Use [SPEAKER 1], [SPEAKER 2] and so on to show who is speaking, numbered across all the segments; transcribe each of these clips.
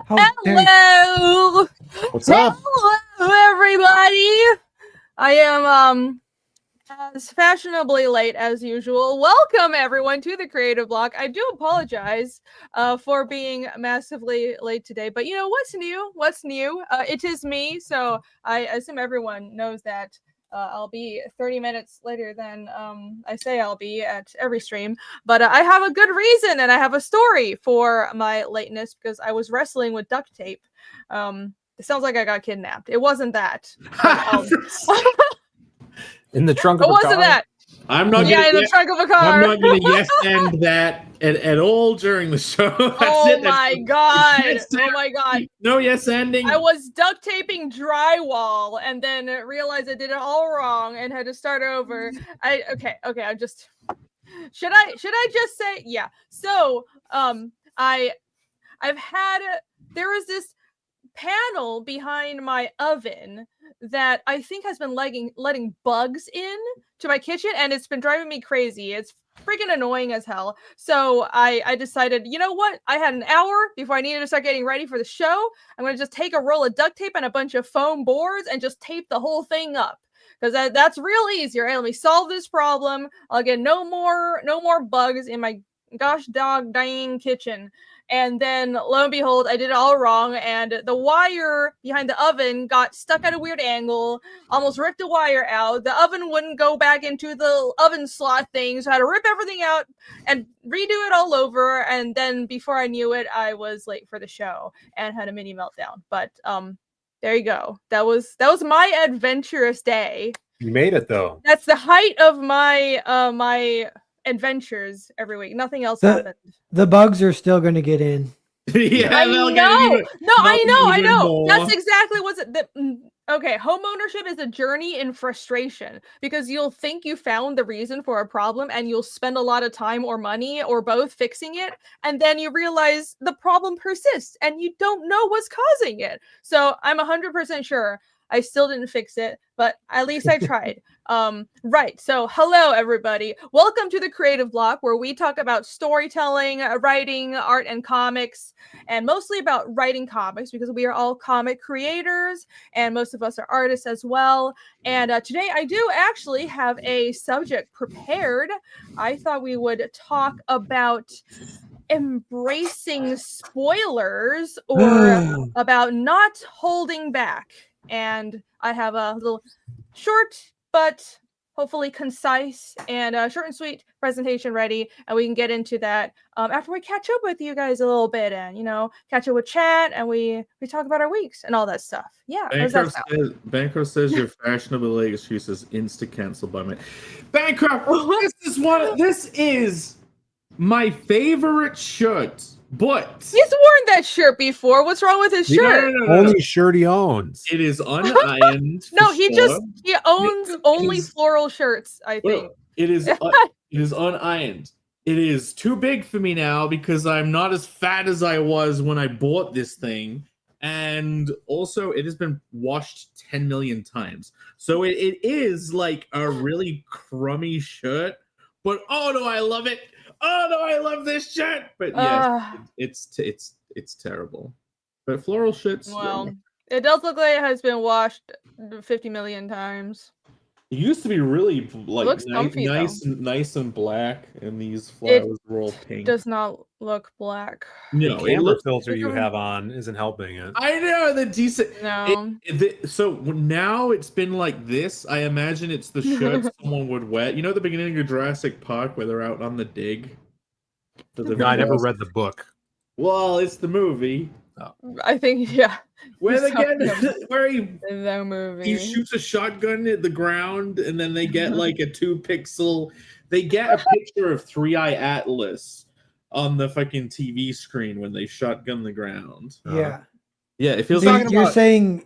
[SPEAKER 1] Hello!
[SPEAKER 2] What's up?
[SPEAKER 1] Hello, everybody! I am, as fashionably late as usual. Welcome, everyone, to the Creative Block. I do apologize for being massively late today, but you know, what's new? What's new? It is me, so I assume everyone knows that. I'll be 30 minutes later than I say I'll be at every stream. But I have a good reason and I have a story for my lateness because I was wrestling with duct tape. It sounds like I got kidnapped. It wasn't that. But,
[SPEAKER 2] In the trunk
[SPEAKER 1] it
[SPEAKER 2] of a
[SPEAKER 1] wasn't
[SPEAKER 2] car?
[SPEAKER 1] that.
[SPEAKER 3] I'm not
[SPEAKER 1] Yeah, in
[SPEAKER 3] gonna
[SPEAKER 1] the trunk of a car.
[SPEAKER 3] I'm not gonna yes end that at all during the show.
[SPEAKER 1] Oh my god. Oh my god.
[SPEAKER 3] No yes ending.
[SPEAKER 1] I was duct taping drywall and then realized I did it all wrong and had to start over. Okay, I'm just should I just say yeah. So there was this panel behind my oven that I think has been letting bugs in to my kitchen, and it's been driving me crazy. It's freaking annoying as hell. So I decided, you know what? I had an hour before I needed to start getting ready for the show. I'm going to just take a roll of duct tape and a bunch of foam boards and just tape the whole thing up. Because that's real easy, right? Let me solve this problem. I'll get no more bugs in my gosh dang kitchen. And then lo and behold, I did it all wrong, and the wire behind the oven got stuck at a weird angle, almost ripped the wire out. The oven wouldn't go back into the oven slot thing, so I had to rip everything out and redo it all over. And then before I knew it, I was late for the show and had a mini meltdown. But there you go. That was my adventurous day.
[SPEAKER 2] You made it though.
[SPEAKER 1] That's the height of my my adventures every week. Nothing else happened.
[SPEAKER 4] The bugs are still going to get in.
[SPEAKER 3] Yeah,
[SPEAKER 1] I know. I know.
[SPEAKER 3] More.
[SPEAKER 1] That's exactly what's it. Okay, homeownership is a journey in frustration because you'll think you found the reason for a problem and you'll spend a lot of time or money or both fixing it, and then you realize the problem persists and you don't know what's causing it. So I'm 100% sure I still didn't fix it, but at least I tried. Right. So hello, everybody. Welcome to the Creative Block, where we talk about storytelling, writing, art, and comics, and mostly about writing comics because we are all comic creators and most of us are artists as well. And today I do actually have a subject prepared. I thought we would talk about embracing spoilers or about not holding back. And I have a little short but hopefully concise and short and sweet presentation ready, and we can get into that after we catch up with you guys a little bit and, you know, catch up with chat and we talk about our weeks and all that stuff. Yeah.
[SPEAKER 3] Bancroft says your fashionable late excuse is insta-canceled by me. Bancroft, this is my favorite shirt. But
[SPEAKER 1] he's worn that shirt before. What's wrong with his shirt?
[SPEAKER 2] No. Only shirt he owns.
[SPEAKER 3] It is unironed.
[SPEAKER 1] No, he owns only floral shirts, I think.
[SPEAKER 3] Well, it is unironed. It is too big for me now because I'm not as fat as I was when I bought this thing. And also it has been washed 10 million times. So it is like a really crummy shirt. But oh no, I love it. Oh no, I love this shirt. But yes, it's terrible. But floral shirts.
[SPEAKER 1] Well, it does look like it has been washed 50 million times.
[SPEAKER 3] It used to be really like nice and black, and these flowers were all pink.
[SPEAKER 1] Does not look black.
[SPEAKER 3] No,
[SPEAKER 2] the camera filter you have on isn't helping it.
[SPEAKER 3] I know the decent.
[SPEAKER 1] No.
[SPEAKER 3] So now it's been like this. I imagine it's the shirt someone would wear. You know, at the beginning of Jurassic Park where they're out on the dig.
[SPEAKER 2] No, I never read the book.
[SPEAKER 3] Well, it's the movie.
[SPEAKER 2] Oh.
[SPEAKER 1] I think
[SPEAKER 3] Where they get
[SPEAKER 1] the movie.
[SPEAKER 3] He shoots a shotgun at the ground, and then they get like a 2-pixel. They get a picture of 3-Eye Atlas on the fucking TV screen when they shotgun the ground.
[SPEAKER 4] Yeah.
[SPEAKER 3] Yeah, it feels
[SPEAKER 4] so
[SPEAKER 3] like
[SPEAKER 4] you're saying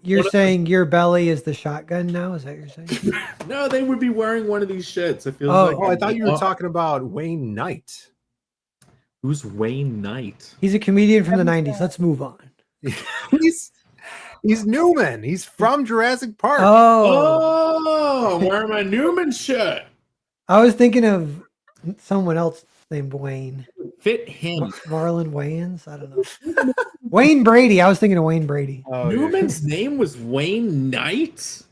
[SPEAKER 4] your belly is the shotgun now? Is that what you're saying?
[SPEAKER 3] No, they would be wearing one of these shirts. It feels
[SPEAKER 2] I thought you were talking about Wayne Knight.
[SPEAKER 3] Who's Wayne Knight?
[SPEAKER 4] He's a comedian from the 90s. Let's move on.
[SPEAKER 2] He's Newman. He's from Jurassic Park.
[SPEAKER 3] Oh, I'm wearing my Newman shirt.
[SPEAKER 4] I was thinking of someone else named Wayne.
[SPEAKER 3] fit him.
[SPEAKER 4] Marlon Wayans? I don't know. Wayne Brady. I was thinking of Wayne Brady.
[SPEAKER 2] Oh,
[SPEAKER 3] Newman's name was Wayne Knight?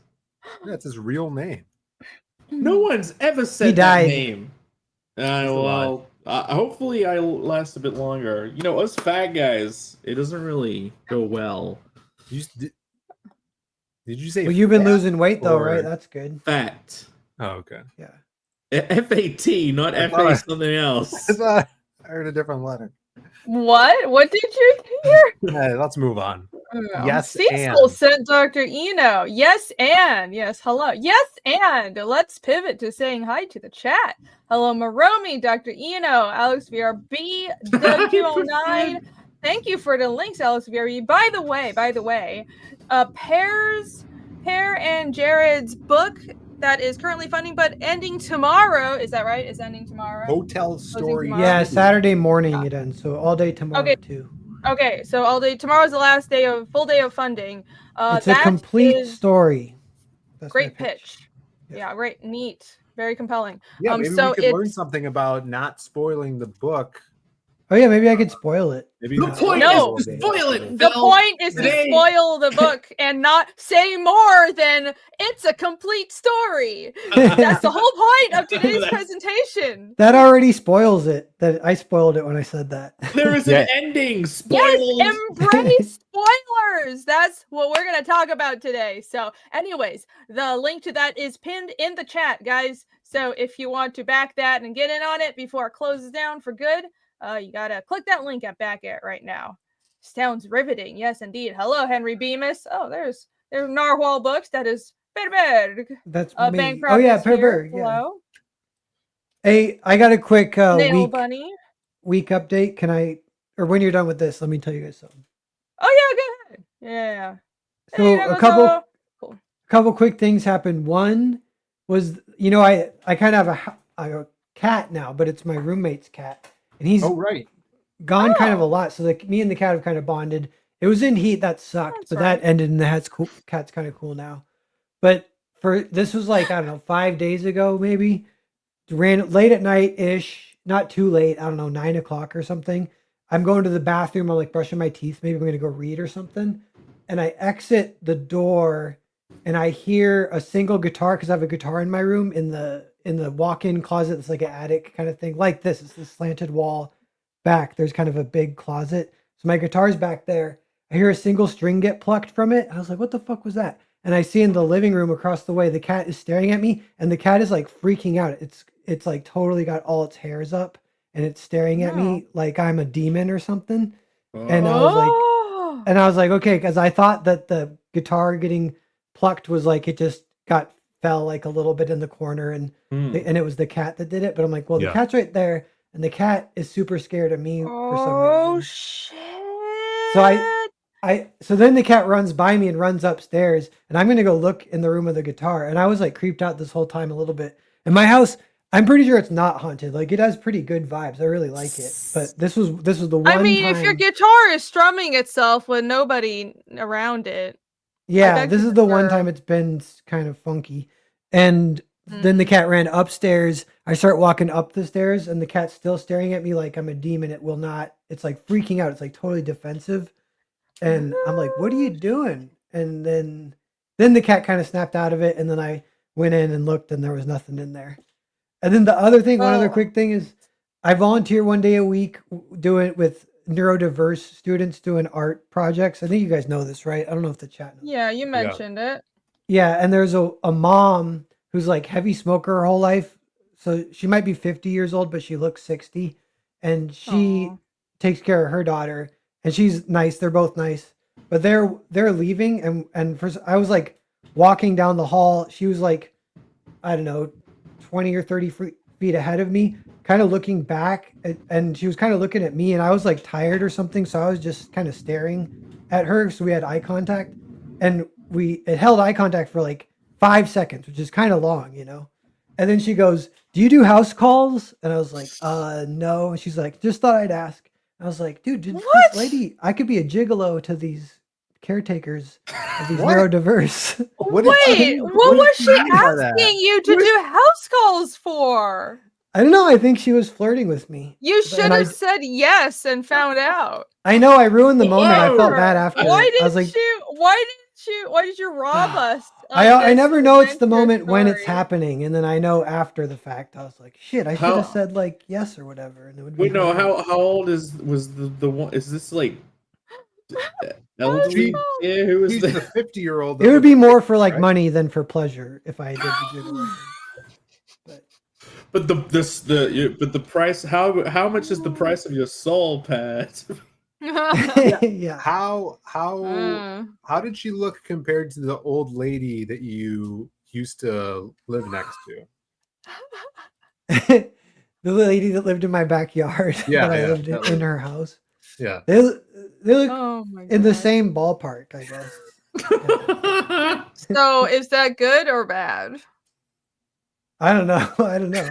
[SPEAKER 2] that's his real name.
[SPEAKER 3] No one's ever said
[SPEAKER 4] He
[SPEAKER 3] that
[SPEAKER 4] died.
[SPEAKER 3] name.
[SPEAKER 2] alive.
[SPEAKER 3] Well, hopefully I last a bit longer. You know, us fat guys, it doesn't really go well.
[SPEAKER 2] Did you say?
[SPEAKER 4] Well, you've been
[SPEAKER 2] fat
[SPEAKER 4] losing weight though,
[SPEAKER 2] or-
[SPEAKER 4] right? That's good.
[SPEAKER 3] Fat.
[SPEAKER 2] Oh, okay.
[SPEAKER 4] Yeah.
[SPEAKER 3] FAT, not
[SPEAKER 2] I
[SPEAKER 3] FA
[SPEAKER 2] thought-
[SPEAKER 3] something else.
[SPEAKER 2] I thought I heard a different letter.
[SPEAKER 1] What did you hear?
[SPEAKER 2] Let's move on. Yes,
[SPEAKER 1] Cecil
[SPEAKER 2] and.
[SPEAKER 1] sent Dr. Eno. Yes, and. Yes, hello. Yes, and. Let's pivot to saying hi to the chat. Hello, Maromi, Dr. Eno, Alex VRB, Doug209. Thank you for the links, Alex VRB. By the way, Pear and Jared's book that is currently funding, but ending tomorrow. Is that right? It's ending tomorrow.
[SPEAKER 2] Hotel Story.
[SPEAKER 1] tomorrow?
[SPEAKER 4] Yeah, Saturday morning it ends, so all day tomorrow
[SPEAKER 1] Okay.
[SPEAKER 4] too.
[SPEAKER 1] Okay, so all day tomorrow's the last day of full day of funding.
[SPEAKER 4] It's a
[SPEAKER 1] that
[SPEAKER 4] complete
[SPEAKER 1] is
[SPEAKER 4] story. That's my
[SPEAKER 1] great pitch.
[SPEAKER 4] Yeah.
[SPEAKER 1] Yeah, great, neat, very compelling.
[SPEAKER 2] Yeah, maybe
[SPEAKER 1] so
[SPEAKER 2] we could learn
[SPEAKER 1] it's-
[SPEAKER 2] something about not spoiling the book.
[SPEAKER 4] Oh yeah, maybe I could spoil it.
[SPEAKER 2] Maybe
[SPEAKER 3] The
[SPEAKER 2] not
[SPEAKER 3] point
[SPEAKER 1] No.
[SPEAKER 3] is to spoil it.
[SPEAKER 1] The
[SPEAKER 3] Phil.
[SPEAKER 1] point is
[SPEAKER 3] Today-
[SPEAKER 1] to spoil the book and not say more than it's a complete story. That's the whole point of today's presentation.
[SPEAKER 4] That already spoils it. That I spoiled it when I said that.
[SPEAKER 3] There is
[SPEAKER 2] Yeah.
[SPEAKER 3] an ending. Spoiled.
[SPEAKER 1] Yes, embrace spoilers. That's what we're going to talk about today. So, anyways, the link to that is pinned in the chat, guys. So, if you want to back that and get in on it before it closes down for good, you got to click that link at back it right now. Sounds riveting. Yes, indeed. Hello, Henry Bemis. Oh, there's Narwhal Books. That is Perberg.
[SPEAKER 4] That's me.
[SPEAKER 1] Bankrupt
[SPEAKER 4] Oh yeah,
[SPEAKER 1] is here.
[SPEAKER 4] Perberg. Yeah.
[SPEAKER 1] Hello.
[SPEAKER 4] Hey, I got a quick
[SPEAKER 1] Nail
[SPEAKER 4] week
[SPEAKER 1] Bunny.
[SPEAKER 4] update. Can I, or when you're done with this, let me tell you guys something.
[SPEAKER 1] Oh, yeah, go ahead. Yeah.
[SPEAKER 4] So
[SPEAKER 1] Hey,
[SPEAKER 4] a
[SPEAKER 1] Cool.
[SPEAKER 4] couple quick things happened. One was, I kind of have a cat now, but it's my roommate's cat, and he's
[SPEAKER 2] Oh, right.
[SPEAKER 4] gone kind of
[SPEAKER 1] Oh.
[SPEAKER 4] a lot. So me and the cat have kind of bonded. It was in heat that sucked,
[SPEAKER 1] That's
[SPEAKER 4] but
[SPEAKER 1] right.
[SPEAKER 4] that ended, and the cat's kind of cool now. But this was like, I don't know, 5 days ago maybe. Ran late at night ish, not too late. I don't know, 9 o'clock or something. I'm going to the bathroom. I'm like brushing my teeth. Maybe I'm gonna go read or something. And I exit the door, and I hear a single guitar because I have a guitar in my room in the walk-in closet. It's like an attic kind of thing, like this. It's this slanted wall back. There's kind of a big closet. So my guitar's back there. I hear a single string get plucked from it. I was like, what the fuck was that? And I see in the living room across the way, the cat is staring at me, and the cat is like freaking out. It's like totally got all its hairs up, and it's staring at me like I'm a demon or something. And I was like,
[SPEAKER 1] Oh.
[SPEAKER 4] and I was like, okay, because I thought that the guitar getting plucked was like it just fell like a little bit in the corner, and it was the cat that did it. But I'm like, well, the
[SPEAKER 2] Yeah.
[SPEAKER 4] cat's right there, and the cat is super scared of me for some
[SPEAKER 1] Oh
[SPEAKER 4] reason.
[SPEAKER 1] shit.
[SPEAKER 4] So then the cat runs by me and runs upstairs, and I'm gonna go look in the room of the guitar. And I was like creeped out this whole time a little bit. And my house, I'm pretty sure it's not haunted. Like it has pretty good vibes. I really like it. But this was the one
[SPEAKER 1] I mean,
[SPEAKER 4] time.
[SPEAKER 1] if your guitar is strumming itself with nobody around it.
[SPEAKER 4] Yeah,
[SPEAKER 1] beg
[SPEAKER 4] this
[SPEAKER 1] to
[SPEAKER 4] is the one
[SPEAKER 1] differ.
[SPEAKER 4] time it's been kind of funky. And then
[SPEAKER 1] Mm.
[SPEAKER 4] the cat ran upstairs. I start walking up the stairs, and the cat's still staring at me like I'm a demon. It will not, it's like freaking out. It's like totally defensive. And I'm like, what are you doing? And then the cat kind of snapped out of it. And then I went in and looked, and there was nothing in there. And then the other thing, one other
[SPEAKER 1] Oh.
[SPEAKER 4] quick thing is I volunteer one day a week doing with neurodiverse students doing art projects. I think you guys know this, right? I don't know if the chat knows.
[SPEAKER 1] Yeah, you mentioned it.
[SPEAKER 4] Yeah, and there's a mom who's like heavy smoker her whole life. So she might be 50 years old, but she looks 60. And she
[SPEAKER 1] Aw.
[SPEAKER 4] takes care of her daughter. And she's nice. They're both nice. But they're leaving, and first I was like walking down the hall. She was like, I don't know, 20 or 30 feet ahead of me, kind of looking back, and she was kind of looking at me, and I was like tired or something. So I was just kind of staring at her. So we had eye contact, and it held eye contact for like 5 seconds, which is kind of long, And then she goes, "Do you do house calls?" And I was like, no. And she's like, "Just thought I'd ask." I was like, dude, this
[SPEAKER 1] What?
[SPEAKER 4] lady, I could be a gigolo to these caretakers of these
[SPEAKER 2] What?
[SPEAKER 4] neurodiverse.
[SPEAKER 2] What did
[SPEAKER 1] Wait,
[SPEAKER 2] you-
[SPEAKER 1] what
[SPEAKER 2] what
[SPEAKER 1] was
[SPEAKER 2] did
[SPEAKER 1] she
[SPEAKER 2] you mean by that?
[SPEAKER 1] asking you to do house calls for?
[SPEAKER 4] I don't know. I think she was flirting with me.
[SPEAKER 1] You should
[SPEAKER 4] And
[SPEAKER 1] have said yes and found out.
[SPEAKER 4] I know I ruined the moment. I felt
[SPEAKER 3] Whoa!
[SPEAKER 4] bad after.
[SPEAKER 1] Why
[SPEAKER 4] I was
[SPEAKER 1] didn't
[SPEAKER 4] like,
[SPEAKER 1] you? Why did you rob us?
[SPEAKER 4] I never know it's the
[SPEAKER 1] adventure
[SPEAKER 4] moment when it's
[SPEAKER 1] story?
[SPEAKER 4] happening, and then I know after the fact. I was like, shit, I should have
[SPEAKER 3] How-
[SPEAKER 4] said like yes or whatever, and it would be.
[SPEAKER 3] Wait, no.
[SPEAKER 4] hilarious.
[SPEAKER 3] How old was the one? Is this like elderly?
[SPEAKER 2] She-
[SPEAKER 3] Yeah, who is
[SPEAKER 2] He's
[SPEAKER 3] the?
[SPEAKER 2] the 50-year-old.
[SPEAKER 4] It would be more for like
[SPEAKER 2] right?
[SPEAKER 4] money than for pleasure if I did the gigolo thing.
[SPEAKER 3] But but the price. How much is the price of your soul, Pat?
[SPEAKER 4] Yeah.
[SPEAKER 2] How
[SPEAKER 1] Mm.
[SPEAKER 2] how did she look compared to the old lady that you used to live next to?
[SPEAKER 4] The lady that lived in my backyard
[SPEAKER 2] Yeah,
[SPEAKER 4] that I
[SPEAKER 2] yeah,
[SPEAKER 4] lived
[SPEAKER 2] that
[SPEAKER 4] in her house.
[SPEAKER 2] Yeah.
[SPEAKER 4] They look
[SPEAKER 1] Oh my
[SPEAKER 4] in the
[SPEAKER 1] God.
[SPEAKER 4] same ballpark, I guess.
[SPEAKER 1] So is that good or bad?
[SPEAKER 4] I don't know. I don't know.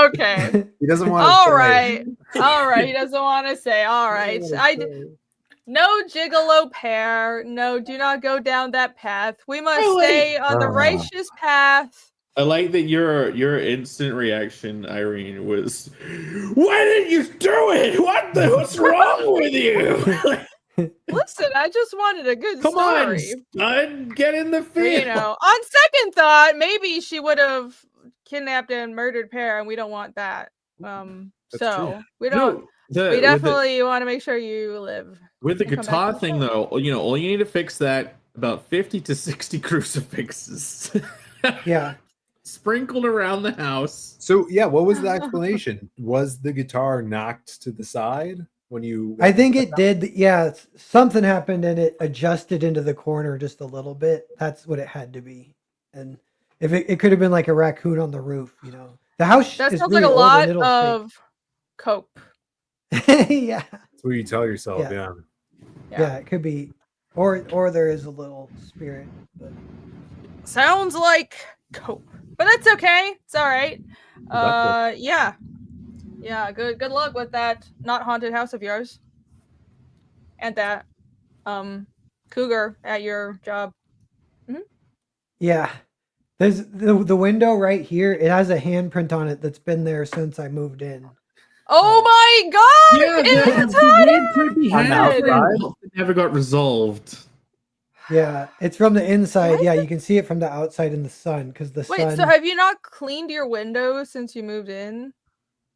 [SPEAKER 1] Okay.
[SPEAKER 2] He doesn't want to
[SPEAKER 1] All
[SPEAKER 2] say.
[SPEAKER 1] right. All right. He doesn't want to say. All right. No gigolo pair. No, do not go down that path. We must
[SPEAKER 3] Really?
[SPEAKER 1] stay on the righteous path.
[SPEAKER 3] I like that your instant reaction, Irene, was, "Why didn't you do it? What's wrong with you?
[SPEAKER 1] Listen, I just wanted a good
[SPEAKER 3] Come on,
[SPEAKER 1] story.
[SPEAKER 3] stud, get in the field."
[SPEAKER 1] You know, on second thought, maybe she would have kidnapped and murdered Pear, and we don't want that.
[SPEAKER 2] That's
[SPEAKER 1] So
[SPEAKER 2] true.
[SPEAKER 1] we don't.
[SPEAKER 3] No,
[SPEAKER 1] We definitely want to make sure you live.
[SPEAKER 3] with the
[SPEAKER 1] and come back
[SPEAKER 3] guitar
[SPEAKER 1] to the
[SPEAKER 3] thing,
[SPEAKER 1] show.
[SPEAKER 3] though, all you need to fix that about 50 to 60 crucifixes.
[SPEAKER 4] Yeah.
[SPEAKER 3] Sprinkled around the house.
[SPEAKER 2] So yeah, what was the explanation? Was the guitar knocked to the side when you?
[SPEAKER 4] I think it did. Yeah. Something happened and it adjusted into the corner just a little bit. That's what it had to be. And if it could have been like a raccoon on the roof, you know. The house
[SPEAKER 1] That
[SPEAKER 4] is
[SPEAKER 1] sounds
[SPEAKER 4] really
[SPEAKER 1] like a
[SPEAKER 4] old and
[SPEAKER 1] lot
[SPEAKER 4] it'll
[SPEAKER 1] of cope.
[SPEAKER 4] shake. Yeah.
[SPEAKER 2] That's what you tell yourself.
[SPEAKER 4] Yeah.
[SPEAKER 2] Yeah.
[SPEAKER 4] Yeah, it could be, or there is a little spirit. But
[SPEAKER 1] Sounds like cope, but that's okay. It's all right. Yeah. Good luck with that not haunted house of yours, and that cougar at your job.
[SPEAKER 4] yeah, there's the window right here. It has a handprint on it that's been there since I moved in.
[SPEAKER 1] Oh my God! It's
[SPEAKER 3] weird creepy
[SPEAKER 2] On the
[SPEAKER 3] hand
[SPEAKER 2] outside?
[SPEAKER 3] never got resolved.
[SPEAKER 4] Yeah, it's from the inside.
[SPEAKER 1] What?
[SPEAKER 4] Yeah, you can see it from the outside in the sun because the
[SPEAKER 1] Wait,
[SPEAKER 4] sun.
[SPEAKER 1] so have you not cleaned your windows since you moved in,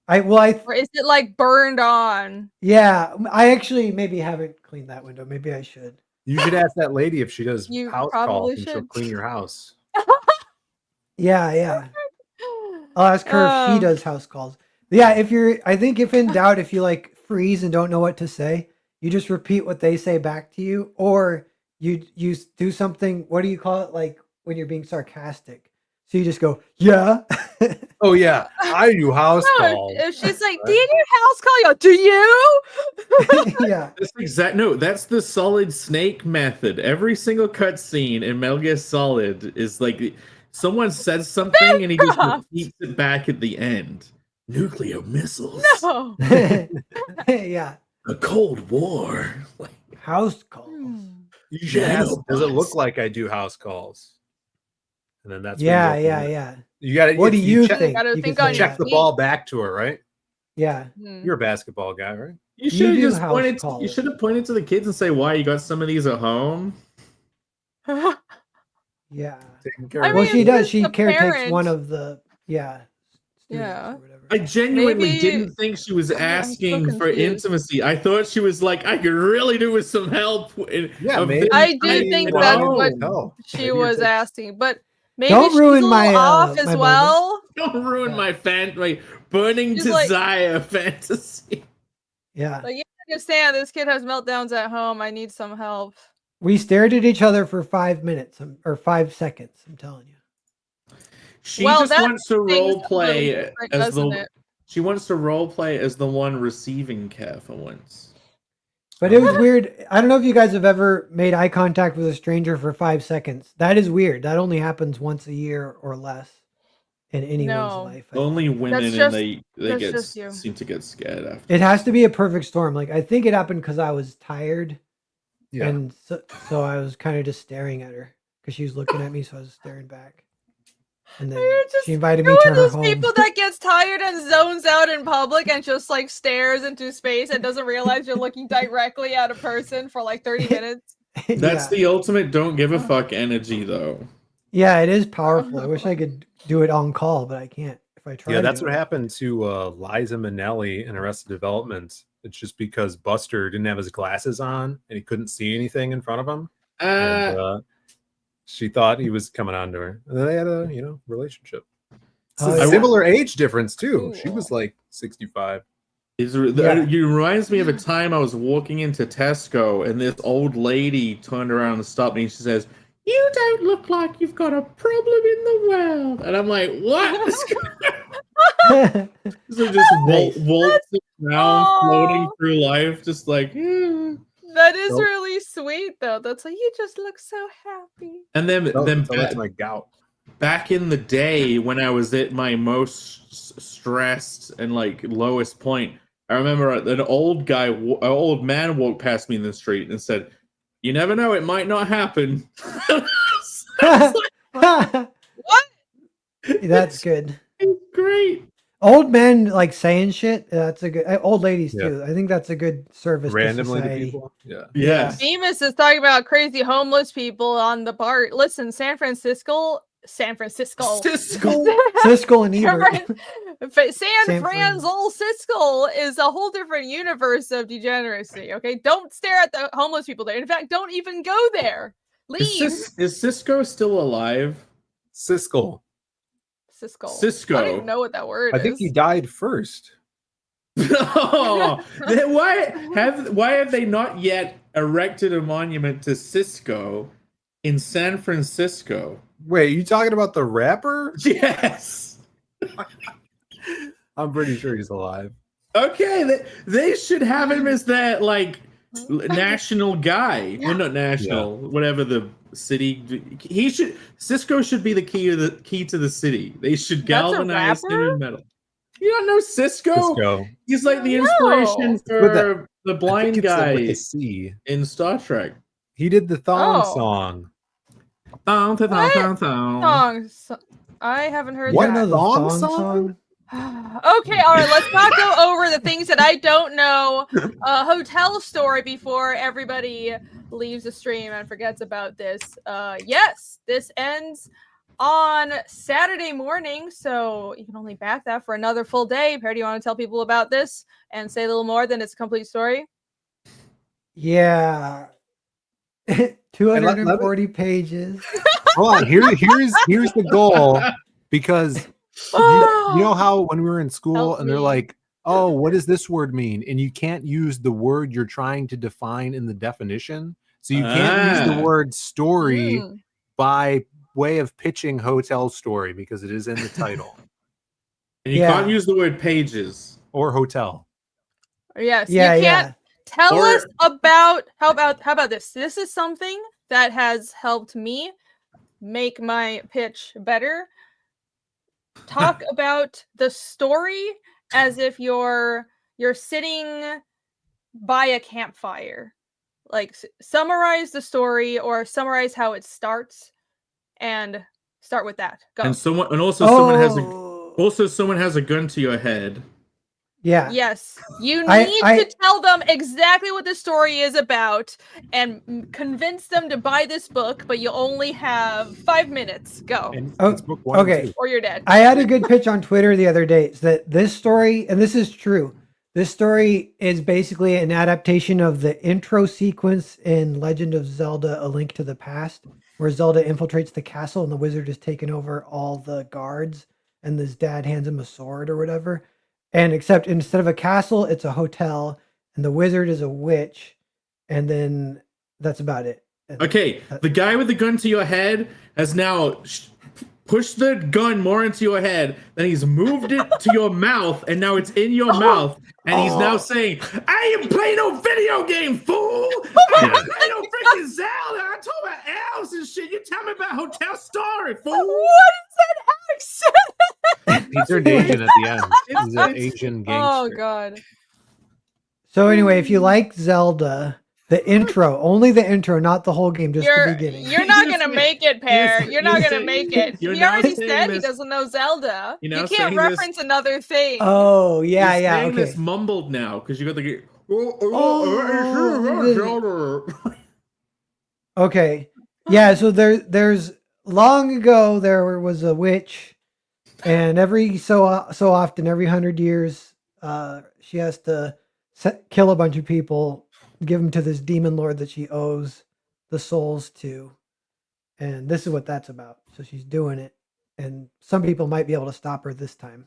[SPEAKER 4] I
[SPEAKER 1] or is it like burned on?
[SPEAKER 4] yeah, I actually maybe haven't cleaned that window. Maybe I should.
[SPEAKER 2] You should ask that lady if she does
[SPEAKER 1] You
[SPEAKER 2] house
[SPEAKER 1] probably
[SPEAKER 2] calls and she'll
[SPEAKER 1] should.
[SPEAKER 2] clean your house.
[SPEAKER 4] Yeah. I'll ask her if she does house calls. Yeah, I think if in doubt, if you like freeze and don't know what to say, you just repeat what they say back to you, or you do something. What do you call it? Like when you're being sarcastic. So you just go, yeah.
[SPEAKER 2] Oh yeah, I do house
[SPEAKER 1] No,
[SPEAKER 2] calls.
[SPEAKER 1] if she's like, "Do you do house call?" You go, "Do you?"
[SPEAKER 4] Yeah.
[SPEAKER 3] That's the Solid Snake method. Every single cutscene in Metal Gear Solid is like someone says something and he just
[SPEAKER 1] Minecraft.
[SPEAKER 3] repeats it back at the end. Nuclear missiles.
[SPEAKER 1] No.
[SPEAKER 4] Yeah.
[SPEAKER 3] A Cold War. Like,
[SPEAKER 4] House calls.
[SPEAKER 2] You should ask, does it look
[SPEAKER 3] Nanobots.
[SPEAKER 2] like I do house calls? And then that's when
[SPEAKER 4] Yeah,
[SPEAKER 2] you'll-
[SPEAKER 4] yeah.
[SPEAKER 2] You got to.
[SPEAKER 4] What do you
[SPEAKER 2] check,
[SPEAKER 4] think?
[SPEAKER 1] Gotta
[SPEAKER 4] You
[SPEAKER 1] think
[SPEAKER 4] can
[SPEAKER 1] on
[SPEAKER 4] say
[SPEAKER 1] your
[SPEAKER 2] check the
[SPEAKER 4] that.
[SPEAKER 2] ball back to her, right?
[SPEAKER 4] Yeah.
[SPEAKER 1] Hmm.
[SPEAKER 2] You're a basketball guy, right?
[SPEAKER 3] You should have
[SPEAKER 4] do
[SPEAKER 3] just
[SPEAKER 4] house
[SPEAKER 3] pointed. You
[SPEAKER 4] calls.
[SPEAKER 3] should have pointed to the kids and say, "Why you got some of these at home?"
[SPEAKER 4] Yeah.
[SPEAKER 2] Taking care
[SPEAKER 1] I
[SPEAKER 2] of
[SPEAKER 4] Well,
[SPEAKER 1] mean,
[SPEAKER 4] she
[SPEAKER 1] it's
[SPEAKER 4] does.
[SPEAKER 1] just
[SPEAKER 4] She
[SPEAKER 1] the
[SPEAKER 4] caretakes one
[SPEAKER 1] parent.
[SPEAKER 4] of the students
[SPEAKER 1] Yeah.
[SPEAKER 4] or whatever.
[SPEAKER 3] I genuinely
[SPEAKER 1] Maybe-
[SPEAKER 3] didn't think she was
[SPEAKER 1] I'm so
[SPEAKER 3] asking for
[SPEAKER 1] confused.
[SPEAKER 3] intimacy. I thought she was like, "I could really do with some help."
[SPEAKER 2] Yeah,
[SPEAKER 3] of
[SPEAKER 2] maybe.
[SPEAKER 3] this
[SPEAKER 1] I do
[SPEAKER 3] kind
[SPEAKER 1] think
[SPEAKER 3] at
[SPEAKER 1] that's
[SPEAKER 3] home."
[SPEAKER 1] what
[SPEAKER 2] No,
[SPEAKER 1] she
[SPEAKER 2] maybe you're
[SPEAKER 1] was
[SPEAKER 2] taking-
[SPEAKER 1] asking, but maybe
[SPEAKER 4] Don't
[SPEAKER 1] she's
[SPEAKER 4] ruin
[SPEAKER 1] a little
[SPEAKER 4] my,
[SPEAKER 1] off as
[SPEAKER 4] my moment.
[SPEAKER 1] well.
[SPEAKER 3] Don't ruin
[SPEAKER 4] Yeah.
[SPEAKER 3] my burning
[SPEAKER 1] She's like-
[SPEAKER 3] desire fantasy.
[SPEAKER 4] Yeah.
[SPEAKER 1] Like, you understand, this kid has meltdowns at home. I need some help.
[SPEAKER 4] We stared at each other for 5 minutes or 5 seconds. I'm telling you.
[SPEAKER 3] She
[SPEAKER 1] Well,
[SPEAKER 3] just
[SPEAKER 1] that
[SPEAKER 3] wants to
[SPEAKER 1] thing's
[SPEAKER 3] role
[SPEAKER 1] a little
[SPEAKER 3] play
[SPEAKER 1] different,
[SPEAKER 3] as
[SPEAKER 1] doesn't
[SPEAKER 3] the
[SPEAKER 1] it?
[SPEAKER 3] she wants to role play as the one receiving care for once.
[SPEAKER 4] But it was weird. I don't know if you guys have ever made eye contact with a stranger for 5 seconds. That is weird. That only happens once a year or less in anyone's
[SPEAKER 1] No.
[SPEAKER 4] life. I think.
[SPEAKER 3] Only women
[SPEAKER 1] That's
[SPEAKER 3] and
[SPEAKER 1] just-
[SPEAKER 3] they
[SPEAKER 1] that's
[SPEAKER 3] get
[SPEAKER 1] just you.
[SPEAKER 3] seem to get scared after.
[SPEAKER 4] It has to be a perfect storm. Like I think it happened because I was tired,
[SPEAKER 2] Yeah.
[SPEAKER 4] and so I was kind of just staring at her because she was looking at me, so I was staring back. And then
[SPEAKER 1] You're just-
[SPEAKER 4] she invited
[SPEAKER 1] You're
[SPEAKER 4] me to
[SPEAKER 1] one of
[SPEAKER 4] her
[SPEAKER 1] those
[SPEAKER 4] home.
[SPEAKER 1] people that gets tired and zones out in public and just like stares into space and doesn't realize you're looking directly at a person for like 30 minutes.
[SPEAKER 3] That's
[SPEAKER 4] Yeah.
[SPEAKER 3] the ultimate don't give a fuck energy, though.
[SPEAKER 4] Yeah, it is powerful. I wish I could do it on call, but I can't. If I try,
[SPEAKER 2] Yeah,
[SPEAKER 4] to
[SPEAKER 2] that's
[SPEAKER 4] do
[SPEAKER 2] what
[SPEAKER 4] it.
[SPEAKER 2] happened to Liza Minnelli in Arrested Development. It's just because Buster didn't have his glasses on and he couldn't see anything in front of him. And she thought he was coming on to her. And then they had a, relationship. It's
[SPEAKER 4] Oh,
[SPEAKER 2] a
[SPEAKER 4] yeah.
[SPEAKER 2] similar age difference, too. She
[SPEAKER 1] Cool.
[SPEAKER 2] was like 65.
[SPEAKER 3] It
[SPEAKER 4] Yeah.
[SPEAKER 3] reminds me of a time I was walking into Tesco and this old lady turned around and stopped me and she says, "You don't look like you've got a problem in the world." And I'm like, what? So just
[SPEAKER 4] Nice.
[SPEAKER 3] waltzing around, floating
[SPEAKER 1] Aw.
[SPEAKER 3] through life, just like, yeah.
[SPEAKER 1] That is
[SPEAKER 2] Nope.
[SPEAKER 1] really sweet though. That's like, you just look so happy.
[SPEAKER 3] And then
[SPEAKER 2] So
[SPEAKER 3] then
[SPEAKER 2] that's my gout.
[SPEAKER 3] back in the day when I was at my most stressed and like lowest point, I remember an old man walked past me in the street and said, "You never know, it might not happen."
[SPEAKER 1] What?
[SPEAKER 4] That's good.
[SPEAKER 3] It's great.
[SPEAKER 4] Old men like saying shit. That's a good. Old ladies
[SPEAKER 2] Yeah.
[SPEAKER 4] too. I think that's a good service
[SPEAKER 2] Randomly
[SPEAKER 4] to
[SPEAKER 2] to
[SPEAKER 4] society.
[SPEAKER 2] people. Yeah.
[SPEAKER 3] Yes.
[SPEAKER 1] Bemis is talking about crazy homeless people on the BART. Listen, San Francisco.
[SPEAKER 3] Cisco.
[SPEAKER 4] Siskel and Ebert.
[SPEAKER 1] San
[SPEAKER 4] San
[SPEAKER 1] Francisco Siskel is a whole different universe of degeneracy. Okay, don't stare at the homeless people there. In fact, don't even go there. Leave.
[SPEAKER 3] Is Cisco still alive?
[SPEAKER 2] Siskel.
[SPEAKER 1] Siskel.
[SPEAKER 3] Cisco.
[SPEAKER 1] I don't even know what that word
[SPEAKER 2] I
[SPEAKER 1] is.
[SPEAKER 2] think he died first.
[SPEAKER 3] No. Why have they not yet erected a monument to Cisco in San Francisco?
[SPEAKER 2] Wait, you talking about the rapper?
[SPEAKER 3] Yes.
[SPEAKER 2] I'm pretty sure he's alive.
[SPEAKER 3] Okay, they should have him as that like national guy. Well, not national, whatever the city. Cisco should be the key to the city. They should
[SPEAKER 1] That's a
[SPEAKER 3] galvanize him
[SPEAKER 1] rapper?
[SPEAKER 3] in metal. You don't know Cisco?
[SPEAKER 2] Cisco.
[SPEAKER 3] He's like the
[SPEAKER 1] No.
[SPEAKER 3] inspiration
[SPEAKER 2] With
[SPEAKER 3] for the
[SPEAKER 2] I think
[SPEAKER 3] blind
[SPEAKER 2] it's
[SPEAKER 3] guy
[SPEAKER 2] with a C.
[SPEAKER 3] in Star Trek.
[SPEAKER 2] He did the thong
[SPEAKER 1] Oh.
[SPEAKER 2] song.
[SPEAKER 3] Thong, thong,
[SPEAKER 1] What?
[SPEAKER 3] thong, thong.
[SPEAKER 1] Songs. I haven't heard
[SPEAKER 2] What?
[SPEAKER 4] You know
[SPEAKER 1] that.
[SPEAKER 4] the
[SPEAKER 2] Thong
[SPEAKER 4] thong
[SPEAKER 2] song?
[SPEAKER 1] Okay, all right, let's not go over the things that I don't know. Hotel story before everybody leaves the stream and forgets about this. Yes, this ends on Saturday morning, so you can only back that for another full day. Perry, do you want to tell people about this and say a little more than it's a complete story?
[SPEAKER 4] Yeah. 240 pages.
[SPEAKER 2] Hold on. Here's the goal, because you know how when we were in school
[SPEAKER 1] Help
[SPEAKER 2] and they're
[SPEAKER 1] me.
[SPEAKER 2] like, "Oh, what does this word mean?" And you can't use the word you're trying to define in the definition. So you can't use the
[SPEAKER 3] Ah.
[SPEAKER 2] word story
[SPEAKER 1] Mm.
[SPEAKER 2] by way of pitching hotel story because it is in the title,
[SPEAKER 3] And you
[SPEAKER 4] Yeah.
[SPEAKER 3] can't use the word pages.
[SPEAKER 2] or hotel.
[SPEAKER 1] Yes,
[SPEAKER 4] Yeah,
[SPEAKER 1] you can't
[SPEAKER 4] yeah.
[SPEAKER 1] tell
[SPEAKER 3] Or-
[SPEAKER 1] us about how about this? This is something that has helped me make my pitch better. Talk about the story as if you're sitting by a campfire. Like summarize the story or summarize how it starts and start with that. Go.
[SPEAKER 3] And someone has a gun to your head.
[SPEAKER 4] Yeah.
[SPEAKER 1] Yes, you
[SPEAKER 4] I-
[SPEAKER 1] need
[SPEAKER 4] I-
[SPEAKER 1] to tell them exactly what the story is about and convince them to buy this book, but you only have 5 minutes. Go,
[SPEAKER 2] And
[SPEAKER 4] Oh,
[SPEAKER 2] it's book 1 and
[SPEAKER 4] okay.
[SPEAKER 2] 2.
[SPEAKER 1] or you're dead.
[SPEAKER 4] I had a good pitch on Twitter the other day. It's that this story, and this is true, this story is basically an adaptation of the intro sequence in Legend of Zelda: A Link to the Past, where Zelda infiltrates the castle and the wizard is taking over all the guards, and his dad hands him a sword or whatever. And except instead of a castle, it's a hotel, and the wizard is a witch, and then that's about it. And
[SPEAKER 3] Okay, the guy with the gun to your head has now pushed the gun more into your head, then he's moved it to your mouth, and now it's in your mouth, and he's now saying, "I am playing no video game, fool! I am playing no freaking Zelda! I told about elves and shit! You tell me about Hotel Story, fool!"
[SPEAKER 1] What is that accent?
[SPEAKER 2] He turned Asian at the end. He's an
[SPEAKER 3] It's-
[SPEAKER 2] Asian
[SPEAKER 1] Oh
[SPEAKER 2] gangster.
[SPEAKER 1] god.
[SPEAKER 4] So anyway, if you like Zelda, The intro, only the intro, not the whole game, just the beginning.
[SPEAKER 1] You're not
[SPEAKER 3] You're
[SPEAKER 1] gonna
[SPEAKER 3] saying-
[SPEAKER 1] make it, Pear.
[SPEAKER 3] you're
[SPEAKER 1] You're not gonna
[SPEAKER 3] saying-
[SPEAKER 1] make it.
[SPEAKER 3] you're
[SPEAKER 1] He
[SPEAKER 3] now
[SPEAKER 1] already
[SPEAKER 3] saying
[SPEAKER 1] said he
[SPEAKER 3] this-
[SPEAKER 1] doesn't know Zelda.
[SPEAKER 3] You're now
[SPEAKER 1] You
[SPEAKER 3] saying
[SPEAKER 1] can't
[SPEAKER 3] this-
[SPEAKER 1] reference another thing.
[SPEAKER 4] Oh, yeah,
[SPEAKER 3] You're
[SPEAKER 4] yeah,
[SPEAKER 3] saying
[SPEAKER 4] okay.
[SPEAKER 3] this mumbled now because you got the.
[SPEAKER 4] Okay. Yeah, so there's long ago there was a witch, and every so often, every 100 years, she has to kill a bunch of people, give them to this demon lord that she owes the souls to, and this is what that's about. So she's doing it, and some people might be able to stop her this time.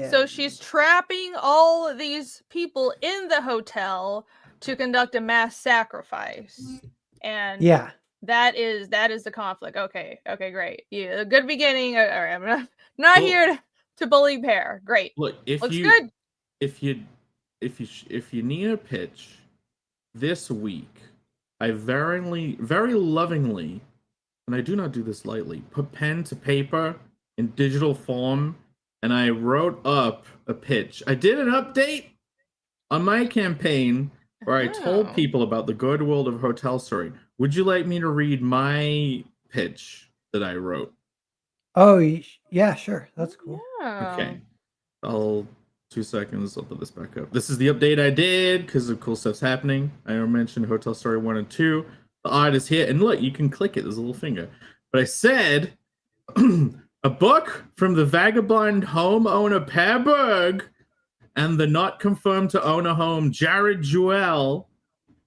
[SPEAKER 1] So
[SPEAKER 4] And-
[SPEAKER 1] she's trapping all these people in the hotel to conduct a mass sacrifice. And
[SPEAKER 4] yeah,
[SPEAKER 1] that is the conflict. Okay, great. Yeah, good beginning. All right, I'm not
[SPEAKER 3] Well-
[SPEAKER 1] here to bully Pear. Great.
[SPEAKER 3] Look, if
[SPEAKER 1] Looks
[SPEAKER 3] you
[SPEAKER 1] good.
[SPEAKER 3] if you need a pitch this week, I very lovingly, and I do not do this lightly, put pen to paper in digital form, and I wrote up a pitch. I did an update on my campaign where I told
[SPEAKER 1] Oh.
[SPEAKER 3] people about the good world of Hotel Story. Would you like me to read my pitch that I wrote?
[SPEAKER 4] oh yeah, sure, that's cool.
[SPEAKER 1] Yeah.
[SPEAKER 3] Okay. 2 seconds. I'll put this back up. This is the update I did because of cool stuff's happening. I mentioned Hotel Story 1 and 2. The art is here. And look, you can click it. There's a little finger. But I said, a book from the vagabond homeowner Per Berg and the not confirmed to own a home Jared Jewell.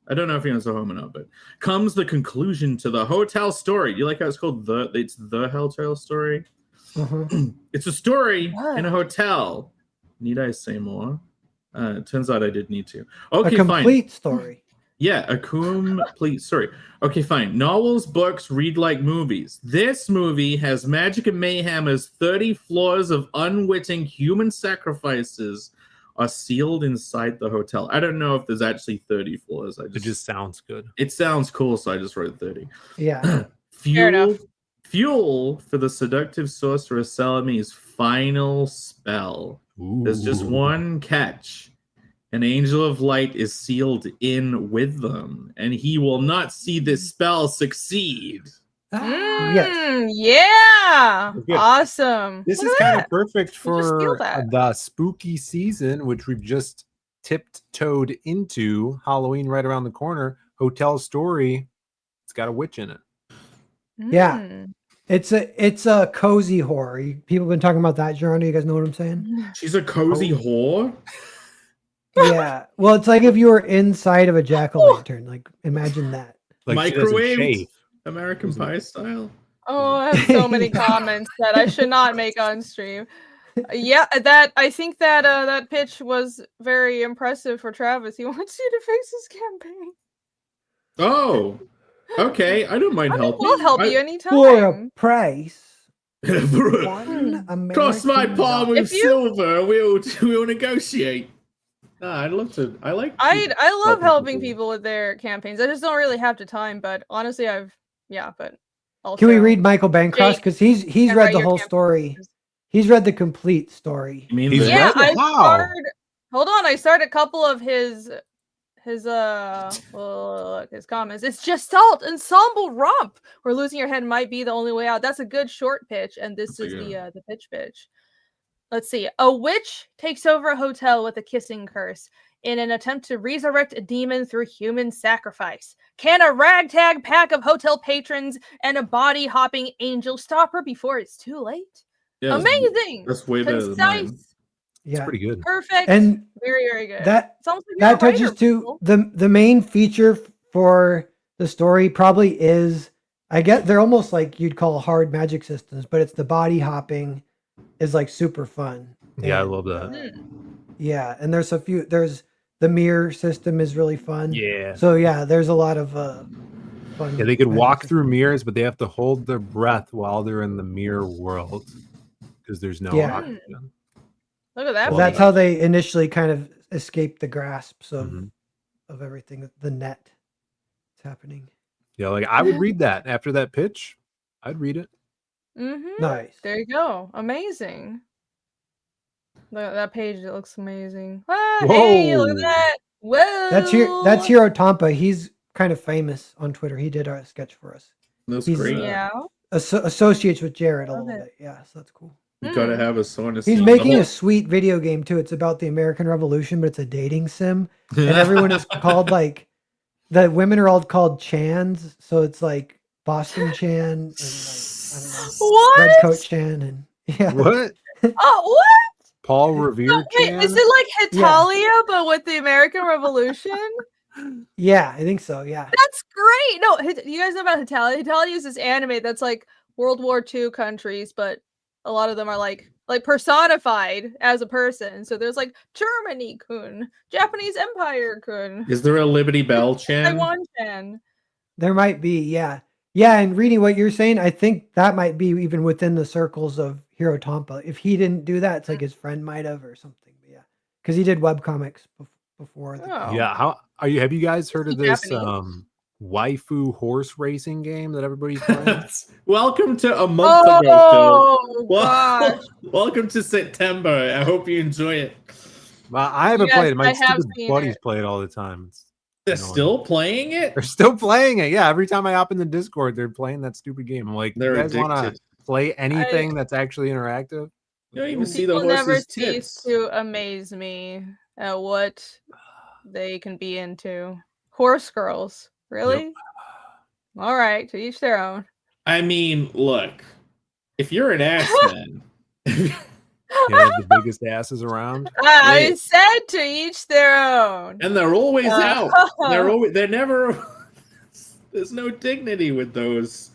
[SPEAKER 3] I don't know if he owns a home or not, but comes the conclusion to the Hotel Story. You like how it's called it's the Hotel Story?
[SPEAKER 4] Uh-huh.
[SPEAKER 3] It's a story
[SPEAKER 1] What?
[SPEAKER 3] in a hotel. Need I say more? It turns out I did need to.
[SPEAKER 4] A
[SPEAKER 3] Okay, fine.
[SPEAKER 4] complete story.
[SPEAKER 3] Yeah, a complete story. Okay, fine. Novels, books, read like movies. This movie has magic and mayhem as 30 floors of unwitting human sacrifices are sealed inside the hotel. I don't know if there's actually 30 floors.
[SPEAKER 2] It just sounds good.
[SPEAKER 3] It sounds cool, so I just wrote 30.
[SPEAKER 4] Yeah.
[SPEAKER 1] Fair enough.
[SPEAKER 3] Fuel for the seductive sorcerer Salame's final spell. There's just
[SPEAKER 2] Ooh.
[SPEAKER 3] one catch. An angel of light is sealed in with them, and he will not see this spell succeed.
[SPEAKER 4] Yes.
[SPEAKER 1] Yeah.
[SPEAKER 2] Good.
[SPEAKER 1] Awesome.
[SPEAKER 2] This
[SPEAKER 1] Look
[SPEAKER 2] is
[SPEAKER 1] at
[SPEAKER 2] kind
[SPEAKER 1] that.
[SPEAKER 2] of perfect
[SPEAKER 1] You just steal
[SPEAKER 2] for
[SPEAKER 1] that.
[SPEAKER 2] the spooky season, which we've just tipped-toed into. Halloween right around the corner. Hotel Story. It's got a witch in it.
[SPEAKER 4] Yeah.
[SPEAKER 1] Mm.
[SPEAKER 4] It's a cozy horror. People have been talking about that genre. You guys know what I'm saying?
[SPEAKER 3] She's a cozy whore.
[SPEAKER 4] Yeah. Well, it's like if you were inside of a jack-o'-lantern. Like, imagine that.
[SPEAKER 2] Like she doesn't
[SPEAKER 3] Microwaved?
[SPEAKER 2] shave.
[SPEAKER 3] American
[SPEAKER 2] Isn't it?
[SPEAKER 3] Pie style.
[SPEAKER 1] Oh, I have so many comments that I should not make on stream. Yeah, I think that pitch was very impressive for Travis. He wants you to fix his campaign.
[SPEAKER 3] Oh, okay. I don't mind
[SPEAKER 1] I mean,
[SPEAKER 3] helping.
[SPEAKER 1] we'll help you
[SPEAKER 4] For a
[SPEAKER 1] anytime.
[SPEAKER 4] price,
[SPEAKER 3] I-
[SPEAKER 4] one American
[SPEAKER 3] Cross my palm with
[SPEAKER 1] If you-
[SPEAKER 3] silver. We'll negotiate. Nah, I'd love to. I like.
[SPEAKER 1] I love
[SPEAKER 3] helping
[SPEAKER 1] helping
[SPEAKER 3] people.
[SPEAKER 1] people with their campaigns. I just don't really have the time, but honestly, but also,
[SPEAKER 4] Can we read Michael Bancroft?
[SPEAKER 1] Jake,
[SPEAKER 4] Because he's
[SPEAKER 1] can
[SPEAKER 4] read
[SPEAKER 1] write
[SPEAKER 4] the
[SPEAKER 1] your
[SPEAKER 4] whole
[SPEAKER 1] campaign.
[SPEAKER 4] story. He's read the complete story.
[SPEAKER 3] You mean
[SPEAKER 2] He's
[SPEAKER 3] the-
[SPEAKER 1] Yeah,
[SPEAKER 2] read it?
[SPEAKER 1] I
[SPEAKER 2] How?
[SPEAKER 1] started. Hold on, I started a couple of his his comments. It's Gestalt Ensemble Romp, where losing your head might be the only way out. That's a good short pitch, and this
[SPEAKER 3] That's
[SPEAKER 1] is
[SPEAKER 3] a
[SPEAKER 1] the pitch. Let's see. A witch takes over a hotel with a kissing curse in an attempt to resurrect a demon through human sacrifice. Can a ragtag pack of hotel patrons and a body hopping angel stop her before it's too late?
[SPEAKER 3] Yeah,
[SPEAKER 1] Amazing.
[SPEAKER 3] That's way better than mine.
[SPEAKER 1] Concise.
[SPEAKER 2] It's
[SPEAKER 4] Yeah.
[SPEAKER 2] pretty good.
[SPEAKER 1] Perfect.
[SPEAKER 4] And
[SPEAKER 1] very, very good.
[SPEAKER 4] that
[SPEAKER 1] It's almost like you're
[SPEAKER 4] that
[SPEAKER 1] a writer,
[SPEAKER 4] touches to
[SPEAKER 1] people.
[SPEAKER 4] the main feature for the story probably is, I get they're almost like you'd call hard magic systems, but it's the body hopping is like super fun.
[SPEAKER 2] Yeah, I
[SPEAKER 4] And,
[SPEAKER 2] love that.
[SPEAKER 4] yeah, and there's the mirror system is really fun.
[SPEAKER 2] Yeah.
[SPEAKER 4] So yeah, there's a lot of fun.
[SPEAKER 2] Yeah, they could
[SPEAKER 4] magic
[SPEAKER 2] walk
[SPEAKER 4] systems.
[SPEAKER 2] through mirrors, but they have to hold their breath while they're in the mirror world because there's no
[SPEAKER 4] Yeah.
[SPEAKER 2] oxygen.
[SPEAKER 1] Look at that.
[SPEAKER 2] Well,
[SPEAKER 4] That's how they initially kind of escape the grasps
[SPEAKER 2] Mhm.
[SPEAKER 4] of everything, the net that's happening.
[SPEAKER 2] Yeah, like I would read that after that pitch. I'd read it.
[SPEAKER 1] Mm-hmm.
[SPEAKER 4] Nice.
[SPEAKER 1] There you go. Amazing. Look at that page. It looks amazing. Ah, hey, look at
[SPEAKER 2] Whoa.
[SPEAKER 1] that. Whoa.
[SPEAKER 4] That's Hiro Tampa. He's kind of famous on Twitter. He did a sketch for us.
[SPEAKER 3] That's
[SPEAKER 4] He's,
[SPEAKER 3] great.
[SPEAKER 1] Yeah.
[SPEAKER 4] Associates with Jared a
[SPEAKER 1] Love
[SPEAKER 4] little
[SPEAKER 1] it.
[SPEAKER 4] bit. Yeah, so that's cool.
[SPEAKER 3] You gotta have a song to
[SPEAKER 4] He's
[SPEAKER 3] sing.
[SPEAKER 4] making a sweet video game too. It's about the American Revolution, but it's a dating sim, and everyone is called like the women are all called Chans. So it's like Boston Chan and like I don't know,
[SPEAKER 1] What?
[SPEAKER 4] Red Coat Chan and yeah.
[SPEAKER 2] What?
[SPEAKER 1] Oh, what?
[SPEAKER 2] Paul Revere
[SPEAKER 1] No, wait,
[SPEAKER 2] Chan?
[SPEAKER 1] is it like Hitalia, but with the American Revolution?
[SPEAKER 4] Yeah, I think so. Yeah.
[SPEAKER 1] That's great. No, you guys know about Hitalia? Hitalia is this anime that's like World War II countries, but a lot of them are like personified as a person. So there's like Germany kun, Japanese Empire kun,
[SPEAKER 3] Is there a Liberty Bell Chan?
[SPEAKER 1] Taiwan chan.
[SPEAKER 4] There might be, yeah. Yeah, and reading what you're saying, I think that might be even within the circles of Hiro Tampa. If he didn't do that, it's like his friend might have or something. But yeah, because he did webcomics before.
[SPEAKER 1] Oh.
[SPEAKER 2] Yeah, how are you? Have you guys heard of this
[SPEAKER 1] Japanese?
[SPEAKER 2] waifu horse racing game that everybody's playing?
[SPEAKER 3] Welcome to a month ago, Phil.
[SPEAKER 1] Oh gosh.
[SPEAKER 3] Welcome to September. I hope you enjoy it.
[SPEAKER 2] I haven't
[SPEAKER 1] Yes,
[SPEAKER 2] played it. My
[SPEAKER 1] I have
[SPEAKER 2] stupid
[SPEAKER 1] seen
[SPEAKER 2] buddies
[SPEAKER 1] it.
[SPEAKER 2] play it all the time.
[SPEAKER 3] They're
[SPEAKER 2] annoying.
[SPEAKER 3] still playing it?
[SPEAKER 2] They're still playing it. Yeah, every time I hop in the Discord, they're playing that stupid game. I'm like,
[SPEAKER 3] They're
[SPEAKER 2] you guys want
[SPEAKER 3] addicted.
[SPEAKER 2] to play anything that's actually interactive?
[SPEAKER 3] You don't even see the
[SPEAKER 1] People never
[SPEAKER 3] horse's
[SPEAKER 1] cease
[SPEAKER 3] tits.
[SPEAKER 1] to amaze me at what they can be into. Horse girls, really? All right, to each their own.
[SPEAKER 3] I mean, look, if you're an ass man,
[SPEAKER 2] Yeah, the biggest asses around.
[SPEAKER 1] I
[SPEAKER 3] Wait.
[SPEAKER 1] said to each their own.
[SPEAKER 3] and they're always out.
[SPEAKER 1] Oh.
[SPEAKER 3] They're never. There's no dignity with those.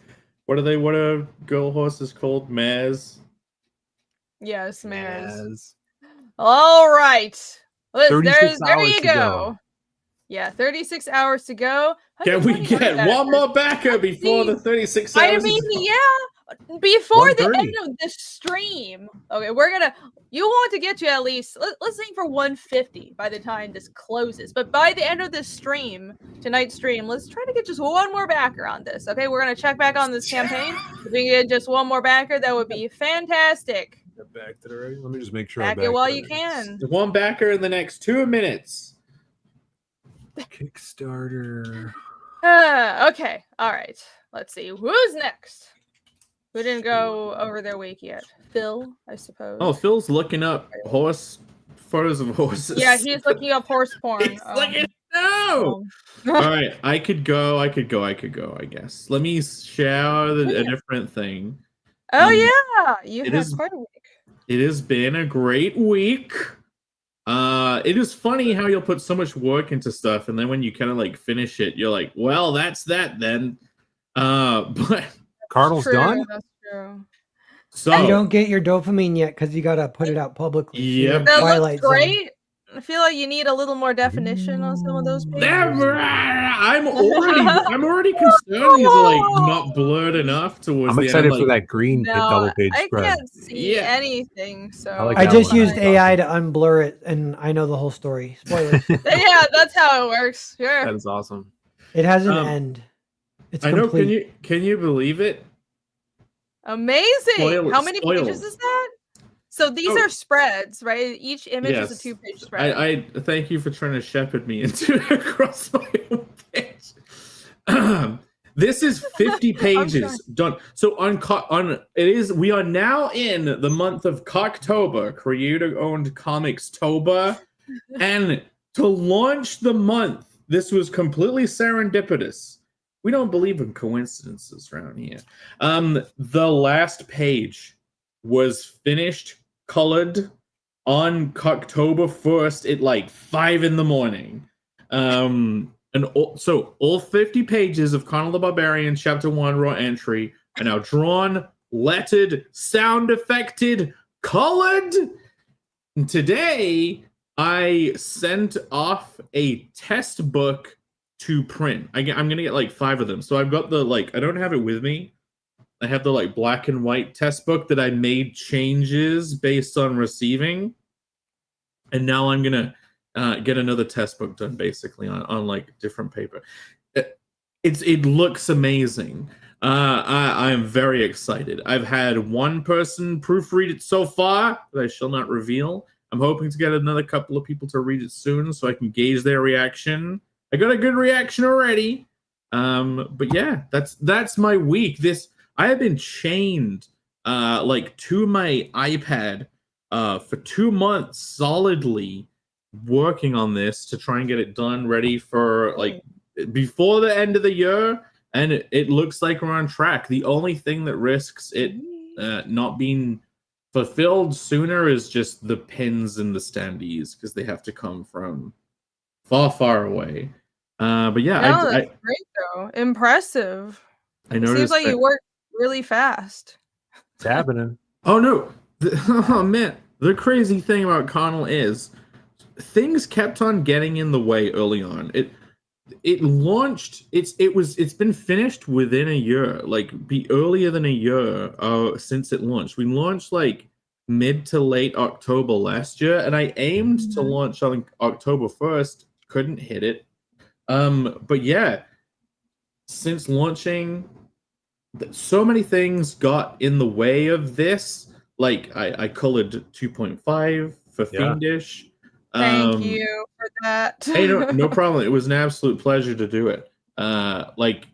[SPEAKER 3] What are girl horses called? Mares.
[SPEAKER 1] Yes, mares.
[SPEAKER 2] Yes.
[SPEAKER 1] All right.
[SPEAKER 2] 36
[SPEAKER 1] There
[SPEAKER 2] hours
[SPEAKER 1] you
[SPEAKER 2] to
[SPEAKER 1] go.
[SPEAKER 2] go.
[SPEAKER 1] Yeah, 36 hours to go.
[SPEAKER 3] Can we get one more backer before the 36 hours?
[SPEAKER 1] I mean, yeah, before the
[SPEAKER 2] 1:30.
[SPEAKER 1] end of the stream. Okay, you want to get to at least, let's aim for 150 by the time this closes. But by the end of this stream, tonight's stream, let's try to get just one more backer on this. Okay, we're going to check back on this campaign. If we can get just one more backer, that would be fantastic.
[SPEAKER 2] Back to the right. Let me just make sure.
[SPEAKER 1] Back it while you can.
[SPEAKER 3] One backer in the next 2 minutes.
[SPEAKER 2] Kickstarter.
[SPEAKER 1] Okay, all right. Let's see. Who's next? Who didn't go over their week yet? Phill, I suppose.
[SPEAKER 3] Oh, Phil's looking up photos of horses.
[SPEAKER 1] Yeah, he's looking up horse porn.
[SPEAKER 3] He's looking. No. All right, I could go. I guess. Let me share a different thing.
[SPEAKER 1] Oh yeah, you
[SPEAKER 3] it
[SPEAKER 1] had
[SPEAKER 3] is-
[SPEAKER 1] quite a week.
[SPEAKER 3] It has been a great week. It is funny how you'll put so much work into stuff, and then when you kind of like finish it, you're like, "Well, that's that then." But
[SPEAKER 2] Cardinal's
[SPEAKER 1] True,
[SPEAKER 2] done.
[SPEAKER 1] That's true.
[SPEAKER 3] so
[SPEAKER 4] You don't get your dopamine yet because you gotta put it out publicly. So you're
[SPEAKER 3] Yep.
[SPEAKER 4] in
[SPEAKER 1] That
[SPEAKER 4] Twilight
[SPEAKER 1] looks
[SPEAKER 4] Zone.
[SPEAKER 1] great. I feel like you need a little more definition on some of those pages.
[SPEAKER 3] never. I'm already concerned these are like not blurred enough towards
[SPEAKER 2] I'm
[SPEAKER 3] the
[SPEAKER 2] excited
[SPEAKER 3] end.
[SPEAKER 2] for
[SPEAKER 3] Like,
[SPEAKER 2] that green
[SPEAKER 1] No,
[SPEAKER 2] double page
[SPEAKER 1] I
[SPEAKER 2] spread.
[SPEAKER 1] can't see
[SPEAKER 3] Yeah.
[SPEAKER 1] anything. So
[SPEAKER 2] I like
[SPEAKER 4] I
[SPEAKER 2] that
[SPEAKER 4] just
[SPEAKER 2] one.
[SPEAKER 4] used AI to unblur it, and I know the whole story. Spoilers.
[SPEAKER 1] yeah, that's how it works. Sure.
[SPEAKER 2] That is awesome.
[SPEAKER 4] It has an
[SPEAKER 3] Um,
[SPEAKER 4] end. It's
[SPEAKER 3] I know.
[SPEAKER 4] complete.
[SPEAKER 3] Can you believe it?
[SPEAKER 1] Amazing. How many
[SPEAKER 3] Spoilers.
[SPEAKER 1] pages is that? So these
[SPEAKER 3] Oh.
[SPEAKER 1] are spreads, right? Each image is
[SPEAKER 3] Yes.
[SPEAKER 1] a 2-page spread.
[SPEAKER 3] I thank you for trying to shepherd me into across my own page. This is 50 pages done. So we are now in the month of Cocktober, creator-owned comics Toba, and to launch the month, this was completely serendipitous. We don't believe in coincidences around here. The last page was finished, colored on October 1st at like 5 in.m. So all 50 pages of Conan the Barbarian Chapter 1 raw entry are now drawn, lettered, sound effected, colored. And today, I sent off a test book to print. I'm going to get like 5 of them. So I've got I don't have it with me. I have the black and white test book that I made changes based on receiving. And now I'm going to get another test book done basically on different paper. It looks amazing. I'm very excited. I've had one person proofread it so far that I shall not reveal. I'm hoping to get another couple of people to read it soon so I can gauge their reaction. I got a good reaction already. But yeah, that's my week. I have been chained like to my iPad for 2 months solidly working on this to try and get it done ready for like before the end of the year, and it looks like we're on track. The only thing that risks it not being fulfilled sooner is just the pins and the standees, because they have to come from far away. But yeah,
[SPEAKER 1] No, that's great though. Impressive.
[SPEAKER 3] I
[SPEAKER 1] It
[SPEAKER 3] noticed
[SPEAKER 1] seems like
[SPEAKER 3] that-
[SPEAKER 1] you work really fast.
[SPEAKER 2] It's happening.
[SPEAKER 3] Oh no! Oh man, the crazy thing about Connell is things kept on getting in the way early on. It launched. It's been finished within a year, like be earlier than a year since it launched. We launched like mid to late October last year, and I aimed to launch on October 1st, couldn't hit it. But yeah, since launching, so many things got in the way of this. Like I colored 2.5 for Fiendish.
[SPEAKER 1] Thank you for that.
[SPEAKER 3] Hey, no problem. It was an absolute pleasure to do it. Like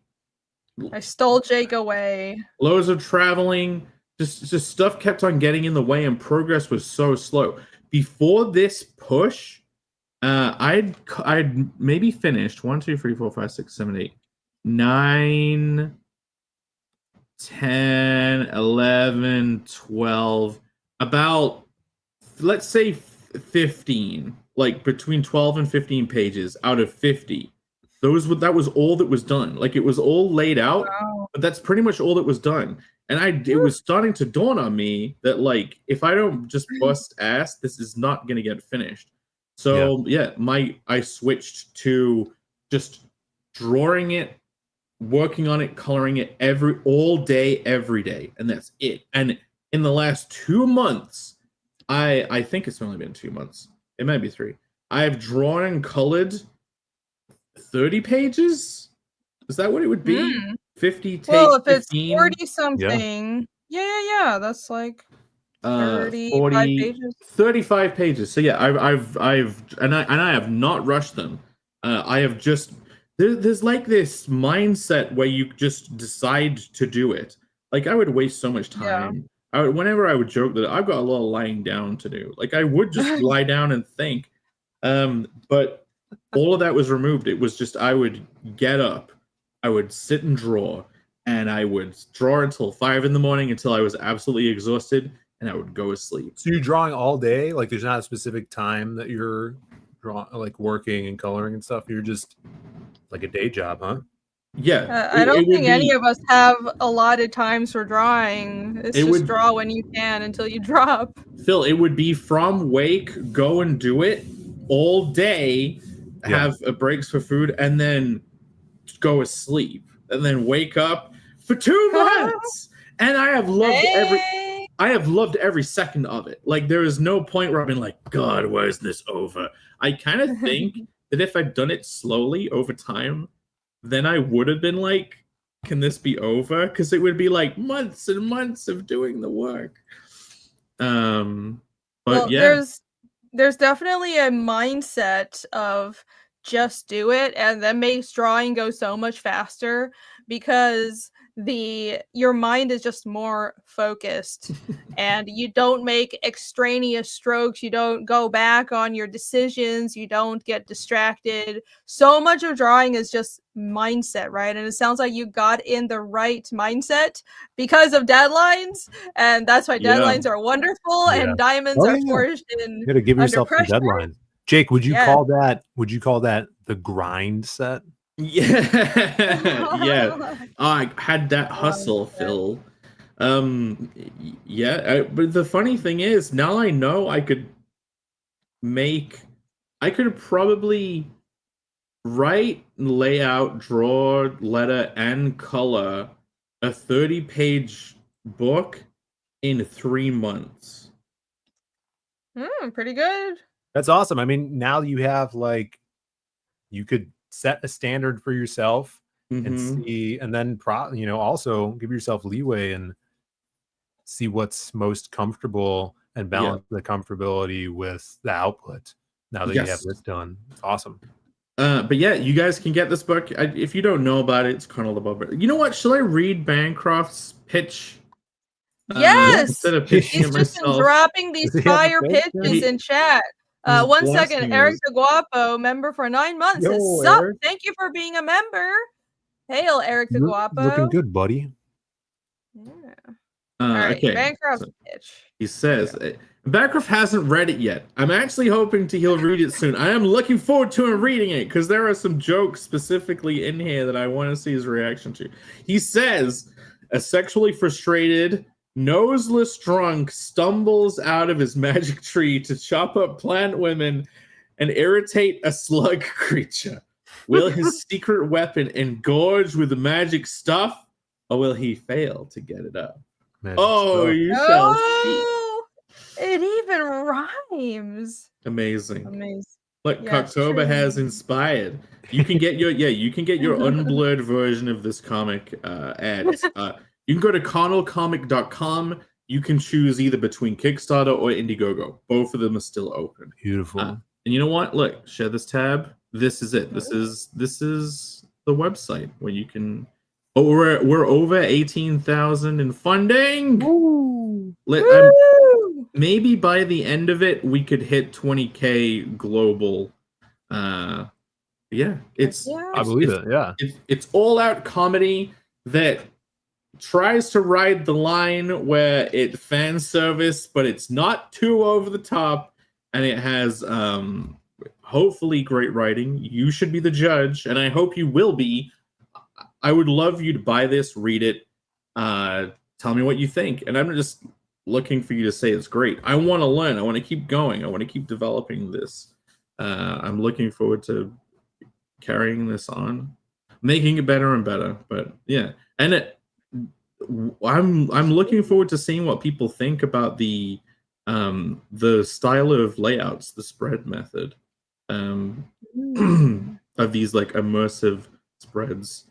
[SPEAKER 1] I stole Jake away.
[SPEAKER 3] loads of traveling, just stuff kept on getting in the way, and progress was so slow. Before this push, I'd maybe finished 1, 2, 3, 4, 5, 6, 7, 8, 9, 10, 11, 12, about, let's say 15, like between 12 and 15 pages out of 50. That was all that was done. Like it was all laid out, but that's pretty much all that was done. And it was starting to dawn on me that like if I don't just bust ass, this is not gonna get finished. So yeah, I switched to just drawing it, working on it, coloring it all day, every day, and that's it. And in the last 2 months, I think it's only been 2 months. It might be 3. I have drawn and colored 30 pages. Is that what it would be? 50 take
[SPEAKER 1] well, if
[SPEAKER 3] 15?
[SPEAKER 1] it's 40 something, yeah, that's like 35 pages.
[SPEAKER 3] 35 pages. So yeah, I have not rushed them. I have just there's like this mindset where you just decide to do it. Like I would waste so much time. Whenever I would joke that I've got a lot of lying down to do. Like I would just lie down and think. But all of that was removed. It was just I would get up, I would sit and draw, and I would draw until 5 in the morning until I was absolutely exhausted, and I would go to sleep.
[SPEAKER 2] So you're drawing all day? Like there's not a specific time that you're drawing, like working and coloring and stuff? You're just like a day job, huh?
[SPEAKER 3] Yeah.
[SPEAKER 1] I don't think any of us have allotted times for drawing. It's just draw when you can until you drop.
[SPEAKER 3] Phill, it would be from wake, go and do it all day, have breaks for food, and then go to sleep, and then wake up for 2 months. And I have loved every second of it. Like there is no point where I've been like, God, why is this over? I kind of think that if I'd done it slowly over time, then I would have been like, can this be over? Because it would be like months and months of doing the work. But yeah,
[SPEAKER 1] there's definitely a mindset of just do it, and that makes drawing go so much faster because your mind is just more focused and you don't make extraneous strokes, you don't go back on your decisions, you don't get distracted. So much of drawing is just mindset, right? And it sounds like you got in the right mindset because of deadlines, and that's why deadlines are wonderful and diamonds are forged in.
[SPEAKER 2] You got to give yourself some deadlines. Jake, would you call that the grind set?
[SPEAKER 3] Yeah. I had that hustle, Phill. But the funny thing is, now I know I could probably write, lay out, draw, letter, and color a 30-page book in 3 months.
[SPEAKER 1] Pretty good.
[SPEAKER 2] That's awesome. I mean, now you have you could set a standard for yourself and see, and then also give yourself leeway and see what's most comfortable and balance the comfortability with the output. Now that you have this done, it's awesome.
[SPEAKER 3] But yeah, you guys can get this book. If you don't know about it, it's kind of above it. You know what? Shall I read Bancroft's pitch?
[SPEAKER 1] Yes,
[SPEAKER 3] Instead of pitching
[SPEAKER 1] he's
[SPEAKER 3] it
[SPEAKER 1] just been
[SPEAKER 3] myself.
[SPEAKER 1] dropping these
[SPEAKER 2] Does he have a
[SPEAKER 1] fire
[SPEAKER 2] pitch?
[SPEAKER 1] pitches in chat.
[SPEAKER 3] He's
[SPEAKER 1] 1
[SPEAKER 3] blasting
[SPEAKER 1] second, Eric
[SPEAKER 3] us.
[SPEAKER 1] the Guapo, member for 9 months.
[SPEAKER 2] Yo,
[SPEAKER 1] Says, Sup?
[SPEAKER 2] Eric.
[SPEAKER 1] Thank you for being a member. Hail, Eric the Guapo.
[SPEAKER 2] Looking good, buddy.
[SPEAKER 1] Yeah. All right,
[SPEAKER 3] Okay.
[SPEAKER 1] Bancroft's
[SPEAKER 3] So
[SPEAKER 1] pitch.
[SPEAKER 3] he says, Bancroft hasn't read it yet. I'm actually hoping he'll read it soon. I am looking forward to him reading it because there are some jokes specifically in here that I want to see his reaction to. He says, a sexually frustrated, noseless drunk stumbles out of his magic tree to chop up plant women and irritate a slug creature. Will his secret weapon engorge with the magic stuff, or will he fail to get it up?
[SPEAKER 2] Magic
[SPEAKER 3] Oh,
[SPEAKER 2] stuff.
[SPEAKER 3] you shall see.
[SPEAKER 1] Oh, it even rhymes.
[SPEAKER 3] Amazing.
[SPEAKER 1] Amazing.
[SPEAKER 3] Look,
[SPEAKER 1] Yeah, it's
[SPEAKER 3] Cocktober
[SPEAKER 1] true.
[SPEAKER 3] has inspired. You can get your unblurred version of this comic at you can go to connellcomic.com. You can choose either between Kickstarter or Indiegogo. Both of them are still open.
[SPEAKER 2] Beautiful.
[SPEAKER 3] And you know what? Look, share this tab. This is it. This is the website where you can. Oh, we're over 18,000 in funding.
[SPEAKER 1] Woo!
[SPEAKER 3] Maybe by the end of it, we could hit 20K global. Yeah,
[SPEAKER 2] I believe it. Yeah.
[SPEAKER 3] It's all out comedy that tries to ride the line where it fan service, but it's not too over the top, and it has hopefully great writing. You should be the judge, and I hope you will be. I would love you to buy this, read it, tell me what you think, and I'm just looking for you to say it's great. I want to learn. I want to keep going. I want to keep developing this. I'm looking forward to carrying this on, making it better and better. But yeah, and I'm looking forward to seeing what people think about the style of layouts, the spread method, of these like immersive spreads.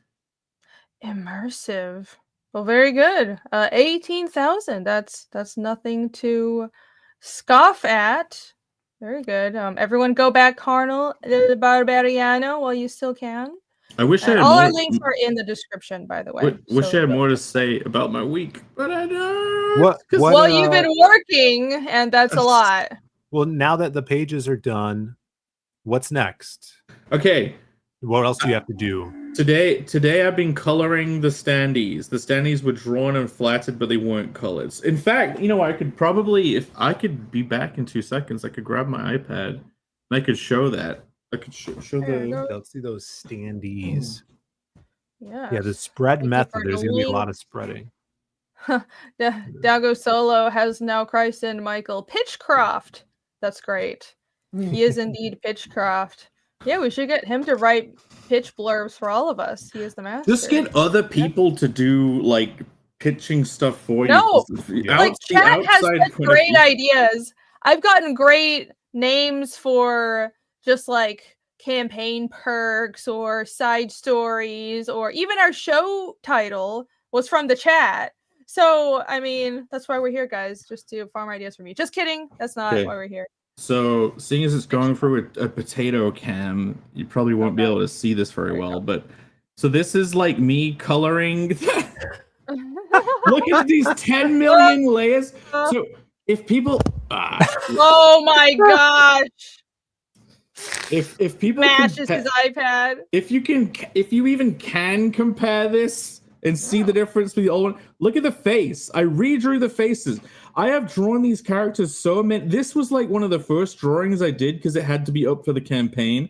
[SPEAKER 1] Immersive. Well, very good. 18,000. That's nothing to scoff at. Very good. Everyone go back Carnal Barbariano while you still can.
[SPEAKER 3] I wish I had
[SPEAKER 1] all
[SPEAKER 3] more,
[SPEAKER 1] our links are in the description, by the way.
[SPEAKER 3] Wish I had more to say about my week, but I don't.
[SPEAKER 2] What?
[SPEAKER 1] Well, you've been working, and that's a lot.
[SPEAKER 2] Well, now that the pages are done, what's next?
[SPEAKER 3] Okay.
[SPEAKER 2] What else do you have to do?
[SPEAKER 3] Today I've been coloring the standees. The standees were drawn and flatted, but they weren't colored. In fact, you know, I could probably, if I could be back in 2 seconds, I could grab my iPad and I could show that. I could show the.
[SPEAKER 2] Let's see those standees.
[SPEAKER 1] Yeah.
[SPEAKER 2] Yeah, the spread
[SPEAKER 1] Thank you
[SPEAKER 2] method.
[SPEAKER 1] for
[SPEAKER 2] There's gonna be a
[SPEAKER 1] doing-
[SPEAKER 2] lot of spreading.
[SPEAKER 1] Dago Solo has now christened Michael Pitchcroft. That's great. He is indeed Pitchcroft. Yeah, we should get him to write pitch blurbs for all of us. He is the master.
[SPEAKER 3] Just get other people to do like pitching stuff for
[SPEAKER 1] No,
[SPEAKER 3] you.
[SPEAKER 1] like chat has such great ideas. I've gotten great names for just like campaign perks or side stories, or even our show title was from the chat. So, I mean, that's why we're here, guys, just to farm ideas from you. Just kidding. That's not why we're here.
[SPEAKER 3] So, seeing as it's going through a potato cam, you probably won't be able to see this very well, but so this is like me coloring. Look at these 10 million layers. So, if people
[SPEAKER 1] oh my gosh.
[SPEAKER 3] If people
[SPEAKER 1] smashes his iPad.
[SPEAKER 3] If you even can compare this and see the difference with the old one, look at the face. I redrew the faces. I have drawn these characters so many. This was like one of the first drawings I did because it had to be up for the campaign.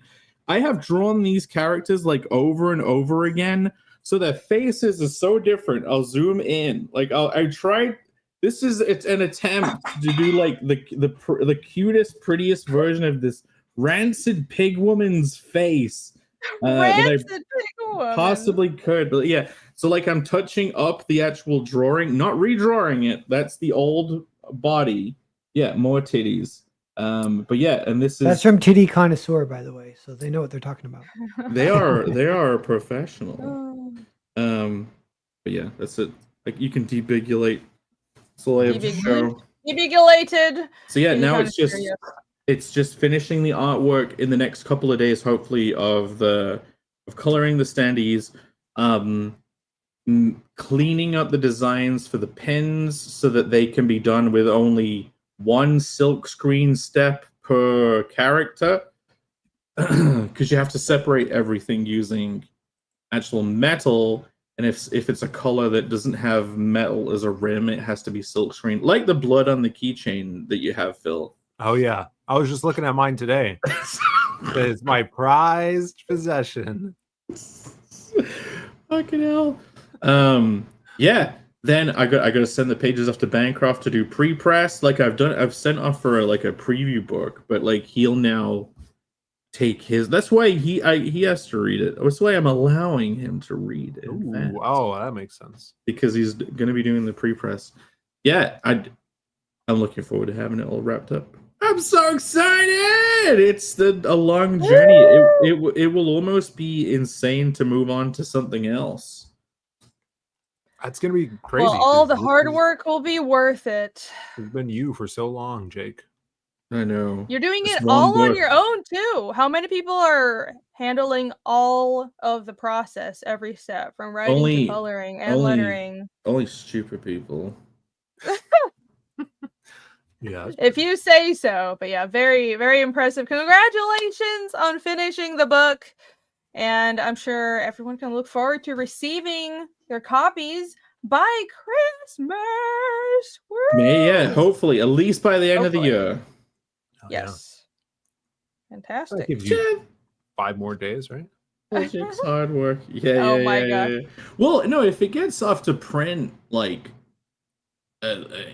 [SPEAKER 3] I have drawn these characters like over and over again, so their faces are so different. I'll zoom in. Like I tried. It's an attempt to do like the cutest, prettiest version of this rancid pig woman's face.
[SPEAKER 1] Rancid pig woman.
[SPEAKER 3] Possibly could, but yeah. So like I'm touching up the actual drawing, not redrawing it. That's the old body. Yeah, more titties. But yeah, and
[SPEAKER 4] that's from Titty Connoisseur, by the way, so they know what they're talking about.
[SPEAKER 3] They are professional. But yeah, that's it. Like you can debigulate. So I have to show.
[SPEAKER 1] Debugulated.
[SPEAKER 3] So yeah,
[SPEAKER 1] Be
[SPEAKER 3] now
[SPEAKER 1] kinda
[SPEAKER 3] it's
[SPEAKER 1] curious.
[SPEAKER 3] just finishing the artwork in the next couple of days, hopefully, of coloring the standees, cleaning up the designs for the pins so that they can be done with only one silk screen step per character, because you have to separate everything using actual metal. And if it's a color that doesn't have metal as a rim, it has to be silk screen, like the blood on the keychain that you have, Phill.
[SPEAKER 2] Oh yeah, I was just looking at mine today. It's my prized possession.
[SPEAKER 3] Fucking hell. Yeah. Then I got to send the pages off to Bancroft to do pre-press. Like I've sent off for a preview book, but like he'll now take his. That's why he has to read it. That's why I'm allowing him to read it.
[SPEAKER 2] Ooh, oh, that makes sense.
[SPEAKER 3] Because he's going to be doing the pre-press. Yeah, I'm looking forward to having it all wrapped up. I'm so excited! It's a long journey. It will almost be insane to move on to something else.
[SPEAKER 2] That's gonna be crazy.
[SPEAKER 1] Well, all the hard work will be worth it.
[SPEAKER 2] It's been you for so long, Jake.
[SPEAKER 3] I know.
[SPEAKER 1] You're doing
[SPEAKER 3] Just
[SPEAKER 1] it
[SPEAKER 3] one
[SPEAKER 1] all on
[SPEAKER 3] book.
[SPEAKER 1] your own too. How many people are handling all of the process, every step, from writing to coloring and lettering?
[SPEAKER 3] Only stupid people.
[SPEAKER 2] Yeah.
[SPEAKER 1] If you say so. But yeah, very, very impressive. Congratulations on finishing the book. And I'm sure everyone can look forward to receiving their copies by Christmas. Woo!
[SPEAKER 3] Yeah, hopefully, at least by the end of the year.
[SPEAKER 2] Oh,
[SPEAKER 1] Yes.
[SPEAKER 2] yeah. That
[SPEAKER 1] Fantastic.
[SPEAKER 2] gives you 5 more days, right?
[SPEAKER 3] Jake's hard work. Yeah,
[SPEAKER 1] Oh
[SPEAKER 3] yeah,
[SPEAKER 1] my
[SPEAKER 3] yeah,
[SPEAKER 1] God.
[SPEAKER 3] yeah. Well, no, if it gets off to print like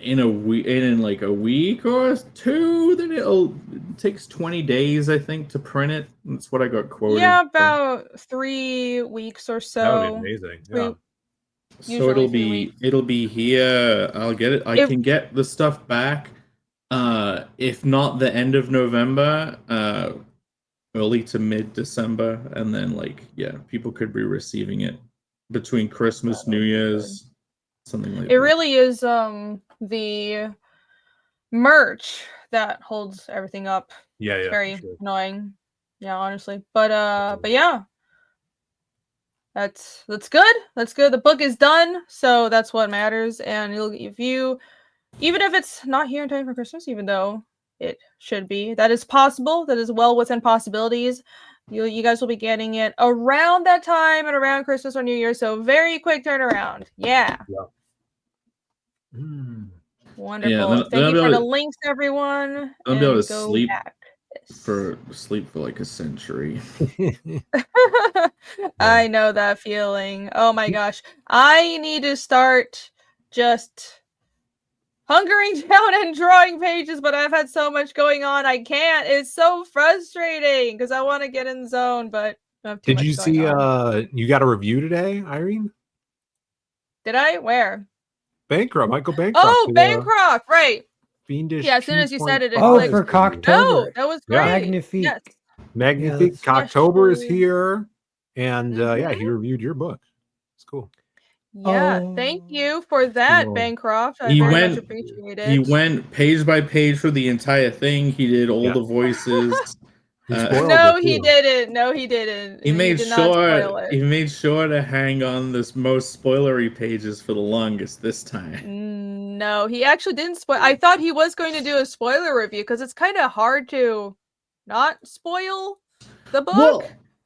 [SPEAKER 3] in a week, in like a week or two, then it takes 20 days, I think, to print it. That's what I got quoted.
[SPEAKER 1] Yeah, about 3 weeks or so.
[SPEAKER 2] That would be amazing. Yeah.
[SPEAKER 3] So it'll be here. I'll get it. I can get the stuff back. If not the end of November, early to mid-December, and then people could be receiving it between Christmas, New Year's, something like that.
[SPEAKER 1] It really is the merch that holds everything up.
[SPEAKER 2] Yeah,
[SPEAKER 1] It's
[SPEAKER 2] yeah.
[SPEAKER 1] very
[SPEAKER 2] Sure.
[SPEAKER 1] annoying. Yeah, honestly. But yeah. That's good. That's good. The book is done, so that's what matters. And even if it's not here in time for Christmas, even though it should be, that is possible. That is well within possibilities. You guys will be getting it around that time and around Christmas or New Year. So very quick turnaround. Yeah. Wonderful.
[SPEAKER 3] Yeah,
[SPEAKER 1] Thank you for the links, everyone.
[SPEAKER 3] I'll be able to
[SPEAKER 1] go
[SPEAKER 3] sleep
[SPEAKER 1] back.
[SPEAKER 3] for like a century.
[SPEAKER 1] I know that feeling. Oh my gosh. I need to start just hunkering down and drawing pages, but I've had so much going on. I can't. It's so frustrating because I want to get in the zone, but I have too
[SPEAKER 2] Did
[SPEAKER 1] much
[SPEAKER 2] you
[SPEAKER 1] going
[SPEAKER 2] see
[SPEAKER 1] on.
[SPEAKER 2] you got a review today, Irene?
[SPEAKER 1] Did I? Where?
[SPEAKER 2] Bancroft, Michael Bancroft.
[SPEAKER 1] Oh, Bancroft, right.
[SPEAKER 2] Fiendish.
[SPEAKER 1] Yeah, as soon as you said it,
[SPEAKER 4] Oh,
[SPEAKER 1] clicked.
[SPEAKER 4] for Cocktober.
[SPEAKER 1] No, that was great.
[SPEAKER 4] Magnifique.
[SPEAKER 1] Yes.
[SPEAKER 2] Magnifique.
[SPEAKER 4] Yes.
[SPEAKER 2] Cocktober is here. And
[SPEAKER 1] Mhm.
[SPEAKER 2] yeah, he reviewed your book. It's cool.
[SPEAKER 1] Yeah, thank you for that,
[SPEAKER 3] Cool.
[SPEAKER 1] Bancroft. I
[SPEAKER 3] He
[SPEAKER 1] very
[SPEAKER 3] went-
[SPEAKER 1] much appreciate it.
[SPEAKER 3] He went page by page for the entire thing. He did all
[SPEAKER 2] Yeah.
[SPEAKER 3] the voices.
[SPEAKER 2] He spoiled
[SPEAKER 1] No,
[SPEAKER 2] it,
[SPEAKER 1] he
[SPEAKER 2] too.
[SPEAKER 1] didn't. No, he didn't.
[SPEAKER 3] He made
[SPEAKER 1] did not spoil
[SPEAKER 3] sure
[SPEAKER 1] it.
[SPEAKER 3] he made sure to hang on this most spoilery pages for the longest this time.
[SPEAKER 1] No, he actually didn't spoil. I thought he was going to do a spoiler review because it's kind of hard to not spoil the book.
[SPEAKER 3] Well,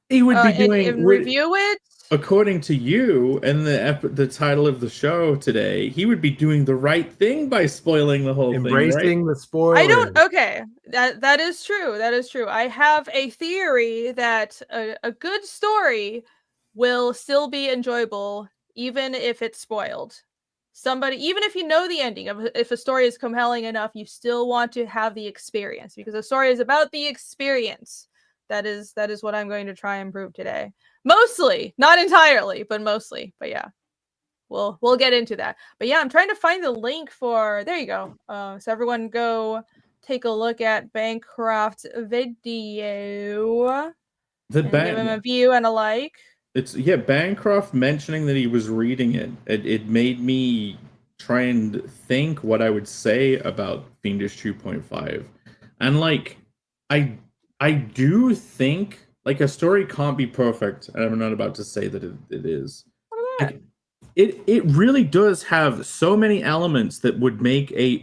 [SPEAKER 3] he would be doing
[SPEAKER 1] and review it.
[SPEAKER 3] according to you and the title of the show today. He would be doing the right thing by spoiling the whole
[SPEAKER 2] Embracing
[SPEAKER 3] thing, right?
[SPEAKER 2] the spoilers.
[SPEAKER 1] I don't. Okay, that is true. That is true. I have a theory that a good story will still be enjoyable even if it's spoiled. Even if you know the ending, if a story is compelling enough, you still want to have the experience because a story is about the experience. That is what I'm going to try and prove today. Mostly, not entirely, but mostly. But yeah, we'll get into that. But yeah, I'm trying to find the link for. There you go. So everyone go take a look at Bancroft's video. Give him a view and a like.
[SPEAKER 3] Bancroft mentioning that he was reading it. It made me try and think what I would say about Fiendish 2.5. And like I do think like a story can't be perfect, and I'm not about to say that it is. Like, it really does have so many elements that would make a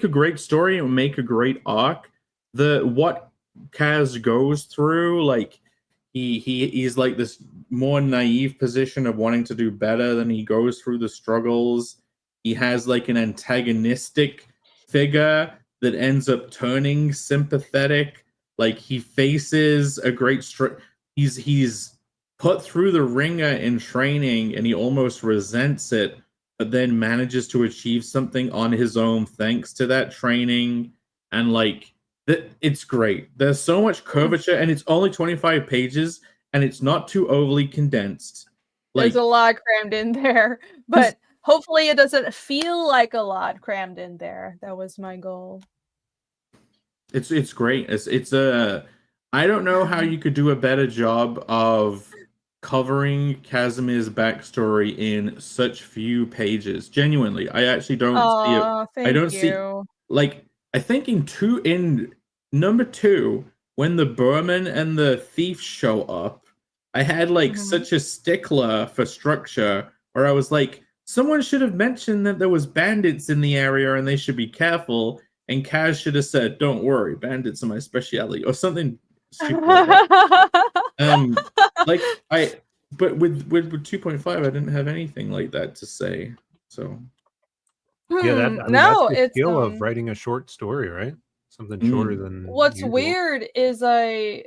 [SPEAKER 3] great story and make a great arc. What Kaz goes through, like he's like this more naive position of wanting to do better, then he goes through the struggles. He has like an antagonistic figure that ends up turning sympathetic. Like he faces a great he's put through the ringer in training and he almost resents it, but then manages to achieve something on his own thanks to that training. And like it's great. There's so much curvature, and it's only 25 pages, and it's not too overly condensed. Like,
[SPEAKER 1] there's a lot crammed in there, but hopefully it doesn't feel like a lot crammed in there. That was my goal.
[SPEAKER 3] It's great. It's a I don't know how you could do a better job of covering Casimir's backstory in such few pages. Genuinely, I actually don't see it.
[SPEAKER 1] Thank
[SPEAKER 3] I don't see
[SPEAKER 1] you.
[SPEAKER 3] like I think in number 2 when the Burman and the thief show up, I had like such a stickler for structure where I was like, someone should have mentioned that there was bandits in the area and they should be careful. And Kaz should have said, "Don't worry, bandits are my specialty," or something stupid like that. But with 2.5, I didn't have anything like that to say. So
[SPEAKER 2] Yeah, that's the skill of writing a short story, right? Something shorter than
[SPEAKER 1] what's
[SPEAKER 2] usual.
[SPEAKER 1] weird is I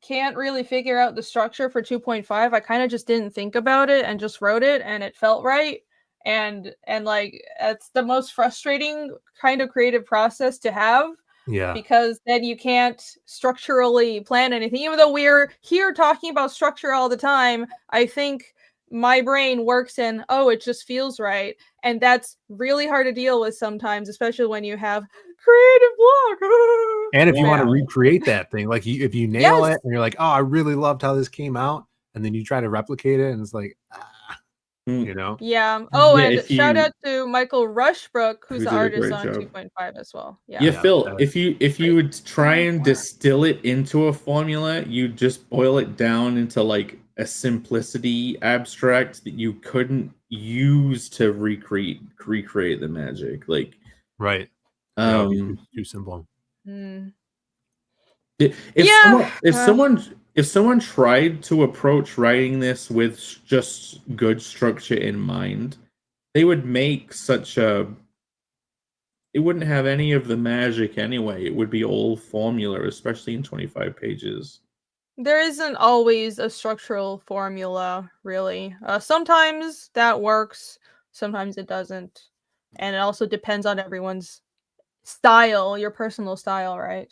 [SPEAKER 1] can't really figure out the structure for 2.5. I kind of just didn't think about it and just wrote it, and it felt right. And like it's the most frustrating kind of creative process to have.
[SPEAKER 2] Yeah.
[SPEAKER 1] Because then you can't structurally plan anything. Even though we're here talking about structure all the time, I think my brain works in, it just feels right. And that's really hard to deal with sometimes, especially when you have creative block.
[SPEAKER 2] And if you want to recreate that thing, like if you nail it and you're like, oh, I really loved how this came out, and then you try to replicate it and it's like, you know?
[SPEAKER 1] Yeah. Oh, and shout out to Michael Rushbrook, who's the artist on 2.5 as well.
[SPEAKER 3] Yeah, Phil, if you would try and distill it into a formula, you just boil it down into like a simplicity abstract that you couldn't use to recreate the magic. Like,
[SPEAKER 2] right. Too simple.
[SPEAKER 3] If someone tried to approach writing this with just good structure in mind, they would make it wouldn't have any of the magic anyway. It would be all formula, especially in 25 pages.
[SPEAKER 1] There isn't always a structural formula, really. Sometimes that works, sometimes it doesn't. And it also depends on everyone's style, your personal style, right?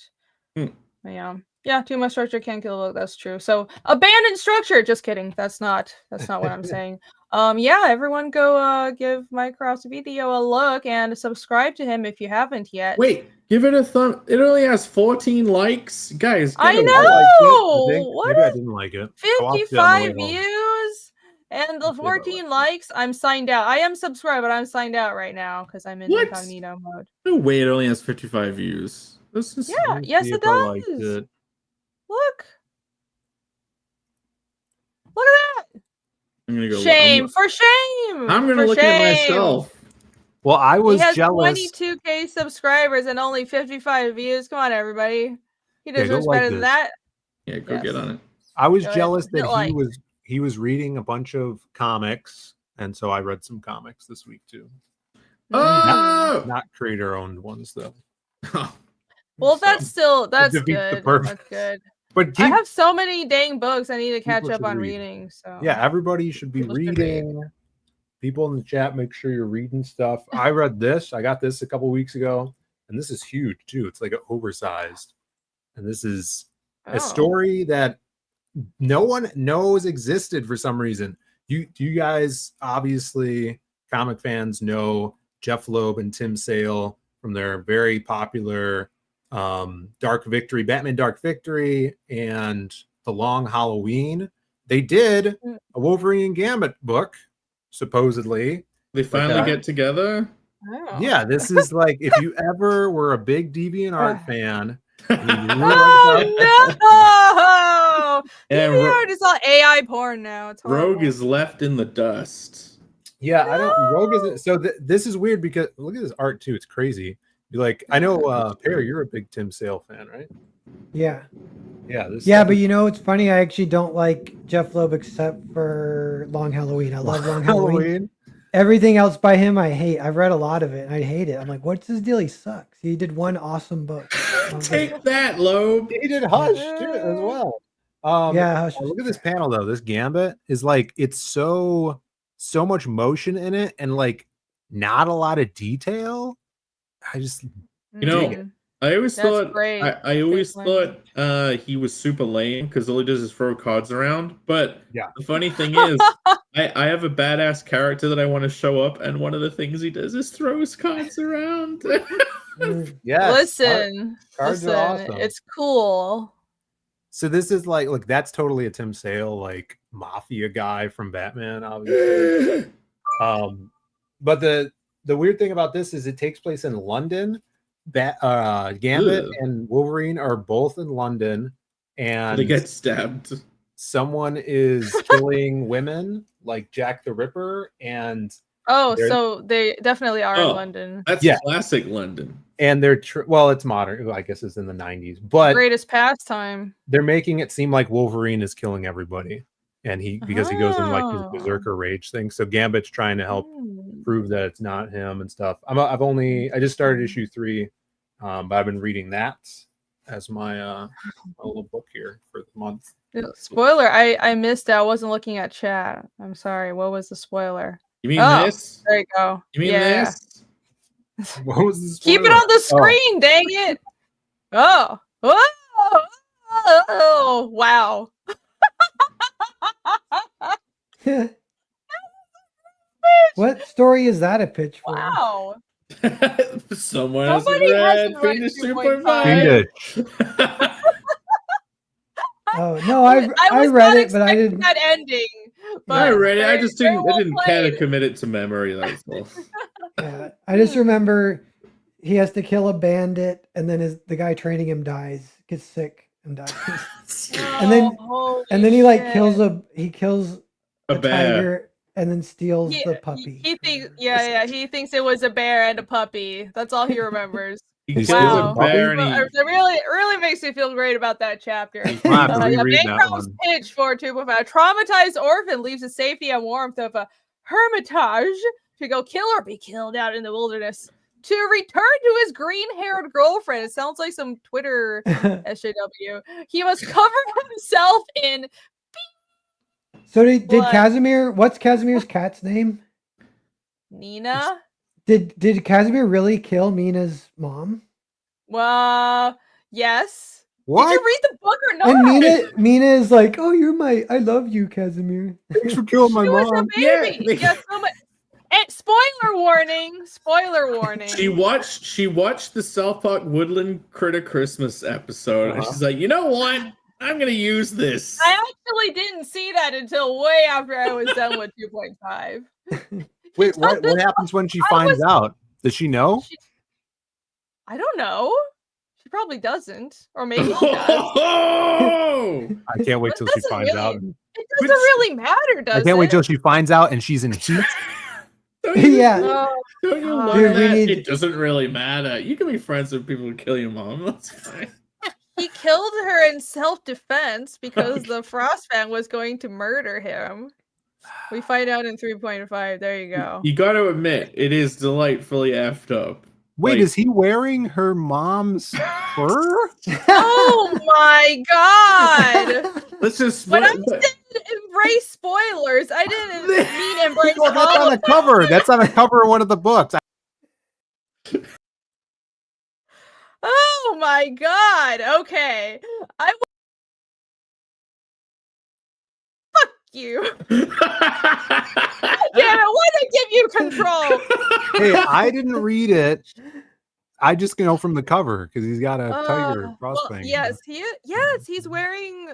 [SPEAKER 1] Yeah, too much structure can't kill a book. That's true. So abandon structure. Just kidding. That's not what I'm saying. Everyone go give Mycroft's video a look and subscribe to him if you haven't yet.
[SPEAKER 3] Wait, give it a thumb. It only has 14 likes, guys.
[SPEAKER 1] I know.
[SPEAKER 2] Maybe I didn't like it.
[SPEAKER 1] 55 views and the 14 likes. I'm signed out. I am subscribed, but I'm signed out right now because I'm in incognito mode.
[SPEAKER 3] No way, it only has 55 views.
[SPEAKER 1] Yes, it does. Look at that.
[SPEAKER 3] I'm gonna go.
[SPEAKER 1] Shame.
[SPEAKER 3] I'm gonna look at it myself.
[SPEAKER 2] Well, I was jealous.
[SPEAKER 1] He has 22K subscribers and only 55 views. Come on, everybody. He deserves better than that.
[SPEAKER 3] Yeah, go get on it.
[SPEAKER 2] I was jealous that he was reading a bunch of comics, and so I read some comics this week too. Not creator-owned ones though.
[SPEAKER 1] Well, that's good. That's good.
[SPEAKER 2] But
[SPEAKER 1] I have so many dang books I need to catch up on reading. So
[SPEAKER 2] yeah, everybody should be reading. People in the chat, make sure you're reading stuff. I read this. I got this a couple weeks ago, and this is huge too. It's like oversized, and this is a story that no one knows existed for some reason. You guys, obviously, comic fans know Jeff Loeb and Tim Sale from their very popular Batman Dark Victory and The Long Halloween. They did a Wolverine Gambit book, supposedly,
[SPEAKER 3] They finally get together.
[SPEAKER 1] Oh.
[SPEAKER 2] Yeah, this is like if you ever were a big DeviantArt fan. And you really
[SPEAKER 1] Oh no!
[SPEAKER 3] And
[SPEAKER 1] DeviantArt is all AI porn now. It's
[SPEAKER 3] Rogue
[SPEAKER 1] horrible.
[SPEAKER 3] is left in the dust.
[SPEAKER 2] Yeah, I don't. Rogue isn't. So this is weird because look at this art too. It's crazy. You're like, I know, Perry, you're a big Tim Sale fan, right?
[SPEAKER 4] Yeah.
[SPEAKER 2] Yeah. This
[SPEAKER 4] Yeah, but you know, it's funny. I actually don't like Jeff Loeb except for Long Halloween. I love Long Halloween. Everything else by him, I hate. I've read a lot of it, and I hate it. I'm like, what's his deal? He sucks. He did one awesome book.
[SPEAKER 3] Take that, Loeb.
[SPEAKER 2] He did Hush too as well.
[SPEAKER 4] Yeah, Hush.
[SPEAKER 2] Look at this panel though. This Gambit is like it's so much motion in it, and like not a lot of detail. I just
[SPEAKER 3] I always
[SPEAKER 1] That's
[SPEAKER 3] thought
[SPEAKER 1] great.
[SPEAKER 3] I always thought he was super lame because all he does is throw cards around. But
[SPEAKER 2] Yeah.
[SPEAKER 3] the funny thing is, I have a badass character that I want to show up, and one of the things he does is throws cards around.
[SPEAKER 2] yeah.
[SPEAKER 1] Listen,
[SPEAKER 2] cards are awesome.
[SPEAKER 1] It's cool.
[SPEAKER 2] So this is like, look, that's totally a Tim Sale like mafia guy from Batman, obviously. But the weird thing about this is it takes place in London. Gambit and Wolverine are both in London, and
[SPEAKER 3] they get stabbed.
[SPEAKER 2] Someone is killing women like Jack the Ripper, and
[SPEAKER 1] so they definitely are in London.
[SPEAKER 3] That's classic London.
[SPEAKER 2] And they're well, it's modern. I guess it's in the 90s, but
[SPEAKER 1] greatest pastime.
[SPEAKER 2] They're making it seem like Wolverine is killing everybody, and because he goes in like his berserker rage thing. So Gambit's trying to help prove that it's not him and stuff. I just started issue 3, but I've been reading that as my little book here for the month.
[SPEAKER 1] Spoiler, I missed out. I wasn't looking at chat. I'm sorry. What was the spoiler?
[SPEAKER 3] You mean this?
[SPEAKER 1] There you go.
[SPEAKER 3] You mean this?
[SPEAKER 2] What was the spoiler?
[SPEAKER 1] Keep it on the screen, dang it. Oh, wow.
[SPEAKER 4] What story is that a pitch for?
[SPEAKER 1] Wow.
[SPEAKER 3] Someone has read Fiendish 2.5.
[SPEAKER 4] Oh no, I read it, but I didn't.
[SPEAKER 1] That ending. But
[SPEAKER 3] I read it. I didn't care to commit it to memory. That's all.
[SPEAKER 4] Yeah, I just remember he has to kill a bandit, and then the guy training him dies, gets sick, and dies. and then he like kills a
[SPEAKER 3] a
[SPEAKER 4] tiger, and then steals the puppy.
[SPEAKER 1] He thinks, he thinks it was a bear and a puppy. That's all he remembers.
[SPEAKER 3] Wow.
[SPEAKER 1] It really makes me feel great about that chapter. Bancroft's pitch for 2.5. Traumatized orphan leaves the safety and warmth of a hermitage to go kill or be killed out in the wilderness to return to his green-haired girlfriend. It sounds like some Twitter SJW. He must cover himself in.
[SPEAKER 4] So did Casimir? What's Casimir's cat's name?
[SPEAKER 1] Nina.
[SPEAKER 4] Did Casimir really kill Mina's mom?
[SPEAKER 1] Well, yes.
[SPEAKER 2] What?
[SPEAKER 1] Did you read the book or not?
[SPEAKER 4] And Mina is like, "Oh, I love you, Casimir.
[SPEAKER 2] Thanks for killing my mom."
[SPEAKER 1] Yeah, so much. And spoiler warning.
[SPEAKER 3] She watched the South Park Woodland Critter Christmas episode, and she's like, you know what? I'm gonna use this.
[SPEAKER 1] I actually didn't see that until way after I was done with 2.5.
[SPEAKER 2] Wait, what happens when she finds out? Does she know?
[SPEAKER 1] I don't know. She probably doesn't, or maybe she does.
[SPEAKER 2] I can't wait till she finds out.
[SPEAKER 1] It doesn't really matter, does it?
[SPEAKER 2] I can't wait till she finds out and she's in heat.
[SPEAKER 4] Yeah.
[SPEAKER 3] Don't you love that? It doesn't really matter. You can be friends with people who kill your mom. That's fine.
[SPEAKER 1] He killed her in self-defense because the Frost fan was going to murder him. We find out in 3.5. There you go.
[SPEAKER 3] You got to admit, it is delightfully effed up.
[SPEAKER 2] Wait, is he wearing her mom's fur?
[SPEAKER 1] Oh my god!
[SPEAKER 3] Let's just.
[SPEAKER 1] But I said embrace spoilers. I didn't mean embrace.
[SPEAKER 2] Well, that's on the cover. That's on the cover of one of the books.
[SPEAKER 1] Oh my god! Okay, fuck you. Damn it! Why did I give you control?
[SPEAKER 2] Hey, I didn't read it. I just know from the cover because he's got a tiger cross thing.
[SPEAKER 1] Yes, he's wearing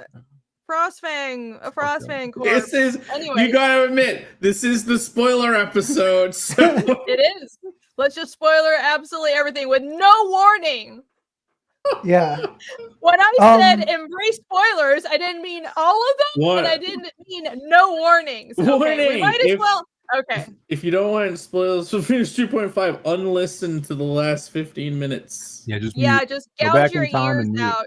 [SPEAKER 1] a Frostfang corpse.
[SPEAKER 3] This is,
[SPEAKER 1] Anyway,
[SPEAKER 3] you gotta admit, this is the spoiler episode. So
[SPEAKER 1] it is. Let's just spoiler absolutely everything with no warning.
[SPEAKER 4] Yeah.
[SPEAKER 1] When I said embrace spoilers, I didn't mean all of them,
[SPEAKER 3] What?
[SPEAKER 1] and I didn't mean no warnings. Okay, we
[SPEAKER 3] Warning,
[SPEAKER 1] might as well. Okay.
[SPEAKER 3] if you don't want spoilers for Finish 2.5, unlisten to the last 15 minutes.
[SPEAKER 2] Yeah, just
[SPEAKER 1] Yeah,
[SPEAKER 2] mute.
[SPEAKER 1] just
[SPEAKER 2] Go
[SPEAKER 1] gouge
[SPEAKER 2] back
[SPEAKER 1] your
[SPEAKER 2] in time
[SPEAKER 1] ears
[SPEAKER 2] and mute.
[SPEAKER 1] out,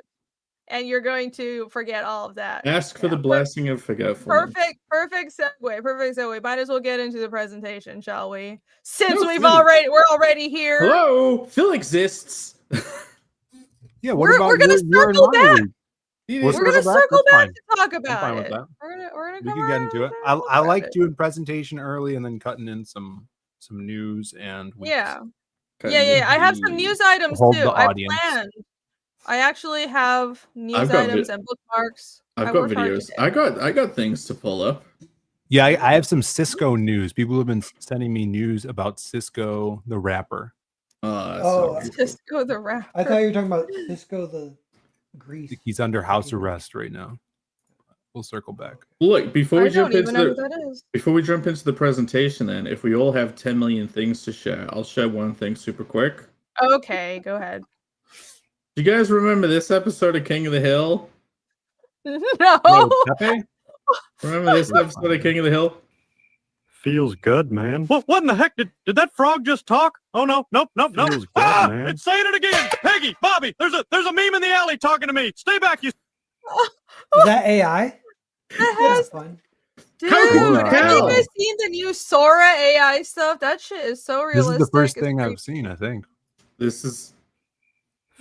[SPEAKER 1] and you're going to forget all of that.
[SPEAKER 3] Ask for
[SPEAKER 1] Yeah,
[SPEAKER 3] the blessing of forgetfulness.
[SPEAKER 1] Perfect segue. Might as well get into the presentation, shall we? Since
[SPEAKER 3] No,
[SPEAKER 1] we're
[SPEAKER 3] Phil.
[SPEAKER 1] already here.
[SPEAKER 3] Hello, Phill exists.
[SPEAKER 2] Yeah,
[SPEAKER 1] We're gonna circle back. We're gonna circle back to talk
[SPEAKER 2] I'm
[SPEAKER 1] about
[SPEAKER 2] fine with
[SPEAKER 1] it.
[SPEAKER 2] that.
[SPEAKER 1] We're gonna
[SPEAKER 2] We
[SPEAKER 1] come
[SPEAKER 2] can get into
[SPEAKER 1] right
[SPEAKER 2] it.
[SPEAKER 1] over
[SPEAKER 2] I
[SPEAKER 1] to
[SPEAKER 2] like
[SPEAKER 1] it.
[SPEAKER 2] doing presentation early and then cutting in some news and weeks.
[SPEAKER 1] Yeah. I have some news items
[SPEAKER 2] Hold
[SPEAKER 1] too.
[SPEAKER 2] the
[SPEAKER 1] I
[SPEAKER 2] audience.
[SPEAKER 1] planned. I actually have news
[SPEAKER 3] I've got
[SPEAKER 1] items and bookmarks.
[SPEAKER 3] I've
[SPEAKER 1] I
[SPEAKER 3] got
[SPEAKER 1] worked hard
[SPEAKER 3] videos.
[SPEAKER 1] today.
[SPEAKER 3] I got things to pull up.
[SPEAKER 2] Yeah, I have some Cisco news. People have been sending me news about Cisco the rapper.
[SPEAKER 4] Oh,
[SPEAKER 1] Cisco the rapper.
[SPEAKER 4] I thought you were talking about Cisco the Grease.
[SPEAKER 2] He's under house arrest right now. We'll circle back.
[SPEAKER 3] Look, before we
[SPEAKER 1] I don't
[SPEAKER 3] jump into
[SPEAKER 1] even know who that is.
[SPEAKER 3] before we jump into the presentation, then, if we all have 10 million things to share, I'll share one thing super quick.
[SPEAKER 1] Okay, go ahead.
[SPEAKER 3] Do you guys remember this episode of King of the Hill?
[SPEAKER 1] No.
[SPEAKER 2] Pepe?
[SPEAKER 3] Remember this episode of King of the Hill?
[SPEAKER 5] Feels good, man. What in the heck? Did that frog just talk? Oh no, nope. Feels good, man. It's saying it again. Peggy, Bobby, there's a meme in the alley talking to me. Stay back, you.
[SPEAKER 4] Is that AI? That's fun.
[SPEAKER 1] Dude,
[SPEAKER 3] How could you
[SPEAKER 1] have you
[SPEAKER 3] tell?
[SPEAKER 1] guys seen the new Sora AI stuff? That shit is so
[SPEAKER 2] This
[SPEAKER 1] realistic.
[SPEAKER 2] is the first
[SPEAKER 1] It's
[SPEAKER 2] thing
[SPEAKER 1] pretty-
[SPEAKER 2] I've seen, I think.
[SPEAKER 3] This is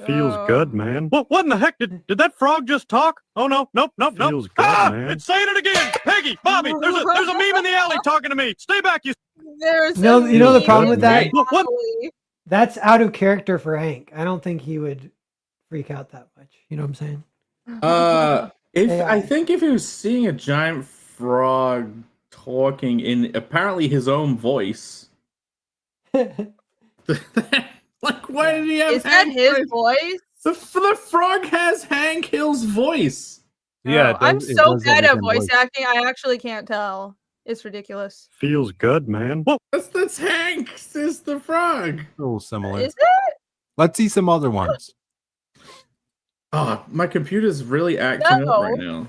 [SPEAKER 5] Feels
[SPEAKER 1] Oh.
[SPEAKER 5] good, man. What in the heck? Did that frog just talk? Oh no, nope. Feels good, man. It's saying it again. Peggy, Bobby, there's a meme in the alley talking to me. Stay back, you.
[SPEAKER 1] There's
[SPEAKER 4] No,
[SPEAKER 1] a
[SPEAKER 4] you know the
[SPEAKER 1] meme
[SPEAKER 4] problem with that?
[SPEAKER 1] in
[SPEAKER 5] What?
[SPEAKER 1] Italy.
[SPEAKER 4] That's out of character for Hank. I don't think he would freak out that much. You know what I'm saying?
[SPEAKER 3] if
[SPEAKER 4] AI.
[SPEAKER 3] I think if he was seeing a giant frog talking in apparently his own voice. Like, why did he have
[SPEAKER 1] Is that
[SPEAKER 3] Hank
[SPEAKER 1] his
[SPEAKER 3] voice?
[SPEAKER 1] voice?
[SPEAKER 3] The frog has Hank Hill's voice.
[SPEAKER 2] Yeah,
[SPEAKER 1] Oh,
[SPEAKER 2] it
[SPEAKER 1] I'm
[SPEAKER 2] does- it
[SPEAKER 1] so
[SPEAKER 2] does
[SPEAKER 1] bad
[SPEAKER 2] have
[SPEAKER 1] at
[SPEAKER 2] the
[SPEAKER 1] voice
[SPEAKER 2] same voice.
[SPEAKER 1] acting. I actually can't tell. It's ridiculous.
[SPEAKER 5] Feels good, man.
[SPEAKER 3] That's Hank. Is the frog.
[SPEAKER 2] A little similar.
[SPEAKER 1] Is it?
[SPEAKER 2] Let's see some other ones.
[SPEAKER 3] Oh, my computer's really acting up right now.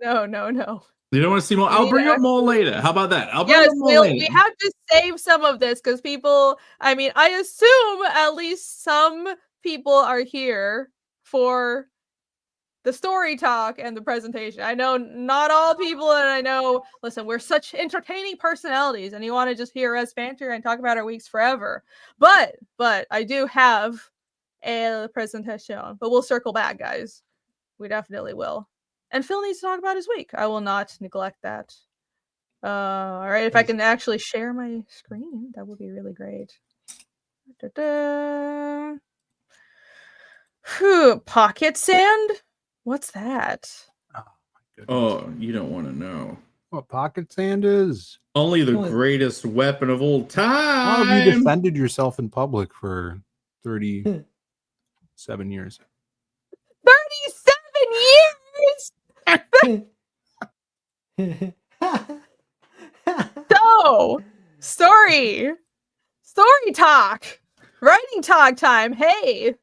[SPEAKER 1] No.
[SPEAKER 3] You don't want to see more?
[SPEAKER 1] We
[SPEAKER 3] I'll
[SPEAKER 1] need
[SPEAKER 3] bring
[SPEAKER 1] to
[SPEAKER 3] up more later. How about that? I'll bring
[SPEAKER 1] Yes,
[SPEAKER 3] up more later.
[SPEAKER 1] we have to save some of this because people, I mean, I assume at least some people are here for the story talk and the presentation. I know not all people, and I know, listen, we're such entertaining personalities and you want to just hear us banter and talk about our weeks forever. But I do have a presentation, but we'll circle back, guys. We definitely will. And Phill needs to talk about his week. I will not neglect that. All right, if I can actually share my screen, that would be really great. Da-da. Whew, pocket sand? What's that?
[SPEAKER 3] Oh, you don't want to know.
[SPEAKER 2] What pocket sand is?
[SPEAKER 3] Only the
[SPEAKER 4] What?
[SPEAKER 3] greatest weapon of all
[SPEAKER 2] How have you
[SPEAKER 3] time.
[SPEAKER 2] defended yourself in public for 37 years?
[SPEAKER 1] 37 years! So, story talk, writing talk time. Hey,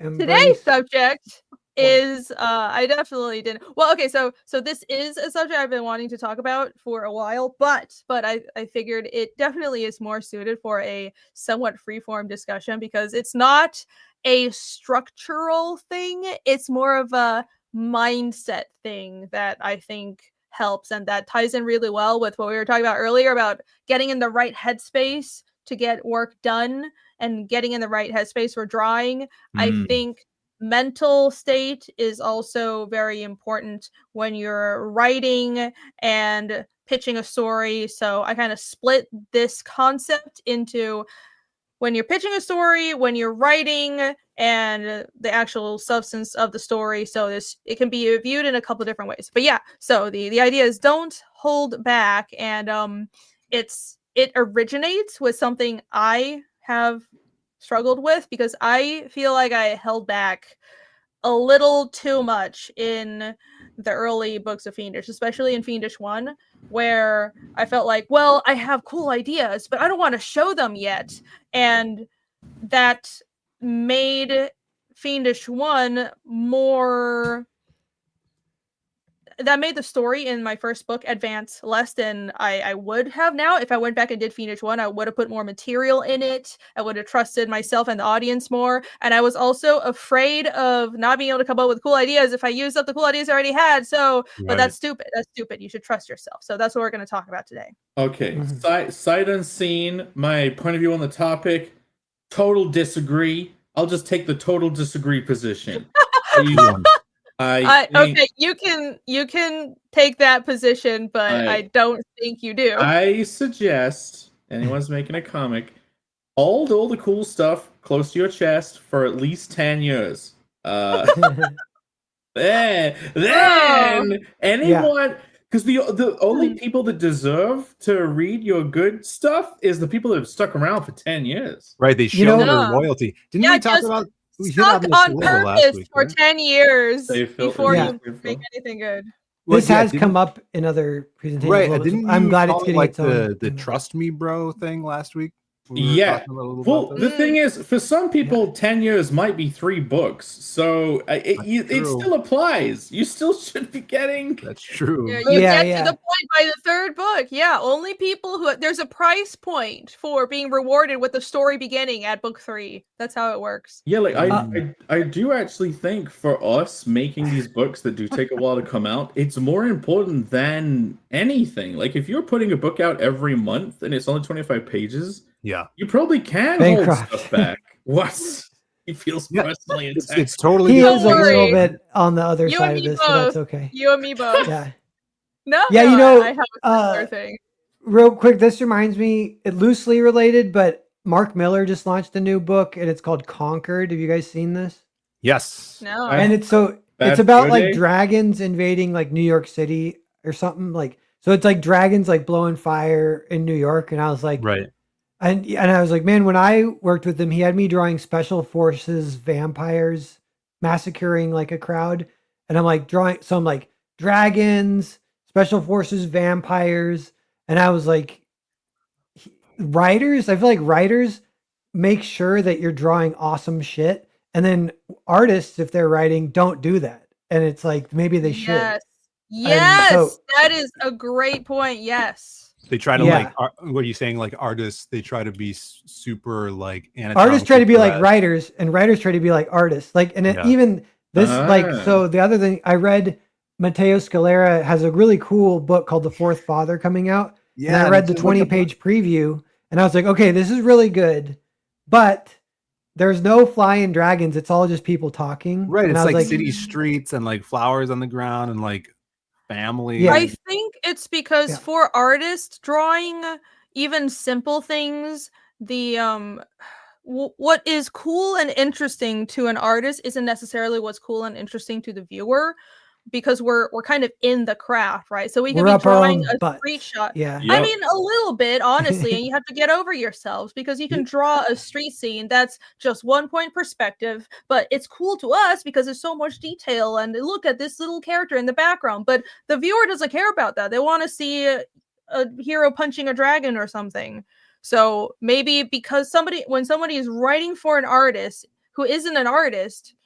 [SPEAKER 1] today's subject is I definitely didn't. Well, okay, so this is a subject I've been wanting to talk about for a while, but I figured it definitely is more suited for a somewhat freeform discussion because it's not a structural thing. It's more of a mindset thing that I think helps, and that ties in really well with what we were talking about earlier about getting in the right headspace to get work done and getting in the right headspace for drawing. I think mental state is also very important when you're writing and pitching a story. So I kind of split this concept into when you're pitching a story, when you're writing, and the actual substance of the story. So it can be viewed in a couple of different ways. But yeah, so the idea is don't hold back, and it originates with something I have struggled with because I feel like I held back a little too much in the early books of Fiendish, especially in Fiendish 1, where I felt like, well, I have cool ideas, but I don't want to show them yet. And that made Fiendish 1 more... That made the story in my first book advance less than I would have now. If I went back and did Fiendish 1, I would have put more material in it. I would have trusted myself and the audience more. And I was also afraid of not being able to come up with cool ideas if I used up the cool ideas I already had. So, but that's stupid. That's stupid. You should trust yourself. So that's what we're going to talk about today.
[SPEAKER 3] Okay, sight unseen, my point of view on the topic, total disagree. I'll just take the total disagree position.
[SPEAKER 1] Okay, you can take that position, but I don't think you do.
[SPEAKER 3] I suggest anyone's making a comic, hold all the cool stuff close to your chest for at least 10 years. Then anyone, because the only people that deserve to read your good stuff is the people that have stuck around for 10 years.
[SPEAKER 2] Right, they show their loyalty. Didn't we talk about
[SPEAKER 1] stuck on purpose for 10 years before you make anything good?
[SPEAKER 4] This has come up in other presentations.
[SPEAKER 2] Right, didn't
[SPEAKER 4] I'm glad
[SPEAKER 2] you
[SPEAKER 4] it's getting
[SPEAKER 2] like
[SPEAKER 4] its own.
[SPEAKER 2] the trust me bro thing last week?
[SPEAKER 3] Yeah. Well, the thing is, for some people, 10 years might be 3 books. So it still applies. You still should be getting...
[SPEAKER 2] That's true.
[SPEAKER 1] Yeah, you get to the point by the 3rd book. Yeah, only people who... There's a price point for being rewarded with the story beginning at book 3. That's how it works.
[SPEAKER 3] Yeah, like I do actually think for us making these books that do take a while to come out, it's more important than anything. Like if you're putting a book out every month and it's only 25 pages...
[SPEAKER 2] Yeah,
[SPEAKER 3] you probably can hold stuff back. What? He feels personally attacked.
[SPEAKER 2] It's totally.
[SPEAKER 4] He is a little bit on the other side of this, but that's okay.
[SPEAKER 1] You and me both.
[SPEAKER 4] Yeah.
[SPEAKER 1] No.
[SPEAKER 4] Yeah, you know.
[SPEAKER 1] I have a similar thing.
[SPEAKER 4] Real quick, this reminds me. It loosely related, but Mark Miller just launched a new book, and it's called Conquered. Have you guys seen this?
[SPEAKER 2] Yes.
[SPEAKER 1] No.
[SPEAKER 4] And it's about like dragons invading like New York City or something like. So it's like dragons like blowing fire in New York, and I was like,
[SPEAKER 2] right.
[SPEAKER 4] And I was like, man, when I worked with him, he had me drawing special forces vampires massacring like a crowd. And I'm like so I'm like dragons, special forces, vampires. And I was like, writers, I feel like writers make sure that you're drawing awesome shit. And then artists, if they're writing, don't do that. And it's like, maybe they should.
[SPEAKER 1] Yes, that is a great point. Yes.
[SPEAKER 2] They try to like, what are you saying? Like artists, they try to be super like
[SPEAKER 4] artists try to be like writers, and writers try to be like artists. Like, and even this, like, so the other thing I read, Matteo Scalera has a really cool book called The Fourth Father coming out. Yeah, and I read the 20-page preview, and I was like, okay, this is really good, but there's no flying dragons. It's all just people talking.
[SPEAKER 2] Right.
[SPEAKER 4] And
[SPEAKER 2] it's like city streets and like flowers on the ground and like family.
[SPEAKER 1] Yeah. I think it's because for artists drawing even simple things, the what is cool and interesting to an artist isn't necessarily what's cool and interesting to the viewer, because we're kind of in the craft, right? So we can be drawing a street shot.
[SPEAKER 4] Yeah.
[SPEAKER 1] I mean, a little bit, honestly, and you have to get over yourselves, because you can draw a street scene that's just one point perspective, but it's cool to us because there's so much detail and look at this little character in the background. But the viewer doesn't care about that. They want to see a hero punching a dragon or something. So maybe because when somebody is writing for an artist who isn't an artist,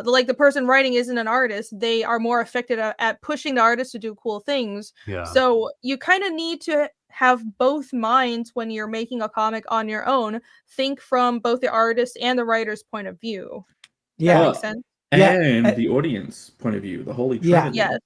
[SPEAKER 1] like the person writing isn't an artist, they are more effective at pushing the artist to do cool things. Yeah. So you kind of need to have both minds when you're making a comic on your own. Think from both the artist and the writer's point of view.
[SPEAKER 4] Yeah.
[SPEAKER 1] That makes sense?
[SPEAKER 3] And the audience point of view, the holy trinity.
[SPEAKER 1] Yes.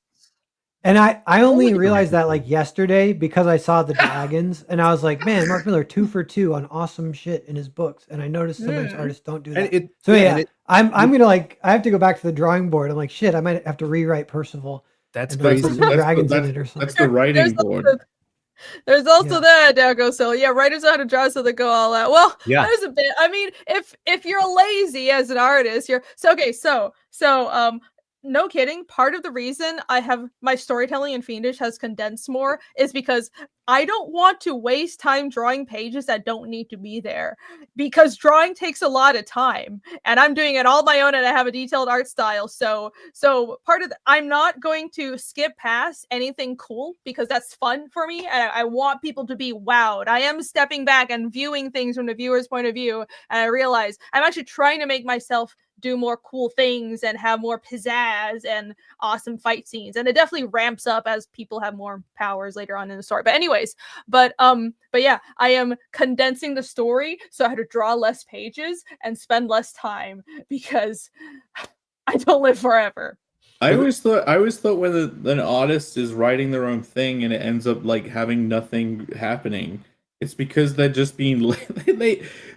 [SPEAKER 4] And I only realized that like yesterday because I saw the dragons, and I was like, man, Mark Miller 2 for 2 on awesome shit in his books. And I noticed sometimes artists don't do that. I'm gonna like, I have to go back to the drawing board. I'm like, shit, I might have to rewrite Percival.
[SPEAKER 2] That's crazy.
[SPEAKER 4] Dragons in it or something.
[SPEAKER 3] That's the writing board.
[SPEAKER 1] There's also that, Dago. So yeah, writers know how to draw, so they go all out. Well, there's a bit. I mean, if you're lazy as an artist, you're so no kidding. Part of the reason I have my storytelling in Fiendish has condensed more is because I don't want to waste time drawing pages that don't need to be there, because drawing takes a lot of time and I'm doing it all my own and I have a detailed art style. So part of I'm not going to skip past anything cool because that's fun for me and I want people to be wowed. I am stepping back and viewing things from the viewer's point of view, and I realize I'm actually trying to make myself do more cool things and have more pizzazz and awesome fight scenes, and it definitely ramps up as people have more powers later on in the story. But anyways, but yeah, I am condensing the story so I had to draw less pages and spend less time because I don't live forever.
[SPEAKER 3] I always thought when an artist is writing their own thing and it ends up like having nothing happening, it's because they're just being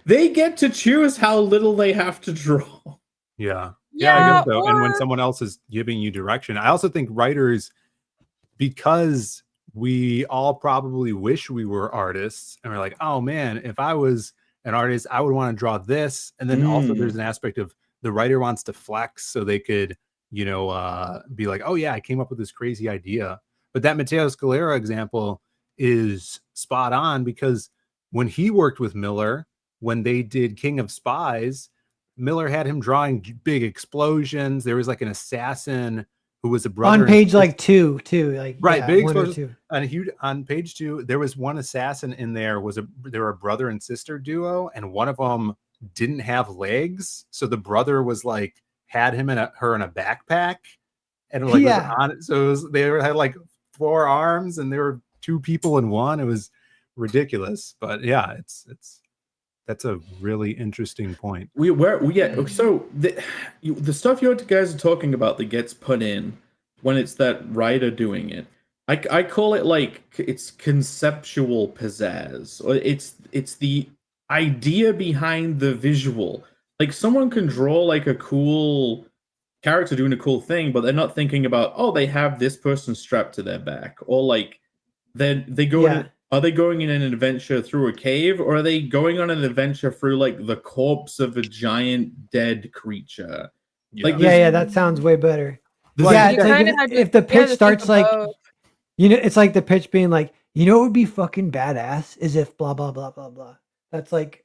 [SPEAKER 3] they get to choose how little they have to draw.
[SPEAKER 2] Yeah. I
[SPEAKER 1] Yeah,
[SPEAKER 2] guess so. And when someone else is giving you direction, I also think writers, because we all probably wish we were artists and we're like, oh man, if I was an artist, I would want to draw this. And then also there's an aspect of the writer wants to flex so they could, be like, oh yeah, I came up with this crazy idea. But that Matteo Scalera example is spot on, because when he worked with Miller, when they did King of Spies, Miller had him drawing big explosions. There was like an assassin who was a brother
[SPEAKER 4] on page like two, like
[SPEAKER 2] right,
[SPEAKER 4] yeah,
[SPEAKER 2] big
[SPEAKER 4] one or
[SPEAKER 2] explosions.
[SPEAKER 4] two.
[SPEAKER 2] On page 2, there was one assassin in there. They were a brother and sister duo, and one of them didn't have legs, so the brother was like had him her in a backpack, and like was on it. So they had like 4 arms, and there were 2 people in one. It was ridiculous, but yeah, that's a really interesting point.
[SPEAKER 3] So the stuff you guys are talking about that gets put in when it's that writer doing it, I call it like it's conceptual pizzazz, or it's the idea behind the visual. Like someone can draw like a cool character doing a cool thing, but they're not thinking about, oh, they have this person strapped to their back, or like then they go are they going in an adventure through a cave, or are they going on an adventure through like the corpse of a giant dead creature? Like
[SPEAKER 4] that sounds way better.
[SPEAKER 1] Well,
[SPEAKER 4] it's like if the pitch starts like it's like the pitch being like, what would be fucking badass is if blah blah blah blah blah. That's like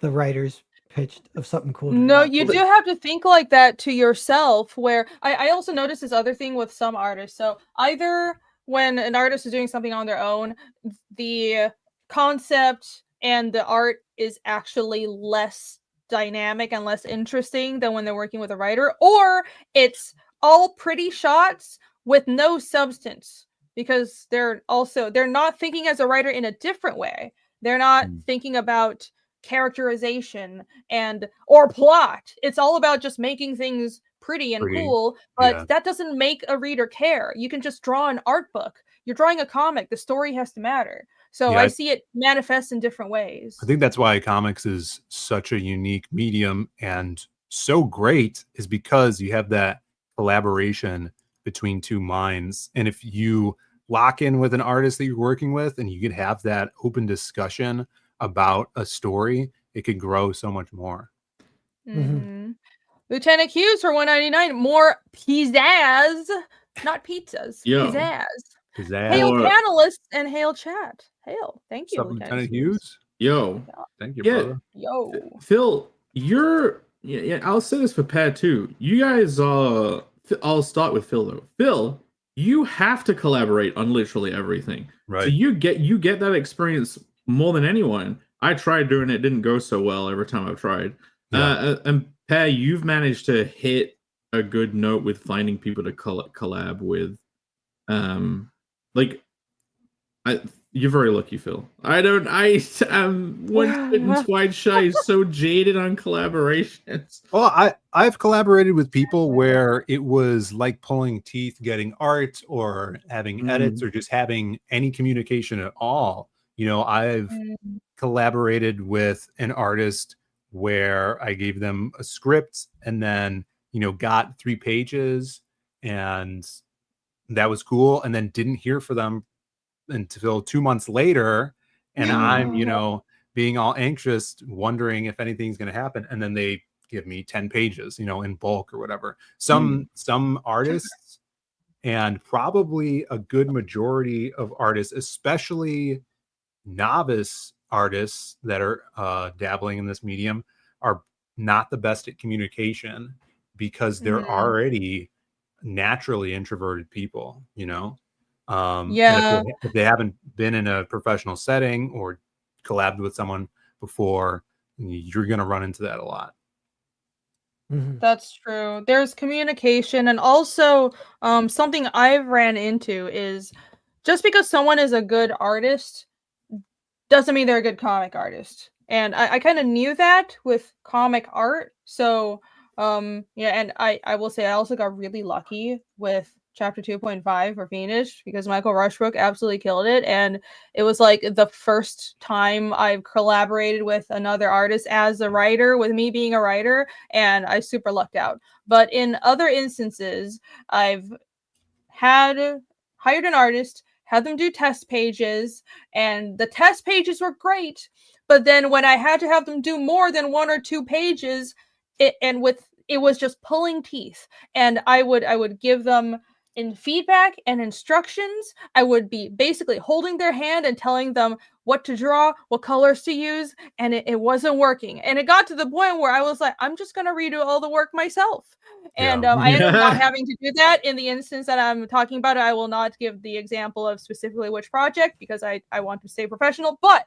[SPEAKER 4] the writer's pitch of something cool.
[SPEAKER 1] No, you do have to think like that to yourself, where I also noticed this other thing with some artists. So either when an artist is doing something on their own, the concept and the art is actually less dynamic and less interesting than when they're working with a writer, or it's all pretty shots with no substance, because they're not thinking as a writer in a different way. They're not thinking about characterization or plot. It's all about just making things pretty and cool, but that doesn't make a reader care. You can just draw an art book. You're drawing a comic. The story has to matter. So I see it manifest in different ways.
[SPEAKER 2] I think that's why comics is such a unique medium and so great, is because you have that collaboration between 2 minds. And if you lock in with an artist that you're working with and you could have that open discussion about a story, it could grow so much more.
[SPEAKER 1] Lieutenant Hughes for $1.99. More pizzazz, not pizzas. Pizzazz. Hail panelists and hail chat. Hail. Thank you,
[SPEAKER 2] Lieutenant Hughes.
[SPEAKER 3] Yo.
[SPEAKER 2] Thank you, brother.
[SPEAKER 1] Yo.
[SPEAKER 3] Phill, I'll say this for Pat too. You guys I'll start with Phill though. Phill, you have to collaborate on literally everything.
[SPEAKER 2] Right.
[SPEAKER 3] So you get that experience more than anyone. I tried doing it, didn't go so well every time I've tried. And Pat, you've managed to hit a good note with finding people to collab with. You're very lucky, Phill. I'm once bitten, twice shy, so jaded on collaborations.
[SPEAKER 2] Well, I've collaborated with people where it was like pulling teeth getting art or having edits or just having any communication at all. I've collaborated with an artist where I gave them a script and then, got 3 pages, and that was cool, and then didn't hear from them until 2 months later, and I'm being all anxious, wondering if anything's going to happen, and then they give me 10 pages, in bulk or whatever. Some artists, and probably a good majority of artists, especially novice artists that are dabbling in this medium, are not the best at communication because they're already naturally introverted people, and if they haven't been in a professional setting or collabed with someone before, you're going to run into that a lot.
[SPEAKER 1] That's true. There's communication, and also something I've ran into is just because someone is a good artist doesn't mean they're a good comic artist. And I kind of knew that with comic art. So and I will say I also got really lucky with chapter 2.5 for Fiendish because Michael Rushbrook absolutely killed it, and it was like the first time I've collaborated with another artist as a writer, with me being a writer, and I super lucked out. But in other instances, I've hired an artist, had them do test pages, and the test pages were great, but then when I had to have them do more than 1 or 2 pages, it was just pulling teeth. And I would give them in feedback and instructions. I would be basically holding their hand and telling them what to draw, what colors to use, and it wasn't working. And it got to the point where I was like, I'm just going to redo all the work myself. And I ended up not having to do that in the instance that I'm talking about. I will not give the example of specifically which project because I want to stay professional, but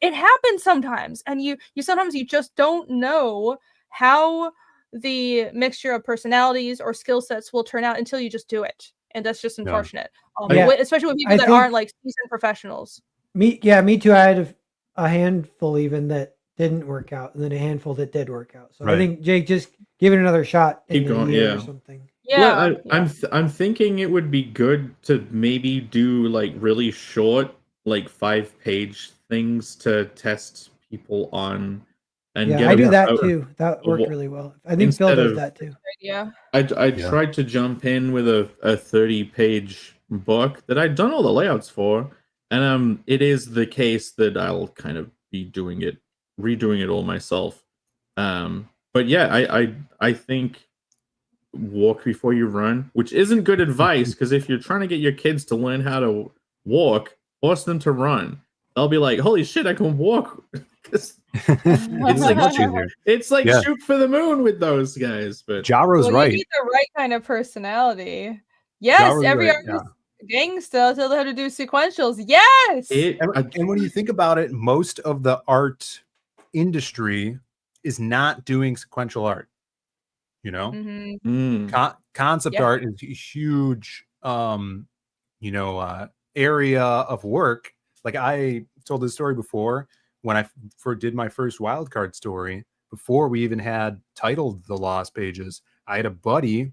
[SPEAKER 1] it happens sometimes. And you sometimes you just don't know how the mixture of personalities or skill sets will turn out until you just do it, and that's just unfortunate. Especially with people that aren't like seasoned professionals.
[SPEAKER 4] Me too. I had a handful even that didn't work out, and then a handful that did work out. So I think Jake, just give it another shot.
[SPEAKER 3] Keep going,
[SPEAKER 4] or something.
[SPEAKER 3] Yeah, well, I'm thinking it would be good to maybe do like really short, like 5-page things to test people on. And
[SPEAKER 4] I do that too. That worked really well. I think Phill does that too.
[SPEAKER 1] Yeah.
[SPEAKER 3] I tried to jump in with a 30-page book that I'd done all the layouts for, and it is the case that I'll kind of be redoing it all myself. But yeah, I think walk before you run, which isn't good advice because if you're trying to get your kids to learn how to walk, force them to run. They'll be like, "Holy shit, I can walk!" it's like shoot for the moon with those guys. But
[SPEAKER 2] Jaro's right.
[SPEAKER 1] You need the right kind of personality. Yes, Jaro's every artist gangsta tell them how to do sequentials. Yes.
[SPEAKER 2] And when you think about it, most of the art industry is not doing sequential art. Concept art is a huge area of work. Like I told this story before, when I did my first wildcard story, before we even had titled The Lost Pages, I had a buddy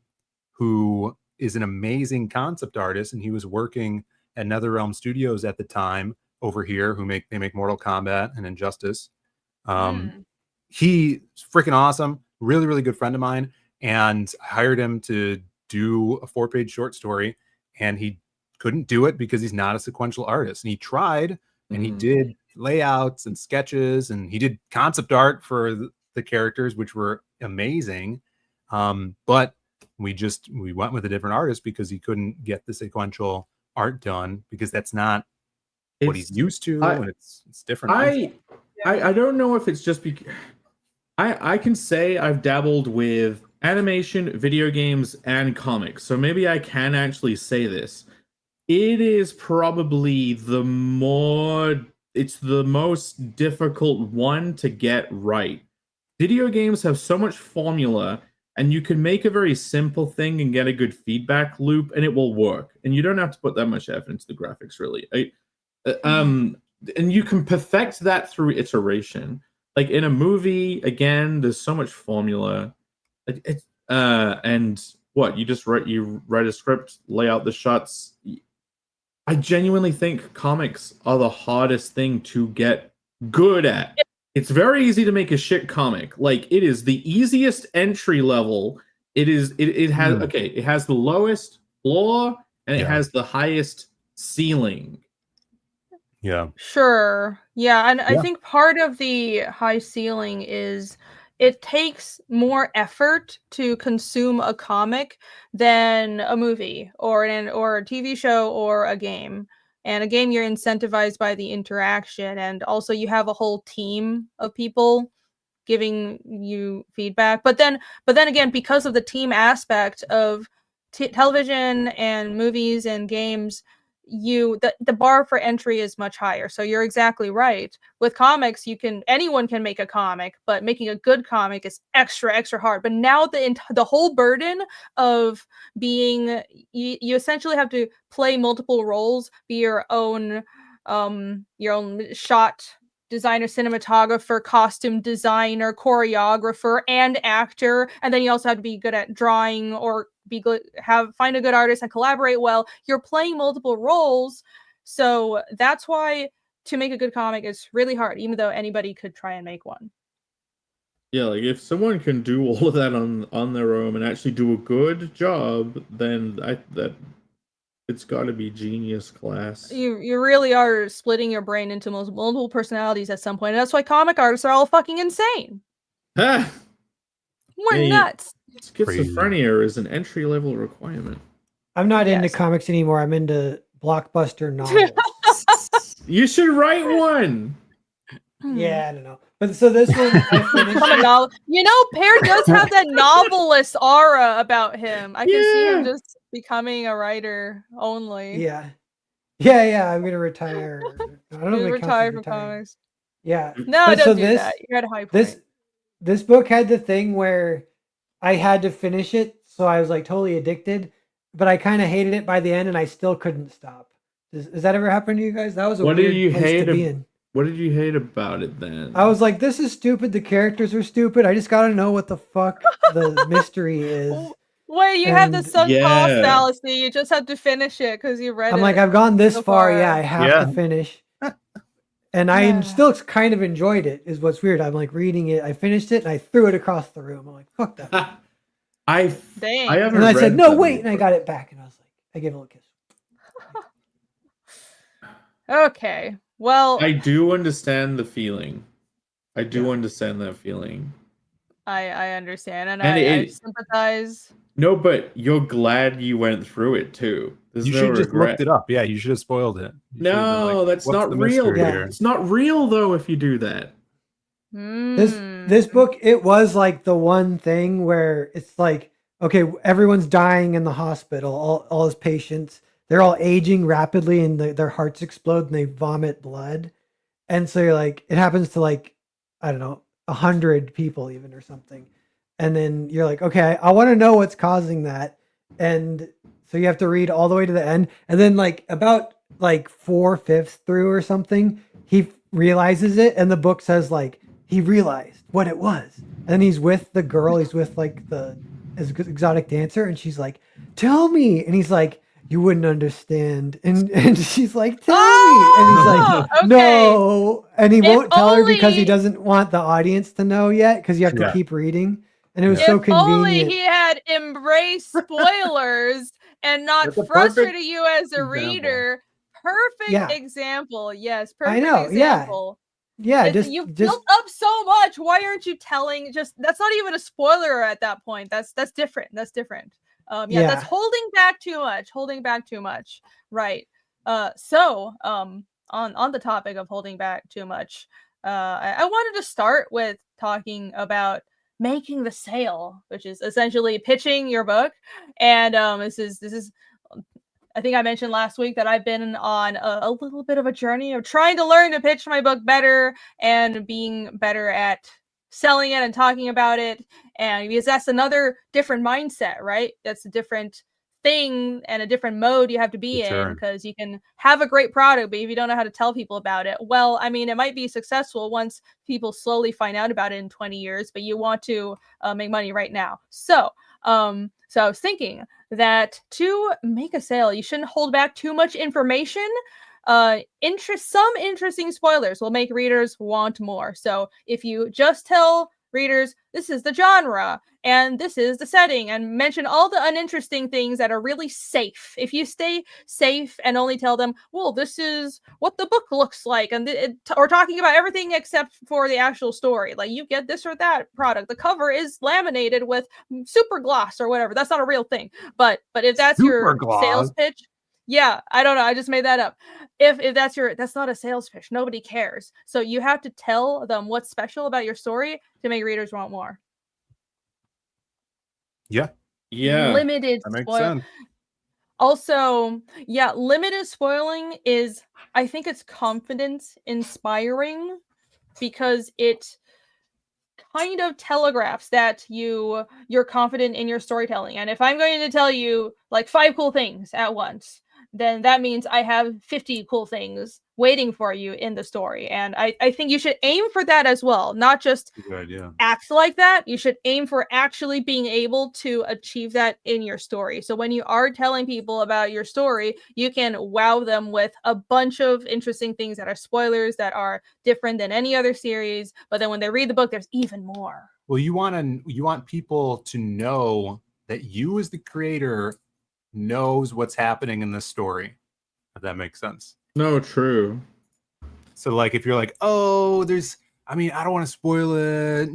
[SPEAKER 2] who is an amazing concept artist, and he was working at NetherRealm Studios at the time over here, they make Mortal Kombat and Injustice. He's freaking awesome, really, really good friend of mine, and I hired him to do a 4-page short story, and he couldn't do it because he's not a sequential artist. And he tried, and he did layouts and sketches, and he did concept art for the characters, which were amazing. But we went with a different artist because he couldn't get the sequential art done because that's not what he's used to, and it's different.
[SPEAKER 3] I don't know if it's just because I can say I've dabbled with animation, video games, and comics, so maybe I can actually say this. It is probably the most difficult one to get right. Video games have so much formula, and you can make a very simple thing and get a good feedback loop, and it will work. And you don't have to put that much effort into the graphics, really. And you can perfect that through iteration. Like in a movie, again, there's so much formula. And what you write a script, lay out the shots. I genuinely think comics are the hardest thing to get good at. It's very easy to make a shit comic. Like it is the easiest entry level. It has the lowest floor and it has the highest ceiling.
[SPEAKER 1] Yeah. Sure. Yeah, and I think part of the high ceiling is it takes more effort to consume a comic than a movie or a TV show or a game. And a game, you're incentivized by the interaction, and also you have a whole team of people giving you feedback. But then again, because of the team aspect of television and movies and games, the bar for entry is much higher. So you're exactly right. With comics, anyone can make a comic, but making a good comic is extra hard. But now the whole burden of being you essentially have to play multiple roles, be your own shot designer, cinematographer, costume designer, choreographer, and actor, and then you also have to be good at drawing or find a good artist and collaborate well. You're playing multiple roles, so that's why to make a good comic is really hard, even though anybody could try and make one.
[SPEAKER 3] Yeah, like if someone can do all of that on their own and actually do a good job, then it's got to be genius class.
[SPEAKER 1] You really are splitting your brain into multiple personalities at some point, and that's why comic artists are all fucking insane.
[SPEAKER 3] Ha!
[SPEAKER 1] We're nuts.
[SPEAKER 3] Schizophrenia is an entry-level requirement.
[SPEAKER 4] I'm not into comics anymore. I'm into blockbuster novels.
[SPEAKER 3] You should write one.
[SPEAKER 4] Yeah, I don't know. But so this one, I finished.
[SPEAKER 1] Pear does have that novelist aura about him. I can see him just becoming a writer only.
[SPEAKER 4] Yeah. I'm gonna retire. I don't know if it
[SPEAKER 1] retire
[SPEAKER 4] counts as
[SPEAKER 1] from
[SPEAKER 4] retiring.
[SPEAKER 1] comics.
[SPEAKER 4] Yeah.
[SPEAKER 1] No,
[SPEAKER 4] But
[SPEAKER 1] don't do that. You're at a high point.
[SPEAKER 4] This book had the thing where I had to finish it, so I was like totally addicted, but I kind of hated it by the end, and I still couldn't stop. Does that ever happen to you guys? That was a weird place to be in.
[SPEAKER 3] What did you hate about it then?
[SPEAKER 4] I was like, this is stupid. The characters are stupid. I just gotta know what the fuck the mystery is.
[SPEAKER 1] Well, you have the sunk cost fallacy. You just have to finish it because you read it.
[SPEAKER 4] I'm like, I've gone this far. Yeah, I have to finish. And I still kind of enjoyed it, is what's weird. I'm like reading it. I finished it and I threw it across the room. I'm like, fuck that.
[SPEAKER 1] Dang.
[SPEAKER 4] And I said, no, wait. And I got it back. And I was like, I gave it a little kiss.
[SPEAKER 1] Okay. Well,
[SPEAKER 3] I do understand the feeling. I do understand that feeling.
[SPEAKER 1] I understand, and I sympathize.
[SPEAKER 3] No, but you're glad you went through it too.
[SPEAKER 2] You should have just looked it up. Yeah, you should have spoiled it.
[SPEAKER 3] No, that's not real. Yeah. It's not real though if you do that.
[SPEAKER 4] This book, it was like the one thing where it's like, okay, everyone's dying in the hospital, all his patients. They're all aging rapidly and their hearts explode and they vomit blood. And so you're like, it happens to like, I don't know, 100 people even or something. And then you're like, okay, I want to know what's causing that. And so you have to read all the way to the end. And then like about like 4/5 through or something, he realizes it. And the book says like, he realized what it was. And he's with the girl, he's with like the exotic dancer. And she's like, tell me. And he's like, you wouldn't understand. And she's like, tell me. And he's like, no. And he won't tell her because he doesn't want the audience to know yet because you have to keep reading. And it was so convenient. If only
[SPEAKER 1] he had embraced spoilers and not frustrated you as a reader. Perfect example. Yes, perfect example.
[SPEAKER 4] Yeah,
[SPEAKER 1] you built up so much. Why aren't you telling? That's not even a spoiler at that point. That's different. That's different. That's holding back too much. Right. So on the topic of holding back too much, I wanted to start with talking about making the sale, which is essentially pitching your book. And this is I think I mentioned last week that I've been on a little bit of a journey of trying to learn to pitch my book better and being better at selling it and talking about it. And because that's another different mindset, right? That's a different thing and a different mode you have to be in, because you can have a great product, but if you don't know how to tell people about it, well, I mean, it might be successful once people slowly find out about it in 20 years, but you want to make money right now. So I was thinking that to make a sale, you shouldn't hold back too much information. Some interesting spoilers will make readers want more. So if you just tell readers, this is the genre and this is the setting, and mention all the uninteresting things that are really safe. If you stay safe and only tell them, well, this is what the book looks like, and or talking about everything except for the actual story, like you get this or that product, the cover is laminated with super gloss or whatever. That's not a real thing, but if that's your sales pitch, yeah, I don't know, I just made that up. If that's not a sales pitch, nobody cares. So you have to tell them what's special about your story to make readers want more.
[SPEAKER 2] Yeah.
[SPEAKER 1] Limited
[SPEAKER 2] That makes
[SPEAKER 1] spoil.
[SPEAKER 2] sense.
[SPEAKER 1] Also, yeah, limited spoiling is, I think it's confidence inspiring because it kind of telegraphs that you're confident in your storytelling. And if I'm going to tell you like 5 cool things at once, then that means I have 50 cool things waiting for you in the story. And I think you should aim for that as well, not just
[SPEAKER 2] Good idea.
[SPEAKER 1] act like that. You should aim for actually being able to achieve that in your story. So when you are telling people about your story, you can wow them with a bunch of interesting things that are spoilers, that are different than any other series. But then when they read the book, there's even more.
[SPEAKER 2] Well, you want people to know that you as the creator knows what's happening in this story, if that makes sense.
[SPEAKER 3] No, true.
[SPEAKER 2] So like if you're like, oh, I don't want to spoil it,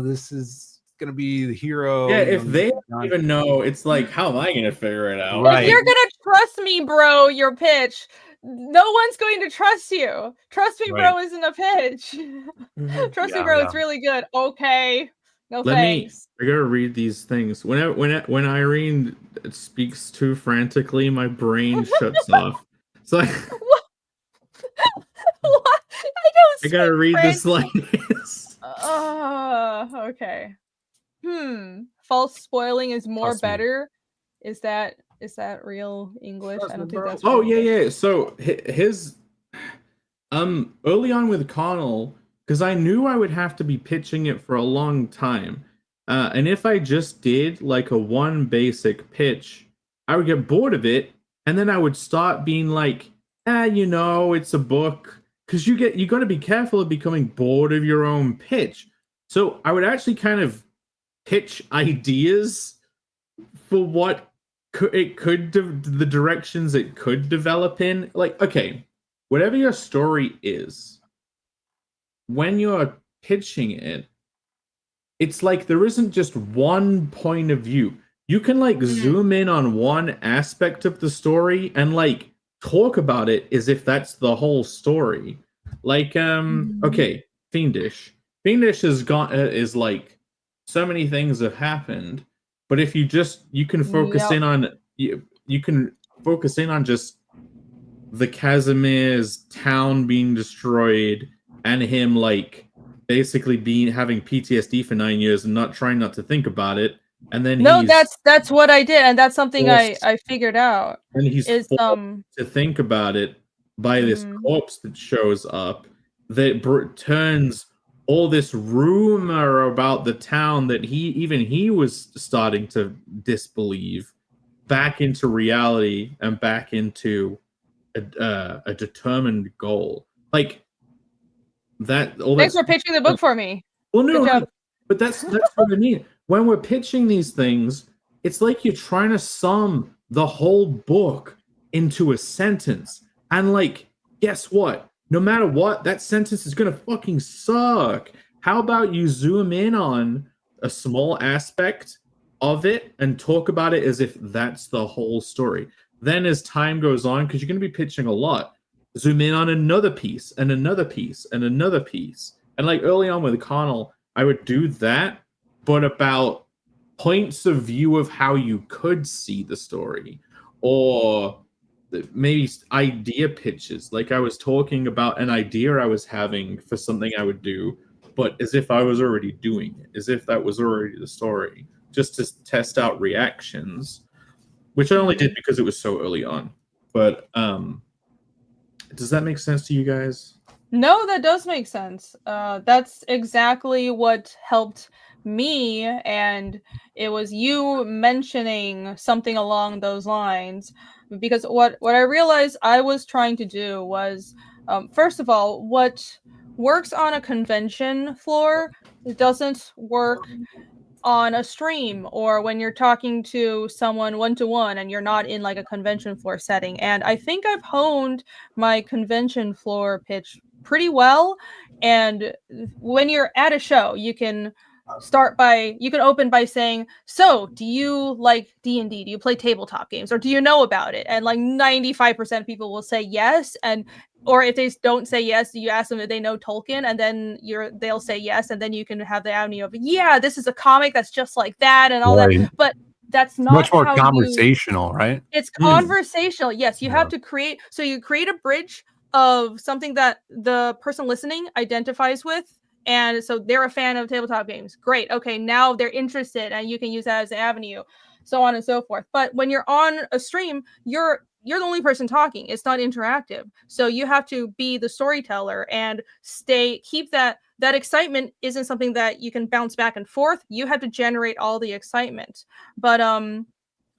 [SPEAKER 2] this is gonna be the hero.
[SPEAKER 3] Yeah, if they don't even know, it's like, how am I gonna figure it out?
[SPEAKER 2] Right.
[SPEAKER 1] If you're gonna trust me, bro, your pitch, no one's going to trust you. Trust me, bro, isn't a pitch. Trust me, bro, it's really good. Okay. No thanks.
[SPEAKER 3] I gotta read these things. When Irene speaks too frantically, my brain shuts off. So
[SPEAKER 1] What?
[SPEAKER 3] I gotta read this like this.
[SPEAKER 1] Okay. False spoiling is more better. Is that real English? I don't think that's.
[SPEAKER 3] Oh yeah. So his early on with Connell, because I knew I would have to be pitching it for a long time. And if I just did like a one basic pitch, I would get bored of it, and then I would start being like, it's a book. Because you got to be careful of becoming bored of your own pitch. So I would actually kind of pitch ideas for what the directions it could develop in. Like, okay, whatever your story is, when you're pitching it, it's like there isn't just one point of view. You can like zoom in on one aspect of the story and like talk about it as if that's the whole story. Like okay, Fiendish is like so many things have happened, but if you can focus in on you can focus in on just the Casimir's town being destroyed and him like basically having PTSD for 9 years and trying not to think about it. And then
[SPEAKER 1] that's what I did, and that's something I figured out.
[SPEAKER 3] And he's forced to think about it by this corpse that shows up that turns all this rumor about the town that he was starting to disbelieve back into reality and back into a determined goal. Like that.
[SPEAKER 1] Thanks for pitching the book for me.
[SPEAKER 3] Well, no, but that's what I mean. When we're pitching these things, it's like you're trying to sum the whole book into a sentence. And like, guess what? No matter what, that sentence is going to fucking suck. How about you zoom in on a small aspect of it and talk about it as if that's the whole story? Then as time goes on, because you're going to be pitching a lot, zoom in on another piece and another piece and another piece. And like early on with Connell, I would do that, but about points of view of how you could see the story, or maybe idea pitches. Like I was talking about an idea I was having for something I would do, but as if I was already doing it, as if that was already the story, just to test out reactions, which I only did because it was so early on. But does that make sense to you guys?
[SPEAKER 1] No, that does make sense. That's exactly what helped me, and it was you mentioning something along those lines, because what I realized I was trying to do was, first of all, what works on a convention floor. It doesn't work on a stream or when you're talking to someone one-to-one and you're not in like a convention floor setting. And I think I've honed my convention floor pitch pretty well. And when you're at a show, you can open by saying, so do you like D&D? Do you play tabletop games, or do you know about it? And like 95% of people will say yes. And or if they don't say yes, you ask them if they know Tolkien, and then they'll say yes, and then you can have the avenue of, yeah, this is a comic that's just like that and all
[SPEAKER 6] Right.
[SPEAKER 1] that. But that's not
[SPEAKER 6] Much more
[SPEAKER 1] how
[SPEAKER 6] conversational, right?
[SPEAKER 1] it's conversational. Yes, you have
[SPEAKER 2] Yeah.
[SPEAKER 1] to you create a bridge of something that the person listening identifies with. And so they're a fan of tabletop games. Great. Okay, now they're interested and you can use that as an avenue, so on and so forth. But when you're on a stream, you're the only person talking. It's not interactive. So you have to be the storyteller and keep that excitement isn't something that you can bounce back and forth. You have to generate all the excitement. But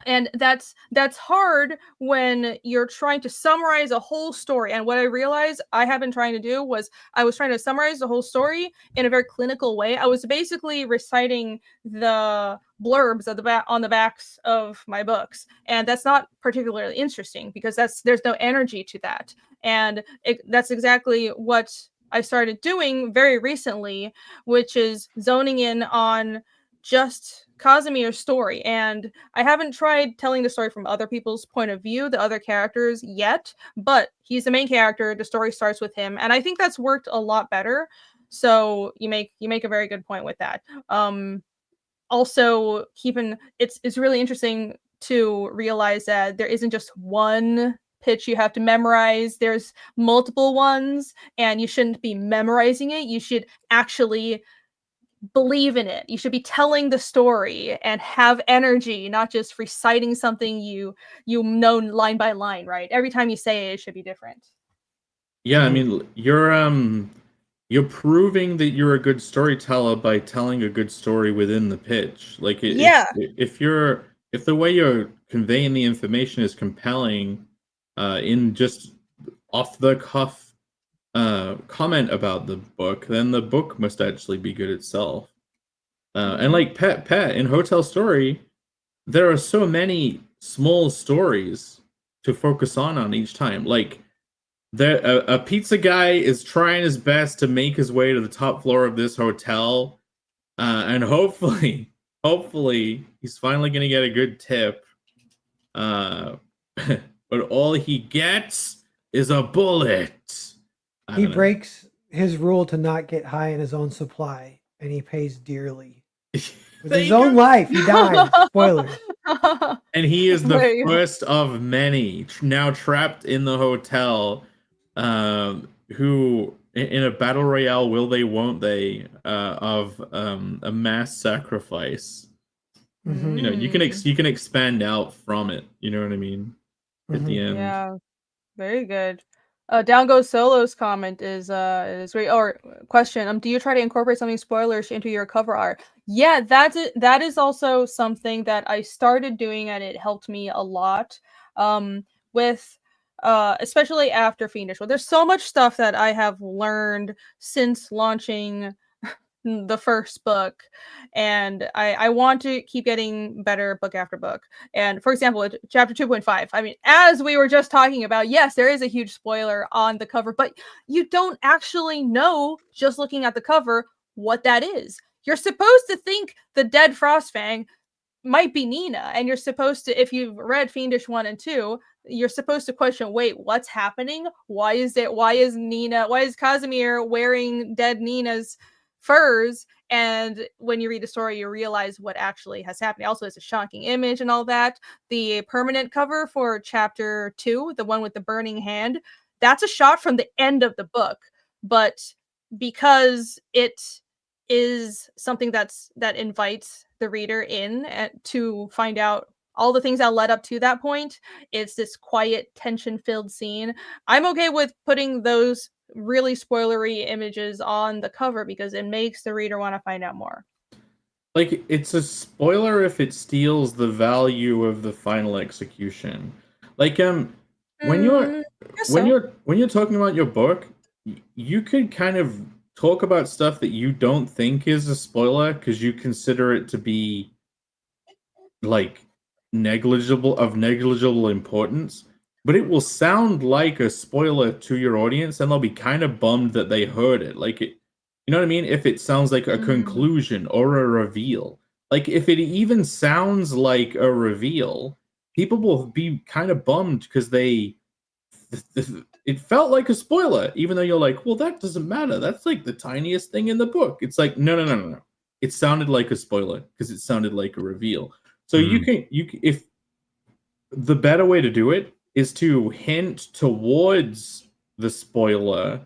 [SPEAKER 1] and that's hard when you're trying to summarize a whole story. And what I realized I have been trying to do was I was trying to summarize the whole story in a very clinical way. I was basically reciting the blurbs on the backs of my books, and that's not particularly interesting because there's no energy to that. And that's exactly what I started doing very recently, which is zoning in on just Casimir's story. And I haven't tried telling the story from other people's point of view, the other characters yet, but he's the main character. The story starts with him, and I think that's worked a lot better. So you make a very good point with that. Also, it's really interesting to realize that there isn't just one pitch you have to memorize. There's multiple ones, and you shouldn't be memorizing it. You should actually believe in it. You should be telling the story and have energy, not just reciting something you know line by line, right? Every time you say it, it should be different.
[SPEAKER 3] Yeah, I mean, you're proving that you're a good storyteller by telling a good story within the pitch. Like, if the way you're conveying the information is compelling, in just off the cuff comment about the book, then the book must actually be good itself. And like Pet in Hotel Story, there are so many small stories to focus on each time. Like, a pizza guy is trying his best to make his way to the top floor of this hotel, and hopefully he's finally gonna get a good tip. But all he gets is a bullet.
[SPEAKER 4] He breaks his rule to not get high in his own supply, and he pays dearly. With his own life, he dies. Spoilers.
[SPEAKER 3] And he is the first of many now trapped in the hotel, who in a battle royale, will they, won't they, of a mass sacrifice.
[SPEAKER 4] Mhm.
[SPEAKER 3] You know, you can expand out from it. You know what I mean? At the end.
[SPEAKER 1] Yeah, very good. Down Goes Solo's comment is great. Or question: do you try to incorporate something spoilerish into your cover art? Yeah, that's it. That is also something that I started doing, and it helped me a lot. With especially after Fiendish. Well, there's so much stuff that I have learned since launching the first book, and I want to keep getting better book after book. And for example, chapter 2.5, I mean, as we were just talking about, yes, there is a huge spoiler on the cover, but you don't actually know just looking at the cover what that is. You're supposed to think the dead Frostfang might be Nina, and you're supposed to, if you've read Fiendish 1 and 2, you're supposed to question, wait, what's happening? Why is Casimir wearing dead Nina's furs? And when you read the story, you realize what actually has happened. Also, it's a shocking image and all that. The permanent cover for chapter 2, the one with the burning hand, that's a shot from the end of the book. But because it is something that invites the reader in to find out all the things that led up to that point, it's this quiet, tension-filled scene. I'm okay with putting those really spoilery images on the cover because it makes the reader want to find out more.
[SPEAKER 3] Like, it's a spoiler if it steals the value of the final execution. Like, when you're talking about your book, you could kind of talk about stuff that you don't think is a spoiler because you consider it to be like negligible importance, but it will sound like a spoiler to your audience, and they'll be kind of bummed that they heard it. Like it, you know what I mean? If it sounds like a conclusion or a reveal, like if it even sounds like a reveal, people will be kind of bummed because it felt like a spoiler, even though you're like, well, that doesn't matter. That's like the tiniest thing in the book. It's like, no. It sounded like a spoiler because it sounded like a reveal. So you can if the better way to do it is to hint towards the spoiler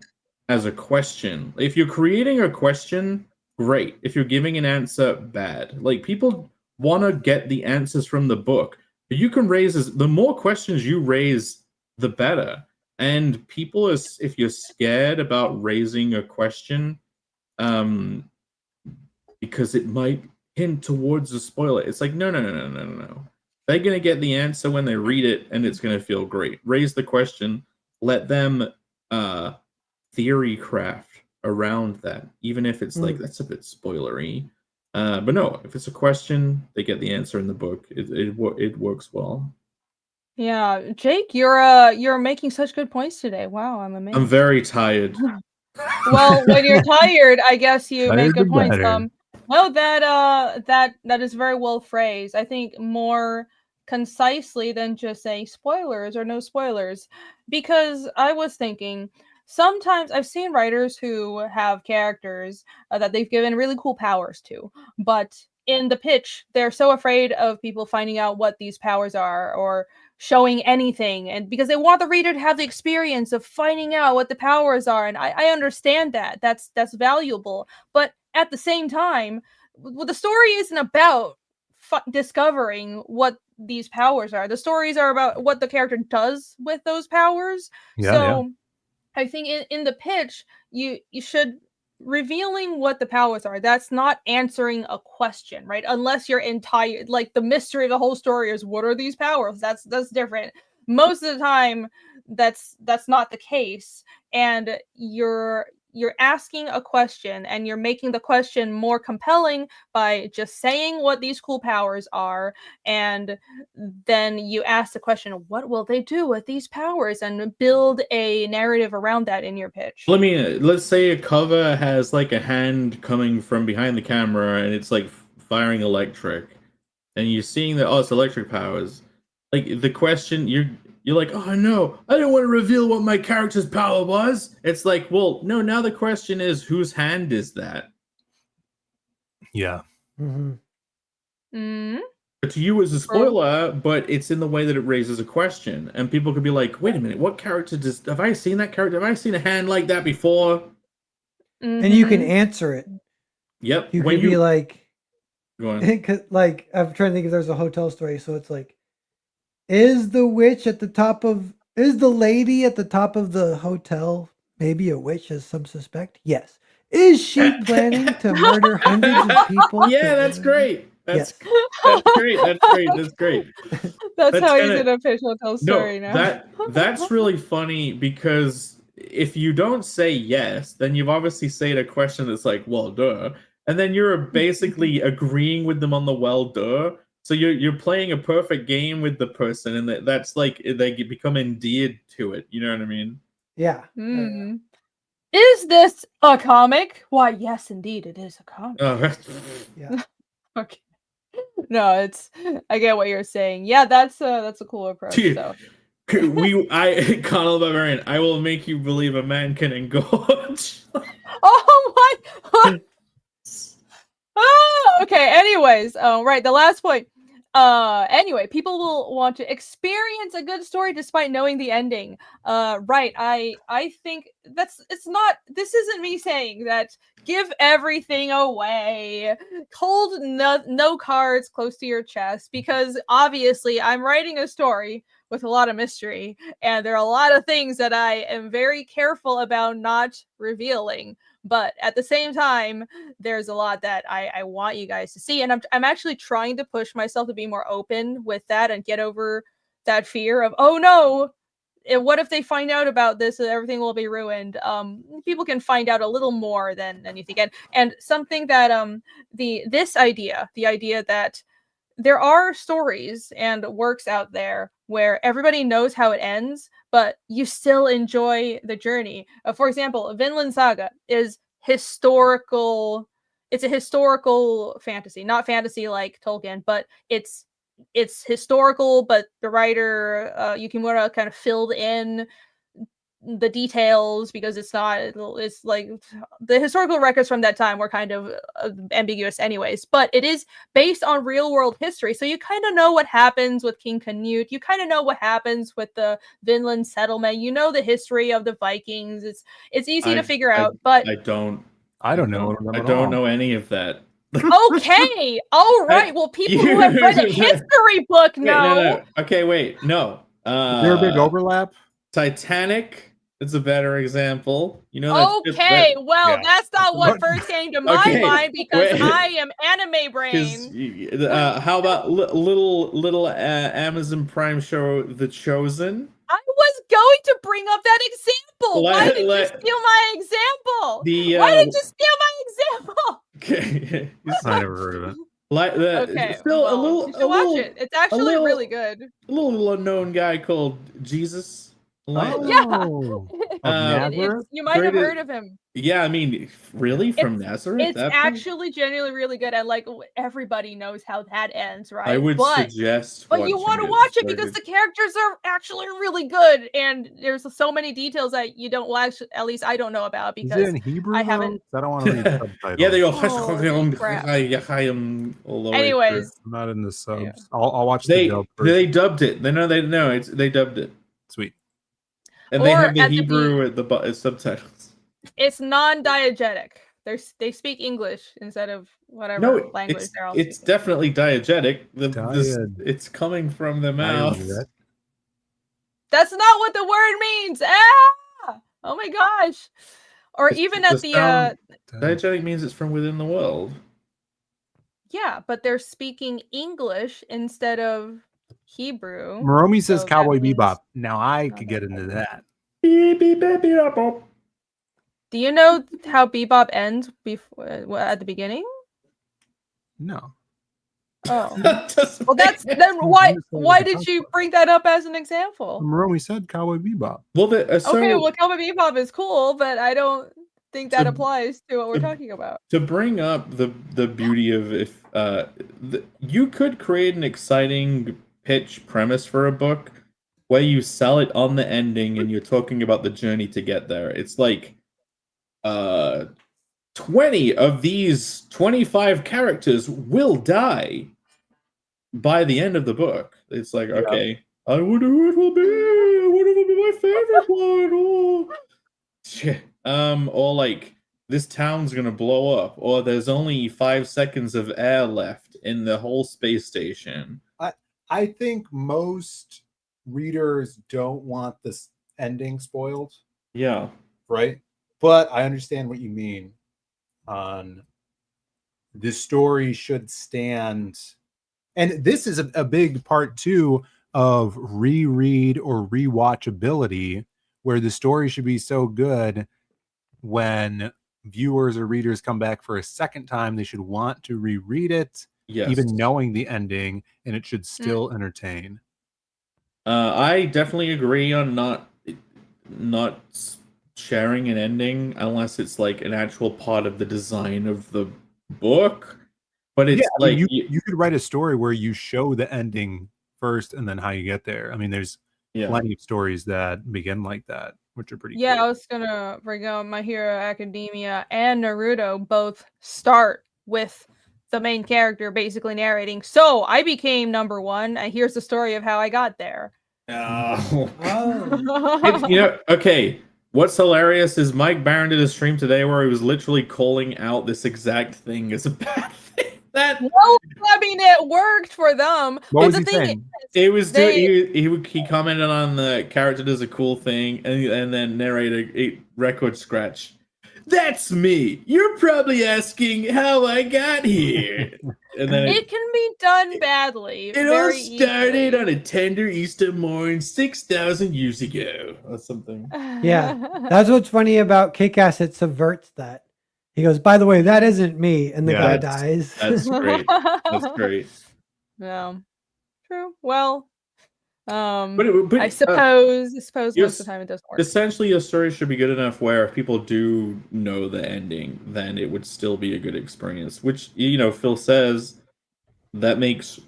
[SPEAKER 3] as a question. If you're creating a question, great. If you're giving an answer, bad. Like people want to get the answers from the book. But you can raise the more questions you raise, the better. And people if you're scared about raising a question, because it might hint towards a spoiler. It's like, no. They're going to get the answer when they read it, and it's going to feel great. Raise the question. Let them theory craft around that, even if it's like, that's a bit spoilery. But no, if it's a question, they get the answer in the book. It works well.
[SPEAKER 1] Yeah, Jake, you're making such good points today. Wow, I'm amazed.
[SPEAKER 3] I'm very tired.
[SPEAKER 1] Well, when you're tired, I guess you make
[SPEAKER 5] Tired
[SPEAKER 1] good
[SPEAKER 5] the
[SPEAKER 1] points.
[SPEAKER 5] better.
[SPEAKER 1] No, that is very well phrased. I think more concisely than just saying spoilers or no spoilers, because I was thinking sometimes I've seen writers who have characters that they've given really cool powers to, but in the pitch, they're so afraid of people finding out what these powers are or showing anything, and because they want the reader to have the experience of finding out what the powers are. And I understand that that's valuable, but at the same time, the story isn't about discovering what these powers are. The stories are about what the character does with those powers.
[SPEAKER 5] Yeah.
[SPEAKER 1] I think in the pitch, you should revealing what the powers are. That's not answering a question, right? Unless your entire, like, the mystery of the whole story is what are these powers? That's different. Most of the time, that's not the case, and you're asking a question and you're making the question more compelling by just saying what these cool powers are, and then you ask the question, what will they do with these powers, and build a narrative around that in your pitch.
[SPEAKER 3] Let's say a cover has like a hand coming from behind the camera and it's like firing electric, and you're seeing that, oh, it's electric powers. Like the question, you're like, oh no, I didn't want to reveal what my character's power was. It's like, well, no, now the question is, whose hand is that?
[SPEAKER 5] Yeah.
[SPEAKER 3] To you as a spoiler, but it's in the way that it raises a question, and people could be like, wait a minute, what character have I seen that character? Have I seen a hand like that before?
[SPEAKER 4] And you can answer it.
[SPEAKER 3] Yep.
[SPEAKER 4] You could be like,
[SPEAKER 3] go on.
[SPEAKER 4] like, I'm trying to think if there's a hotel story. So it's like, is the lady at the top of the hotel maybe a witch, as some suspect? Yes. Is she planning to murder hundreds of people?
[SPEAKER 3] Yeah, that's great. That's great. That's great.
[SPEAKER 1] That's how he's gonna pitch hotel story now.
[SPEAKER 3] That's really funny, because if you don't say yes, then you've obviously said a question that's like, well, duh. And then you're basically agreeing with them on the well, duh. So you're playing a perfect game with the person, and that's like, they become endeared to it. You know what I mean?
[SPEAKER 4] Yeah.
[SPEAKER 1] Is this a comic? Why, yes, indeed, it is a comic.
[SPEAKER 4] Yeah.
[SPEAKER 1] Okay. No, I get what you're saying. Yeah, that's a cool approach.
[SPEAKER 3] Dude,
[SPEAKER 1] so.
[SPEAKER 3] Connell Barbarian, I will make you believe a man can engorge.
[SPEAKER 1] Oh my god. Oh, okay. Anyways, right, the last point. Anyway, people will want to experience a good story despite knowing the ending. Right. I think this isn't me saying that give everything away. Hold no cards close to your chest, because obviously I'm writing a story with a lot of mystery, and there are a lot of things that I am very careful about not revealing. But at the same time, there's a lot that I want you guys to see. And I'm actually trying to push myself to be more open with that and get over that fear of, oh no, what if they find out about this and everything will be ruined? People can find out a little more than you think. And something that the idea that there are stories and works out there where everybody knows how it ends, but you still enjoy the journey. For example, Vinland Saga is historical. It's a historical fantasy, not fantasy like Tolkien, but it's historical. But the writer Yukimura kind of filled in the details because it's like the historical records from that time were kind of ambiguous anyways, but it is based on real world history, so you kind of know what happens with King Canute, you kind of know what happens with the Vinland settlement, you know the history of the Vikings. It's easy to figure out, but
[SPEAKER 3] I don't know any of that.
[SPEAKER 1] Okay, all right, well, people who have read a history book know.
[SPEAKER 3] No. Okay, wait, no.
[SPEAKER 2] Is there a big overlap?
[SPEAKER 3] Titanic is a better example. You know.
[SPEAKER 1] Okay, well, that's not what first came to my mind because I am anime brain.
[SPEAKER 3] How about little Amazon Prime show The Chosen?
[SPEAKER 1] I was going to bring up that example. Why did you steal my example? Why did you steal my example?
[SPEAKER 3] Okay,
[SPEAKER 2] I never heard of it.
[SPEAKER 3] Still a little.
[SPEAKER 1] You should watch it. It's actually really good.
[SPEAKER 3] A little unknown guy called Jesus.
[SPEAKER 1] You might have heard of him.
[SPEAKER 3] Yeah, I mean, really, from Nazareth?
[SPEAKER 1] It's actually genuinely really good, and like everybody knows how that ends, right?
[SPEAKER 3] I would suggest,
[SPEAKER 1] but you want to watch it because the characters are actually really good, and there's so many details that you don't watch. At least I don't know about because
[SPEAKER 2] is it in Hebrew,
[SPEAKER 1] I haven't.
[SPEAKER 2] I don't want to read subtitles.
[SPEAKER 3] Yeah, they go.
[SPEAKER 1] Anyways,
[SPEAKER 2] I'm not in the subs. Yeah. I'll watch
[SPEAKER 3] the
[SPEAKER 2] dub.
[SPEAKER 3] They dubbed it. They dubbed it.
[SPEAKER 2] Sweet.
[SPEAKER 3] And they have the Hebrew at the subtitles.
[SPEAKER 1] It's non-diegetic. They speak English instead of whatever language they're all speaking.
[SPEAKER 3] It's definitely diegetic. It's coming from the mouth.
[SPEAKER 1] That's not what the word means. Ah! Oh my gosh. Or even at the
[SPEAKER 3] diegetic means it's from within the world.
[SPEAKER 1] Yeah, but they're speaking English instead of Hebrew.
[SPEAKER 2] Moromi says Cowboy Bebop. Now I could get into that.
[SPEAKER 1] Do you know how Bebop ends at the beginning?
[SPEAKER 2] No.
[SPEAKER 1] Oh. Well, then why did you bring that up as an example?
[SPEAKER 2] Moromi said Cowboy Bebop.
[SPEAKER 3] Well,
[SPEAKER 1] Cowboy Bebop is cool, but I don't think that applies to what we're talking about.
[SPEAKER 3] To bring up the beauty of you could create an exciting pitch premise for a book where you sell it on the ending and you're talking about the journey to get there. It's like 20 of these 25 characters will die by the end of the book. It's like, okay, I wonder who it will be. I wonder if it'll be my favorite one. Or like this town's gonna blow up, or there's only 5 seconds of air left in the whole space station.
[SPEAKER 2] I think most readers don't want this ending spoiled.
[SPEAKER 3] Yeah.
[SPEAKER 2] Right? But I understand what you mean on the story should stand. And this is a big part too of reread or rewatchability, where the story should be so good when viewers or readers come back for a second time, they should want to reread it. Yes. Even knowing the ending, and it should still entertain.
[SPEAKER 3] I definitely agree on not sharing an ending unless it's like an actual part of the design of the book. But it's
[SPEAKER 2] you could write a story where you show the ending first and then how you get there. I mean, there's plenty of stories that begin like that, which are pretty cool.
[SPEAKER 1] I was gonna bring up My Hero Academia and Naruto both start with the main character basically narrating, so I became number one, and here's the story of how I got there.
[SPEAKER 3] Okay, what's hilarious is Mike Barron did a stream today where he was literally calling out this exact thing as a bad thing.
[SPEAKER 1] I mean, it worked for them.
[SPEAKER 2] What was he saying?
[SPEAKER 3] It was he commented on the character does a cool thing and then narrated a record scratch. That's me. You're probably asking how I got here. And then
[SPEAKER 1] It can be done badly.
[SPEAKER 3] it all
[SPEAKER 1] very
[SPEAKER 3] started
[SPEAKER 1] easily.
[SPEAKER 3] on a tender Easter morn 6,000 years ago, or something.
[SPEAKER 4] Yeah, that's what's funny about Kick-Ass. It subverts that. He goes, by the way, that isn't me, and the
[SPEAKER 2] Yeah,
[SPEAKER 4] guy
[SPEAKER 3] That's-
[SPEAKER 4] dies.
[SPEAKER 3] That's great. That's great.
[SPEAKER 1] Yeah. True. Well,
[SPEAKER 3] But
[SPEAKER 1] I suppose most
[SPEAKER 3] you're
[SPEAKER 1] of the time it doesn't work.
[SPEAKER 3] essentially, your story should be good enough where if people do know the ending, then it would still be a good experience. Which Phill says that makes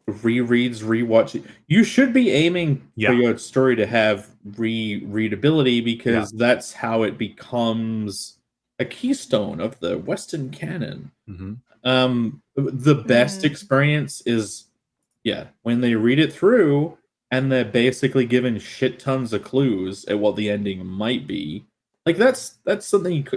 [SPEAKER 3] rereads, rewatch. You should be aiming
[SPEAKER 2] Yeah.
[SPEAKER 3] for your story to have rereadability because that's how it becomes a keystone of the Western canon. The best experience is when they read it through and they're basically given shit tons of clues at what the ending might be. Like that's something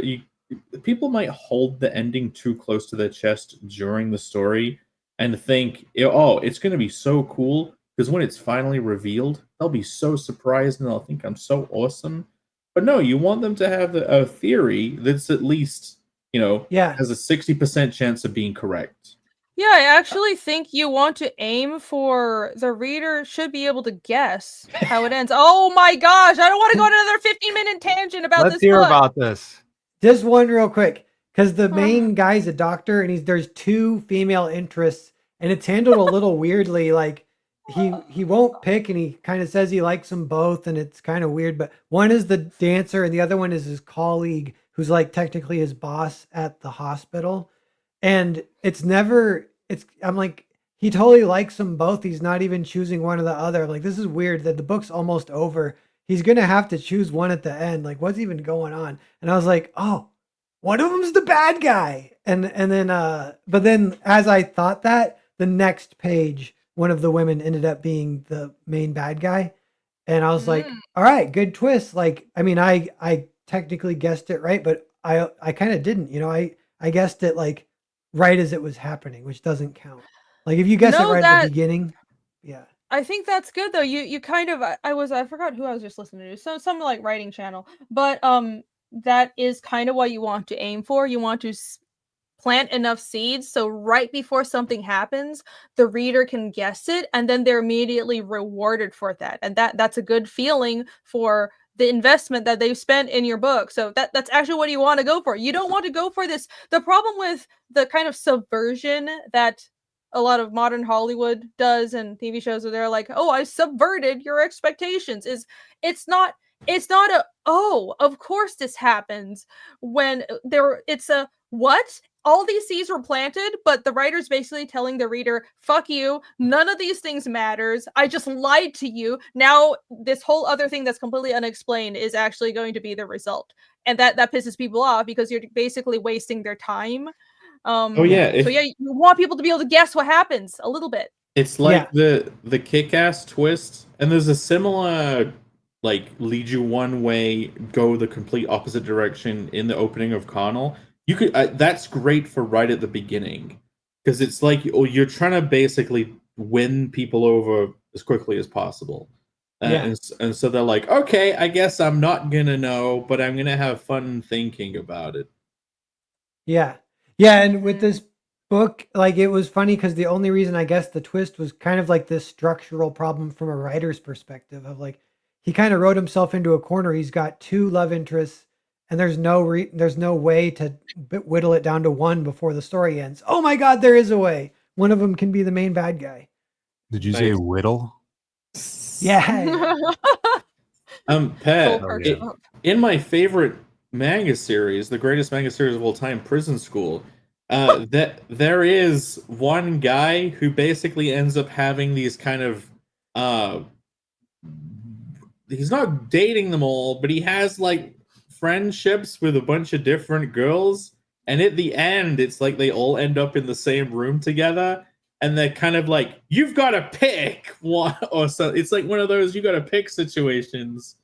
[SPEAKER 3] people might hold the ending too close to their chest during the story and think, oh, it's going to be so cool because when it's finally revealed, they'll be so surprised and they'll think I'm so awesome. But no, you want them to have a theory that's at least has a 60% chance of being correct.
[SPEAKER 1] Yeah, I actually think you want to aim for the reader should be able to guess how it ends. Oh my gosh, I don't want to go on another 15-minute tangent about
[SPEAKER 6] Let's
[SPEAKER 1] this
[SPEAKER 6] hear
[SPEAKER 1] book.
[SPEAKER 6] about this.
[SPEAKER 4] Just one real quick, because the main guy's a doctor, and there's two female interests, and it's handled a little weirdly. Like he won't pick, and he kind of says he likes them both, and it's kind of weird. But one is the dancer, and the other one is his colleague, who's like technically his boss at the hospital. And I'm like, he totally likes them both. He's not even choosing one or the other. Like, this is weird that the book's almost over. He's gonna have to choose one at the end. Like, what's even going on? And I was like, oh, one of them's the bad guy. And then but then as I thought that, the next page, one of the women ended up being the main bad guy. And I was like, all right, good twist. Like, I mean, I technically guessed it right, but I kind of didn't, I guessed it like right as it was happening, which doesn't count. Like if you guess it right at the beginning, yeah.
[SPEAKER 1] I think that's good though. You kind of I forgot who I was just listening to. Some like writing channel, but that is kind of what you want to aim for. You want to plant enough seeds so right before something happens, the reader can guess it, and then they're immediately rewarded for that. And that's a good feeling for the investment that they've spent in your book. So that's actually what you want to go for. You don't want to go for this. The problem with the kind of subversion that a lot of modern Hollywood does and TV shows where they're like, oh, I subverted your expectations, is it's not a, oh, of course this happens when it's a, what? All these seeds were planted, but the writer's basically telling the reader, fuck you, none of these things matters, I just lied to you, now this whole other thing that's completely unexplained is actually going to be the result. And that pisses people off because you're basically wasting their time. So you want people to be able to guess what happens a little bit.
[SPEAKER 3] It's like the Kick-Ass twist, and there's a similar like lead you one way, go the complete opposite direction in the opening of Connell. You could that's great for right at the beginning because it's like you're trying to basically win people over as quickly as possible. And so they're like, okay, I guess I'm not gonna know, but I'm gonna have fun thinking about it.
[SPEAKER 4] Yeah, and with this book, like it was funny because the only reason I guess the twist was kind of like this structural problem from a writer's perspective of like he kind of wrote himself into a corner. He's got two love interests, and there's no way to whittle it down to one before the story ends. Oh my God, there is a way. One of them can be the main bad guy.
[SPEAKER 6] Did you say whittle?
[SPEAKER 4] Yeah.
[SPEAKER 3] Pat, in my favorite manga series, the greatest manga series of all time, Prison School, that there is one guy who basically ends up having these kind of he's not dating them all, but he has like friendships with a bunch of different girls, and at the end it's like they all end up in the same room together, and they're kind of like, you've got to pick one, or so it's like one of those you got to pick situations.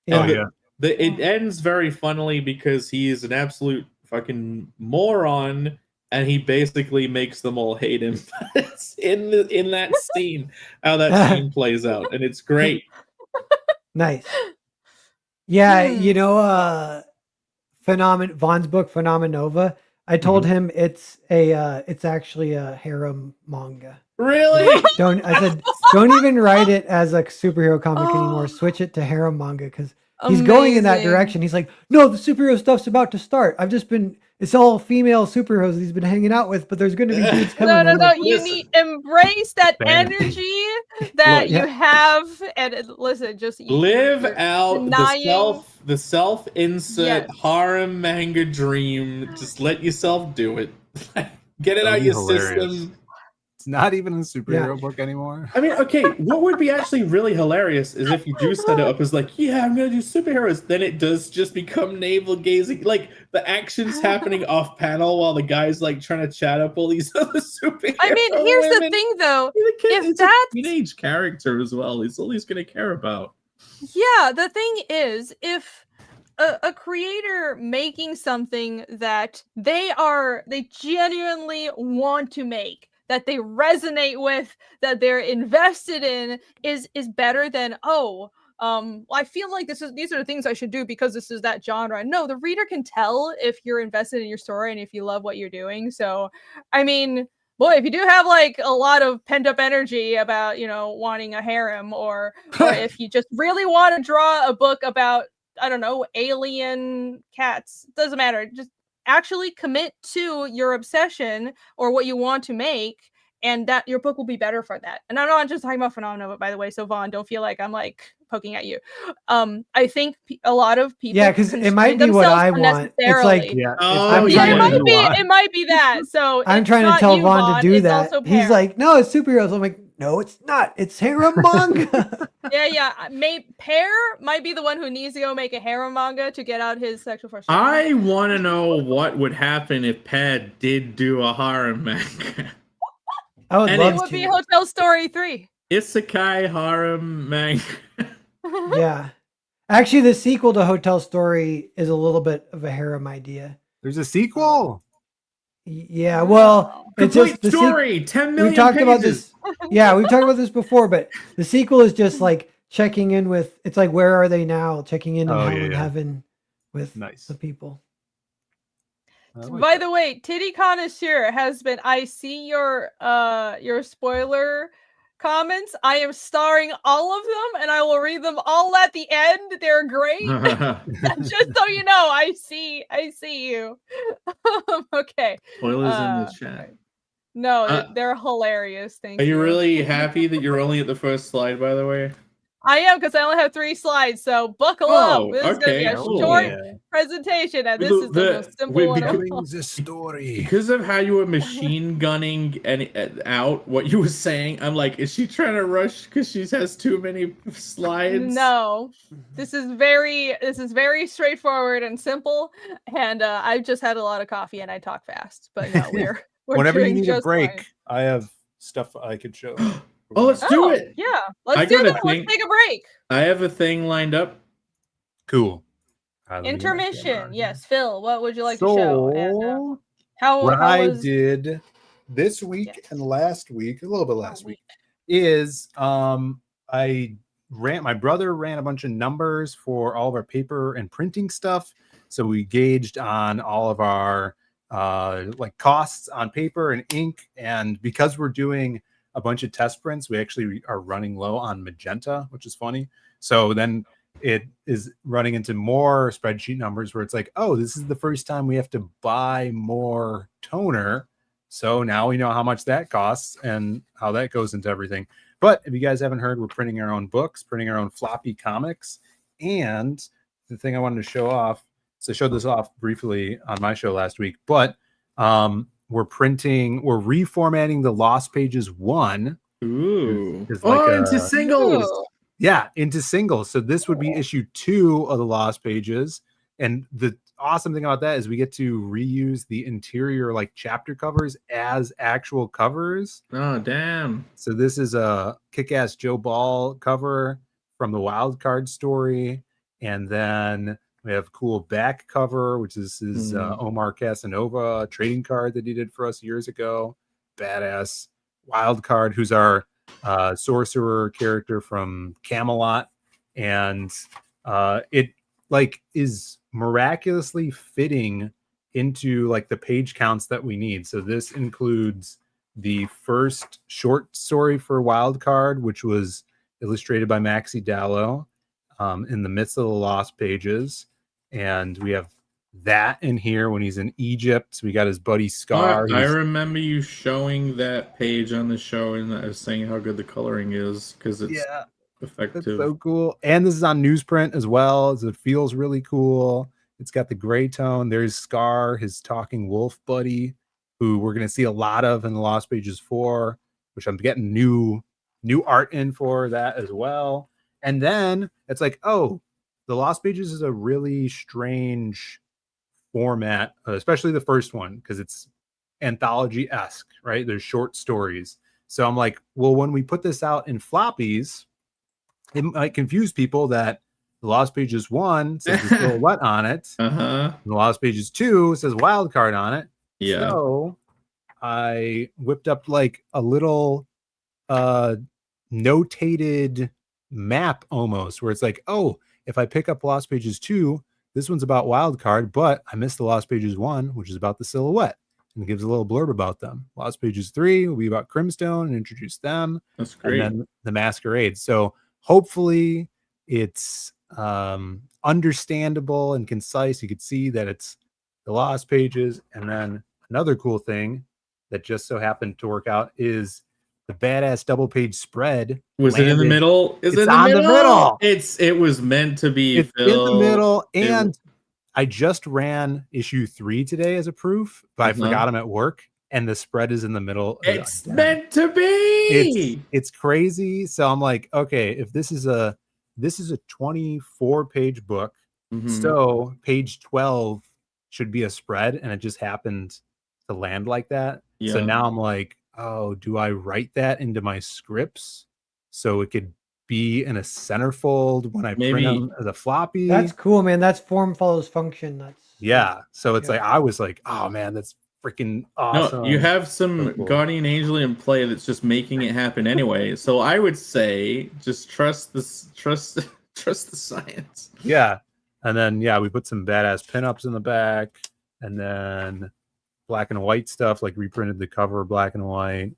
[SPEAKER 3] It ends very funnily because he is an absolute fucking moron, and he basically makes them all hate him. in that scene, how that scene plays out, and it's great.
[SPEAKER 4] Nice. Yeah, Vaughn's book Phenomenova. I told him it's actually a harem manga.
[SPEAKER 3] Really?
[SPEAKER 4] I said, don't even write it as a superhero comic anymore.
[SPEAKER 1] Oh.
[SPEAKER 4] Switch it to harem manga because he's going in that
[SPEAKER 1] Amazing.
[SPEAKER 4] direction. He's like, no, the superhero stuff's about to start. It's all female superheroes he's been hanging out with, but there's going to be dudes coming.
[SPEAKER 1] No,
[SPEAKER 4] I'm like,
[SPEAKER 1] you need embrace that
[SPEAKER 2] Bam.
[SPEAKER 1] energy that
[SPEAKER 3] Look,
[SPEAKER 1] you have, and listen, just
[SPEAKER 3] Live
[SPEAKER 1] you're
[SPEAKER 3] out
[SPEAKER 1] denying.
[SPEAKER 3] the self insert
[SPEAKER 1] Yes.
[SPEAKER 3] harem manga dream. Just let yourself do it. Get it
[SPEAKER 2] That'd
[SPEAKER 3] out
[SPEAKER 2] be
[SPEAKER 3] your
[SPEAKER 2] hilarious.
[SPEAKER 3] system.
[SPEAKER 6] It's not even a superhero book anymore.
[SPEAKER 3] I mean, okay, what would be actually really hilarious is if you do set it up as like, yeah, I'm gonna do superheroes, then it does just become navel gazing, like the action's happening off panel while the guy's like trying to chat up all these other superheroes.
[SPEAKER 1] I mean, here's the thing, though. If
[SPEAKER 3] It's
[SPEAKER 1] that's
[SPEAKER 3] a teenage character as well, it's all he's gonna care about.
[SPEAKER 1] Yeah, the thing is, if a creator making something that they genuinely want to make, that they resonate with, that they're invested in, is better than I feel like these are the things I should do because this is that genre. No, the reader can tell if you're invested in your story and if you love what you're doing. So, I mean, boy, if you do have like a lot of pent up energy about, wanting a harem, or if you just really want to draw a book about, I don't know, alien cats, doesn't matter. Just actually commit to your obsession or what you want to make, and that your book will be better for that. And I'm not just talking about Phenomena, by the way. So Vaughn, don't feel like I'm like poking at you. I think a lot of people,
[SPEAKER 4] yeah, because it might be what I want. It's like,
[SPEAKER 2] Yeah,
[SPEAKER 3] Oh,
[SPEAKER 2] it's
[SPEAKER 1] yeah,
[SPEAKER 3] yeah.
[SPEAKER 1] it might be that. So
[SPEAKER 4] I'm
[SPEAKER 1] it's
[SPEAKER 4] trying to
[SPEAKER 1] not
[SPEAKER 4] tell
[SPEAKER 1] you,
[SPEAKER 4] Vaughn to do
[SPEAKER 1] it's
[SPEAKER 4] that.
[SPEAKER 1] also
[SPEAKER 4] He's
[SPEAKER 1] Pear.
[SPEAKER 4] like, no, it's superheroes. I'm like, no, it's not. It's harem manga.
[SPEAKER 1] Yeah. Pear might be the one who needs to go make a harem manga to get out his sexual frustration.
[SPEAKER 3] I want to know what would happen if Pad did do a harem manga.
[SPEAKER 4] I would
[SPEAKER 3] And
[SPEAKER 4] love
[SPEAKER 1] It would
[SPEAKER 4] to.
[SPEAKER 1] be Hotel Story 3.
[SPEAKER 3] Isekai harem manga.
[SPEAKER 4] Yeah. Actually, the sequel to Hotel Story is a little bit of a harem idea.
[SPEAKER 6] There's a sequel.
[SPEAKER 4] Yeah, well, it's
[SPEAKER 3] Complete
[SPEAKER 4] just the
[SPEAKER 3] story, 10 million
[SPEAKER 4] we talked
[SPEAKER 3] pages.
[SPEAKER 4] about this. Yeah, we've talked about this before, but the sequel is just like checking in with. It's like, where are they now? Checking in
[SPEAKER 6] Oh,
[SPEAKER 4] hell
[SPEAKER 6] yeah,
[SPEAKER 4] and
[SPEAKER 6] yeah.
[SPEAKER 4] heaven with
[SPEAKER 6] Nice.
[SPEAKER 4] the people.
[SPEAKER 6] I like
[SPEAKER 1] By
[SPEAKER 6] that.
[SPEAKER 1] the way, Titty Connoisseur has been. I see your spoiler comments. I am starring all of them, and I will read them all at the end. They're great. Just so you know, I see you. Okay.
[SPEAKER 3] Spoilers in the chat.
[SPEAKER 1] No, they're hilarious. Thank
[SPEAKER 3] Are
[SPEAKER 1] you.
[SPEAKER 3] you really happy that you're only at the first slide, by the way?
[SPEAKER 1] I am, because I only have 3 slides, so buckle
[SPEAKER 3] Oh,
[SPEAKER 1] up. This is going to be a
[SPEAKER 3] okay,
[SPEAKER 1] short
[SPEAKER 6] yeah.
[SPEAKER 1] presentation, and this is the most simple one. of all.
[SPEAKER 6] Brings a story.
[SPEAKER 3] Because of how you were machine gunning out what you were saying, I'm like, is she trying to rush because she has too many slides?
[SPEAKER 1] No, this is very straightforward and simple, and I've just had a lot of coffee and I talk fast, but no, we're
[SPEAKER 2] Whenever you
[SPEAKER 1] doing
[SPEAKER 2] need a
[SPEAKER 1] just
[SPEAKER 2] break,
[SPEAKER 1] fine.
[SPEAKER 2] I have stuff I could show.
[SPEAKER 3] Oh, let's do it.
[SPEAKER 1] Yeah,
[SPEAKER 3] I
[SPEAKER 1] let's do
[SPEAKER 3] got a
[SPEAKER 1] that.
[SPEAKER 3] thing.
[SPEAKER 1] Let's take a break.
[SPEAKER 3] I have a thing lined up.
[SPEAKER 2] Cool. Let me get my camera
[SPEAKER 1] Intermission.
[SPEAKER 2] on.
[SPEAKER 1] Yes, Phil, what would you like to show? And
[SPEAKER 2] So,
[SPEAKER 1] how
[SPEAKER 2] what I
[SPEAKER 1] was
[SPEAKER 2] did this week
[SPEAKER 1] Yes.
[SPEAKER 2] and last week, a little bit
[SPEAKER 1] Oh,
[SPEAKER 2] last week, is my brother ran a bunch of numbers for all of our paper and printing stuff. So we gauged on all of our like costs on paper and ink, and because we're doing a bunch of test prints, we actually are running low on magenta, which is funny. So then it is running into more spreadsheet numbers where it's like, oh, this is the first time we have to buy more toner. So now we know how much that costs and how that goes into everything. But if you guys haven't heard, we're printing our own books, printing our own floppy comics. And the thing I wanted to show off, so I showed this off briefly on my show last week, but we're reformatting the Lost Pages 1.
[SPEAKER 3] Ooh.
[SPEAKER 2] Is like
[SPEAKER 3] into singles.
[SPEAKER 1] Ooh.
[SPEAKER 2] Yeah, into singles. So this would be issue 2 of the Lost Pages. And the awesome thing about that is we get to reuse the interior like chapter covers as actual covers.
[SPEAKER 3] Oh, damn.
[SPEAKER 2] So this is a Kick-Ass Joe Ball cover from the Wild Card story. And then we have cool back cover, which is his Omar Casanova trading card that he did for us years ago. Badass. Wild Card, who's our sorcerer character from Camelot. And it like is miraculously fitting into like the page counts that we need. So this includes the first short story for Wildcard, which was illustrated by Maxi Dallo, in the midst of the Lost Pages. And we have that in here when he's in Egypt. We got his buddy Scar.
[SPEAKER 3] I remember you showing that page on the show and saying how good the coloring is because it's effective.
[SPEAKER 2] That's so cool. And this is on newsprint as well. So it feels really cool. It's got the gray tone. There's Scar, his talking wolf buddy, who we're going to see a lot of in the Lost Pages 4, which I'm getting new art in for that as well. And then it's like, oh, the Lost Pages is a really strange format, especially the first one, because it's anthology-esque, right? There's short stories. So I'm like, well, when we put this out in floppies, it might confuse people that the Lost Pages 1 says the silhouette on it.
[SPEAKER 3] And
[SPEAKER 2] the Lost Pages 2 says Wildcard on it.
[SPEAKER 3] Yeah.
[SPEAKER 2] So I whipped up like a little notated map almost, where it's like, oh, if I pick up Lost Pages 2, this one's about Wildcard, but I missed the Lost Pages 1, which is about the silhouette, and it gives a little blurb about them. Lost Pages 3 will be about Crimstone and introduce them.
[SPEAKER 3] That's great.
[SPEAKER 2] And then the Masquerade. So hopefully it's understandable and concise. You could see that it's the Lost Pages. And then another cool thing that just so happened to work out is the badass double page spread.
[SPEAKER 3] Was it in the middle? Is
[SPEAKER 2] It's
[SPEAKER 3] it
[SPEAKER 2] on
[SPEAKER 3] in
[SPEAKER 2] the middle.
[SPEAKER 3] It was meant to be.
[SPEAKER 2] It's
[SPEAKER 3] Phill.
[SPEAKER 2] in the middle. And I just ran issue 3 today as a proof, but I forgot them at work. And the spread is in the middle.
[SPEAKER 3] It's meant to be.
[SPEAKER 2] It's crazy. So I'm like, okay, if this is a 24-page book, so page 12 should be a spread, and it just happened to land like that.
[SPEAKER 3] Yeah.
[SPEAKER 2] So now I'm like, oh, do I write that into my scripts so it could be in a centerfold when I print them as a floppy?
[SPEAKER 4] That's cool, man. That's form follows function.
[SPEAKER 2] Yeah. So it's like, I was like, oh man, that's freaking awesome.
[SPEAKER 3] No, you have some
[SPEAKER 2] really cool.
[SPEAKER 3] Guardian Angel in play that's just making it happen anyway. So I would say just trust the science.
[SPEAKER 2] Yeah. And then we put some badass pinups in the back, and then black and white stuff, like reprinted the cover black and white,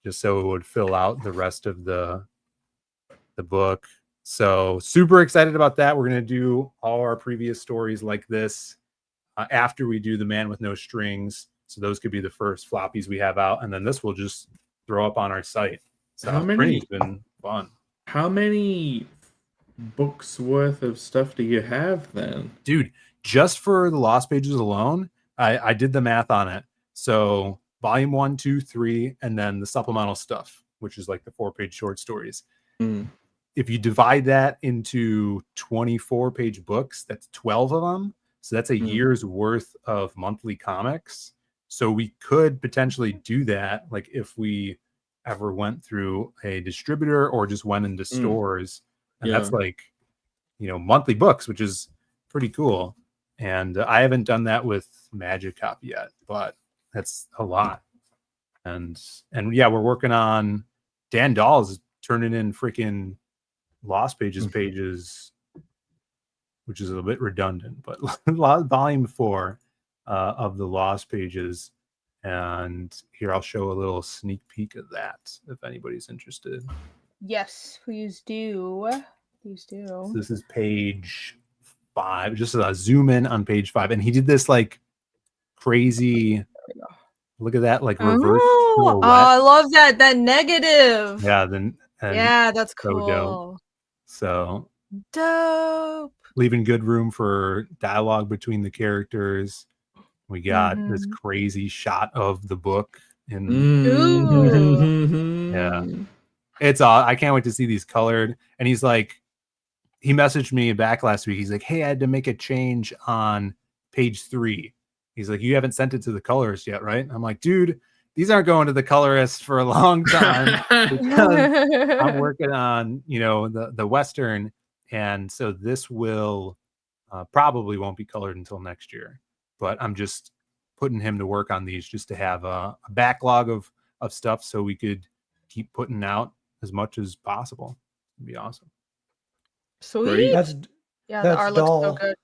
[SPEAKER 2] just so it would fill out the rest of the book. So super excited about that. We're gonna do all our previous stories like this after we do the Man with No Strings. So those could be the first floppies we have out, and then this will just throw up on our site. So printing's been fun.
[SPEAKER 3] How many books worth of stuff do you have then,
[SPEAKER 2] dude? Just for the Lost Pages alone, I did the math on it. So volume 1, 2, 3, and then the supplemental stuff, which is like the 4-page short stories. If you divide that into 24-page books, that's 12 of them. So that's a year's worth of monthly comics. So we could potentially do that, like if we ever went through a distributor or just went into stores. And that's like, monthly books, which is pretty cool. And I haven't done that with Magic Copy yet, but that's a lot. And we're working on Dan Dahl's turning in freaking Lost Pages pages, which is a bit redundant, but volume 4 of the Lost Pages. And here I'll show a little sneak peek of that if anybody's interested.
[SPEAKER 1] Yes, please do. Please do.
[SPEAKER 2] So this is page 5, just a zoom in on page 5, and he did this like crazy. Look at that, like reverse.
[SPEAKER 1] Oh, I love that negative.
[SPEAKER 2] Yeah,
[SPEAKER 1] that's cool.
[SPEAKER 2] So
[SPEAKER 1] dope.
[SPEAKER 2] Leaving good room for dialogue between the characters. We got this crazy shot of the book
[SPEAKER 1] Ooh.
[SPEAKER 2] Yeah, it's I can't wait to see these colored. And he's like, he messaged me back last week. He's like, hey, I had to make a change on page 3. He's like, you haven't sent it to the colorist yet, right? I'm like, dude, these aren't going to the colorist for a long time because I'm working on, the Western. And so this will probably won't be colored until next year. But I'm just putting him to work on these just to have a backlog of stuff so we could keep putting out as much as possible. It'd be awesome.
[SPEAKER 1] Sweet.
[SPEAKER 4] That's
[SPEAKER 1] the art looks so good.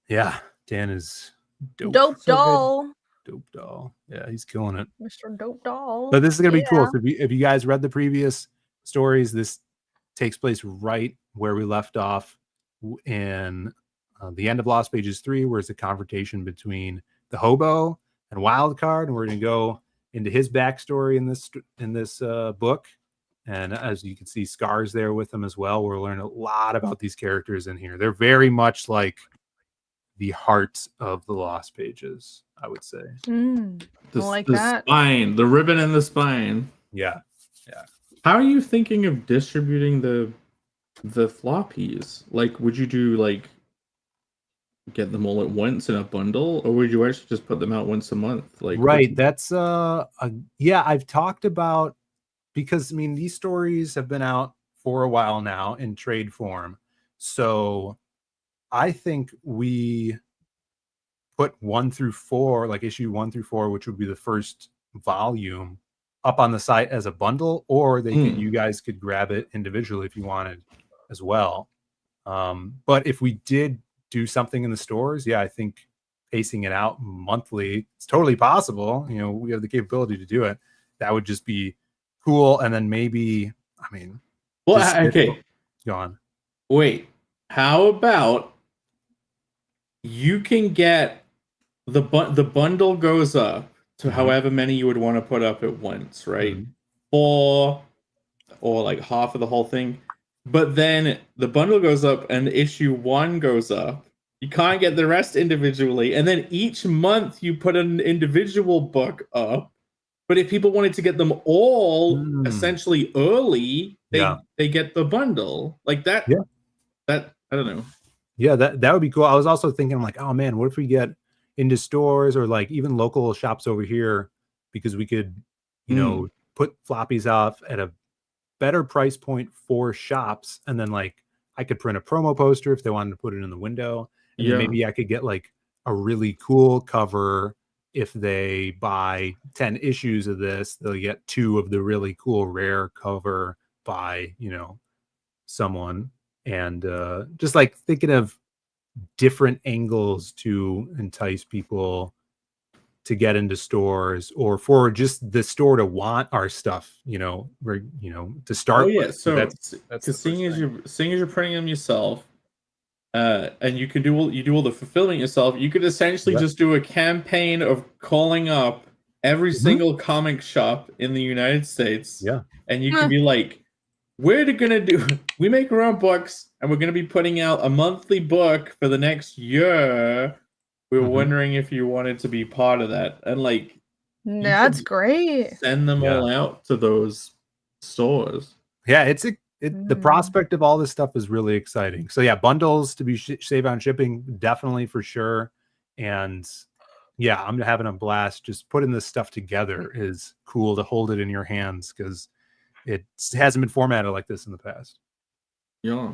[SPEAKER 2] Yeah, Dan is
[SPEAKER 1] Dope
[SPEAKER 4] So good.
[SPEAKER 1] doll.
[SPEAKER 6] Dope doll. Yeah, he's killing it.
[SPEAKER 1] Mr. Dope doll.
[SPEAKER 6] But this is gonna be cool.
[SPEAKER 1] Yeah.
[SPEAKER 6] So if you guys read the previous stories, this takes place right where we left off in the end of Lost Pages 3, where it's a confrontation between the hobo and Wildcard, and we're gonna go into his backstory in this book. And as you can see, Scar's there with them as well. We'll learn a lot about these characters in here. They're very much like the heart of the Lost Pages, I would say.
[SPEAKER 1] I like that.
[SPEAKER 3] Spine, the ribbon and the spine.
[SPEAKER 6] Yeah.
[SPEAKER 3] How are you thinking of distributing the floppies? Like, would you do like get them all at once in a bundle, or would you actually just put them out once a month? Like,
[SPEAKER 6] Right. That's yeah, I've talked about, because I mean these stories have been out for a while now in trade form. So I think we put 1 through 4, like issue 1 through 4, which would be the first volume, up on the site as a bundle, or you guys could grab it individually if you wanted as well. But if we did do something in the stores, yeah, I think pacing it out monthly, it's totally possible. You know, we have the capability to do it. That would just be cool. And then maybe, I mean,
[SPEAKER 3] well, okay,
[SPEAKER 6] go on.
[SPEAKER 3] wait. How about you can get the bundle goes up to however many you would want to put up at once, right? 4 or like half of the whole thing. But then the bundle goes up and issue 1 goes up. You can't get the rest individually. And then each month you put an individual book up. But if people wanted to get them all essentially early, they get the bundle. Like that.
[SPEAKER 6] Yeah.
[SPEAKER 3] That, I don't know.
[SPEAKER 6] Yeah, that would be cool. I was also thinking, like, oh man, what if we get into stores or like even local shops over here, because we could, you know, put floppies off at a better price point for shops, and then like I could print a promo poster if they wanted to put it in the window, and then maybe I could get like a really cool cover. If they buy 10 issues of this, they'll get 2 of the really cool rare cover by, you know, someone. And just like thinking of different angles to entice people to get into stores, or for just the store to want our stuff, you know, to start.
[SPEAKER 3] Oh yeah,
[SPEAKER 6] with.
[SPEAKER 3] so
[SPEAKER 6] that's
[SPEAKER 3] seeing as you're printing them yourself, and you do all the fulfillment yourself, you could essentially just do a campaign of calling up every single comic shop in the United States.
[SPEAKER 6] Yeah,
[SPEAKER 3] and you can be like, we make our own books, and we're gonna be putting out a monthly book for the next year. We were wondering if you wanted to be part of that, and like,
[SPEAKER 1] that's great.
[SPEAKER 3] Send them all out to those stores.
[SPEAKER 6] Yeah, the prospect of all this stuff is really exciting. So yeah, bundles to be save on shipping, definitely for sure. And yeah, I'm having a blast. Just putting this stuff together is cool to hold it in your hands, because it hasn't been formatted like this in the past.
[SPEAKER 3] Yeah.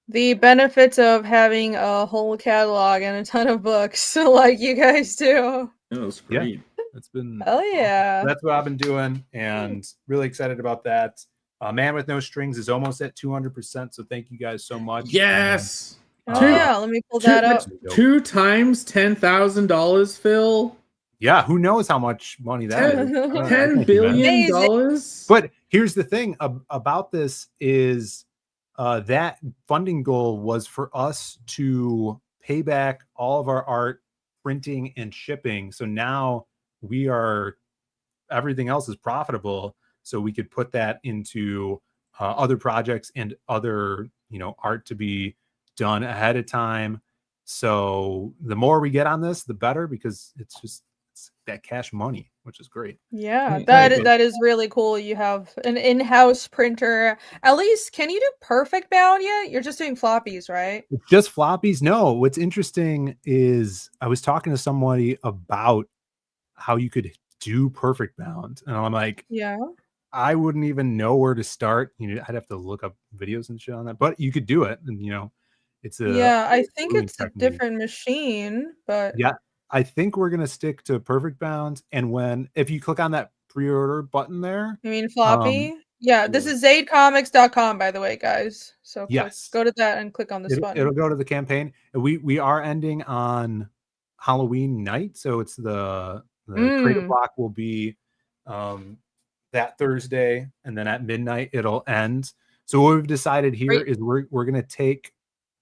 [SPEAKER 1] The benefits of having a whole catalog and a ton of books like you guys do.
[SPEAKER 3] That was great.
[SPEAKER 6] Yeah, it's been
[SPEAKER 1] yeah.
[SPEAKER 6] That's what I've been doing, and really excited about that. Man with No Strings is almost at 200%, so thank you guys so much.
[SPEAKER 3] Yes.
[SPEAKER 1] Yeah, let me pull that up.
[SPEAKER 3] 2 times $10,000, Phil.
[SPEAKER 6] Yeah, who knows how much money that is?
[SPEAKER 3] $10 billion.
[SPEAKER 6] But here's the thing about this is that funding goal was for us to pay back all of our art, printing, and shipping. So now everything else is profitable. So we could put that into other projects and other, art to be done ahead of time. So the more we get on this, the better, because it's that cash money, which is great.
[SPEAKER 1] Yeah, that is really cool. You have an in-house printer. At least, can you do perfect bound yet? You're just doing floppies, right?
[SPEAKER 6] It's just floppies. No, what's interesting is I was talking to somebody about how you could do perfect bound, and I'm like,
[SPEAKER 1] yeah,
[SPEAKER 6] I wouldn't even know where to start. I'd have to look up videos and shit on that, but you could do it. And it's
[SPEAKER 1] I think it's a different machine, but
[SPEAKER 6] yeah, I think we're gonna stick to perfect bound. And if you click on that pre-order button there,
[SPEAKER 1] you mean floppy? Yeah, this is zadecomics.com, by the way, guys. So go to that and click on this button.
[SPEAKER 6] It'll go to the campaign. We are ending on Halloween night, so it's the creative block will be that Thursday, and then at midnight it'll end. So what we've decided here
[SPEAKER 1] Great.
[SPEAKER 6] is we're gonna take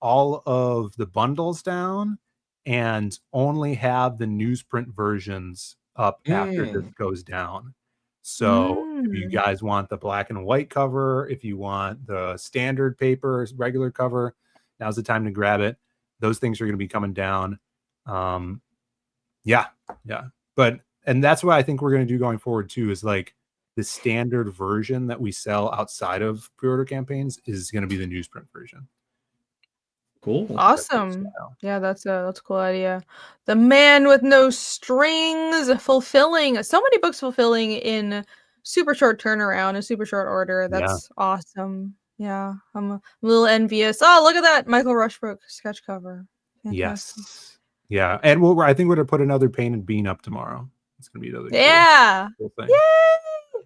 [SPEAKER 6] all of the bundles down and only have the newsprint versions up after this goes down. So if you guys want the black and white cover, if you want the standard paper, regular cover, now's the time to grab it. Those things are going to be coming down. Yeah. But, and that's what I think we're going to do going forward too, is like the standard version that we sell outside of pre-order campaigns is going to be the newsprint version.
[SPEAKER 3] Cool.
[SPEAKER 1] Awesome. Yeah, that's a cool idea. The Man with No Strings, fulfilling so many books, fulfilling in super short turnaround, a super short order. That's awesome. Yeah, I'm a little envious. Oh, look at that Michael Rushbrook sketch cover. Fantastic.
[SPEAKER 6] Yes. Yeah. And I think we're going to put another Painted Bean up tomorrow. It's going to be another cool thing.
[SPEAKER 1] Yay!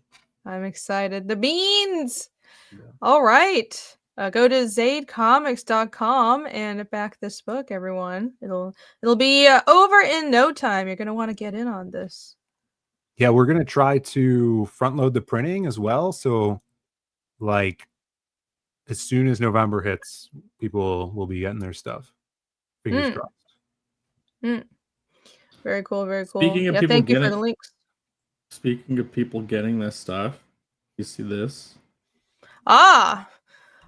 [SPEAKER 1] I'm excited. The beans. Yeah. All right. Go to zadecomics.com and back this book, everyone. It'll be over in no time. You're going to want to get in on this.
[SPEAKER 6] Yeah, we're going to try to front load the printing as well. So like as soon as November hits, people will be getting their stuff. Fingers crossed.
[SPEAKER 1] Very cool. Very cool.
[SPEAKER 3] Speaking of people
[SPEAKER 1] thank you for the links.
[SPEAKER 3] Speaking of people getting this stuff, you see this?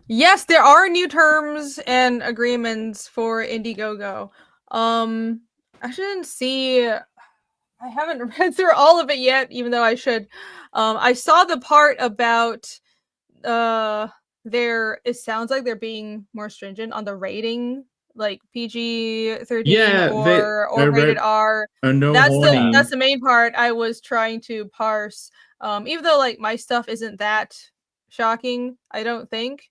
[SPEAKER 1] Yes, there are new terms and agreements for Indiegogo. I shouldn't see. I haven't read through all of it yet, even though I should. I saw the part about it sounds like they're being more stringent on the rating, like PG-13 or rated R.
[SPEAKER 3] No,
[SPEAKER 1] that's the main part I was trying to parse. Even though like my stuff isn't that shocking, I don't think.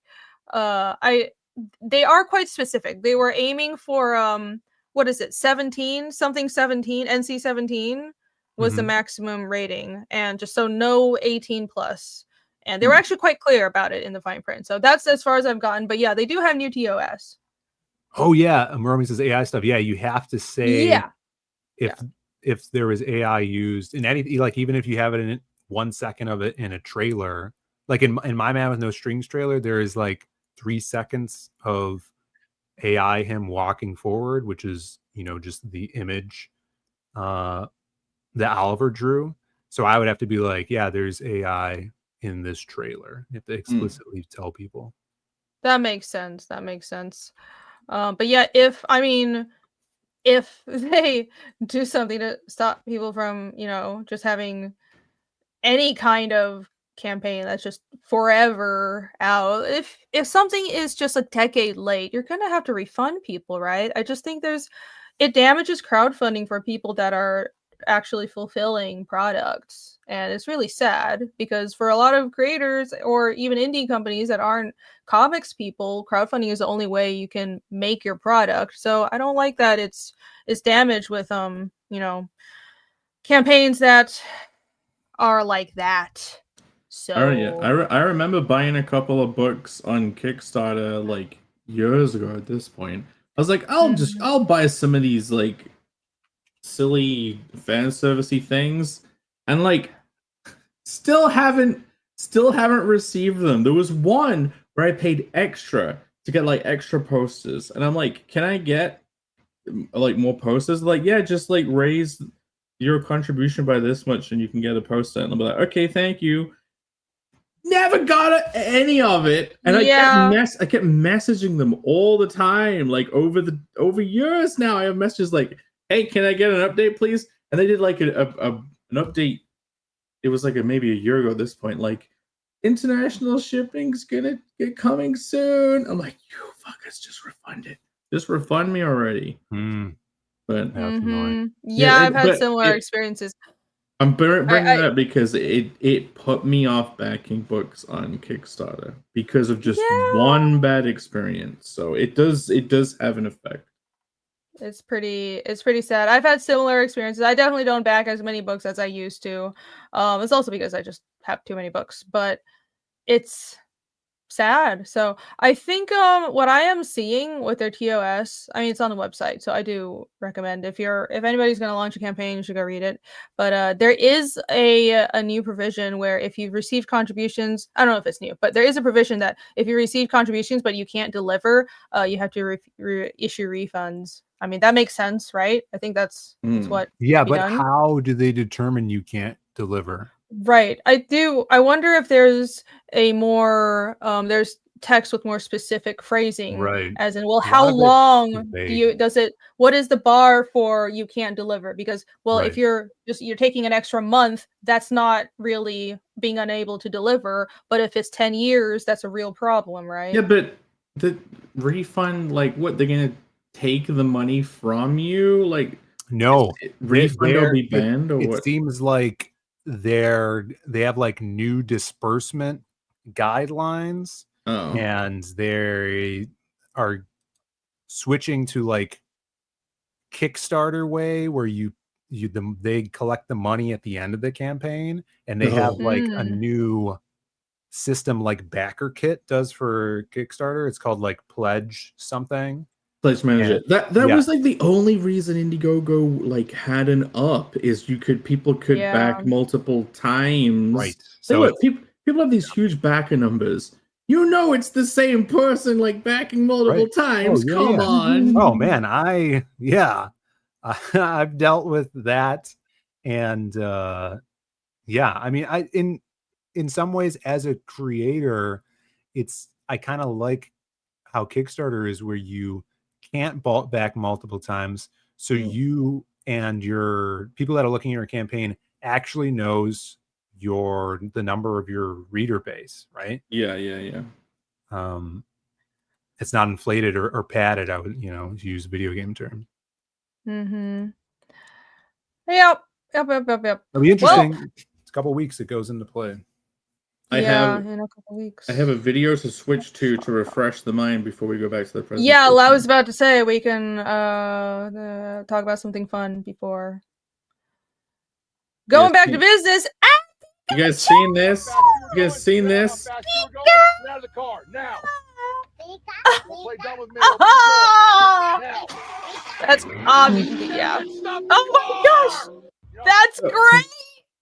[SPEAKER 1] They are quite specific. They were aiming for what is it, 17 NC 17 was the maximum rating, and just so no 18 plus, and they were actually quite clear about it in the fine print. So that's as far as I've gotten, but yeah, they do have new TOS.
[SPEAKER 6] Oh yeah, Romy says AI stuff. Yeah, you have to say if there was AI used in anything, like even if you have it in 1 second of it in a trailer, like in My Man with No Strings trailer, there is like 3 seconds of AI him walking forward, which is, just the image that Oliver drew. So I would have to be like, yeah, there's AI in this trailer. You have to explicitly tell people.
[SPEAKER 1] That makes sense. But yeah, if they do something to stop people from, just having any kind of campaign that's just forever out, if something is just a decade late, you're gonna have to refund people, right? I just think it damages crowdfunding for people that are actually fulfilling products, and it's really sad because for a lot of creators or even indie companies that aren't comics people, crowdfunding is the only way you can make your product. So I don't like that it's damaged with campaigns that are like that. So
[SPEAKER 3] I remember buying a couple of books on Kickstarter like years ago at this point. I was like, I'll buy some of these like silly fan servicey things, and like still haven't received them. There was one where I paid extra to get like extra posters, and I'm like, can I get like more posters? Like, yeah, just like raise your contribution by this much and you can get a poster. And I'll be like, okay, thank you. Never got any of it, and I kept messaging them all the time, like over years now. I have messages like, hey, can I get an update, please? And they did like an update. It was like maybe a year ago at this point, like, international shipping's gonna get coming soon. I'm like, you fuckers, just refund it. Just refund me already. But
[SPEAKER 6] that's annoying.
[SPEAKER 1] I've had similar experiences.
[SPEAKER 3] I'm bringing that up because it put me off backing books on Kickstarter because of just one bad experience. So it does have an effect.
[SPEAKER 1] It's pretty sad. I've had similar experiences. I definitely don't back as many books as I used to. It's also because I just have too many books, but it's sad. So I think what I am seeing with their TOS, I mean it's on the website, so I do recommend if anybody's going to launch a campaign, you should go read it. But there is a new provision where if you've received contributions, I don't know if it's new, but there is a provision that if you receive contributions but you can't deliver, you have to issue refunds. I mean that makes sense, right? I think that's what.
[SPEAKER 6] Yeah,
[SPEAKER 1] be
[SPEAKER 6] but
[SPEAKER 1] done.
[SPEAKER 6] how do they determine you can't deliver?
[SPEAKER 1] Right. I wonder if there's a more there's text with more specific phrasing,
[SPEAKER 6] Right.
[SPEAKER 1] as in, well,
[SPEAKER 6] A
[SPEAKER 1] how
[SPEAKER 6] lot of it is
[SPEAKER 1] long
[SPEAKER 6] vague.
[SPEAKER 1] what is the bar for you can't deliver? Because, well, if
[SPEAKER 6] Right.
[SPEAKER 1] you're taking an extra month, that's not really being unable to deliver. But if it's 10 years, that's a real problem, right?
[SPEAKER 3] Yeah, but the refund, like, what, they're gonna take the money from you? Like,
[SPEAKER 6] No,
[SPEAKER 3] refund will be banned, or
[SPEAKER 6] it
[SPEAKER 3] what?
[SPEAKER 6] seems like they have like new disbursement guidelines,
[SPEAKER 3] Oh,
[SPEAKER 6] and they are switching to like Kickstarter way where they collect the money at the end of the campaign, and they have
[SPEAKER 3] Oh.
[SPEAKER 6] like a new system like Backer Kit does for Kickstarter. It's called like Pledge something.
[SPEAKER 3] Pledge Manager.
[SPEAKER 6] Yeah.
[SPEAKER 3] That was like the only reason Indiegogo like had an up is people could
[SPEAKER 1] Yeah.
[SPEAKER 3] back multiple times.
[SPEAKER 6] Right.
[SPEAKER 3] So
[SPEAKER 6] So
[SPEAKER 3] people have these huge backer numbers. You know it's the same person like backing multiple
[SPEAKER 6] Right.
[SPEAKER 3] times.
[SPEAKER 6] Oh, yeah,
[SPEAKER 3] Come
[SPEAKER 6] yeah.
[SPEAKER 3] on.
[SPEAKER 6] Oh man, I've dealt with that, and yeah, I mean, in some ways as a creator, I kind of like how Kickstarter is, where you can't back multiple times, so you and your people that are looking at your campaign actually knows the number of your reader base, right?
[SPEAKER 3] Yeah.
[SPEAKER 6] It's not inflated or padded. I would, to use video game terms.
[SPEAKER 1] Mm-hmm. Yep.
[SPEAKER 6] It'll be interesting. It's a couple weeks it goes into play.
[SPEAKER 3] I
[SPEAKER 1] in a couple weeks.
[SPEAKER 3] I have a video to switch to refresh the mind before we go back to the presentation.
[SPEAKER 1] Yeah, well, I was about to say we can talk about something fun before going back to business.
[SPEAKER 3] You guys seen this? You guys seen this?
[SPEAKER 5] Get out of the car now. Play dumb with me. Now.
[SPEAKER 1] That's yeah. Oh my gosh, that's great.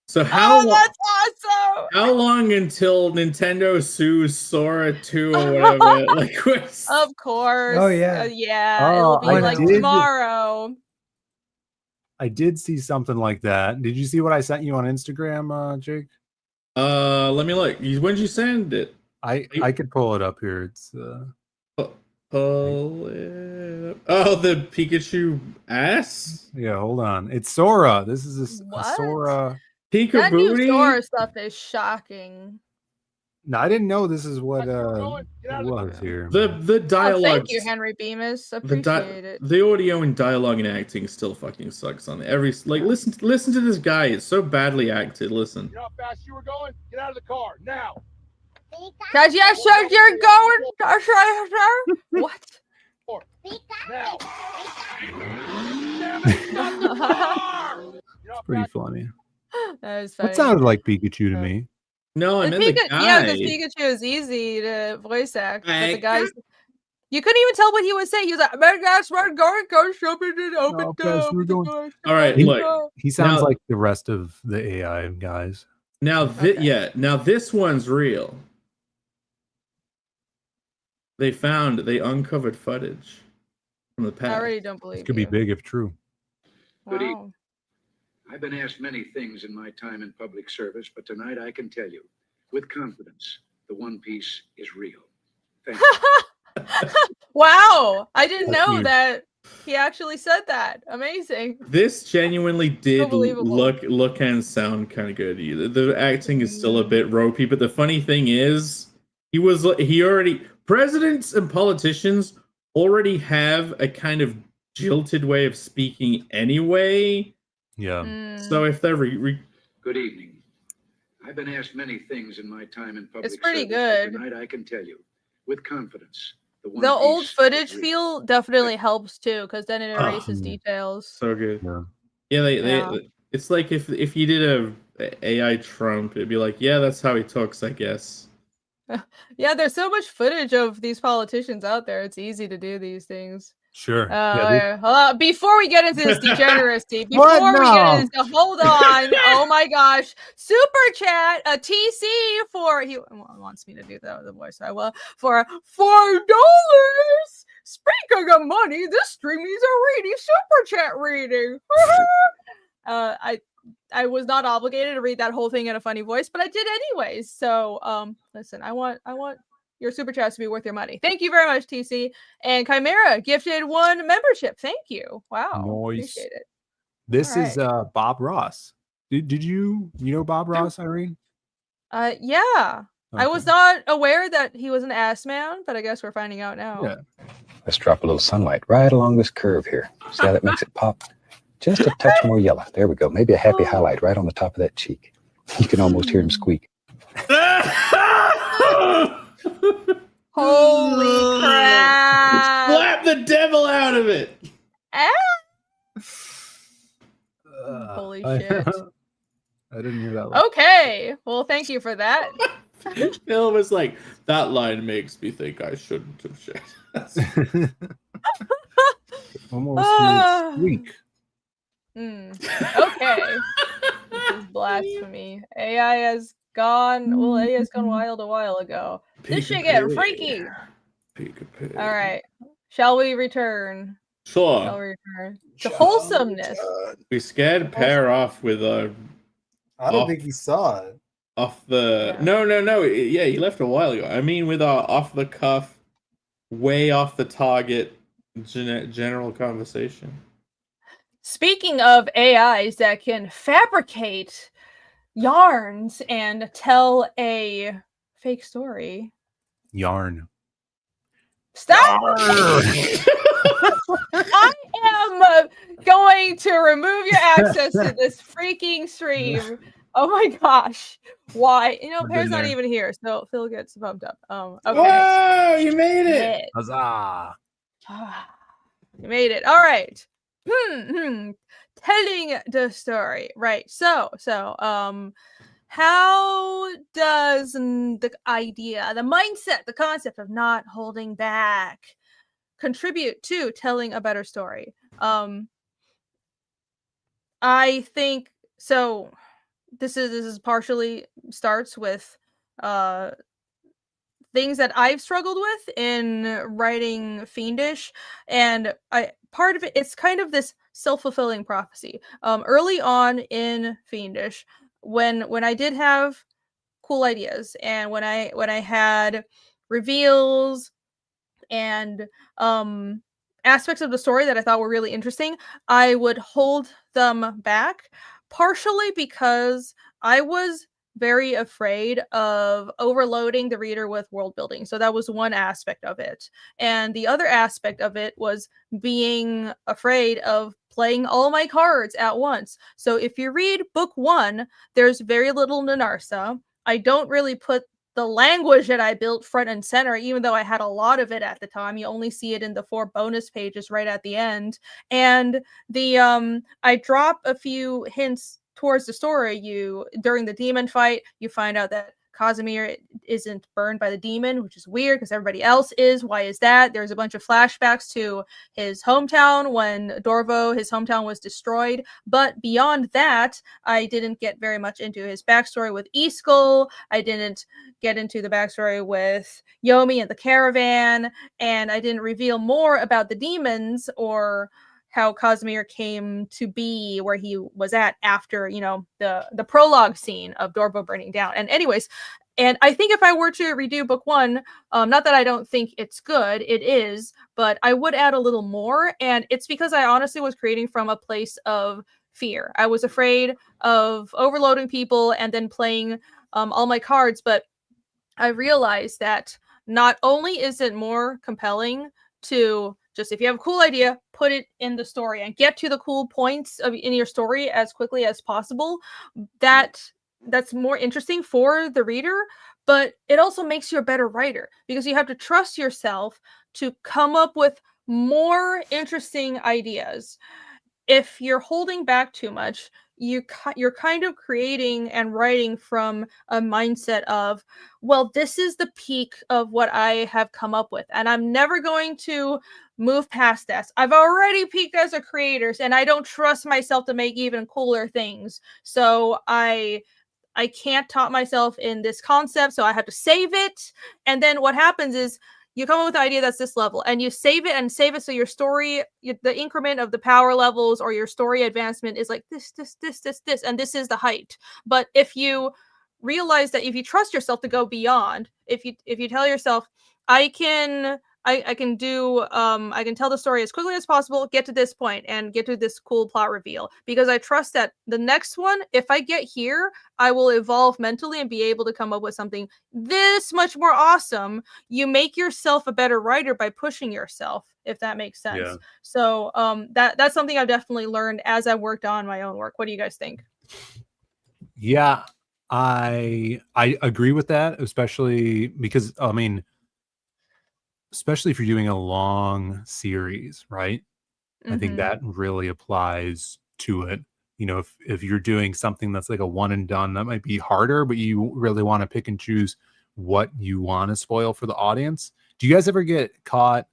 [SPEAKER 3] So how
[SPEAKER 1] that's awesome.
[SPEAKER 3] How long until Nintendo sues Sora 2 or whatever? Like,
[SPEAKER 1] of course.
[SPEAKER 4] Oh yeah.
[SPEAKER 1] Yeah, it'll be like tomorrow.
[SPEAKER 6] I did see something like that. Did you see what I sent you on Instagram, Jake?
[SPEAKER 3] Let me look. When did you send it?
[SPEAKER 6] I could pull it up here. It's
[SPEAKER 3] pull it up. Oh, the Pikachu ass?
[SPEAKER 6] Yeah, hold on. It's Sora. This is a Sora.
[SPEAKER 3] Pika
[SPEAKER 1] That
[SPEAKER 3] Booty?
[SPEAKER 1] new Sora stuff is shocking.
[SPEAKER 6] No, I didn't know this is what it was here.
[SPEAKER 3] The dialogue.
[SPEAKER 1] Oh, thank you, Henry Bemis. Appreciate it.
[SPEAKER 3] The audio and dialogue and acting still fucking sucks on it. Listen to this guy. It's so badly acted. Listen.
[SPEAKER 5] You know how fast you were going? Get out of the car now.
[SPEAKER 1] Cause you said you're going. What?
[SPEAKER 5] Now.
[SPEAKER 6] Pretty funny.
[SPEAKER 1] That was funny.
[SPEAKER 6] That sounded like Pikachu to me.
[SPEAKER 3] No, I meant the guy.
[SPEAKER 1] Yeah, because Pikachu is easy to voice act. But the guys, you couldn't even tell what he was saying. He was like, "That's we're going, open door."
[SPEAKER 3] All right, look.
[SPEAKER 6] He sounds like the rest of the AI guys.
[SPEAKER 3] Now, now this one's real. They uncovered footage from the past.
[SPEAKER 1] I already don't believe
[SPEAKER 6] it. Could be big if true.
[SPEAKER 7] Good evening. I've been asked many things in my time in public service, but tonight I can tell you with confidence, the One Piece is real. Thank you.
[SPEAKER 1] Wow. I didn't know that he actually said that. Amazing.
[SPEAKER 3] This genuinely did look and sound kind of good. The acting is still a bit ropey, but the funny thing is, presidents and politicians already have a kind of jilted way of speaking anyway.
[SPEAKER 6] Yeah.
[SPEAKER 3] So if they're
[SPEAKER 7] Good evening. I've been asked many things in my time in public
[SPEAKER 1] it's pretty
[SPEAKER 7] service,
[SPEAKER 1] good.
[SPEAKER 7] Tonight I can tell you with confidence.
[SPEAKER 1] The old footage feel definitely helps too, because then it erases details.
[SPEAKER 3] So good. Yeah, it's like if you did a AI Trump, it'd be like, yeah, that's how he talks, I guess.
[SPEAKER 1] Yeah, there's so much footage of these politicians out there. It's easy to do these things.
[SPEAKER 6] Sure. Yeah,
[SPEAKER 1] Before we get into this degeneracy,
[SPEAKER 6] What?
[SPEAKER 1] before we get
[SPEAKER 6] No.
[SPEAKER 1] into this, hold on. Oh my gosh. Super chat, a TC for, he wants me to do that with the voice, so I will, for $4. Speaking of money, this stream needs a reading, super chat reading. I was not obligated to read that whole thing in a funny voice, but I did anyways. So listen, I want your super chats to be worth your money. Thank you very much, TC. And Chimera gifted 1 membership. Thank you. Wow.
[SPEAKER 6] Nice.
[SPEAKER 1] Appreciate it.
[SPEAKER 6] This
[SPEAKER 1] All
[SPEAKER 6] is Bob Ross. Did you know Bob Ross, Irene?
[SPEAKER 1] Yeah. I was
[SPEAKER 6] Okay.
[SPEAKER 1] not aware that he was an ass man, but I guess we're finding out now.
[SPEAKER 6] Yeah.
[SPEAKER 8] Let's drop a little sunlight right along this curve here. See how that makes it pop? Just a touch more yellow. There we go. Maybe a happy highlight right on the top of that cheek. You can almost hear him squeak.
[SPEAKER 1] Holy crap.
[SPEAKER 3] Slap the devil out of it.
[SPEAKER 1] Holy
[SPEAKER 6] I-
[SPEAKER 1] shit.
[SPEAKER 6] I didn't hear that one.
[SPEAKER 1] Okay. Well, thank you for that.
[SPEAKER 3] Phill was like, that line makes me think I shouldn't have shared.
[SPEAKER 6] Almost hear it squeak.
[SPEAKER 1] Okay. This is blasphemy. AI has gone. Well, AI has gone wild a while ago. This shit getting freaky. All right. Shall we return? Shall
[SPEAKER 3] Sure.
[SPEAKER 1] we return to wholesomeness?
[SPEAKER 3] We scared Pear off with
[SPEAKER 2] I don't think he saw it.
[SPEAKER 3] off the
[SPEAKER 1] Yeah.
[SPEAKER 3] no. Yeah, he left a while ago. I mean, with our off the cuff, way off the target general conversation.
[SPEAKER 1] Speaking of AIs that can fabricate yarns and tell a fake story.
[SPEAKER 6] Yarn.
[SPEAKER 1] Stop! I am going to remove your access to this freaking stream. Oh my gosh. Why? You know,
[SPEAKER 6] I've
[SPEAKER 1] Pear's
[SPEAKER 6] been
[SPEAKER 1] not
[SPEAKER 6] there.
[SPEAKER 1] even here, so Phill gets pumped up. Okay.
[SPEAKER 3] Whoa, you made it!
[SPEAKER 1] Yeah.
[SPEAKER 6] Huzzah!
[SPEAKER 1] You made it. All right. Telling the story. Right. So, how does the idea, the mindset, the concept of not holding back contribute to telling a better story? I think so. This is partially starts with things that I've struggled with in writing Fiendish, and part of it's kind of this self-fulfilling prophecy. Early on in Fiendish, when I did have cool ideas, and when I had reveals and aspects of the story that I thought were really interesting, I would hold them back, partially because I was very afraid of overloading the reader with world building. So that was one aspect of it. And the other aspect of it was being afraid of playing all my cards at once. So if you read book 1, there's very little Nanarsa. I don't really put the language that I built front and center, even though I had a lot of it at the time. You only see it in the 4 bonus pages right at the end. And the I drop a few hints towards the story. During the demon fight, you find out that Casimir isn't burned by the demon, which is weird because everybody else is. Why is that? There's a bunch of flashbacks to his hometown when Dorvo, his hometown, was destroyed. But beyond that, I didn't get very much into his backstory with Iskul. I didn't get into the backstory with Yomi and the caravan, and I didn't reveal more about the demons or how Casimir came to be where he was at after, the prologue scene of Dorvo burning down. And anyways, and I think if I were to redo book 1, not that I don't think it's good, it is, but I would add a little more. And it's because I honestly was creating from a place of fear. I was afraid of overloading people and then playing all my cards, but I realized that not only is it more compelling to just, if you have a cool idea, put it in the story and get to the cool points in your story as quickly as possible. That's more interesting for the reader, but it also makes you a better writer because you have to trust yourself to come up with more interesting ideas. If you're holding back too much, you're kind of creating and writing from a mindset of, well, this is the peak of what I have come up with, and I'm never going to move past this. I've already peaked as a creator, and I don't trust myself to make even cooler things. So I can't top myself in this concept, so I have to save it. And then what happens is you come up with an idea that's this level, and you save it and save it so your story, the increment of the power levels or your story advancement is like this, and this is the height. But if you realize that if you trust yourself to go beyond, if you tell yourself, I can do I can tell the story as quickly as possible, get to this point and get to this cool plot reveal, because I trust that the next one, if I get here, I will evolve mentally and be able to come up with something this much more awesome. You make yourself a better writer by pushing yourself, if that makes sense.
[SPEAKER 2] Yeah.
[SPEAKER 1] So that's something I've definitely learned as I worked on my own work. What do you guys think?
[SPEAKER 6] Yeah, I agree with that, especially because I mean, especially if you're doing a long series, right? I think
[SPEAKER 1] Mhm.
[SPEAKER 6] that really applies to it. You know, if you're doing something that's like a one and done, that might be harder, but you really want to pick and choose what you want to spoil for the audience. Do you guys ever get caught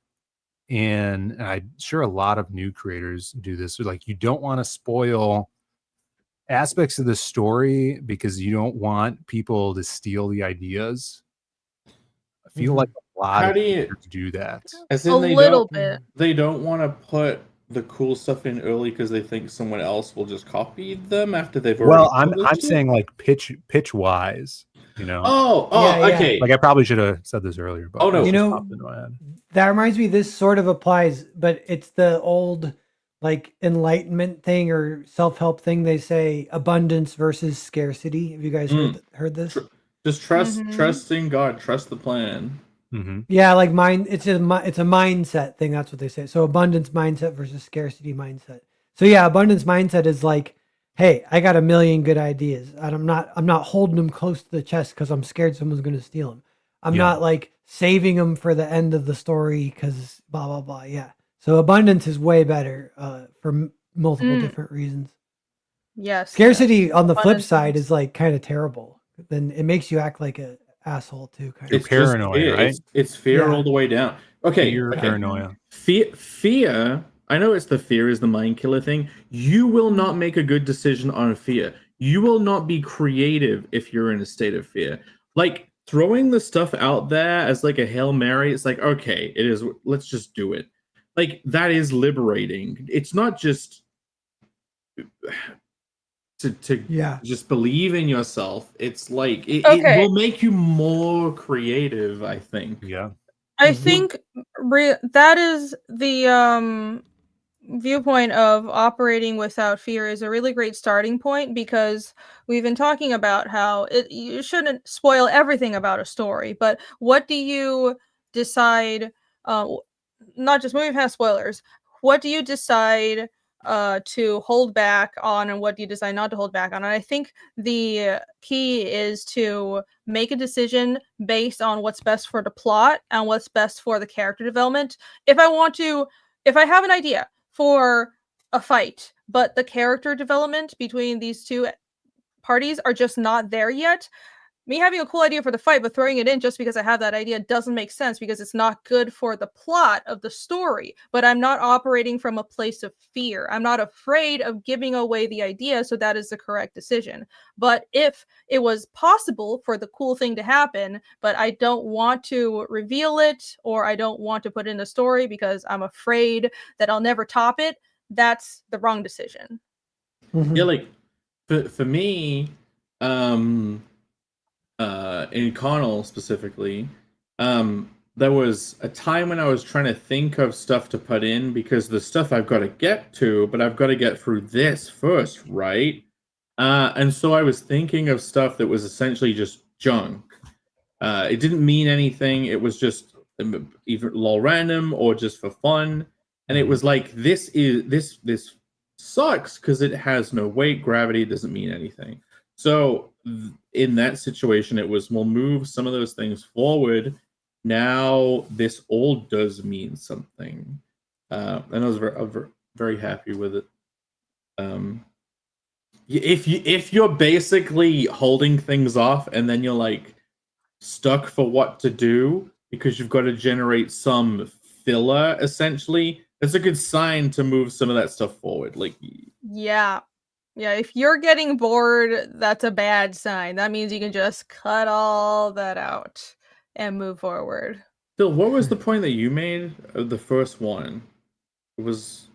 [SPEAKER 6] in, and I'm sure a lot of new creators do this, like you don't want to spoil aspects of the story because you don't want people to steal the ideas? I feel like a lot
[SPEAKER 3] How
[SPEAKER 6] of
[SPEAKER 3] do you-
[SPEAKER 6] creators do that.
[SPEAKER 3] As
[SPEAKER 1] A
[SPEAKER 3] in
[SPEAKER 1] little bit.
[SPEAKER 3] they don't want to put the cool stuff in early because they think someone else will just copy them after they've already
[SPEAKER 6] Well, I'm
[SPEAKER 3] published it?
[SPEAKER 6] saying like pitch wise, you know.
[SPEAKER 3] Oh,
[SPEAKER 4] Yeah, yeah.
[SPEAKER 3] okay.
[SPEAKER 6] Like I probably should have said this earlier, but
[SPEAKER 3] Oh, no.
[SPEAKER 6] it
[SPEAKER 4] You
[SPEAKER 6] just
[SPEAKER 4] know,
[SPEAKER 6] popped into my head.
[SPEAKER 4] that reminds me, this sort of applies, but it's the old like enlightenment thing or self-help thing. They say abundance versus scarcity. Have you guys heard this?
[SPEAKER 3] Just
[SPEAKER 1] Mhm.
[SPEAKER 3] trust in God, trust the plan.
[SPEAKER 6] Mm-hmm.
[SPEAKER 4] Yeah, like mine. It's a mindset thing. That's what they say. So abundance mindset versus scarcity mindset. So yeah, abundance mindset is like, hey, I got a million good ideas, and I'm not holding them close to the chest because I'm scared someone's going to steal them. I'm
[SPEAKER 6] Yeah.
[SPEAKER 4] not like saving them for the end of the story because blah blah blah. Yeah. So abundance is way better for multiple
[SPEAKER 1] Mm.
[SPEAKER 4] different reasons.
[SPEAKER 1] Yes.
[SPEAKER 4] Scarcity on the flip
[SPEAKER 1] Abundance
[SPEAKER 4] side
[SPEAKER 1] is-
[SPEAKER 4] is like kind of terrible. Then it makes you act like a asshole too. Kind
[SPEAKER 6] You're
[SPEAKER 4] of.
[SPEAKER 3] It's just
[SPEAKER 6] paranoid,
[SPEAKER 3] fear.
[SPEAKER 6] right?
[SPEAKER 3] It's fear
[SPEAKER 4] Yeah.
[SPEAKER 3] all the way down. Okay.
[SPEAKER 6] Fear,
[SPEAKER 3] okay.
[SPEAKER 6] paranoia.
[SPEAKER 3] Fear. I know it's the fear is the mind killer thing. You will not make a good decision on fear. You will not be creative if you're in a state of fear. Like throwing the stuff out there as like a Hail Mary, it's like, okay, it is, let's just do it. Like that is liberating. It's not just to
[SPEAKER 4] Yeah.
[SPEAKER 3] just believe in yourself. It's like it
[SPEAKER 1] Okay.
[SPEAKER 3] will make you more creative, I think.
[SPEAKER 6] Yeah.
[SPEAKER 1] I think that is the viewpoint of operating without fear is a really great starting point, because we've been talking about how you shouldn't spoil everything about a story, but what do you decide, not just moving past spoilers, what do you decide to hold back on, and what do you decide not to hold back on? And I think the key is to make a decision based on what's best for the plot and what's best for the character development. If I have an idea for a fight, but the character development between these two parties are just not there yet, me having a cool idea for the fight but throwing it in just because I have that idea doesn't make sense, because it's not good for the plot of the story. But I'm not operating from a place of fear. I'm not afraid of giving away the idea, so that is the correct decision. But if it was possible for the cool thing to happen, but I don't want to reveal it, or I don't want to put in a story because I'm afraid that I'll never top it, that's the wrong decision.
[SPEAKER 4] Mhm.
[SPEAKER 3] Yeah, like for me, in Connell specifically, there was a time when I was trying to think of stuff to put in because the stuff I've got to get to, but I've got to get through this first, right? And so I was thinking of stuff that was essentially just junk. It didn't mean anything. It was just either lol random or just for fun. And it was like, this sucks because it has no weight. Gravity doesn't mean anything. So in that situation, it was, we'll move some of those things forward. Now this all does mean something. And I was very happy with it. if you're basically holding things off and then you're like stuck for what to do because you've got to generate some filler, essentially, it's a good sign to move some of that stuff forward. Like,
[SPEAKER 1] Yeah. Yeah, if you're getting bored, that's a bad sign. That means you can just cut all that out and move forward.
[SPEAKER 3] Phil, what was the point that you made of the first one? It was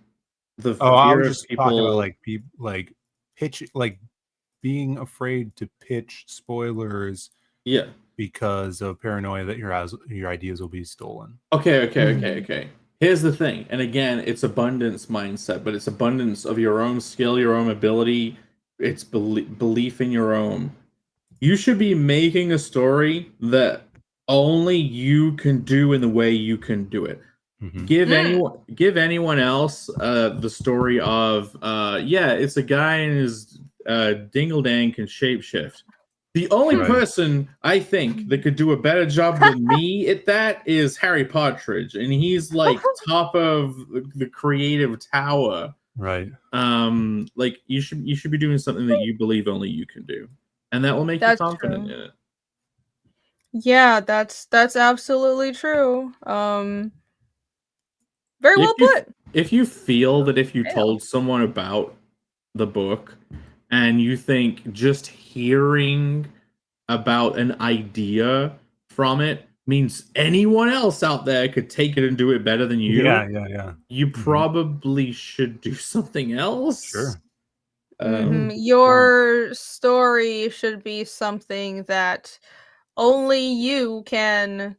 [SPEAKER 3] the
[SPEAKER 6] I
[SPEAKER 3] fear
[SPEAKER 6] was
[SPEAKER 3] of
[SPEAKER 6] just talking about
[SPEAKER 3] people.
[SPEAKER 6] like pitch, like being afraid to pitch spoilers
[SPEAKER 3] Yeah.
[SPEAKER 6] because of paranoia that your ideas will be stolen.
[SPEAKER 3] Okay. Here's the thing, and again, it's abundance mindset, but it's abundance of your own skill, your own ability. It's belief in your own. You should be making a story that only you can do in the way you can do it. Give anyone else the story of it's a guy and his dingle dang can shapeshift. The only person I think that could do a better job than me at that is Harry Partridge, and he's like top of the creative tower.
[SPEAKER 6] Right.
[SPEAKER 3] Like you should be doing something that you believe only you can do, and that will make you confident in it.
[SPEAKER 1] Yeah, that's absolutely true. Very well put.
[SPEAKER 3] If you feel that if you told someone about the book and you think just hearing about an idea from it means anyone else out there could take it and do it better than you, you probably should do something else.
[SPEAKER 6] Sure.
[SPEAKER 1] Your story should be something that only you can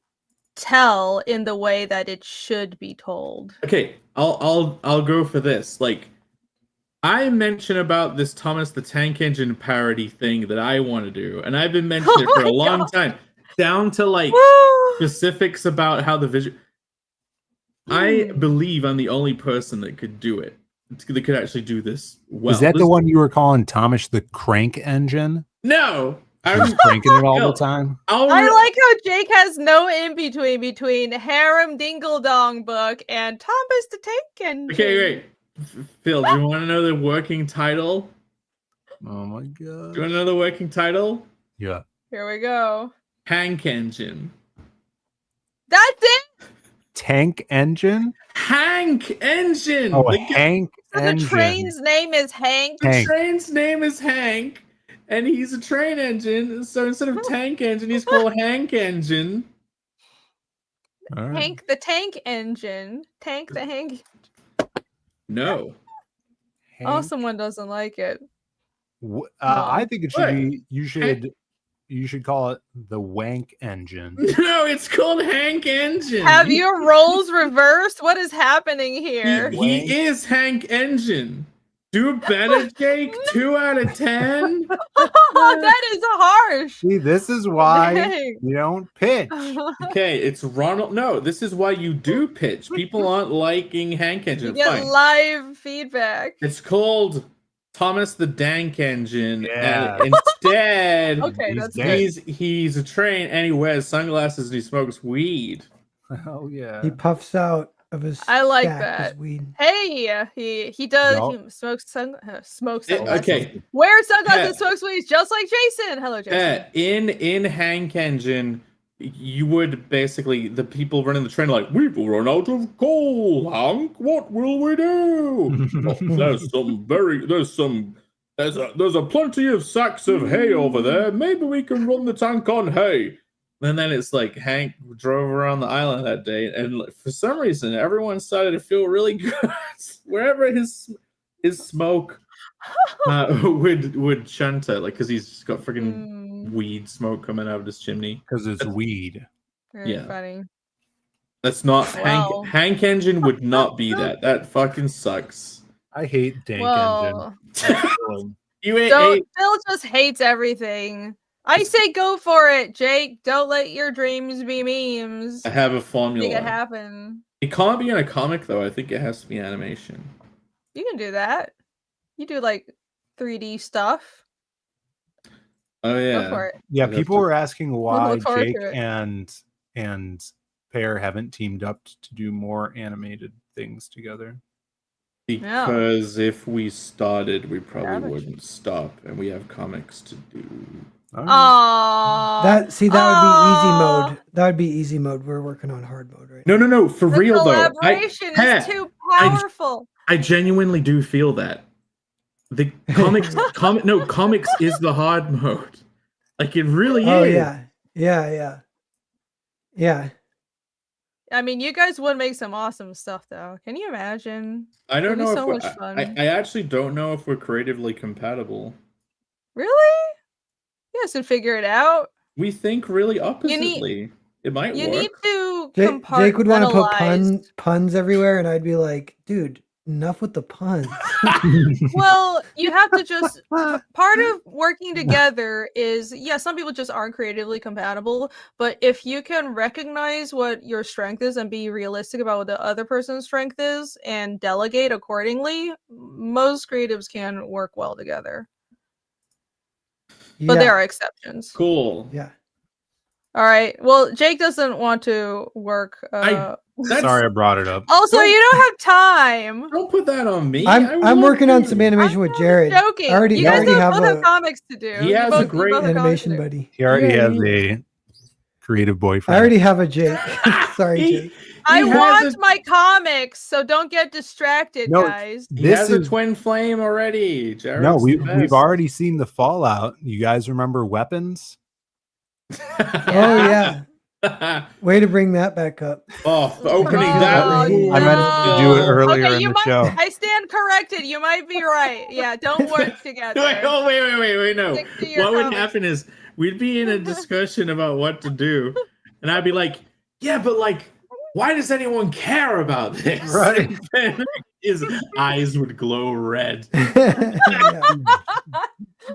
[SPEAKER 1] tell in the way that it should be told.
[SPEAKER 3] Okay, I'll go for this. Like, I mentioned about this Thomas the Tank Engine parody thing that I want to do, and I've been mentioning it for a long time, down to like specifics about how the vision. I believe I'm the only person that could do it. That could actually do this well.
[SPEAKER 6] Is that the one you were calling Thomas the Crank Engine?
[SPEAKER 3] No,
[SPEAKER 6] I was cranking it all the time.
[SPEAKER 1] I like how Jake has no in between Harem Dingle Dong book and Thomas the Tank Engine.
[SPEAKER 3] Okay, wait. Phil, do you want to know the working title?
[SPEAKER 6] Oh my god.
[SPEAKER 3] Do you want to know the working title?
[SPEAKER 6] Yeah.
[SPEAKER 1] Here we go.
[SPEAKER 3] Hank Engine.
[SPEAKER 1] That's it?
[SPEAKER 6] Tank Engine?
[SPEAKER 3] Hank Engine!
[SPEAKER 6] Oh, Hank Engine.
[SPEAKER 1] The train's name is Hank.
[SPEAKER 3] The train's name is Hank, and he's a train engine, so instead of Tank Engine, he's called Hank Engine.
[SPEAKER 6] All right.
[SPEAKER 1] Hank the Tank Engine. Tank the Hank.
[SPEAKER 3] No.
[SPEAKER 1] Oh, someone doesn't like it.
[SPEAKER 6] I think it should be. You should call it the Wank Engine.
[SPEAKER 3] No, it's called Hank Engine.
[SPEAKER 1] Have your roles reversed? What is happening here?
[SPEAKER 3] He is Hank Engine. Do better, Jake. 2 out of 10.
[SPEAKER 1] That is harsh.
[SPEAKER 6] See, this is why you don't pitch.
[SPEAKER 3] Okay, it's Ronald. No, this is why you do pitch. People aren't liking Hank Engine.
[SPEAKER 1] You get live feedback.
[SPEAKER 3] It's called Thomas the Dank Engine. Yeah. And instead, he's a train and he wears sunglasses and he smokes weed.
[SPEAKER 6] Oh yeah.
[SPEAKER 4] He puffs out of his.
[SPEAKER 1] I like
[SPEAKER 4] sack
[SPEAKER 1] that.
[SPEAKER 4] his weed.
[SPEAKER 1] Hey, he does.
[SPEAKER 6] Yup.
[SPEAKER 1] He smokes sunglasses.
[SPEAKER 3] Okay.
[SPEAKER 1] Wears sunglasses, smokes weed, just like Jason. Hello, Jason.
[SPEAKER 3] In Hank Engine, you would basically, the people running the train are like, we've run out of coal, Hank. What will we do? There's a plenty of sacks of hay over there. Maybe we can run the tank on hay. And then it's like Hank drove around the island that day, and for some reason, everyone started to feel really good wherever his smoke would shunter, like because he's got freaking weed smoke coming out of his chimney.
[SPEAKER 6] Because it's weed.
[SPEAKER 1] Very funny.
[SPEAKER 3] That's not Hank Engine would not be that. That fucking sucks.
[SPEAKER 6] I hate Dank Engine.
[SPEAKER 1] Phil just hates everything. I say go for it, Jake. Don't let your dreams be memes.
[SPEAKER 3] I have a formula.
[SPEAKER 1] Make it happen.
[SPEAKER 3] It can't be in a comic though. I think it has to be animation.
[SPEAKER 1] You can do that. You do like 3D stuff.
[SPEAKER 3] Oh yeah.
[SPEAKER 1] Go for it.
[SPEAKER 6] Yeah, people were asking why Jake
[SPEAKER 1] to it.
[SPEAKER 6] and Pear haven't teamed up to do more animated things together.
[SPEAKER 3] Because if we started, we probably
[SPEAKER 1] Savage.
[SPEAKER 3] wouldn't stop, and we have comics to do.
[SPEAKER 6] All right.
[SPEAKER 1] Aww.
[SPEAKER 4] That would be easy mode. That would be easy mode. We're working on hard mode right now.
[SPEAKER 3] No, for
[SPEAKER 1] The
[SPEAKER 3] real though.
[SPEAKER 1] collaboration is too powerful.
[SPEAKER 3] I genuinely do feel that. The comics comics is the hard mode. Like it really
[SPEAKER 4] Oh
[SPEAKER 3] is.
[SPEAKER 4] yeah.
[SPEAKER 1] I mean, you guys would make some awesome stuff, though. Can you imagine?
[SPEAKER 3] I don't
[SPEAKER 1] It'd be
[SPEAKER 3] know
[SPEAKER 1] so
[SPEAKER 3] if
[SPEAKER 1] much fun.
[SPEAKER 3] I actually don't know if we're creatively compatible.
[SPEAKER 1] Really? You guys can figure it out.
[SPEAKER 3] We think really
[SPEAKER 1] You
[SPEAKER 3] oppositely. It might
[SPEAKER 1] You
[SPEAKER 3] work.
[SPEAKER 1] need to
[SPEAKER 4] Jake would want to put
[SPEAKER 1] compartmentalize.
[SPEAKER 4] puns everywhere, and I'd be like, dude, enough with the puns.
[SPEAKER 1] Well, you have to just part of working together is some people just aren't creatively compatible, but if you can recognize what your strength is and be realistic about what the other person's strength is and delegate accordingly, most creatives can work well together. But there are exceptions.
[SPEAKER 3] Cool.
[SPEAKER 4] Yeah.
[SPEAKER 1] All right. Well, Jake doesn't want to work.
[SPEAKER 6] Sorry, I brought it up.
[SPEAKER 1] Also, you don't have time.
[SPEAKER 3] Don't put that on me.
[SPEAKER 4] I'm working on some animation with Jared.
[SPEAKER 1] Joking.
[SPEAKER 4] I already
[SPEAKER 1] You guys
[SPEAKER 4] have
[SPEAKER 1] both have comics to do.
[SPEAKER 3] He has a great
[SPEAKER 4] animation buddy.
[SPEAKER 6] He already has a creative boyfriend.
[SPEAKER 4] I already have a Jake. Sorry, Jake.
[SPEAKER 1] I want my comics, so don't get distracted,
[SPEAKER 6] No,
[SPEAKER 1] guys.
[SPEAKER 3] He has a twin flame already. Jared's
[SPEAKER 6] No,
[SPEAKER 3] the
[SPEAKER 6] we've
[SPEAKER 3] best.
[SPEAKER 6] already seen the fallout. You guys remember Weapons?
[SPEAKER 4] Oh yeah. Way to bring that back up.
[SPEAKER 3] Oh, opening
[SPEAKER 1] Oh,
[SPEAKER 3] that.
[SPEAKER 6] I meant to do it earlier
[SPEAKER 1] Okay,
[SPEAKER 6] in
[SPEAKER 1] you
[SPEAKER 6] the
[SPEAKER 1] might.
[SPEAKER 6] show.
[SPEAKER 1] I stand corrected. You might be right. Yeah, don't work together.
[SPEAKER 3] Wait, no.
[SPEAKER 1] Stick to your
[SPEAKER 3] What would
[SPEAKER 1] comics.
[SPEAKER 3] happen is we'd be in a discussion about what to do, and I'd be like, "Yeah, but like, why does anyone care about this?"
[SPEAKER 6] Right.
[SPEAKER 3] And his eyes would glow red.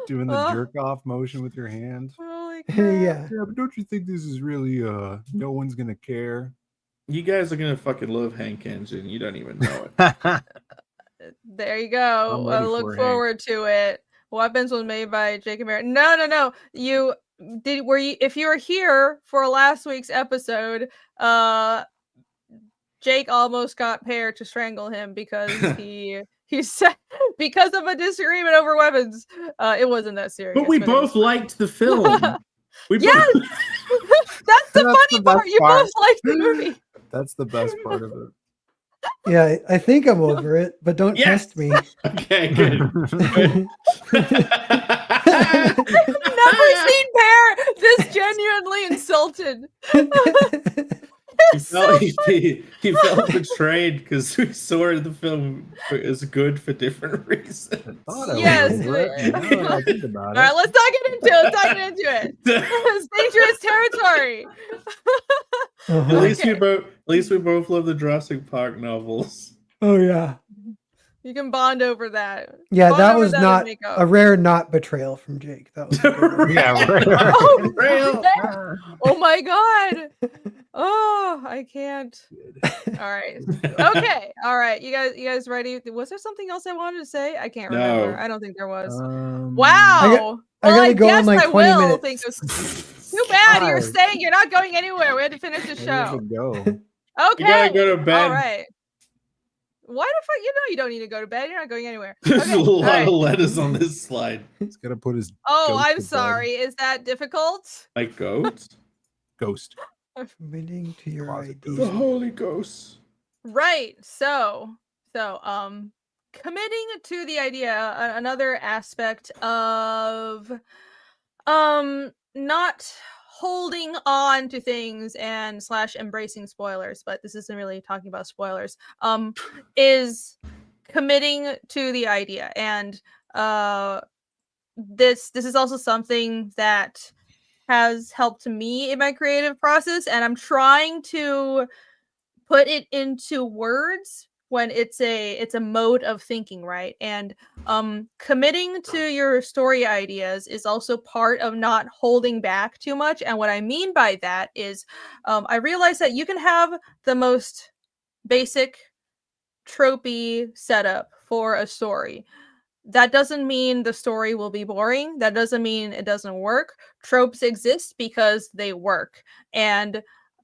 [SPEAKER 6] Doing the jerk off motion with your hands.
[SPEAKER 1] Holy crap.
[SPEAKER 4] Yeah.
[SPEAKER 6] Yeah, but don't you think this is really no one's gonna care?
[SPEAKER 3] You guys are gonna fucking love Hank Engine. You don't even know it.
[SPEAKER 1] There you go.
[SPEAKER 6] I'm
[SPEAKER 1] I
[SPEAKER 6] ready for
[SPEAKER 1] look
[SPEAKER 6] it,
[SPEAKER 1] forward to it. Weapons was made by Jacob Merritt. No. You did. Were you? If you were here for last week's episode, Jake almost got Pear to strangle him because he said because of a disagreement over weapons. It wasn't that serious.
[SPEAKER 3] But we
[SPEAKER 1] it
[SPEAKER 3] both
[SPEAKER 1] was-
[SPEAKER 3] liked the film.
[SPEAKER 1] Yes, that's the funny part. You both liked the movie.
[SPEAKER 6] That's the best part of it.
[SPEAKER 4] Yeah, I think I'm over it, but don't
[SPEAKER 3] Yes.
[SPEAKER 4] test me.
[SPEAKER 3] Okay, good.
[SPEAKER 1] Never seen Pear this genuinely insulted.
[SPEAKER 3] He felt betrayed because we saw the film as good for different reasons.
[SPEAKER 1] Yes.
[SPEAKER 6] Now that I think about
[SPEAKER 1] All right, let's not get into it. Let's not get into it. It's dangerous territory.
[SPEAKER 3] At least we both love the Jurassic Park novels.
[SPEAKER 4] Oh yeah.
[SPEAKER 1] You can bond over that.
[SPEAKER 4] Yeah,
[SPEAKER 1] Bond
[SPEAKER 4] that
[SPEAKER 1] over
[SPEAKER 4] was
[SPEAKER 1] and
[SPEAKER 4] not
[SPEAKER 1] make
[SPEAKER 4] a
[SPEAKER 1] up.
[SPEAKER 4] rare not betrayal from Jake. That was a good one.
[SPEAKER 6] Yeah, right.
[SPEAKER 1] Oh,
[SPEAKER 3] Real.
[SPEAKER 1] oh my god. Oh, I can't. All right. Okay. All right. You guys ready? Was there something else I wanted to say? I can't remember.
[SPEAKER 3] No.
[SPEAKER 1] I don't think there was.
[SPEAKER 6] Um,
[SPEAKER 1] Wow.
[SPEAKER 4] I
[SPEAKER 1] Well,
[SPEAKER 4] gotta go in
[SPEAKER 1] guess
[SPEAKER 4] like
[SPEAKER 1] I
[SPEAKER 4] 20
[SPEAKER 1] will
[SPEAKER 4] minutes.
[SPEAKER 1] think of- Too bad you're staying. You're not going anywhere. We had to finish the
[SPEAKER 6] Where
[SPEAKER 1] show.
[SPEAKER 6] does it go?
[SPEAKER 1] Okay.
[SPEAKER 3] You gotta go to bed.
[SPEAKER 1] All right. Why the fuck? You know you don't need to go to bed. You're not going anywhere.
[SPEAKER 3] There's
[SPEAKER 1] Okay,
[SPEAKER 3] a
[SPEAKER 1] all
[SPEAKER 3] lot
[SPEAKER 1] right.
[SPEAKER 3] of letters on this slide.
[SPEAKER 6] He's gotta put his
[SPEAKER 1] Oh,
[SPEAKER 6] ghost
[SPEAKER 1] I'm
[SPEAKER 6] to bed.
[SPEAKER 1] sorry. Is that difficult?
[SPEAKER 3] Like goats?
[SPEAKER 6] Ghost.
[SPEAKER 4] Committing to your
[SPEAKER 6] Closet
[SPEAKER 4] ideas.
[SPEAKER 3] The Holy Ghost.
[SPEAKER 1] Right. So, committing to the idea, another aspect of not holding on to things and / embracing spoilers, but this isn't really talking about spoilers, is committing to the idea. And this is also something that has helped me in my creative process, and I'm trying to put it into words when it's a mode of thinking, right? And committing to your story ideas is also part of not holding back too much. And what I mean by that is I realize that you can have the most basic tropey setup for a story. That doesn't mean the story will be boring. That doesn't mean it doesn't work. Tropes exist because they work. And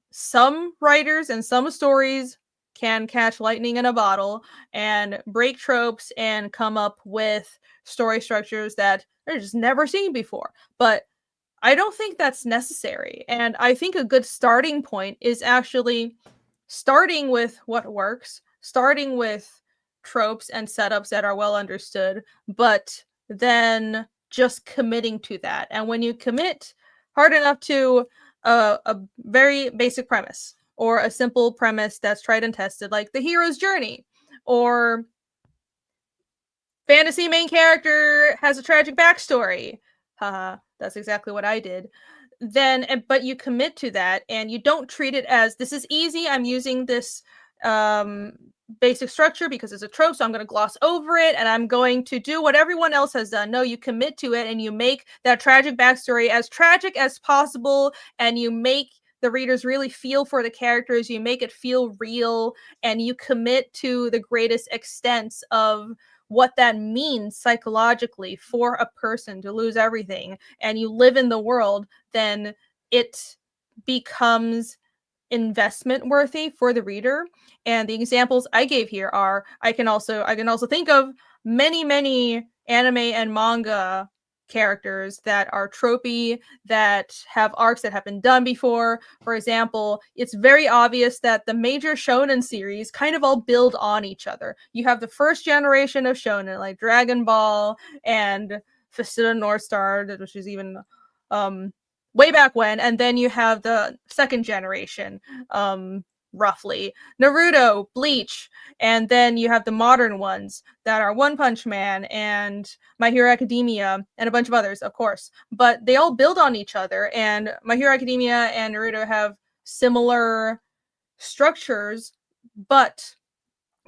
[SPEAKER 1] some writers and some stories can catch lightning in a bottle and break tropes and come up with story structures that they're just never seen before. But I don't think that's necessary. And I think a good starting point is actually starting with what works, starting with tropes and setups that are well understood, but then just committing to that. And when you commit hard enough to a very basic premise or a simple premise that's tried and tested, like the hero's journey, or fantasy main character has a tragic backstory. Haha, that's exactly what I did. Then, but you commit to that and you don't treat it as this is easy. I'm using this basic structure because it's a trope, so I'm going to gloss over it and I'm going to do what everyone else has done. No, you commit to it and you make that tragic backstory as tragic as possible, and you make the readers really feel for the characters. You make it feel real, and you commit to the greatest extents of what that means psychologically for a person to lose everything, and you live in the world, then it becomes investment worthy for the reader. And the examples I gave here are I can also think of many anime and manga characters that are tropey, that have arcs that have been done before. For example, it's very obvious that the major shonen series kind of all build on each other. You have the first generation of shonen like Dragon Ball and Faceta North Star, which is even way back when, and then you have the second generation, roughly Naruto, Bleach, and then you have the modern ones that are One Punch Man and My Hero Academia and a bunch of others, of course, but they all build on each other, and My Hero Academia and Naruto have similar structures, but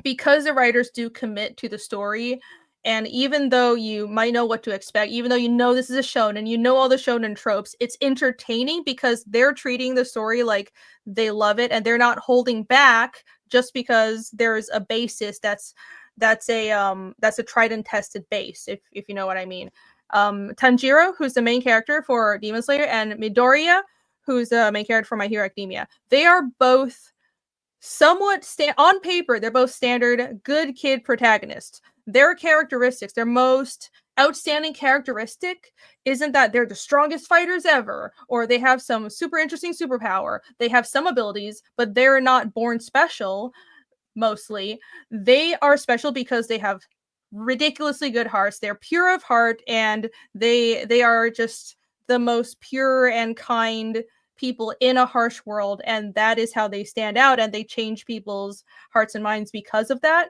[SPEAKER 1] because the writers do commit to the story, and even though you might know what to expect, even though you know this is a shonen, you know all the shonen tropes, it's entertaining because they're treating the story like they love it, and they're not holding back just because there's a basis that's a tried and tested base, if you know what I mean. Tanjiro, who's the main character for Demon Slayer, and Midoriya, who's the main character for My Hero Academia, they are both somewhat on paper, they're both standard good kid protagonists. Their characteristics, their most outstanding characteristic isn't that they're the strongest fighters ever, or they have some super interesting superpower. They have some abilities, but they're not born special. Mostly they are special because they have ridiculously good hearts. They're pure of heart, and they are just the most pure and kind people in a harsh world, and that is how they stand out, and they change people's hearts and minds because of that.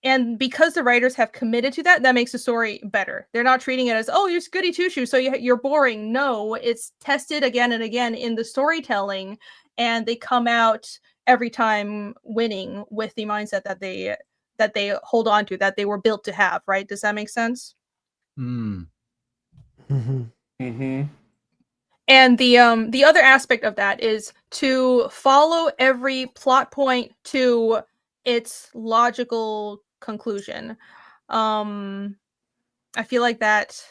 [SPEAKER 1] And because the writers have committed to that, that makes the story better. They're not treating it as, oh, you're goody two-shoes, so you're boring. No, it's tested again and again in the storytelling, and they come out every time winning with the mindset that they hold on to, that they were built to have, right? Does that make sense?
[SPEAKER 6] Mm.
[SPEAKER 4] Mm-hmm.
[SPEAKER 3] Mm-hmm.
[SPEAKER 1] And the other aspect of that is to follow every plot point to its logical conclusion. I feel like that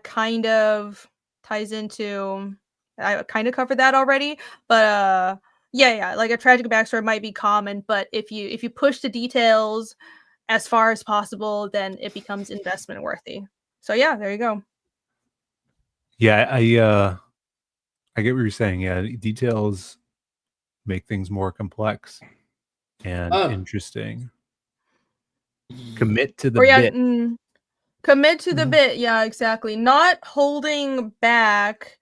[SPEAKER 1] kind of ties into, I kind of covered that already, but yeah, like a tragic backstory might be common, but if you push the details as far as possible, then it becomes investment worthy. So yeah, there you go.
[SPEAKER 6] Yeah, I get what you're saying. Yeah, details make things more complex and interesting. Commit to the bit.
[SPEAKER 1] Commit to the bit. Yeah, exactly. Not holding back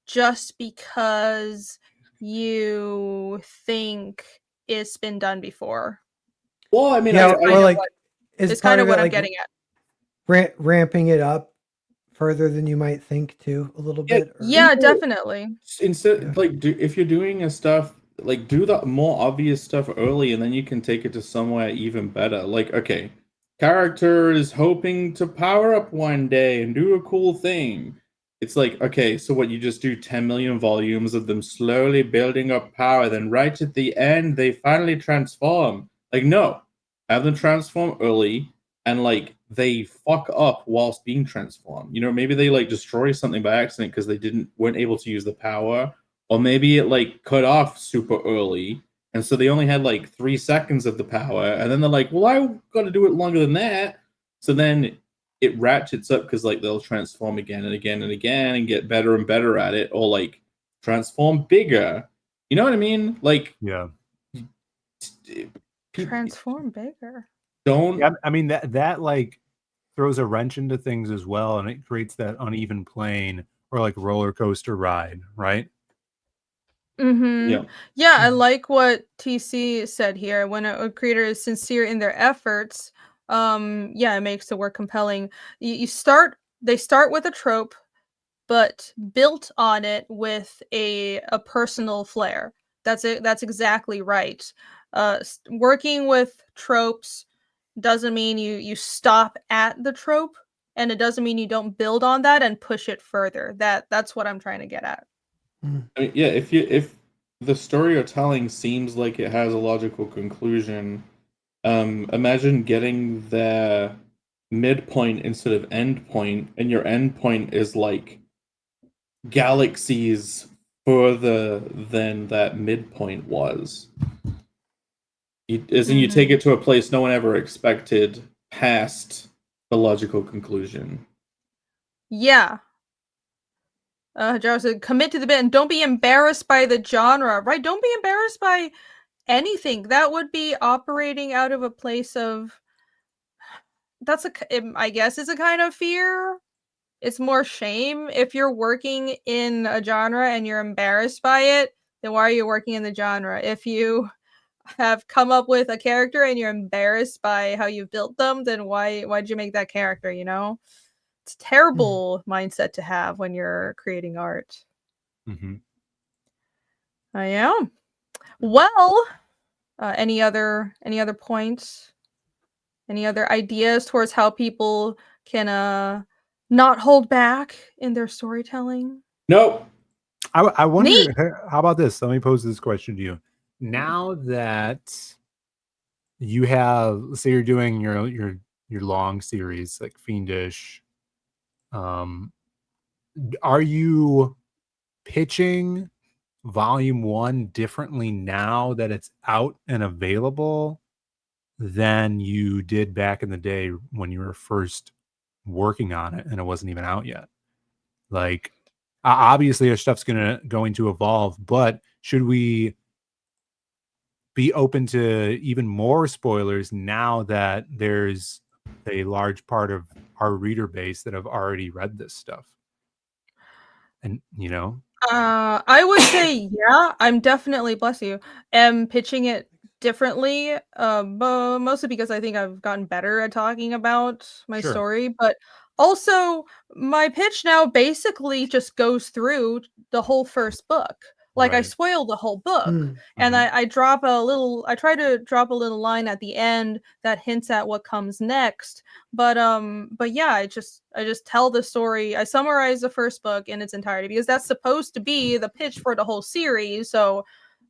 [SPEAKER 1] just because you think it's been done before.
[SPEAKER 3] Well, I mean,
[SPEAKER 4] Yeah,
[SPEAKER 3] I
[SPEAKER 4] or like
[SPEAKER 1] It's kind of what I'm getting at.
[SPEAKER 4] Ramping it up further than you might think too, a little bit. Or...
[SPEAKER 1] Yeah, definitely.
[SPEAKER 3] Instead, like, if you're doing a stuff, like, do the more obvious stuff early, and then you can take it to somewhere even better. Like, okay, character is hoping to power up one day and do a cool thing. It's like, okay, so what, you just do 10 million volumes of them slowly building up power, then right at the end, they finally transform. Like, no. Have them transform early, and, like, they fuck up whilst being transformed. You know, maybe they, like, destroy something by accident because they weren't able to use the power, or maybe it, like, cut off super early, And so they only had like 3 seconds of the power. And then they're like, well, I got to do it longer than that. So then it ratchets up because like they'll transform again and again and again and get better and better at it, or like transform bigger. You know what I mean? Like,
[SPEAKER 6] Yeah.
[SPEAKER 1] Transform bigger.
[SPEAKER 3] Don't.
[SPEAKER 6] Yeah, I mean that like throws a wrench into things as well, and it creates that uneven plane or like roller coaster ride, right?
[SPEAKER 1] Yeah, I like what TC said here. When a creator is sincere in their efforts, it makes the work compelling. They start with a trope, but built on it with a personal flair. That's it. That's exactly right. Working with tropes doesn't mean you stop at the trope, and it doesn't mean you don't build on that and push it further. That's what I'm trying to get at.
[SPEAKER 3] I mean, yeah, if the story you're telling seems like it has a logical conclusion, imagine getting the midpoint instead of end point, and your end point is like galaxies further than that midpoint was. You take it to a place no one ever expected past the logical conclusion.
[SPEAKER 1] Yeah. Jarrah said, commit to the bit and don't be embarrassed by the genre, right? Don't be embarrassed by anything. That would be operating out of a place of, I guess it's a kind of fear. It's more shame. If you're working in a genre and you're embarrassed by it, then why are you working in the genre? If you have come up with a character and you're embarrassed by how you built them, then why'd you make that character, you know? It's a terrible mindset to have when you're creating art. I am. Well, any other points? Any other ideas towards how people can not hold back in their storytelling?
[SPEAKER 3] Nope.
[SPEAKER 6] I wonder, how about this? Let me pose this question to you. Now that you have, let's say you're doing your long series like Fiendish, are you pitching volume 1 differently now that it's out and available than you did back in the day when you were first working on it and it wasn't even out yet? Like, obviously our stuff's going to evolve, but should we be open to even more spoilers now that there's a large part of our reader base that have already read this stuff? And
[SPEAKER 1] I would say I'm definitely, bless you, am pitching it differently, mostly because I think I've gotten better at talking about my story, but also my pitch now basically just goes through the whole first book. Like, I spoil the whole book, and I try to drop a little line at the end that hints at what comes next. But yeah, I just tell the story. I summarize the first book in its entirety because that's supposed to be the pitch for the whole series. So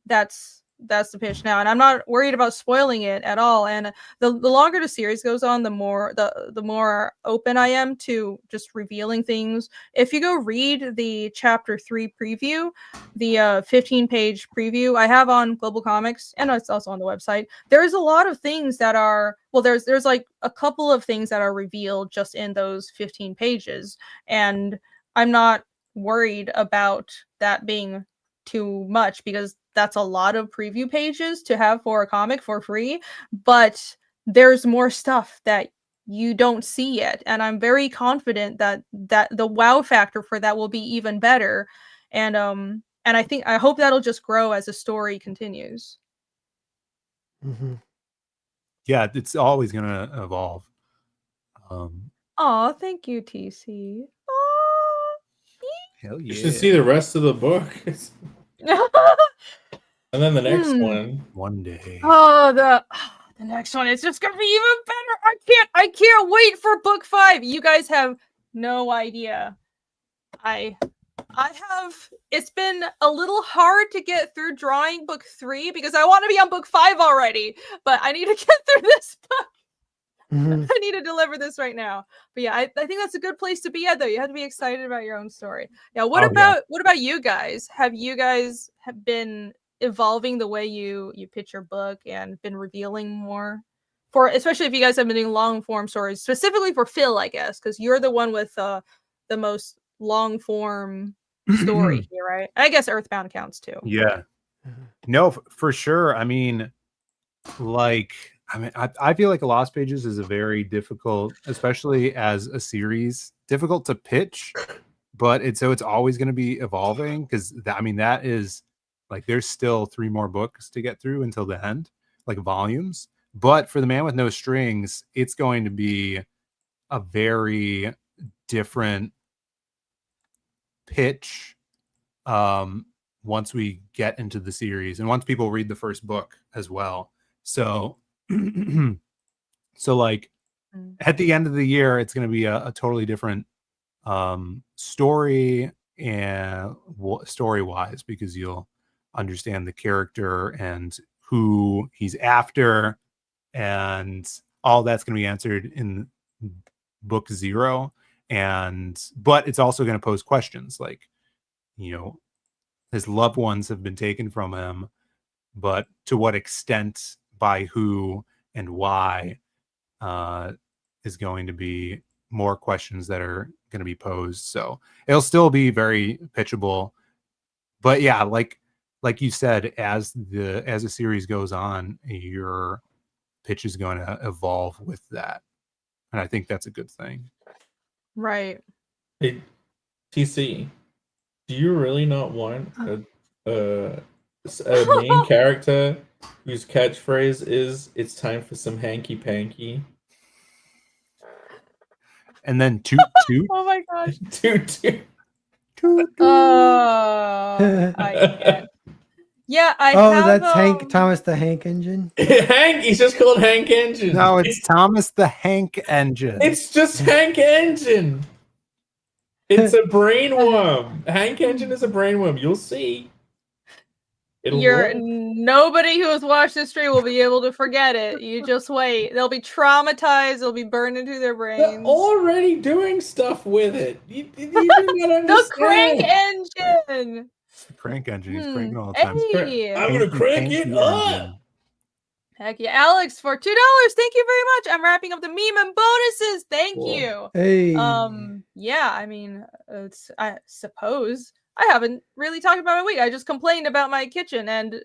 [SPEAKER 1] that's the pitch now, and I'm not worried about spoiling it at all. And the longer the series goes on, the more open I am to just revealing things. If you go read the chapter 3 preview, the 15-page preview I have on Global Comics, and it's also on the website, there's a lot of things that are, well, there's like a couple of things that are revealed just in those 15 pages, and I'm not worried about that being too much because that's a lot of preview pages to have for a comic for free, but there's more stuff that you don't see yet, and I'm very confident that the wow factor for that will be even better, and I hope that'll just grow as the story continues.
[SPEAKER 6] Yeah, it's always gonna evolve.
[SPEAKER 1] Oh, thank you, TC.
[SPEAKER 6] Hell yeah.
[SPEAKER 3] You should see the rest of the book. And then the next
[SPEAKER 6] one day.
[SPEAKER 1] Oh, the next one is just gonna be even better. I can't wait for book 5. You guys have no idea. It's been a little hard to get through drawing book 3 because I want to be on book 5 already, but I need to get through this book. I need to deliver this right now. But yeah, I think that's a good place to be at, though. You have to be excited about your own story. Yeah. What about you guys? Have you guys been evolving the way you pitch your book and been revealing more, for especially if you guys have been doing long form stories, specifically for Phill, I guess, because you're the one with the most long form story here, right? I guess Earthbound counts too.
[SPEAKER 6] Yeah. No, for sure. I mean, I feel like Lost Pages is a very difficult, especially as a series, difficult to pitch, but it's always going to be evolving, because that is like, there's still 3 more books to get through until the end, like volumes. But for The Man with No Strings, it's going to be a very different pitch once we get into the series and once people read the first book as well. So like at the end of the year, it's going to be a totally different story and story wise, because you'll understand the character and who he's after, and all that's going to be answered in book 0. But it's also going to pose questions like, his loved ones have been taken from him, but to what extent, by who, and why, is going to be more questions that are going to be posed. So it'll still be very pitchable, but yeah, like you said, as the series goes on, your pitch is going to evolve with that, and I think that's a good thing.
[SPEAKER 1] Right.
[SPEAKER 3] Hey, TC, do you really not want a main character whose catchphrase is "It's time for some hanky panky"?
[SPEAKER 6] And then toot toot.
[SPEAKER 1] Oh my gosh.
[SPEAKER 3] Toot toot.
[SPEAKER 1] I can't. Yeah,
[SPEAKER 4] that's Hank Thomas the Hank Engine.
[SPEAKER 3] Hank, he's just called Hank Engine.
[SPEAKER 6] No, it's Thomas the Hank Engine.
[SPEAKER 3] It's just Hank Engine. It's a brainworm. Hank Engine is a brainworm. You'll see.
[SPEAKER 1] Nobody who has watched this stream will be able to forget it. You just wait. They'll be traumatized. They'll be burned into their brains.
[SPEAKER 3] They're already doing stuff with it. You do not understand.
[SPEAKER 1] The crank engine.
[SPEAKER 6] The crank engine. He's cranking all the time.
[SPEAKER 1] Hey.
[SPEAKER 3] I'm gonna crank it up.
[SPEAKER 1] Heck yeah, Alex, for $2. Thank you very much. I'm wrapping up the meme and bonuses. Thank you.
[SPEAKER 4] Hey.
[SPEAKER 1] Yeah, I mean, I suppose I haven't really talked about my week. I just complained about my kitchen and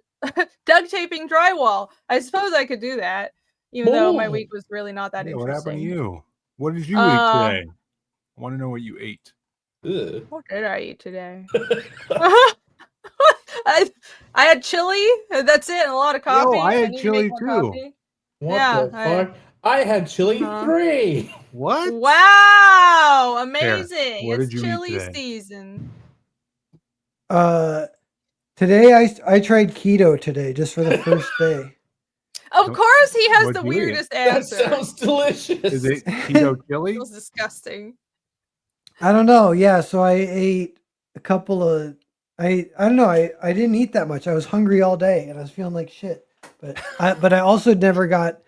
[SPEAKER 1] duct taping drywall. I suppose I could do that, even though my week was really not that interesting.
[SPEAKER 6] What happened to you? What did you eat today? I want to know what you ate.
[SPEAKER 3] Ugh.
[SPEAKER 1] What did I eat today? I had chili. That's it. And a lot of coffee.
[SPEAKER 6] I had chili too.
[SPEAKER 3] What the fuck? I had chili 3.
[SPEAKER 6] What?
[SPEAKER 1] Wow! Amazing.
[SPEAKER 6] What
[SPEAKER 1] it's
[SPEAKER 6] did you
[SPEAKER 1] chili
[SPEAKER 6] eat today?
[SPEAKER 1] season.
[SPEAKER 4] Today I tried keto today just for the first day.
[SPEAKER 1] Of course, he has
[SPEAKER 6] What'd
[SPEAKER 1] the
[SPEAKER 6] you eat?
[SPEAKER 1] weirdest
[SPEAKER 3] That
[SPEAKER 1] answer.
[SPEAKER 3] sounds delicious.
[SPEAKER 6] Is it keto chili?
[SPEAKER 1] It was disgusting.
[SPEAKER 4] I don't know. Yeah, so I ate a couple of. I don't know. I didn't eat that much. I was hungry all day and I was feeling like shit. But I also never got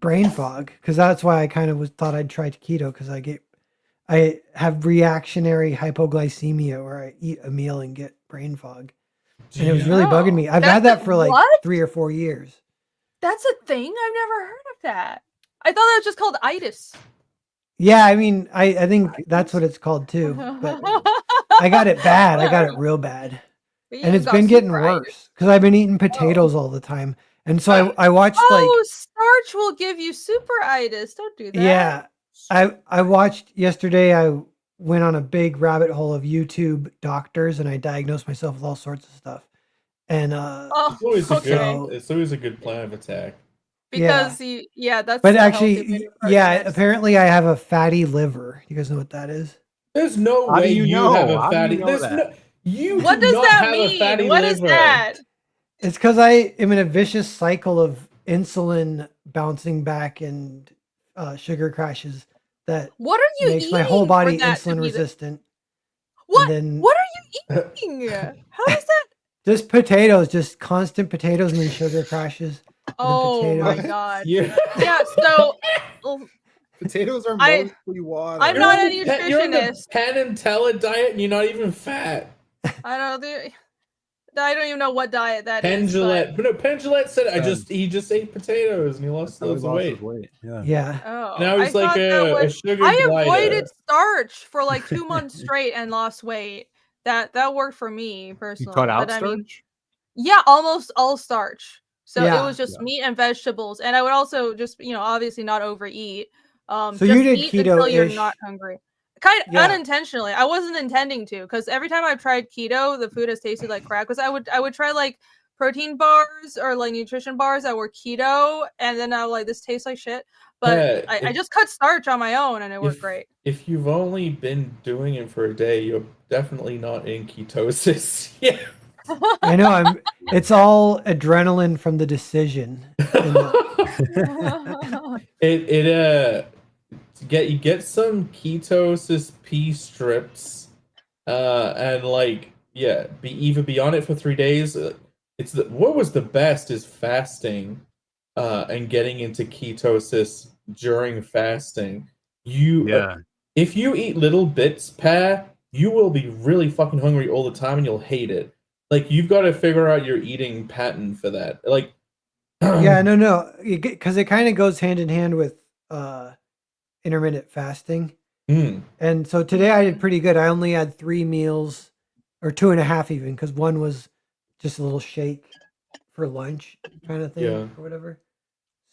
[SPEAKER 4] brain fog, because that's why I kind of thought I'd try keto, because I have reactionary hypoglycemia where I eat a meal and get brain fog, and it was really bugging me. I've had that for like 3 or 4 years.
[SPEAKER 1] That's a thing? I've never heard of that. I thought that was just called itis.
[SPEAKER 4] Yeah, I mean, I think that's what it's called too. But I got it bad. I got it real bad. And it's been getting worse because I've been eating potatoes all the time. And so I watched
[SPEAKER 1] starch will give you superitis. Don't do that.
[SPEAKER 4] Yeah. I watched yesterday. I went on a big rabbit hole of YouTube doctors and I diagnosed myself with all sorts of stuff. And
[SPEAKER 3] it's always a good plan of attack.
[SPEAKER 1] Because that's
[SPEAKER 4] but actually, apparently I have a fatty liver. You guys know what that is?
[SPEAKER 3] There's no way you have a fatty. What does that mean?
[SPEAKER 1] What is that?
[SPEAKER 4] It's because I am in a vicious cycle of insulin bouncing back and sugar crashes that makes my whole body insulin resistant.
[SPEAKER 1] What are you eating? How is that?
[SPEAKER 4] Just potatoes, just constant potatoes and then sugar crashes.
[SPEAKER 1] Oh my god. Yeah, so
[SPEAKER 2] potatoes are mostly water.
[SPEAKER 1] I'm not a nutritionist.
[SPEAKER 3] You're on the Penn and Teller diet and you're not even fat.
[SPEAKER 1] I don't know. I don't even know what diet that is.
[SPEAKER 3] Pendulette. But no, Pendulette said
[SPEAKER 6] Um,
[SPEAKER 3] he just ate potatoes and he lost
[SPEAKER 6] That's how he
[SPEAKER 3] loads of
[SPEAKER 6] lost
[SPEAKER 3] weight.
[SPEAKER 6] his weight. Yeah.
[SPEAKER 4] Yeah.
[SPEAKER 1] Oh,
[SPEAKER 3] Now he's
[SPEAKER 1] I
[SPEAKER 3] like
[SPEAKER 1] thought that
[SPEAKER 3] a
[SPEAKER 1] was.
[SPEAKER 3] sugar
[SPEAKER 1] I
[SPEAKER 3] glider.
[SPEAKER 1] avoided starch for like 2 months straight and lost weight. That worked for me
[SPEAKER 6] You
[SPEAKER 1] personally.
[SPEAKER 6] cut out
[SPEAKER 1] But I mean,
[SPEAKER 6] starch?
[SPEAKER 1] yeah, almost all starch. So it
[SPEAKER 4] Yeah.
[SPEAKER 1] was just
[SPEAKER 6] Yeah.
[SPEAKER 1] meat and vegetables, and I would also just obviously not overeat.
[SPEAKER 4] So
[SPEAKER 1] Just
[SPEAKER 4] you did
[SPEAKER 1] eat until you're
[SPEAKER 4] keto-ish.
[SPEAKER 1] not hungry. Kind of
[SPEAKER 4] Yeah.
[SPEAKER 1] unintentionally. I wasn't intending to, because every time I've tried keto, the food has tasted like crap. Because I would try like protein bars or like nutrition bars that were keto, and then I was like, this tastes like shit. But I just cut starch on my own, and it worked great.
[SPEAKER 3] If you've only been doing it for a day, you're definitely not in ketosis. Yeah.
[SPEAKER 4] I know. It's all adrenaline from the decision. And
[SPEAKER 3] You get some ketosis pea strips, and like be on it for 3 days. What was the best is fasting, and getting into ketosis during fasting. If you eat little bits, you will be really fucking hungry all the time and you'll hate it. Like, you've got to figure out your eating pattern for that. Like,
[SPEAKER 4] yeah, no, because it kind of goes hand in hand with intermittent fasting. And so today I did pretty good. I only had 3 meals, or 2.5 even, because one was just a little shake for lunch kind of thing,
[SPEAKER 3] Yeah.
[SPEAKER 4] or whatever.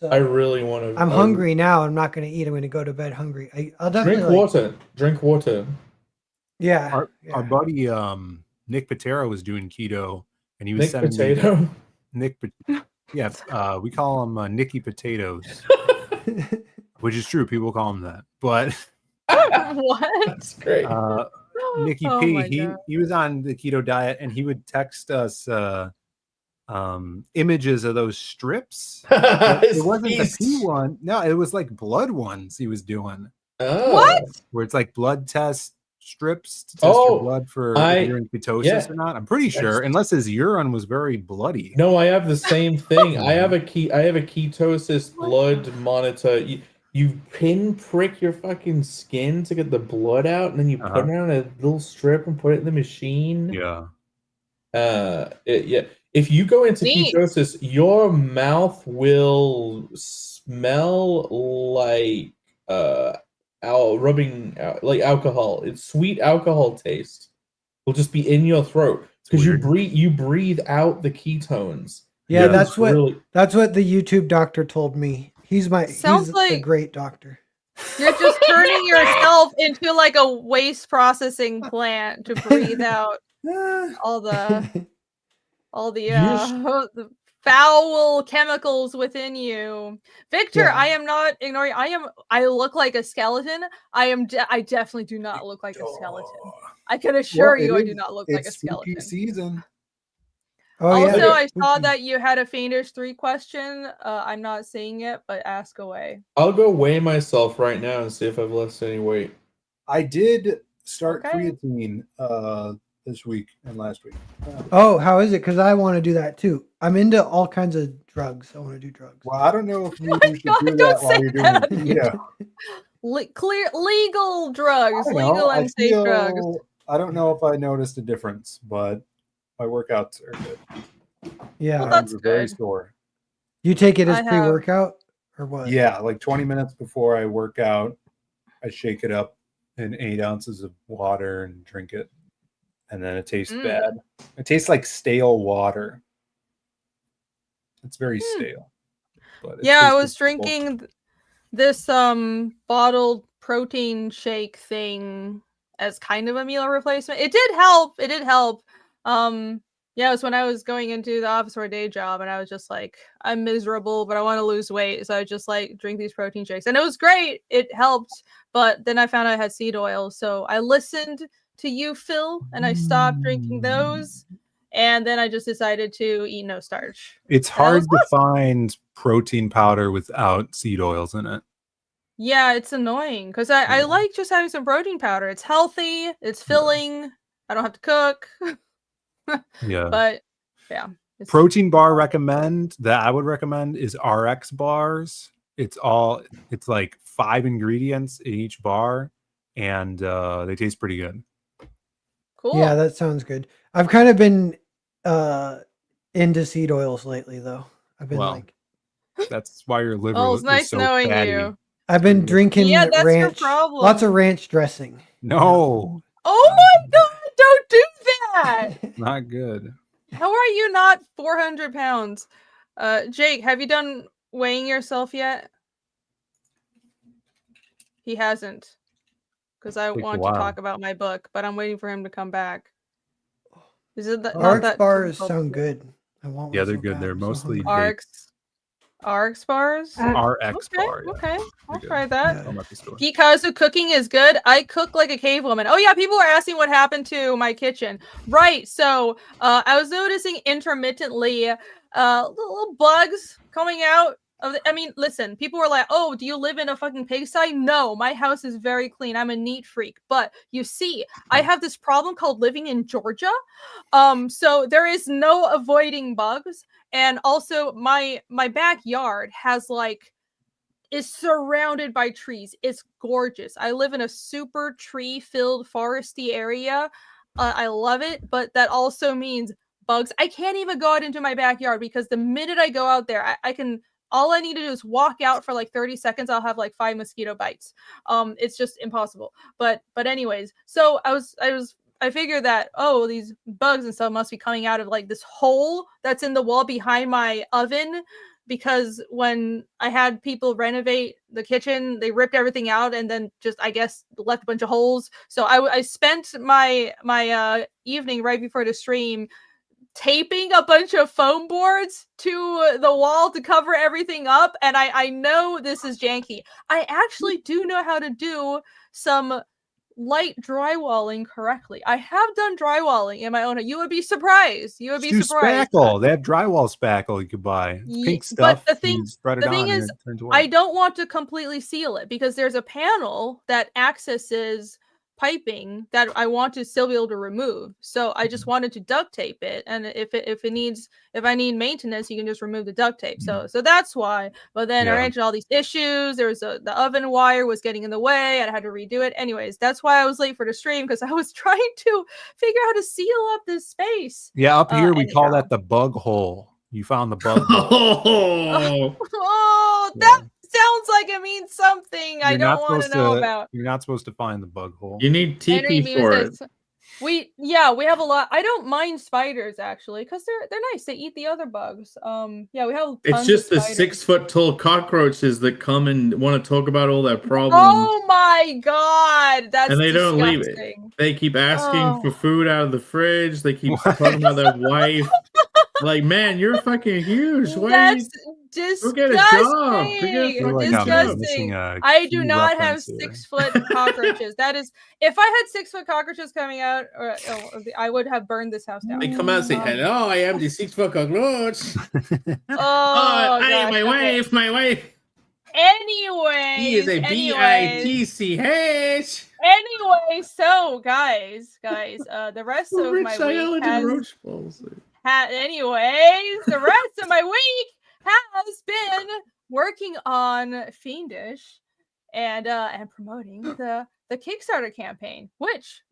[SPEAKER 4] So
[SPEAKER 3] I really want to.
[SPEAKER 4] I'm hungry now. I'm not going to eat. I'm going to go to bed hungry. I'll definitely
[SPEAKER 3] drink water. Drink water.
[SPEAKER 4] Yeah.
[SPEAKER 6] Our buddy Nick Patera was doing keto, and he was
[SPEAKER 3] Nick
[SPEAKER 6] sending
[SPEAKER 3] Potato.
[SPEAKER 6] me Nick. Yeah, we call him Nicky Potatoes, which is true. People call him that, but
[SPEAKER 1] What?
[SPEAKER 3] That's great.
[SPEAKER 6] Nicky
[SPEAKER 1] Oh my
[SPEAKER 6] P.
[SPEAKER 1] God.
[SPEAKER 6] He was on the keto diet, and he would text us images of those strips. It wasn't the P one. No, it was like blood ones he was doing.
[SPEAKER 1] What?
[SPEAKER 6] Where it's like blood test strips to test your blood for if you're in ketosis or not. I'm pretty sure, unless his urine was very bloody.
[SPEAKER 3] No, I have the same thing. I have a ketosis blood monitor. You pinprick your fucking skin to get the blood out, and then you put it on a little strip and put it in the machine.
[SPEAKER 6] Yeah.
[SPEAKER 3] If you go into ketosis, your mouth will smell like rubbing like alcohol. It's sweet alcohol taste. Will just be in your throat because you breathe out the ketones.
[SPEAKER 4] Yeah, that's what the YouTube doctor told me. He's a great doctor.
[SPEAKER 1] You're just turning yourself into like a waste processing plant to breathe out all the the foul chemicals within you. Victor, I am not ignoring. I look like a skeleton. I definitely do not look like a skeleton. I can assure you I do not look like a skeleton.
[SPEAKER 6] Season.
[SPEAKER 1] Also, I saw that you had a Fiendish 3 question. I'm not seeing it, but ask away.
[SPEAKER 3] I'll go weigh myself right now and see if I've lost any weight.
[SPEAKER 6] I did start creatine this week and last week.
[SPEAKER 4] Oh, how is it? Because I want to do that too. I'm into all kinds of drugs. I want to do drugs.
[SPEAKER 6] Well, I don't know if you should do that while you're doing keto.
[SPEAKER 1] Legal drugs, legal and safe drugs.
[SPEAKER 6] I don't know if I noticed a difference, but my workouts are good.
[SPEAKER 4] Yeah,
[SPEAKER 1] well, that's
[SPEAKER 6] very
[SPEAKER 1] good.
[SPEAKER 6] sore.
[SPEAKER 4] You take it as pre-workout or what?
[SPEAKER 6] Yeah, like 20 minutes before I work out, I shake it up in 8 ounces of water and drink it, and then it tastes bad. It tastes like stale water. It's very stale. But
[SPEAKER 1] yeah, I was drinking this bottled protein shake thing as kind of a meal replacement. It did help. Yeah, it was when I was going into the office for a day job, and I was just like, I'm miserable, but I want to lose weight, so I just like drink these protein shakes, and it was great. It helped, but then I found I had seed oil, so I listened to you, Phill, and I stopped drinking those, and then I just decided to eat no starch.
[SPEAKER 6] It's hard to find protein powder without seed oils in it.
[SPEAKER 1] Yeah, it's annoying because I like just having some protein powder. It's healthy, it's filling. I don't have to cook.
[SPEAKER 6] Yeah,
[SPEAKER 1] but yeah,
[SPEAKER 6] protein bar I would recommend is RX bars. It's like 5 ingredients in each bar, and they taste pretty good.
[SPEAKER 1] Cool.
[SPEAKER 4] Yeah, that sounds good. I've kind of been into seed oils lately, though. I've been
[SPEAKER 6] Well,
[SPEAKER 4] like,
[SPEAKER 6] That's why your liver
[SPEAKER 1] Oh, it's
[SPEAKER 6] is
[SPEAKER 1] nice
[SPEAKER 6] so
[SPEAKER 1] knowing
[SPEAKER 6] fatty.
[SPEAKER 1] you.
[SPEAKER 4] I've been drinking
[SPEAKER 1] Yeah, that's your
[SPEAKER 4] ranch, lots of
[SPEAKER 1] problem.
[SPEAKER 4] ranch dressing.
[SPEAKER 6] No,
[SPEAKER 1] Oh my god, don't do that!
[SPEAKER 6] not good.
[SPEAKER 1] How are you not 400 pounds? Jake, have you done weighing yourself yet? He hasn't. Because I
[SPEAKER 6] Takes a
[SPEAKER 1] want to
[SPEAKER 6] while.
[SPEAKER 1] talk about my book, but I'm waiting for him to come back. Is it not
[SPEAKER 4] RX
[SPEAKER 1] that
[SPEAKER 4] bars
[SPEAKER 1] difficult
[SPEAKER 4] sound
[SPEAKER 1] to do?
[SPEAKER 4] good. I want
[SPEAKER 6] Yeah,
[SPEAKER 4] one
[SPEAKER 6] they're
[SPEAKER 4] so
[SPEAKER 6] good.
[SPEAKER 4] bad.
[SPEAKER 6] They're
[SPEAKER 4] I'm so
[SPEAKER 6] mostly
[SPEAKER 4] hungry.
[SPEAKER 1] RX bars?
[SPEAKER 6] RX
[SPEAKER 1] Okay,
[SPEAKER 6] bar. Yeah,
[SPEAKER 1] okay. I'll
[SPEAKER 6] they're good.
[SPEAKER 1] try that.
[SPEAKER 4] Yeah.
[SPEAKER 6] I'm at the store.
[SPEAKER 1] Pikazu cooking is good. I cook like a cave woman. Oh yeah, people were asking what happened to my kitchen. Right. So I was noticing intermittently little bugs coming out of the, I mean, listen, people were like, "Oh, do you live in a fucking pigsty?" No, my house is very clean. I'm a neat freak. But you see, I have this problem called living in Georgia. So there is no avoiding bugs. And also my backyard has like is surrounded by trees. It's gorgeous. I live in a super tree-filled foresty area. I love it, but that also means bugs. I can't even go out into my backyard because the minute I go out there, I can all I need to do is walk out for like 30 seconds. I'll have like 5 mosquito bites. It's just impossible. But anyways, so I figured that these bugs and stuff must be coming out of like this hole that's in the wall behind my oven, because when I had people renovate the kitchen, they ripped everything out and then just, I guess, left a bunch of holes. So I spent my evening right before the stream taping a bunch of foam boards to the wall to cover everything up. And I know this is janky. I actually do know how to do some light drywalling correctly. I have done drywalling in my own. You would be surprised. You would be
[SPEAKER 6] Do
[SPEAKER 1] surprised.
[SPEAKER 6] spackle. They have drywall spackle you could buy. It's pink stuff.
[SPEAKER 1] But the
[SPEAKER 6] you spread it
[SPEAKER 1] thing
[SPEAKER 6] on and
[SPEAKER 1] is,
[SPEAKER 6] it turns
[SPEAKER 1] I
[SPEAKER 6] white.
[SPEAKER 1] don't want to completely seal it because there's a panel that accesses piping that I want to still be able to remove. So I just wanted to duct tape it, and if I need maintenance, you can just remove the duct tape. So that's why. But then I ran into all these issues. There was the oven wire was getting in the way. I had to redo it. Anyways, that's why I was late for the stream, because I was trying to figure out how to seal up this space.
[SPEAKER 6] Yeah, up here we call
[SPEAKER 1] anyhow.
[SPEAKER 6] that the bug hole. You found the bug hole.
[SPEAKER 1] Oh, that sounds like it means something I don't want to know about.
[SPEAKER 6] You're not supposed to find the bug hole.
[SPEAKER 3] You need TP for it.
[SPEAKER 1] We have a lot. I don't mind spiders actually, because they're nice. They eat the other bugs. Yeah, we have.
[SPEAKER 3] It's just the 6-foot tall cockroaches that come and want to talk about all their problems.
[SPEAKER 1] Oh my god, that's
[SPEAKER 3] and they
[SPEAKER 1] disgusting.
[SPEAKER 3] don't leave it. They keep asking for food out of the fridge. They keep talking about their wife. Like, man, you're fucking huge. Why
[SPEAKER 1] That's
[SPEAKER 3] disgusting. Go get a job.
[SPEAKER 1] Disgusting. I do not have 6-foot cockroaches. That is, if I had 6-foot cockroaches coming out, I would have burned this house down.
[SPEAKER 3] They come out and say, "Hello, I am the 6-foot cockroach."
[SPEAKER 1] I
[SPEAKER 3] am my wife. My wife.
[SPEAKER 1] Anyway,
[SPEAKER 3] he is a bitch.
[SPEAKER 1] Anyway, so guys, the rest of my week has. Anyways, the rest of my week has been working on Fiendish and promoting the Kickstarter campaign, which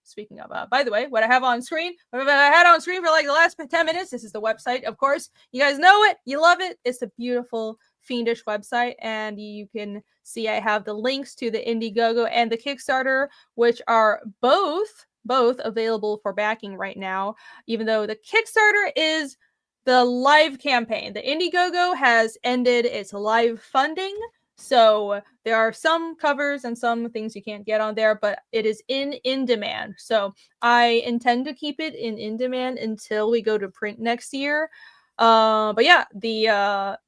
[SPEAKER 1] speaking of, by the way, what I have on screen, what I had on screen for like the last 10 minutes, this is the website. Of course, you guys know it, you love it. It's a beautiful Fiendish website, and you can see I have the links to the Indiegogo and the Kickstarter, which are both available for backing right now, even though the Kickstarter is the live campaign. The Indiegogo has ended its live funding, so there are some covers and some things you can't get on there, but it is in demand. So I intend to keep it in demand until we go to print next year. But yeah, the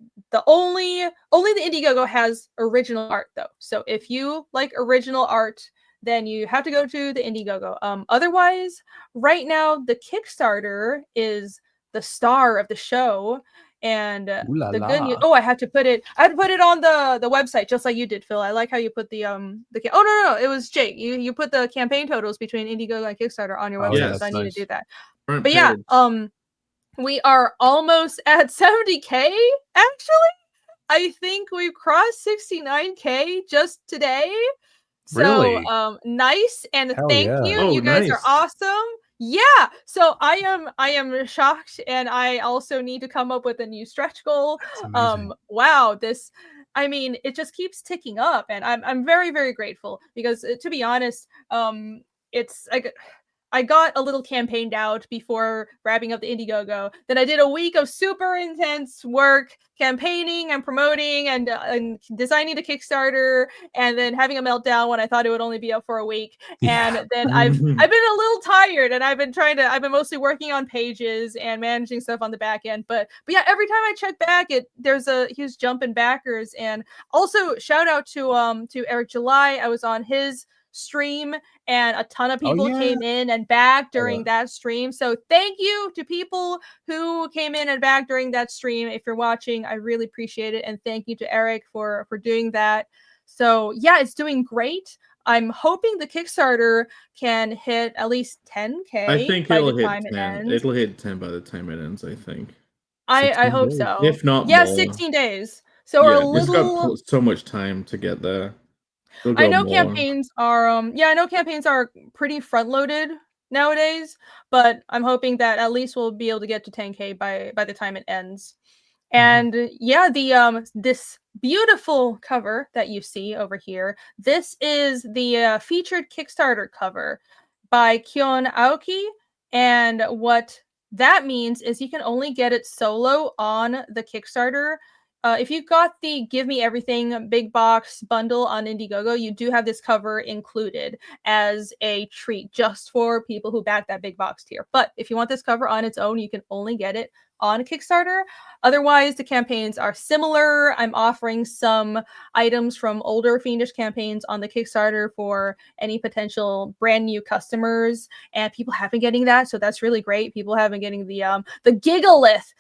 [SPEAKER 1] only the Indiegogo has original art though. So if you like original art, then you have to go to the Indiegogo. Otherwise, right now the Kickstarter is the star of the show, and the good news. Oh, I had to put it on the website just like you did, Phil. I like how you put the no, it was Jake. You put the campaign totals between Indiegogo and Kickstarter on your website.
[SPEAKER 3] Yes,
[SPEAKER 1] so I need
[SPEAKER 3] nice.
[SPEAKER 1] to do that.
[SPEAKER 3] Front
[SPEAKER 1] But yeah,
[SPEAKER 3] page.
[SPEAKER 1] we are almost at 70K actually. I think we've crossed 69K just today. So
[SPEAKER 6] Really?
[SPEAKER 1] nice, and
[SPEAKER 6] Hell
[SPEAKER 1] thank
[SPEAKER 6] yeah.
[SPEAKER 1] you.
[SPEAKER 3] Oh,
[SPEAKER 1] You guys
[SPEAKER 3] nice.
[SPEAKER 1] are awesome. Yeah, so I am shocked, and I also need to come up with a new stretch goal.
[SPEAKER 6] That's amazing.
[SPEAKER 1] Wow, this, I mean, it just keeps ticking up, and I'm very, very grateful because to be honest, it's like I got a little campaigned out before wrapping up the Indiegogo. Then I did a week of super intense work campaigning and promoting and designing the Kickstarter, and then having a meltdown when I thought it would only be up for a week.
[SPEAKER 6] Yeah.
[SPEAKER 1] And then I've been a little tired, and I've been mostly working on pages and managing stuff on the back end. But yeah, every time I check back, there's a huge jump in backers. And also shout out to Eric July. I was on his stream, and a ton of people came in and back during that stream. So thank you to people who came in and back during that stream. If you're watching, I really appreciate it. And thank you to Eric for doing that. So yeah, it's doing great. I'm hoping the Kickstarter can hit at least 10K.
[SPEAKER 3] I think
[SPEAKER 1] by
[SPEAKER 3] it'll
[SPEAKER 1] the
[SPEAKER 3] hit
[SPEAKER 1] time
[SPEAKER 3] 10.
[SPEAKER 1] it ends.
[SPEAKER 3] It'll hit 10 by the time it ends, I think.
[SPEAKER 1] I hope
[SPEAKER 6] days.
[SPEAKER 1] so.
[SPEAKER 3] If not
[SPEAKER 1] yeah,
[SPEAKER 3] more.
[SPEAKER 1] 16 days. So we're a
[SPEAKER 3] It's
[SPEAKER 1] little.
[SPEAKER 3] got so much time to get there.
[SPEAKER 1] I know campaigns are pretty front loaded nowadays, but I'm hoping that at least we'll be able to get to 10K by the time it ends. And yeah, the this beautiful cover that you see over here, this is the featured Kickstarter cover by Kyon Aoki, and what that means is you can only get it solo on the Kickstarter. If you got the Give Me Everything big box bundle on Indiegogo, you do have this cover included as a treat just for people who back that big box tier. But if you want this cover on its own, you can only get it on Kickstarter. Otherwise, the campaigns are similar. I'm offering some items from older Fiendish campaigns on the Kickstarter for any potential brand new customers, and people have been getting that, so that's really great. People have been getting the Gigalith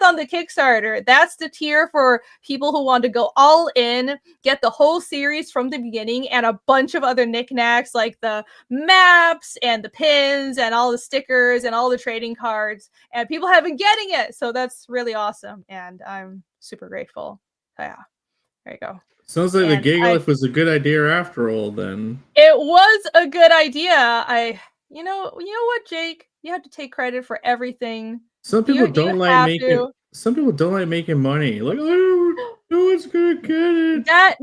[SPEAKER 1] on the Kickstarter. That's the tier for people who want to go all in, get the whole series from the beginning, and a bunch of other knickknacks like the maps and the pins and all the stickers and all the trading cards. And people have been getting it, so that's really awesome, and I'm super grateful. So yeah, there you go.
[SPEAKER 3] Sounds like the Gigalith was a good idea after all. Then
[SPEAKER 1] it was a good idea. You know what, Jake? You have to take credit for everything.
[SPEAKER 3] Some people don't like making. Some people don't like making money. Like, oh, no one's gonna get it.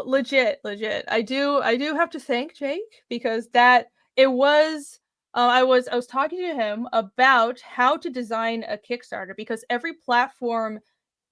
[SPEAKER 1] Legit. I do have to thank Jake because it was. I was talking to him about how to design a Kickstarter because every platform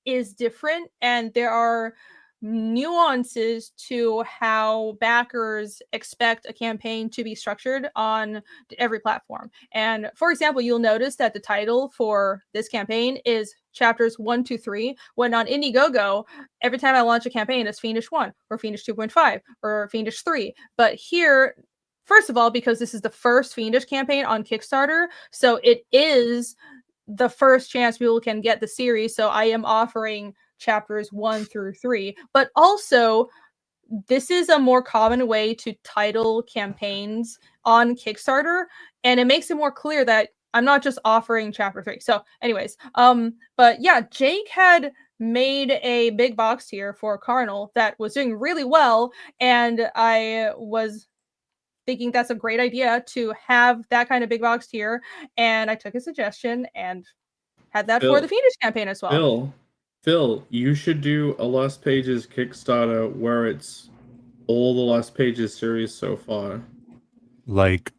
[SPEAKER 1] is different, and there are nuances to how backers expect a campaign to be structured on every platform. And for example, you'll notice that the title for this campaign is chapters 1 to 3, when on Indiegogo, every time I launch a campaign, it's Fiendish 1 or Fiendish 2.5 or Fiendish 3. But here, first of all, because this is the first Fiendish campaign on Kickstarter, so it is the first chance people can get the series. So I am offering chapters 1 through 3. But also, this is a more common way to title campaigns on Kickstarter, and it makes it more clear that I'm not just offering chapter 3. So anyways, but yeah, Jake had made a big box tier for Carnal that was doing really well, and I was thinking that's a great idea to have that kind of big box tier, and I took his suggestion and had that for the Fiendish campaign as well.
[SPEAKER 3] Phill, you should do a Lost Pages Kickstarter where it's all the Lost Pages series so far.
[SPEAKER 6] Like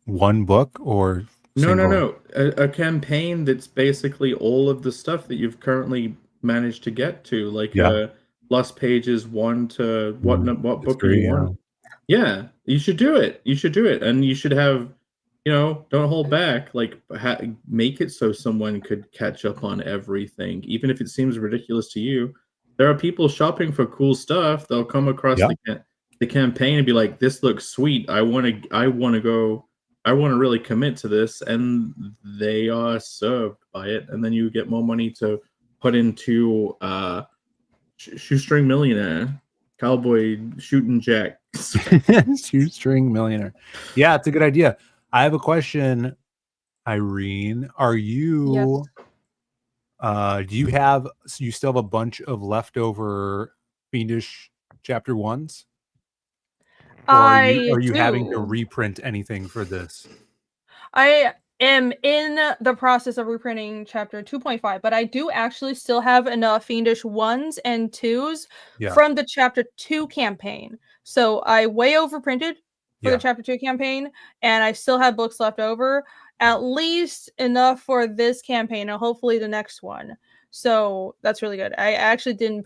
[SPEAKER 6] one book or
[SPEAKER 3] no. A campaign that's basically all of the stuff that you've currently managed to get to, like Lost Pages 1 to what book do you want? Yeah, you should do it. And you should have, don't hold back. Like, make it so someone could catch up on everything, even if it seems ridiculous to you. There are people shopping for cool stuff. They'll come across the campaign and be like, "This looks sweet. I want to really commit to this," and they are served by it. And then you get more money to put into Shoestring Millionaire. Cowboy shooting jack.
[SPEAKER 6] Shoestring millionaire. Yeah, it's a good idea. I have a question, Irene. Are you do you still have a bunch of leftover Fiendish chapter 1s? Or are you having to reprint anything for this?
[SPEAKER 1] I am in the process of reprinting chapter 2.5, but I do actually still have enough Fiendish 1s and 2s
[SPEAKER 6] Yeah.
[SPEAKER 1] from the chapter 2 campaign. So I way overprinted for
[SPEAKER 6] Yeah.
[SPEAKER 1] the chapter 2 campaign, and I still have books left over, at least enough for this campaign and hopefully the next one. So that's really good. I actually didn't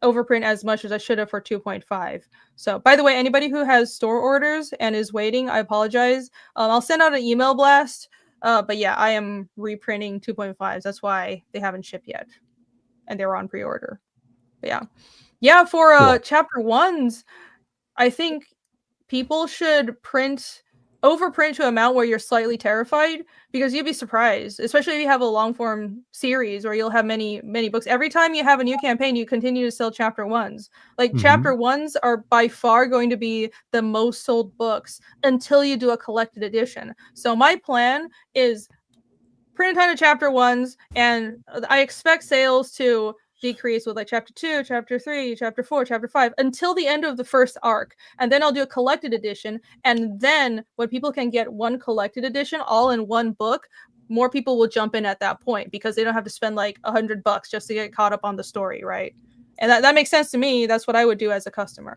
[SPEAKER 1] overprint as much as I should have for 2.5. So, by the way, anybody who has store orders and is waiting, I apologize. I'll send out an email blast. But yeah, I am reprinting 2.5s. That's why they haven't shipped yet, and they were on pre-order. But yeah. For
[SPEAKER 6] Cool.
[SPEAKER 1] chapter 1s, I think people should overprint to an amount where you're slightly terrified, because you'd be surprised, especially if you have a long form series where you'll have many books. Every time you have a new campaign, you continue to sell chapter 1s. Like chapter 1s are by far going to be the most sold books until you do a collected edition. So my plan is print a ton of chapter 1s, and I expect sales to decrease with like chapter 2, chapter 3, chapter 4, chapter 5 until the end of the first arc. And then I'll do a collected edition. And then when people can get one collected edition all in one book, more people will jump in at that point because they don't have to spend like $100 just to get caught up on the story, right? And that makes sense to me. That's what I would do as a customer.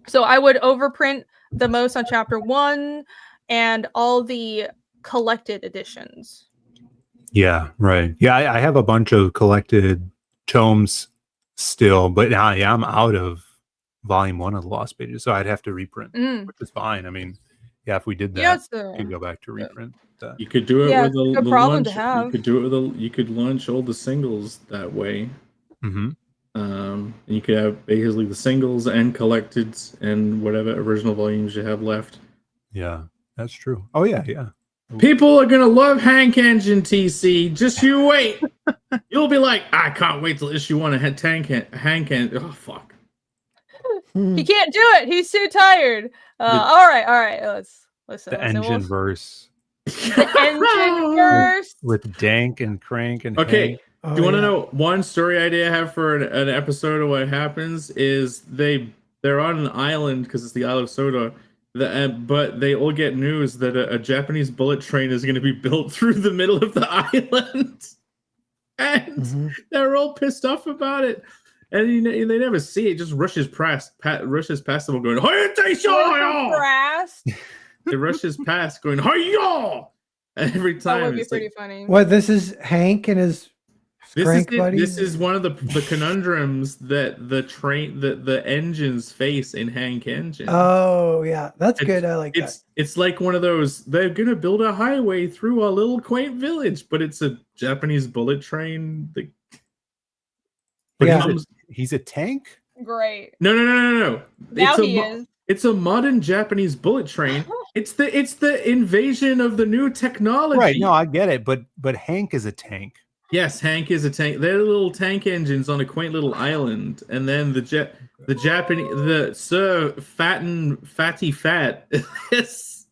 [SPEAKER 1] So I would overprint the most on chapter 1 and all the collected editions.
[SPEAKER 6] Yeah, right. Yeah, I have a bunch of collected tomes still, but now I'm out of volume 1 of the Lost Pages, so I'd have to reprint, which is fine. I mean, yeah, if we did that, you could go back to reprint that.
[SPEAKER 3] You could do it with the
[SPEAKER 1] problem
[SPEAKER 3] launch.
[SPEAKER 1] to have.
[SPEAKER 3] You could do it with you could launch all the singles that way.
[SPEAKER 6] Mm-hmm.
[SPEAKER 3] And you could have basically the singles and collecteds and whatever original volumes you have left.
[SPEAKER 6] Yeah, that's true. Oh yeah.
[SPEAKER 3] People are gonna love Hank Engine TC. Just you wait. You'll be like, I can't wait till issue 1 of Hank Engine. Oh fuck.
[SPEAKER 1] He can't do it. He's too tired. All right. Let's listen.
[SPEAKER 6] The engine verse.
[SPEAKER 1] The engine verse
[SPEAKER 6] with Dank and Crank and
[SPEAKER 3] okay.
[SPEAKER 6] Hank.
[SPEAKER 3] Do you want to know one story idea I have for an episode of what happens is they're on an island because it's the Isle of Soda. But they all get news that a Japanese bullet train is going to be built through the middle of the island, and they're all pissed off about it. And they never see it; just rushes past them, going "Hi-ya!" It rushes past, going "Hi-ya!" Every time.
[SPEAKER 1] That would be pretty funny.
[SPEAKER 4] What? This is Hank and his crank buddy.
[SPEAKER 3] This is one of the conundrums that the engines face in Hank Engine.
[SPEAKER 4] Oh yeah, that's good. I like that.
[SPEAKER 3] It's like one of those. They're gonna build a highway through a little quaint village, but it's a Japanese bullet train.
[SPEAKER 6] But he's a tank.
[SPEAKER 1] Great.
[SPEAKER 3] No.
[SPEAKER 1] Now he is.
[SPEAKER 3] It's a modern Japanese bullet train. It's the invasion of the new technology.
[SPEAKER 6] Right. No, I get it. But Hank is a tank.
[SPEAKER 3] Yes, Hank is a tank. They're little tank engines on a quaint little island, and then the Japanese Sir Fatty Fat has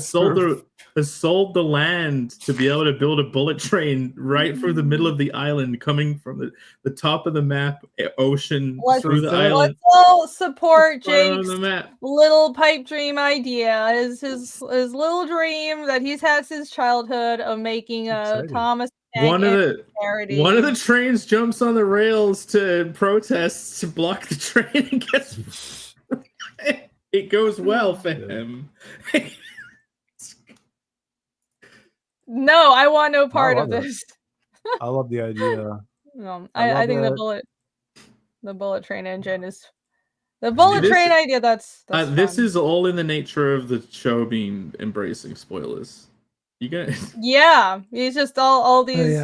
[SPEAKER 3] sold the land to be able to build a bullet train right through the middle of the island, coming from the top of the map, ocean through the island.
[SPEAKER 1] Let's all support Jake's little pipe dream idea. His little dream that he's had since childhood of making a Thomas.
[SPEAKER 3] One of the trains jumps on the rails to protest to block the train and gets it goes well for him.
[SPEAKER 1] No, I want no part of this.
[SPEAKER 6] I love the idea.
[SPEAKER 1] No, I think the bullet train engine is the bullet train idea. That's
[SPEAKER 3] this is all in the nature of the show being embracing spoilers. You guys,
[SPEAKER 1] yeah, it's just all these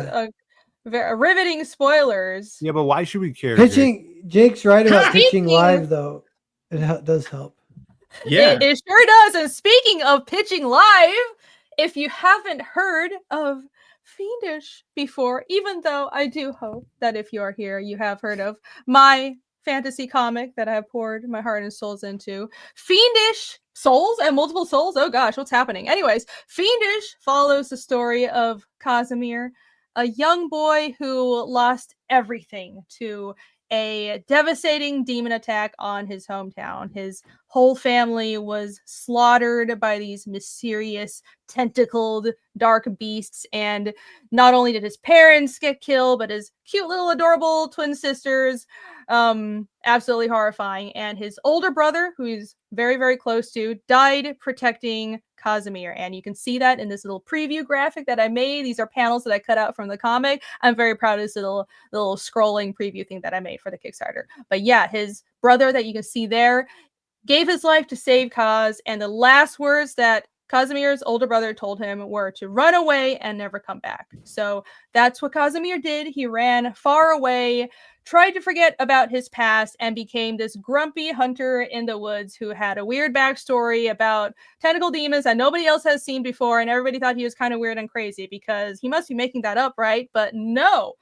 [SPEAKER 1] riveting spoilers.
[SPEAKER 6] Yeah, but why should we care?
[SPEAKER 4] Jake's right about pitching live, though. It does help.
[SPEAKER 3] Yeah,
[SPEAKER 1] it sure does. And speaking of pitching live, if you haven't heard of Fiendish before, even though I do hope that if you are here, you have heard of my fantasy comic that I have poured my heart and souls into. Fiendish souls and multiple souls? Oh gosh, what's happening? Anyways, Fiendish follows the story of Casimir, a young boy who lost everything to a devastating demon attack on his hometown. His whole family was slaughtered by these mysterious, tentacled, dark beasts. And not only did his parents get killed, but his cute little adorable twin sisters. Absolutely horrifying. And his older brother, who he's very, very close to, died protecting Casimir. And you can see that in this little preview graphic that I made. These are panels that I cut out from the comic. I'm very proud of this little scrolling preview thing that I made for the Kickstarter. But yeah, his brother that you can see there gave his life to save Kaz, and the last words that Casimir's older brother told him were to run away and never come back. So that's what Casimir did. He ran far away, tried to forget about his past, and became this grumpy hunter in the woods who had a weird backstory about tentacle demons that nobody else has seen before, and everybody thought he was kind of weird and crazy because he must be making that up, right? But no.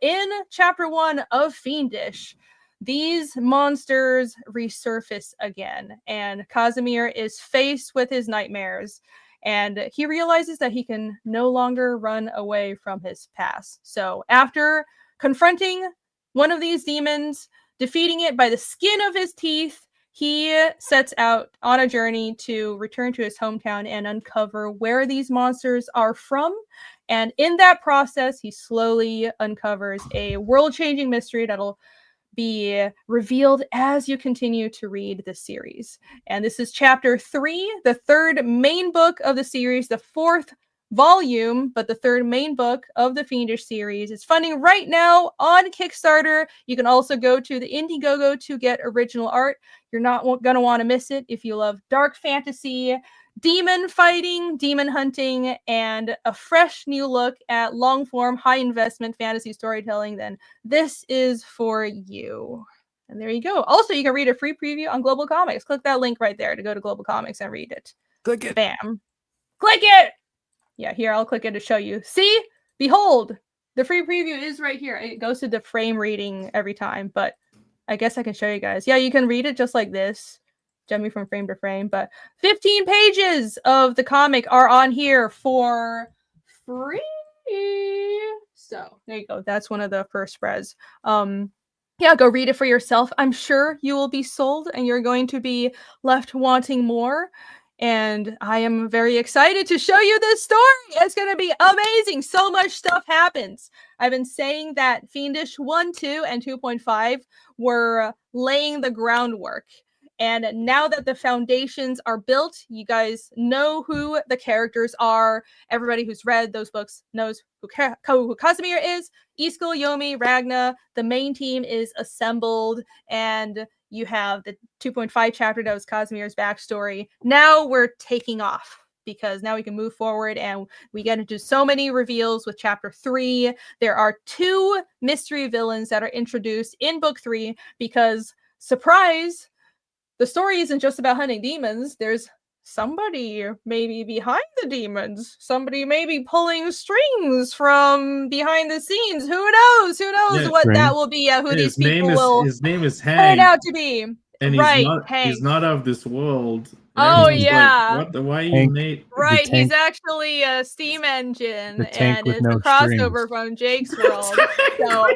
[SPEAKER 1] In chapter 1 of Fiendish, these monsters resurface again, and Casimir is faced with his nightmares, and he realizes that he can no longer run away from his past. So after confronting one of these demons, defeating it by the skin of his teeth, he sets out on a journey to return to his hometown and uncover where these monsters are from. And in that process, he slowly uncovers a world-changing mystery that'll be revealed as you continue to read the series. And this is chapter 3, the third main book of the series, the fourth volume, but the third main book of the Fiendish series. It's funding right now on Kickstarter. You can also go to the Indiegogo to get original art. You're not going to want to miss it if you love dark fantasy, demon fighting, demon hunting, and a fresh new look at long-form, high-investment fantasy storytelling. Then this is for you. And there you go. Also, you can read a free preview on Global Comics. Click that link right there to go to Global Comics and read it.
[SPEAKER 6] Click it.
[SPEAKER 1] Bam. Click it! Yeah, here, I'll click it to show you. See? Behold! The free preview is right here. It goes to the frame reading every time, but I guess I can show you guys. Yeah, you can read it just like this. Jumping from frame to frame, but 15 pages of the comic are on here for free. So there you go. That's one of the first spreads. Yeah, go read it for yourself. I'm sure you will be sold and you're going to be left wanting more. And I am very excited to show you this story. It's going to be amazing. So much stuff happens. I've been saying that Fiendish 1, 2, and 2.5 were laying the groundwork. And now that the foundations are built, you guys know who the characters are. Everybody who's read those books knows who Casimir is. Iskil, Yomi, Ragna. The main team is assembled. And you have the 2.5 chapter that was Casimir's backstory. Now we're taking off because now we can move forward and we get into so many reveals with chapter 3. There are 2 mystery villains that are introduced in book 3 because, surprise, the story isn't just about hunting demons. There's somebody maybe behind the demons. Somebody maybe pulling strings from behind the scenes. Who knows? Who knows what that will be? Who these people will
[SPEAKER 3] his name is
[SPEAKER 1] turn
[SPEAKER 3] Hank,
[SPEAKER 1] out to be.
[SPEAKER 3] and
[SPEAKER 1] right,
[SPEAKER 3] he's not of this world.
[SPEAKER 1] Oh,
[SPEAKER 3] And he's
[SPEAKER 1] yeah.
[SPEAKER 3] Like, what? Why are you
[SPEAKER 6] Hank.
[SPEAKER 3] Nate?
[SPEAKER 1] Right,
[SPEAKER 6] tank-
[SPEAKER 1] he's actually a steam engine,
[SPEAKER 6] The tank
[SPEAKER 1] and
[SPEAKER 6] with
[SPEAKER 1] it's
[SPEAKER 6] no
[SPEAKER 1] a crossover
[SPEAKER 6] strings.
[SPEAKER 1] from Jake's World. So,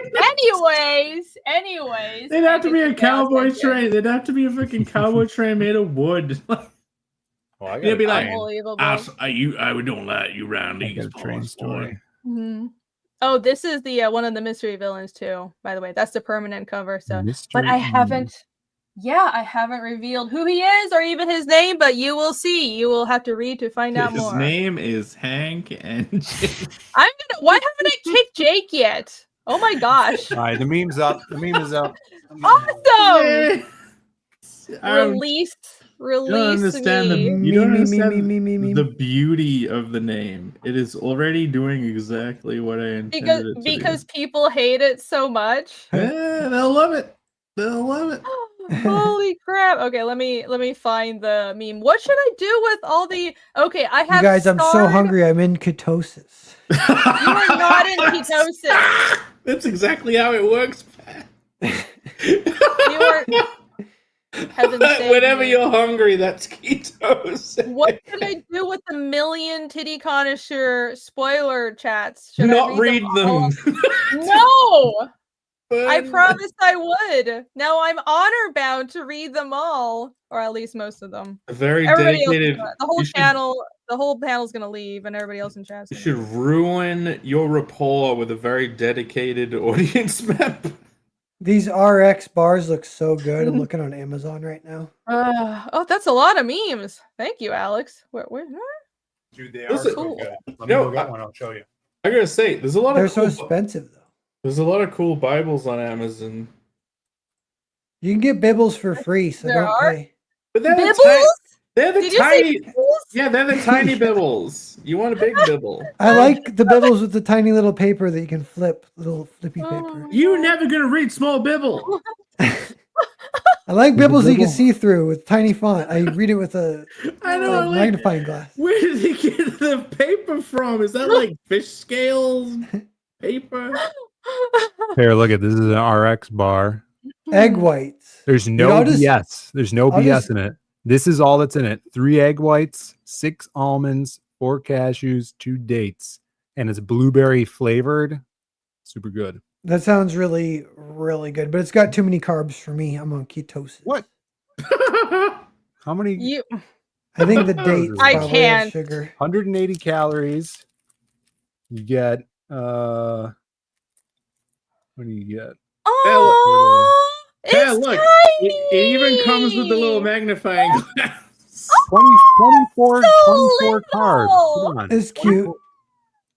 [SPEAKER 1] anyways,
[SPEAKER 3] They'd have to be a
[SPEAKER 1] Hank is
[SPEAKER 3] cowboy
[SPEAKER 1] engine.
[SPEAKER 3] train. They'd have to be a freaking cowboy train made of wood.
[SPEAKER 2] Well, I
[SPEAKER 3] It'd be like,
[SPEAKER 1] Unbelievable.
[SPEAKER 3] I would don't let you round
[SPEAKER 6] I
[SPEAKER 3] these
[SPEAKER 6] got a train
[SPEAKER 3] paws,
[SPEAKER 6] story.
[SPEAKER 3] boy.
[SPEAKER 1] Mhm. Oh, this is the one of the mystery villains too. By the way, that's the permanent cover. So,
[SPEAKER 6] Mystery
[SPEAKER 1] but I
[SPEAKER 6] villain.
[SPEAKER 1] haven't revealed who he is or even his name. But you will see. You will have to read to find out
[SPEAKER 3] His
[SPEAKER 1] more.
[SPEAKER 3] name is Hank and Jake.
[SPEAKER 1] Why haven't I kicked Jake yet? Oh my gosh!
[SPEAKER 6] All right, the meme's up. The meme is up.
[SPEAKER 1] Awesome.
[SPEAKER 3] Release
[SPEAKER 1] Release
[SPEAKER 3] You don't understand
[SPEAKER 1] me.
[SPEAKER 3] you don't
[SPEAKER 4] Me,
[SPEAKER 3] understand
[SPEAKER 4] me.
[SPEAKER 3] the beauty of the name. It is already doing exactly what I intended it to
[SPEAKER 1] Because people hate it so much.
[SPEAKER 3] do. Yeah, they'll love it. They'll love it.
[SPEAKER 1] Holy crap. Okay, let me find the meme. What should I do with all the Okay, I have
[SPEAKER 4] You guys, I'm so
[SPEAKER 1] starred-
[SPEAKER 4] hungry. I'm in ketosis.
[SPEAKER 1] You are not in ketosis.
[SPEAKER 3] That's exactly how it works, Pat.
[SPEAKER 1] You are Heaven save
[SPEAKER 3] Whenever
[SPEAKER 1] me.
[SPEAKER 3] you're hungry, that's ketosis.
[SPEAKER 1] What should I do with the million titty connoisseur spoiler chats? Should I
[SPEAKER 3] Not read
[SPEAKER 1] all?
[SPEAKER 3] them.
[SPEAKER 1] No! I
[SPEAKER 3] fun.
[SPEAKER 1] promised I would. Now I'm honor bound to read them all, or at least most of them.
[SPEAKER 3] A very
[SPEAKER 1] Everybody else,
[SPEAKER 3] dedicated.
[SPEAKER 1] the whole
[SPEAKER 3] you should-
[SPEAKER 1] channel, the whole panel's gonna leave, and everybody else in chat's
[SPEAKER 3] You
[SPEAKER 1] gonna
[SPEAKER 3] should
[SPEAKER 1] leave.
[SPEAKER 3] ruin your rapport with a very dedicated audience member.
[SPEAKER 4] These RX bars look so good. I'm looking on Amazon right now.
[SPEAKER 1] Oh, that's a lot of memes. Thank you, Alex. Where?
[SPEAKER 6] Dude, they
[SPEAKER 3] Listen,
[SPEAKER 6] are so good. Let me
[SPEAKER 3] no,
[SPEAKER 6] go get one. I'll show you.
[SPEAKER 3] I gotta say, there's a lot
[SPEAKER 4] They're
[SPEAKER 3] of
[SPEAKER 4] so
[SPEAKER 3] cool,
[SPEAKER 4] expensive though.
[SPEAKER 3] there's a lot of cool Bibles on Amazon.
[SPEAKER 4] You can get Bibbles for free, so
[SPEAKER 1] There
[SPEAKER 4] don't
[SPEAKER 1] are?
[SPEAKER 4] pay.
[SPEAKER 3] But they're
[SPEAKER 1] Bibbles?
[SPEAKER 3] they're the
[SPEAKER 1] Did you say
[SPEAKER 3] tiny.
[SPEAKER 1] Bibbles?
[SPEAKER 3] Yeah, they're the tiny bibbles. You want a big bibble?
[SPEAKER 4] I like the Bibbles with the tiny little paper that you can flip, little flippy
[SPEAKER 1] Oh
[SPEAKER 4] paper.
[SPEAKER 1] my
[SPEAKER 3] You
[SPEAKER 1] God.
[SPEAKER 3] never gonna read small bibble.
[SPEAKER 4] I like
[SPEAKER 6] There's a
[SPEAKER 4] Bibbles that you can
[SPEAKER 6] Bibble.
[SPEAKER 4] see through with tiny font. I read it with a,
[SPEAKER 3] I know.
[SPEAKER 4] a
[SPEAKER 3] I like.
[SPEAKER 4] magnifying glass.
[SPEAKER 3] Where did he get the paper from? Is that like fish scales paper?
[SPEAKER 6] Here, look at this. Is an RX bar.
[SPEAKER 4] Egg whites.
[SPEAKER 6] There's
[SPEAKER 4] Dude,
[SPEAKER 6] no
[SPEAKER 4] I'll just-
[SPEAKER 6] BS. There's no
[SPEAKER 4] I'll
[SPEAKER 6] BS
[SPEAKER 4] just-
[SPEAKER 6] in it. This is all that's in it. 3 egg whites, 6 almonds, 4 cashews, 2 dates, and it's blueberry flavored. Super good.
[SPEAKER 4] That sounds really, really good, but it's got too many carbs for me. I'm on ketosis.
[SPEAKER 6] What? How many?
[SPEAKER 1] You.
[SPEAKER 4] I think the dates
[SPEAKER 1] I
[SPEAKER 4] probably
[SPEAKER 1] can't.
[SPEAKER 4] have sugar.
[SPEAKER 6] 180 calories. You get what do you get?
[SPEAKER 1] Oh,
[SPEAKER 3] Yeah,
[SPEAKER 1] it's
[SPEAKER 3] look,
[SPEAKER 1] tiny.
[SPEAKER 3] it even comes with the little magnifying glass.
[SPEAKER 6] 24
[SPEAKER 1] little.
[SPEAKER 6] carbs. Come on.
[SPEAKER 4] It's cute.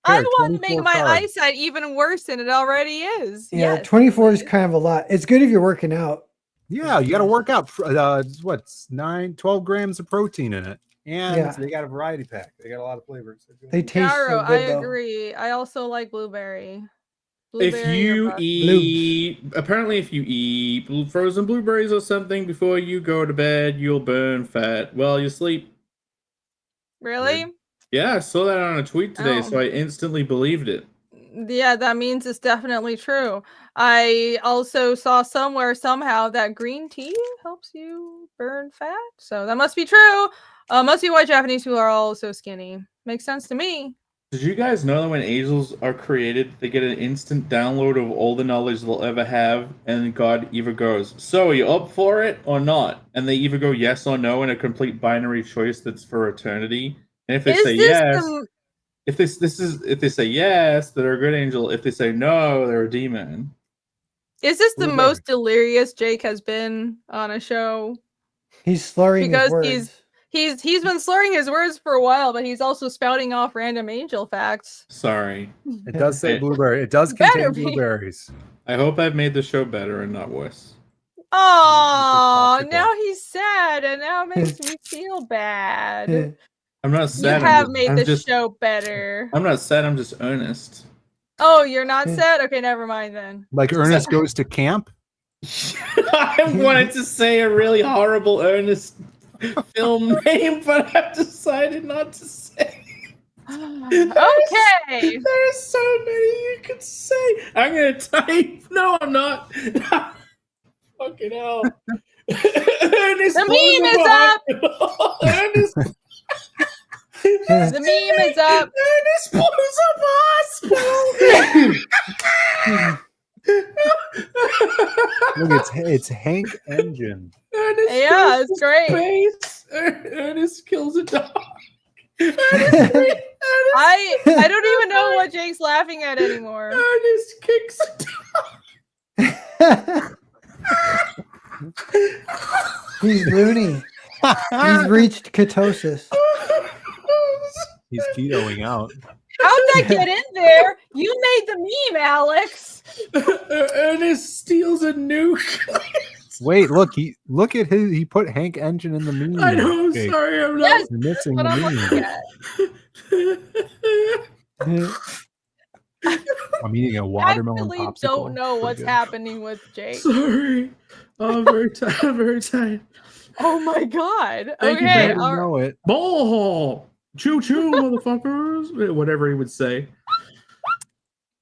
[SPEAKER 1] I
[SPEAKER 6] Here,
[SPEAKER 1] want to make
[SPEAKER 6] 24
[SPEAKER 1] my
[SPEAKER 6] carbs.
[SPEAKER 1] eyesight even worse than it already is.
[SPEAKER 4] Yeah,
[SPEAKER 1] Yes,
[SPEAKER 4] 24 is
[SPEAKER 1] please.
[SPEAKER 4] kind of a lot. It's good if you're working out.
[SPEAKER 6] Yeah, you got to work out. What's 12 grams of protein in it, and
[SPEAKER 4] Yeah.
[SPEAKER 6] they got a variety pack. They got a lot of flavors.
[SPEAKER 4] They taste
[SPEAKER 1] Gyro,
[SPEAKER 4] so
[SPEAKER 1] I
[SPEAKER 4] good though.
[SPEAKER 1] agree. I also like blueberry.
[SPEAKER 3] If
[SPEAKER 1] Blueberry or
[SPEAKER 3] you
[SPEAKER 1] bus-
[SPEAKER 3] eat, apparently, if you eat frozen blueberries or something before you go to bed, you'll burn fat while you sleep.
[SPEAKER 1] Really?
[SPEAKER 3] Yeah, I saw that on a tweet today, so
[SPEAKER 1] Oh.
[SPEAKER 3] I instantly believed it.
[SPEAKER 1] Yeah, that means it's definitely true. I also saw somewhere somehow that green tea helps you burn fat. So that must be true. Must be why Japanese people are all so skinny. Makes sense to me.
[SPEAKER 3] Did you guys know that when angels are created, they get an instant download of all the knowledge they'll ever have, and God either goes, "So are you up for it or not?" And they either go yes or no in a complete binary choice that's for eternity. And if they
[SPEAKER 1] Is
[SPEAKER 3] say
[SPEAKER 1] this
[SPEAKER 3] yes,
[SPEAKER 1] the
[SPEAKER 3] if they say yes, they're a good angel. If they say no, they're a demon.
[SPEAKER 1] is this the
[SPEAKER 6] Blueberry.
[SPEAKER 1] most delirious Jake has been on a show?
[SPEAKER 4] He's slurring
[SPEAKER 1] Because
[SPEAKER 4] his words.
[SPEAKER 1] he's been slurring his words for a while, but he's also spouting off random angel facts.
[SPEAKER 3] Sorry.
[SPEAKER 6] It does say
[SPEAKER 3] Hey.
[SPEAKER 6] blueberry. It does
[SPEAKER 1] Better
[SPEAKER 6] contain
[SPEAKER 1] be.
[SPEAKER 6] blueberries.
[SPEAKER 3] I hope I've made the show better and not worse.
[SPEAKER 1] Oh,
[SPEAKER 6] popsicle.
[SPEAKER 1] now he's sad, and now it makes me feel bad.
[SPEAKER 3] I'm not
[SPEAKER 1] You
[SPEAKER 3] sad.
[SPEAKER 1] have made
[SPEAKER 3] I'm
[SPEAKER 1] the
[SPEAKER 3] just,
[SPEAKER 1] show better.
[SPEAKER 3] I'm not sad. I'm just earnest.
[SPEAKER 1] Oh, you're not sad? Okay, never mind then.
[SPEAKER 6] Like Ernest goes to camp.
[SPEAKER 3] I wanted to say a really horrible Ernest film name, but I've decided not to say.
[SPEAKER 1] Okay.
[SPEAKER 3] There's so many you could say. I'm gonna type. No, I'm not. Fucking hell. Ernest
[SPEAKER 1] The
[SPEAKER 3] blows
[SPEAKER 1] meme is
[SPEAKER 3] up.
[SPEAKER 1] up.
[SPEAKER 3] Ernest.
[SPEAKER 1] The meme is up.
[SPEAKER 3] Ernest blows up a hospital.
[SPEAKER 6] Look, it's Hank Engine.
[SPEAKER 3] Ernest
[SPEAKER 1] Yeah,
[SPEAKER 3] goes
[SPEAKER 1] it's
[SPEAKER 3] to
[SPEAKER 1] great.
[SPEAKER 3] space. Ernest kills a dog. Ernest
[SPEAKER 1] I don't even know what Jake's laughing at anymore.
[SPEAKER 3] Ernest kicks a dog.
[SPEAKER 4] He's loony. He's reached ketosis.
[SPEAKER 6] He's ketoing out.
[SPEAKER 1] How'd that get in there? You made the meme, Alex.
[SPEAKER 3] Ernest steals a nuke.
[SPEAKER 6] Wait, look at his. He put Hank Engine in the meme.
[SPEAKER 3] I know. I'm
[SPEAKER 6] Jake.
[SPEAKER 3] sorry. I'm not.
[SPEAKER 1] Yes,
[SPEAKER 6] You're missing
[SPEAKER 1] what
[SPEAKER 6] the
[SPEAKER 1] I'm looking
[SPEAKER 6] meme.
[SPEAKER 1] at.
[SPEAKER 6] I'm eating a
[SPEAKER 1] I
[SPEAKER 6] watermelon
[SPEAKER 1] actually
[SPEAKER 6] popsicle.
[SPEAKER 1] don't know
[SPEAKER 6] So
[SPEAKER 1] what's
[SPEAKER 6] good.
[SPEAKER 1] happening with Jake.
[SPEAKER 3] Sorry. I'm very tired. I'm very tired.
[SPEAKER 1] Oh my god.
[SPEAKER 3] Thank you,
[SPEAKER 1] Okay.
[SPEAKER 6] Better
[SPEAKER 1] all right.
[SPEAKER 6] know it.
[SPEAKER 3] Ball. Choo choo, motherfuckers. Whatever he would say.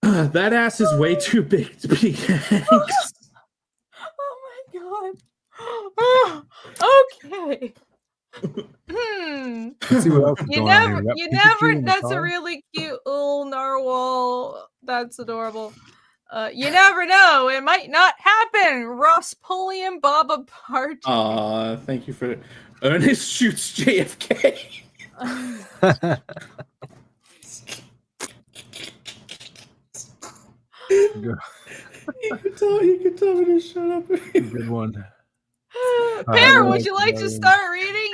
[SPEAKER 3] That ass is way too big to be Hanks.
[SPEAKER 1] Oh my god. Okay.
[SPEAKER 6] Let's see what else is
[SPEAKER 1] You
[SPEAKER 6] going on here.
[SPEAKER 1] never,
[SPEAKER 6] We got
[SPEAKER 1] you
[SPEAKER 6] Pikachu
[SPEAKER 1] never.
[SPEAKER 6] in the
[SPEAKER 1] That's a
[SPEAKER 6] car.
[SPEAKER 1] really cute little narwhal. That's adorable. You never know. It might not happen. Rospolian Bob apart.
[SPEAKER 3] Thank you for Ernest shoots JFK. You can tell me to shut up.
[SPEAKER 6] Good one.
[SPEAKER 1] Pear, would you like to start reading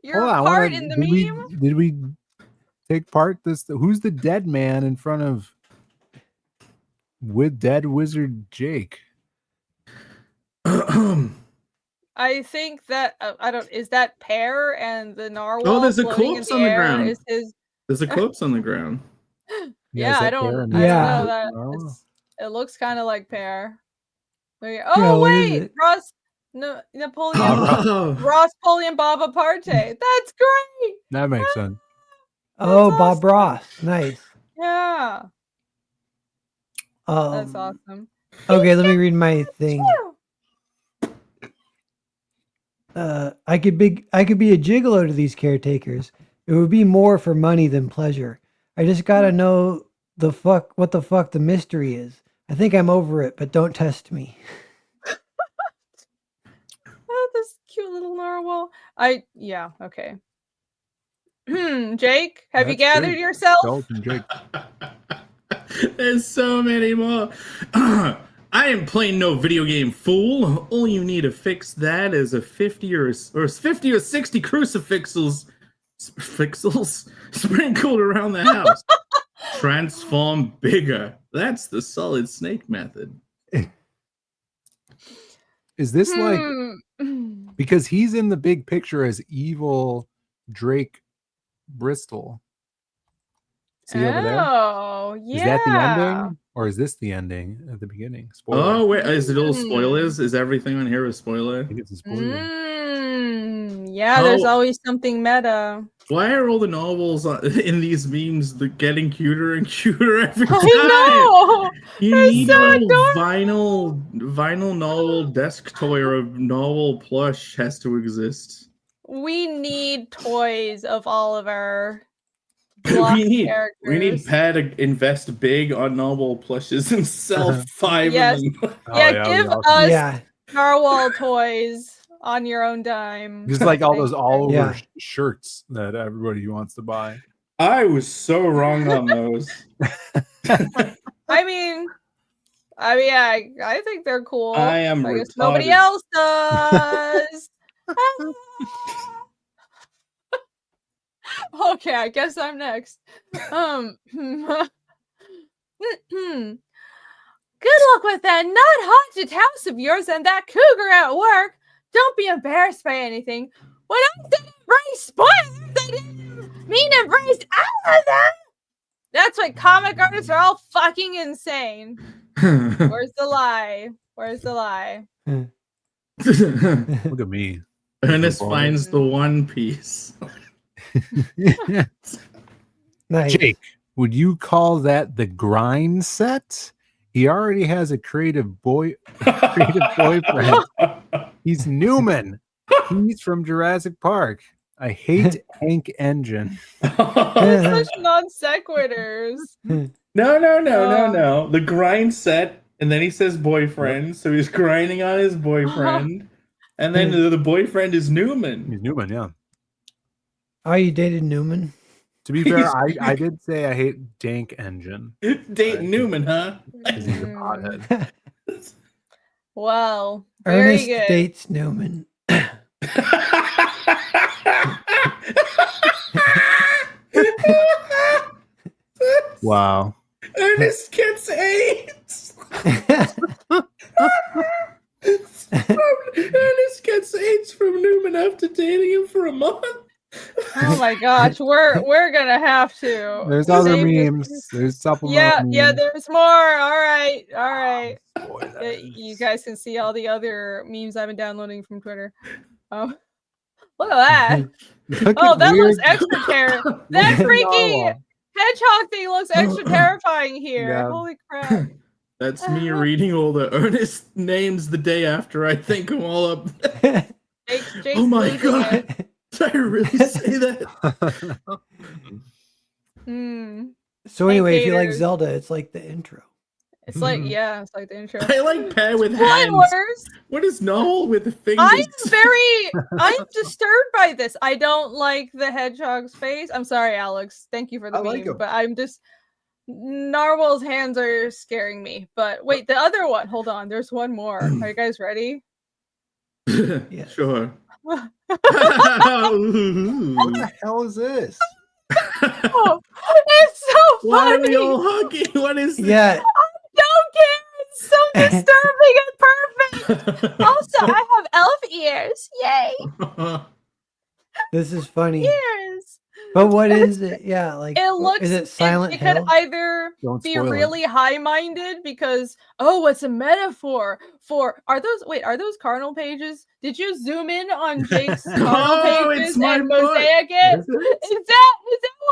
[SPEAKER 1] your part in the meme?
[SPEAKER 6] Did we take part? Who's the dead man in front of with dead wizard Jake?
[SPEAKER 1] I think that I don't. Is that Pear and the narwhal?
[SPEAKER 3] Oh, there's a
[SPEAKER 1] floating
[SPEAKER 3] corpse
[SPEAKER 1] in
[SPEAKER 3] on the
[SPEAKER 1] air?
[SPEAKER 3] ground.
[SPEAKER 1] Is his...
[SPEAKER 3] There's a corpse on the ground.
[SPEAKER 1] Yeah, I don't know that. It looks kind of like Pear. Oh wait, Napoleon Rospolian Bob Aparte. That's great.
[SPEAKER 6] That makes sense.
[SPEAKER 4] Oh, awesome. Bob Ross, nice.
[SPEAKER 1] Yeah, that's awesome.
[SPEAKER 4] Okay, let me read my thing. I could be a gigolo to these caretakers. It would be more for money than pleasure. I just gotta know what the fuck the mystery is. I think I'm over it, but don't test me.
[SPEAKER 1] Oh, this cute little narwhal. Yeah, okay. Jake, have you gathered yourself?
[SPEAKER 6] Jake.
[SPEAKER 3] There's so many more. I am playing no video game, fool. All you need to fix that is a 50 or 60 crucifixes sprinkled around the house. Transform bigger. That's the solid snake method.
[SPEAKER 6] Is this like because he's in the big picture as evil Drake Bristol? See over there?
[SPEAKER 1] Oh, yeah.
[SPEAKER 6] Is that the ending? Or is this the ending at the beginning? Spoiler.
[SPEAKER 3] Oh, wait, is it all spoilers? Is everything on here a spoiler?
[SPEAKER 6] I think it's a spoiler.
[SPEAKER 1] Yeah, there's always something meta.
[SPEAKER 3] Why are all the novels in these memes getting cuter and cuter every time?
[SPEAKER 1] I know!
[SPEAKER 3] You need a vinyl novel desk toy or a novel plush has to exist.
[SPEAKER 1] We need toys of all of our
[SPEAKER 3] we need
[SPEAKER 1] characters.
[SPEAKER 3] Pat to invest big on novel plushes and sell 5
[SPEAKER 1] yes.
[SPEAKER 3] of them.
[SPEAKER 1] Give us narwhal toys on your own dime.
[SPEAKER 6] Just like all those all-over shirts that everybody wants to buy.
[SPEAKER 3] I was so wrong on those.
[SPEAKER 1] I mean, I think they're cool.
[SPEAKER 3] I
[SPEAKER 1] guess nobody else does. Okay, I guess I'm next. Good luck with that nut-haunted house of yours and that cougar at work. Don't be embarrassed by anything. When I said embrace spoilers, I didn't mean embrace all of them. That's why comic artists are all fucking insane. Where's the lie? Where's the lie?
[SPEAKER 6] Look at me.
[SPEAKER 3] Ernest finds the One Piece.
[SPEAKER 4] Nice.
[SPEAKER 6] Jake, would you call that the grind set? He already has a creative boyfriend. He's Newman. He's from Jurassic Park. I hate Hank Engine.
[SPEAKER 1] Such non sequiturs.
[SPEAKER 3] No. The grind set, and then he says boyfriend, so he's grinding on his boyfriend, and then the boyfriend is Newman.
[SPEAKER 6] He's Newman, yeah.
[SPEAKER 4] Oh, you dated Newman?
[SPEAKER 6] To be fair, I did say I hate Dank Engine.
[SPEAKER 3] Date Newman, huh?
[SPEAKER 6] He's a pothead.
[SPEAKER 1] Well, very
[SPEAKER 4] Ernest
[SPEAKER 1] good.
[SPEAKER 4] dates Newman.
[SPEAKER 6] Wow.
[SPEAKER 3] Ernest gets AIDS. Ernest gets AIDS from Newman after dating him for a month.
[SPEAKER 1] Oh my gosh, we're gonna have to.
[SPEAKER 6] There's other memes. There's supplemental memes.
[SPEAKER 1] Yeah, there's more. All right. You guys can see all the other memes I've been downloading from Twitter. Oh, look at that. That looks extra terrifying. That freaky hedgehog thing looks extra terrifying here.
[SPEAKER 6] Yeah.
[SPEAKER 1] Holy crap.
[SPEAKER 3] That's me reading all the Ernest names the day after I think them all up.
[SPEAKER 1] Jake's
[SPEAKER 3] oh my
[SPEAKER 1] losing
[SPEAKER 3] god.
[SPEAKER 1] it.
[SPEAKER 3] Did I really say that?
[SPEAKER 4] So anyway, if you like
[SPEAKER 1] haters.
[SPEAKER 4] Zelda, it's like the intro.
[SPEAKER 1] It's like, yeah, it's like the intro.
[SPEAKER 3] I like pair with hands.
[SPEAKER 1] Spoilers!
[SPEAKER 3] What is null with the fingers?
[SPEAKER 1] I'm disturbed by this. I don't like the hedgehog's face. I'm sorry, Alex. Thank you for the
[SPEAKER 6] I like
[SPEAKER 1] meme,
[SPEAKER 6] him.
[SPEAKER 1] but I'm just Narwhal's hands are scaring me. But wait, the other one. Hold on. There's one more. Are you guys ready?
[SPEAKER 4] Yes.
[SPEAKER 3] Sure.
[SPEAKER 6] What the hell is this?
[SPEAKER 1] Oh, it's so
[SPEAKER 3] Why are
[SPEAKER 1] funny.
[SPEAKER 3] we all hugging? What is this?
[SPEAKER 4] Yeah.
[SPEAKER 1] Don't care. It's so disturbing and perfect. Also, I have elf ears. Yay.
[SPEAKER 4] This is funny.
[SPEAKER 1] Ears.
[SPEAKER 4] But what is it? Yeah, like
[SPEAKER 1] It looks.
[SPEAKER 4] is it Silent
[SPEAKER 1] It could
[SPEAKER 4] Hill?
[SPEAKER 1] either
[SPEAKER 6] Don't
[SPEAKER 1] be
[SPEAKER 6] spoil it.
[SPEAKER 1] really high-minded because it's a metaphor for. Are those cardinal pages? Did you zoom in on Jake's cardinal
[SPEAKER 3] Oh,
[SPEAKER 1] pages
[SPEAKER 3] it's my
[SPEAKER 1] and
[SPEAKER 3] book.
[SPEAKER 1] mosaic it?
[SPEAKER 6] Is it?
[SPEAKER 1] Is that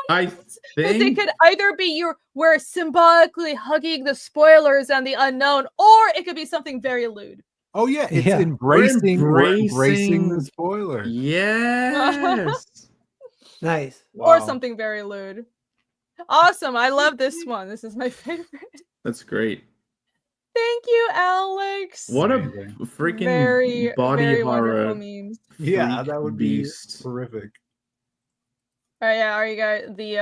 [SPEAKER 1] what?
[SPEAKER 3] I
[SPEAKER 1] Because it
[SPEAKER 3] think
[SPEAKER 1] could either be we're symbolically hugging the spoilers and the unknown, or it could be something very lewd.
[SPEAKER 6] Oh yeah, it's
[SPEAKER 4] Yeah.
[SPEAKER 6] embracing we're
[SPEAKER 3] embracing-
[SPEAKER 6] embracing the spoiler.
[SPEAKER 3] yes.
[SPEAKER 4] Nice.
[SPEAKER 1] Or
[SPEAKER 6] Wow.
[SPEAKER 1] something very lewd. Awesome. I love this one. This is my favorite.
[SPEAKER 3] That's great.
[SPEAKER 1] Thank you, Alex.
[SPEAKER 3] What a
[SPEAKER 6] Amazing.
[SPEAKER 3] freaking
[SPEAKER 1] very,
[SPEAKER 3] body
[SPEAKER 1] very
[SPEAKER 3] horror.
[SPEAKER 1] wonderful memes.
[SPEAKER 6] Yeah,
[SPEAKER 3] freak
[SPEAKER 6] that would be
[SPEAKER 3] beast.
[SPEAKER 6] horrific.
[SPEAKER 1] Are you guys the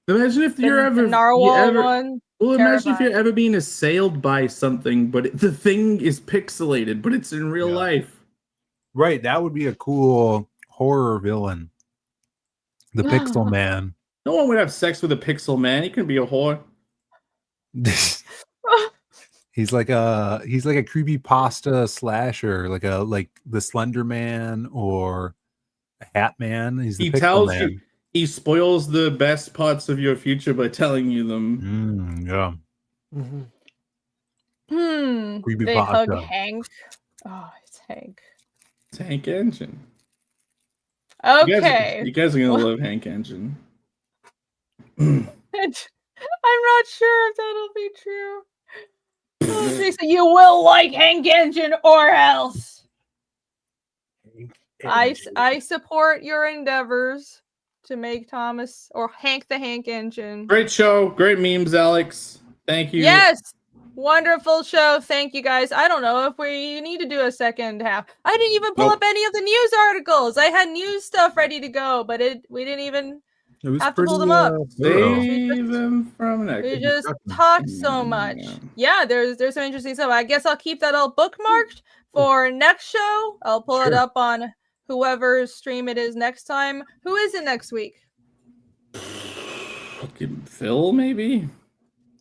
[SPEAKER 3] Imagine if you're ever
[SPEAKER 1] narwhal one?
[SPEAKER 3] Well, imagine if you're
[SPEAKER 1] Terrifying.
[SPEAKER 3] ever being assailed by something, but the thing is pixelated, but it's in real
[SPEAKER 6] Yeah.
[SPEAKER 3] life.
[SPEAKER 6] Right, that would be a cool horror villain. The Pixel Man.
[SPEAKER 3] No one would have sex with a pixel man. He can be a whore.
[SPEAKER 6] He's like a creepy pasta slasher, like the Slender Man or a Hat Man. He's the
[SPEAKER 3] He
[SPEAKER 6] Pixel
[SPEAKER 3] tells
[SPEAKER 6] Man.
[SPEAKER 3] you, he spoils the best parts of your future by telling you them.
[SPEAKER 6] Yeah.
[SPEAKER 4] Mhm.
[SPEAKER 6] Creepy
[SPEAKER 1] They hug
[SPEAKER 6] pasta.
[SPEAKER 1] Hank. Oh, it's Hank.
[SPEAKER 3] Hank Engine. You
[SPEAKER 1] Okay.
[SPEAKER 3] guys are gonna love Hank Engine.
[SPEAKER 1] I'm not sure if that'll be true. Oh, Jason, you will like Hank Engine or else. I support your endeavors to make Thomas or Hank the Hank Engine.
[SPEAKER 3] Great show, great memes, Alex. Thank you.
[SPEAKER 1] Yes, wonderful show. Thank you guys. I don't know if we need to do a second half. I didn't even pull up any of the news articles. I had news stuff ready to go, but we didn't even
[SPEAKER 6] It was
[SPEAKER 1] have to pull
[SPEAKER 6] pretty,
[SPEAKER 1] them up.
[SPEAKER 6] thorough.
[SPEAKER 3] Save them from next.
[SPEAKER 1] We just
[SPEAKER 6] discussion.
[SPEAKER 1] talked so much. Yeah, there's some interesting stuff. I guess I'll keep that all bookmarked for next show. I'll pull it
[SPEAKER 6] Sure.
[SPEAKER 1] up on whoever's stream it is next time. Who is it next week?
[SPEAKER 3] Phill, maybe?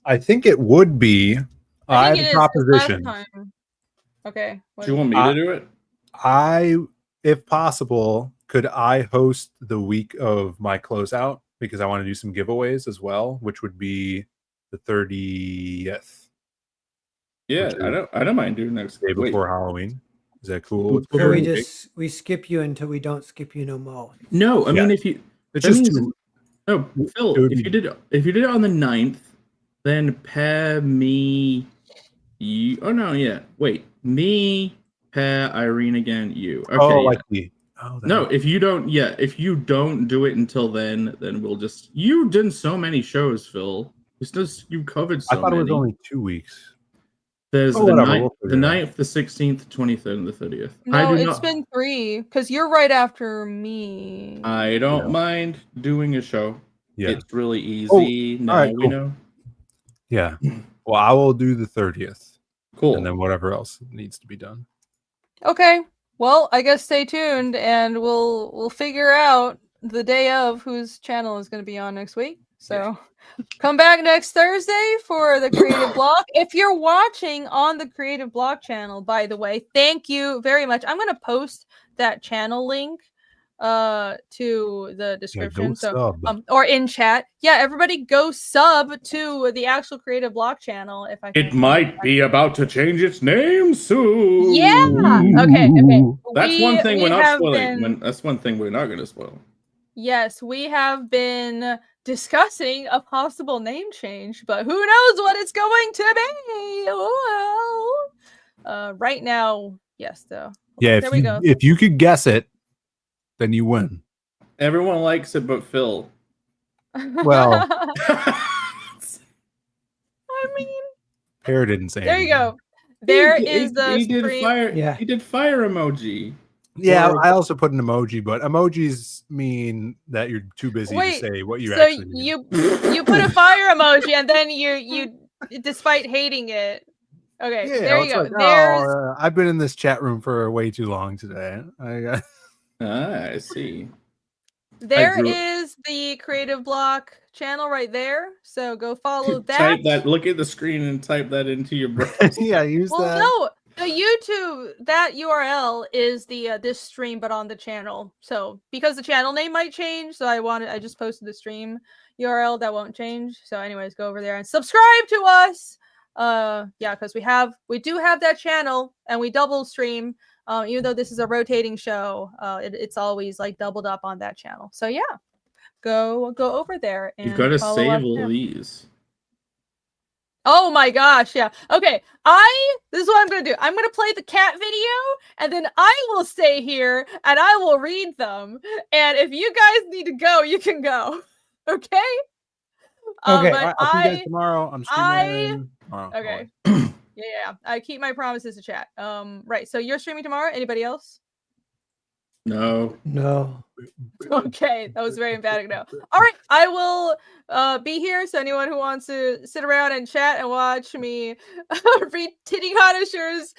[SPEAKER 6] I think it would be. I have
[SPEAKER 1] think
[SPEAKER 6] a
[SPEAKER 1] it is, 'cause last
[SPEAKER 6] proposition.
[SPEAKER 1] time- Okay.
[SPEAKER 3] Do you want me to do it?
[SPEAKER 6] If possible, could I host the week of my closeout because I want to do some giveaways as well, which would be the 30th,
[SPEAKER 3] Yeah,
[SPEAKER 6] Which
[SPEAKER 3] I don't mind doing next
[SPEAKER 6] day
[SPEAKER 3] wait.
[SPEAKER 6] before Halloween. Is that cool? with
[SPEAKER 4] So we
[SPEAKER 6] everybody?
[SPEAKER 4] we skip you until we don't skip you no more.
[SPEAKER 3] No, I mean if you
[SPEAKER 6] It's
[SPEAKER 3] that
[SPEAKER 6] just
[SPEAKER 3] means-
[SPEAKER 6] too-
[SPEAKER 3] no, Phill,
[SPEAKER 6] it would
[SPEAKER 3] if
[SPEAKER 6] be-
[SPEAKER 3] you did it on the 9th, then pair me you wait. Me, pair Irene again, you. Okay.
[SPEAKER 6] oh,
[SPEAKER 3] yeah.
[SPEAKER 6] like the that
[SPEAKER 3] No,
[SPEAKER 6] makes-
[SPEAKER 3] if you don't do it until then we'll just you've done so many shows, Phill. You covered so
[SPEAKER 6] I thought
[SPEAKER 3] many.
[SPEAKER 6] it was only 2 weeks.
[SPEAKER 3] There's
[SPEAKER 6] Oh,
[SPEAKER 3] the
[SPEAKER 6] whatever,
[SPEAKER 3] 9th,
[SPEAKER 6] we'll
[SPEAKER 3] the
[SPEAKER 6] figure it out.
[SPEAKER 3] 9th, the 16th, 23rd, and the 30th.
[SPEAKER 1] No, it's been 3 because you're right after me.
[SPEAKER 3] I don't
[SPEAKER 6] Yeah.
[SPEAKER 3] mind doing a show.
[SPEAKER 6] Yeah,
[SPEAKER 3] It's really easy. Now
[SPEAKER 6] alright,
[SPEAKER 3] we
[SPEAKER 6] cool.
[SPEAKER 3] know.
[SPEAKER 6] yeah. Well, I will do the 30th,
[SPEAKER 3] Cool.
[SPEAKER 6] and then whatever else needs to be done.
[SPEAKER 1] Okay. Well, I guess stay tuned and we'll figure out the day of whose channel is going to be on next week. So come back next Thursday for the Creative Block. If you're watching on the Creative Block channel, by the way, thank you very much. I'm going to post that channel link to the description.
[SPEAKER 6] sub.
[SPEAKER 1] Or in chat. Yeah, everybody go sub to the actual Creative Block channel if I can.
[SPEAKER 3] It might be about to change its name soon.
[SPEAKER 1] Yeah. Okay.
[SPEAKER 3] That's one thing we're not
[SPEAKER 1] have
[SPEAKER 3] spoiling.
[SPEAKER 1] been-
[SPEAKER 3] That's one thing we're not going to spoil.
[SPEAKER 1] Yes, we have been discussing a possible name change, but who knows what it's going to be? Well, right now, yes, though.
[SPEAKER 6] Yeah,
[SPEAKER 1] There we go.
[SPEAKER 6] if you could guess it, then you win.
[SPEAKER 3] Everyone likes it, but Phill.
[SPEAKER 6] Well-
[SPEAKER 1] I mean,
[SPEAKER 6] Pear didn't say
[SPEAKER 1] There you
[SPEAKER 6] anything.
[SPEAKER 1] go. There
[SPEAKER 3] He-
[SPEAKER 1] is the
[SPEAKER 3] he did
[SPEAKER 1] stream.
[SPEAKER 3] fire.
[SPEAKER 4] Yeah.
[SPEAKER 3] He did fire emoji.
[SPEAKER 6] Yeah,
[SPEAKER 3] Or-
[SPEAKER 6] I also put an emoji, but emojis mean that you're too busy
[SPEAKER 1] Wait,
[SPEAKER 6] to say what you
[SPEAKER 1] So
[SPEAKER 6] actually mean.
[SPEAKER 1] you put a fire emoji and then you despite hating it. Okay,
[SPEAKER 6] Yeah,
[SPEAKER 1] there you
[SPEAKER 6] it's
[SPEAKER 1] go.
[SPEAKER 6] like,
[SPEAKER 1] There's
[SPEAKER 6] I've been in this chat room for way too long today.
[SPEAKER 3] I see.
[SPEAKER 1] there
[SPEAKER 3] grew-
[SPEAKER 1] is the Creative Block channel right there. So go follow that.
[SPEAKER 3] Type that. Look at the screen and type that into your browser.
[SPEAKER 6] Yeah, use
[SPEAKER 1] Well,
[SPEAKER 6] that.
[SPEAKER 1] no, the YouTube that URL is the this stream, but on the channel. So because the channel name might change, so I just posted the stream URL that won't change. So, anyways, go over there and subscribe to us. Yeah, because we do have that channel and we double stream. Even though this is a rotating show, it's always like doubled up on that channel. So yeah, go over there and
[SPEAKER 3] You've got to
[SPEAKER 1] follow
[SPEAKER 3] save
[SPEAKER 1] us
[SPEAKER 3] all
[SPEAKER 1] there.
[SPEAKER 3] these.
[SPEAKER 1] Oh my gosh, yeah. Okay, this is what I'm gonna do. I'm gonna play the cat video, and then I will stay here and I will read them. And if you guys need to go, you can go. Okay?
[SPEAKER 4] Okay,
[SPEAKER 1] But
[SPEAKER 6] I'll see you guys tomorrow. I'm streaming tomorrow.
[SPEAKER 1] okay. Yeah. I keep my promises to chat. Right. So you're streaming tomorrow? Anybody else?
[SPEAKER 3] No.
[SPEAKER 4] No.
[SPEAKER 1] Okay, that was very emphatic. No. All right, I will be here. So anyone who wants to sit around and chat and watch me read Titty Connoisseur's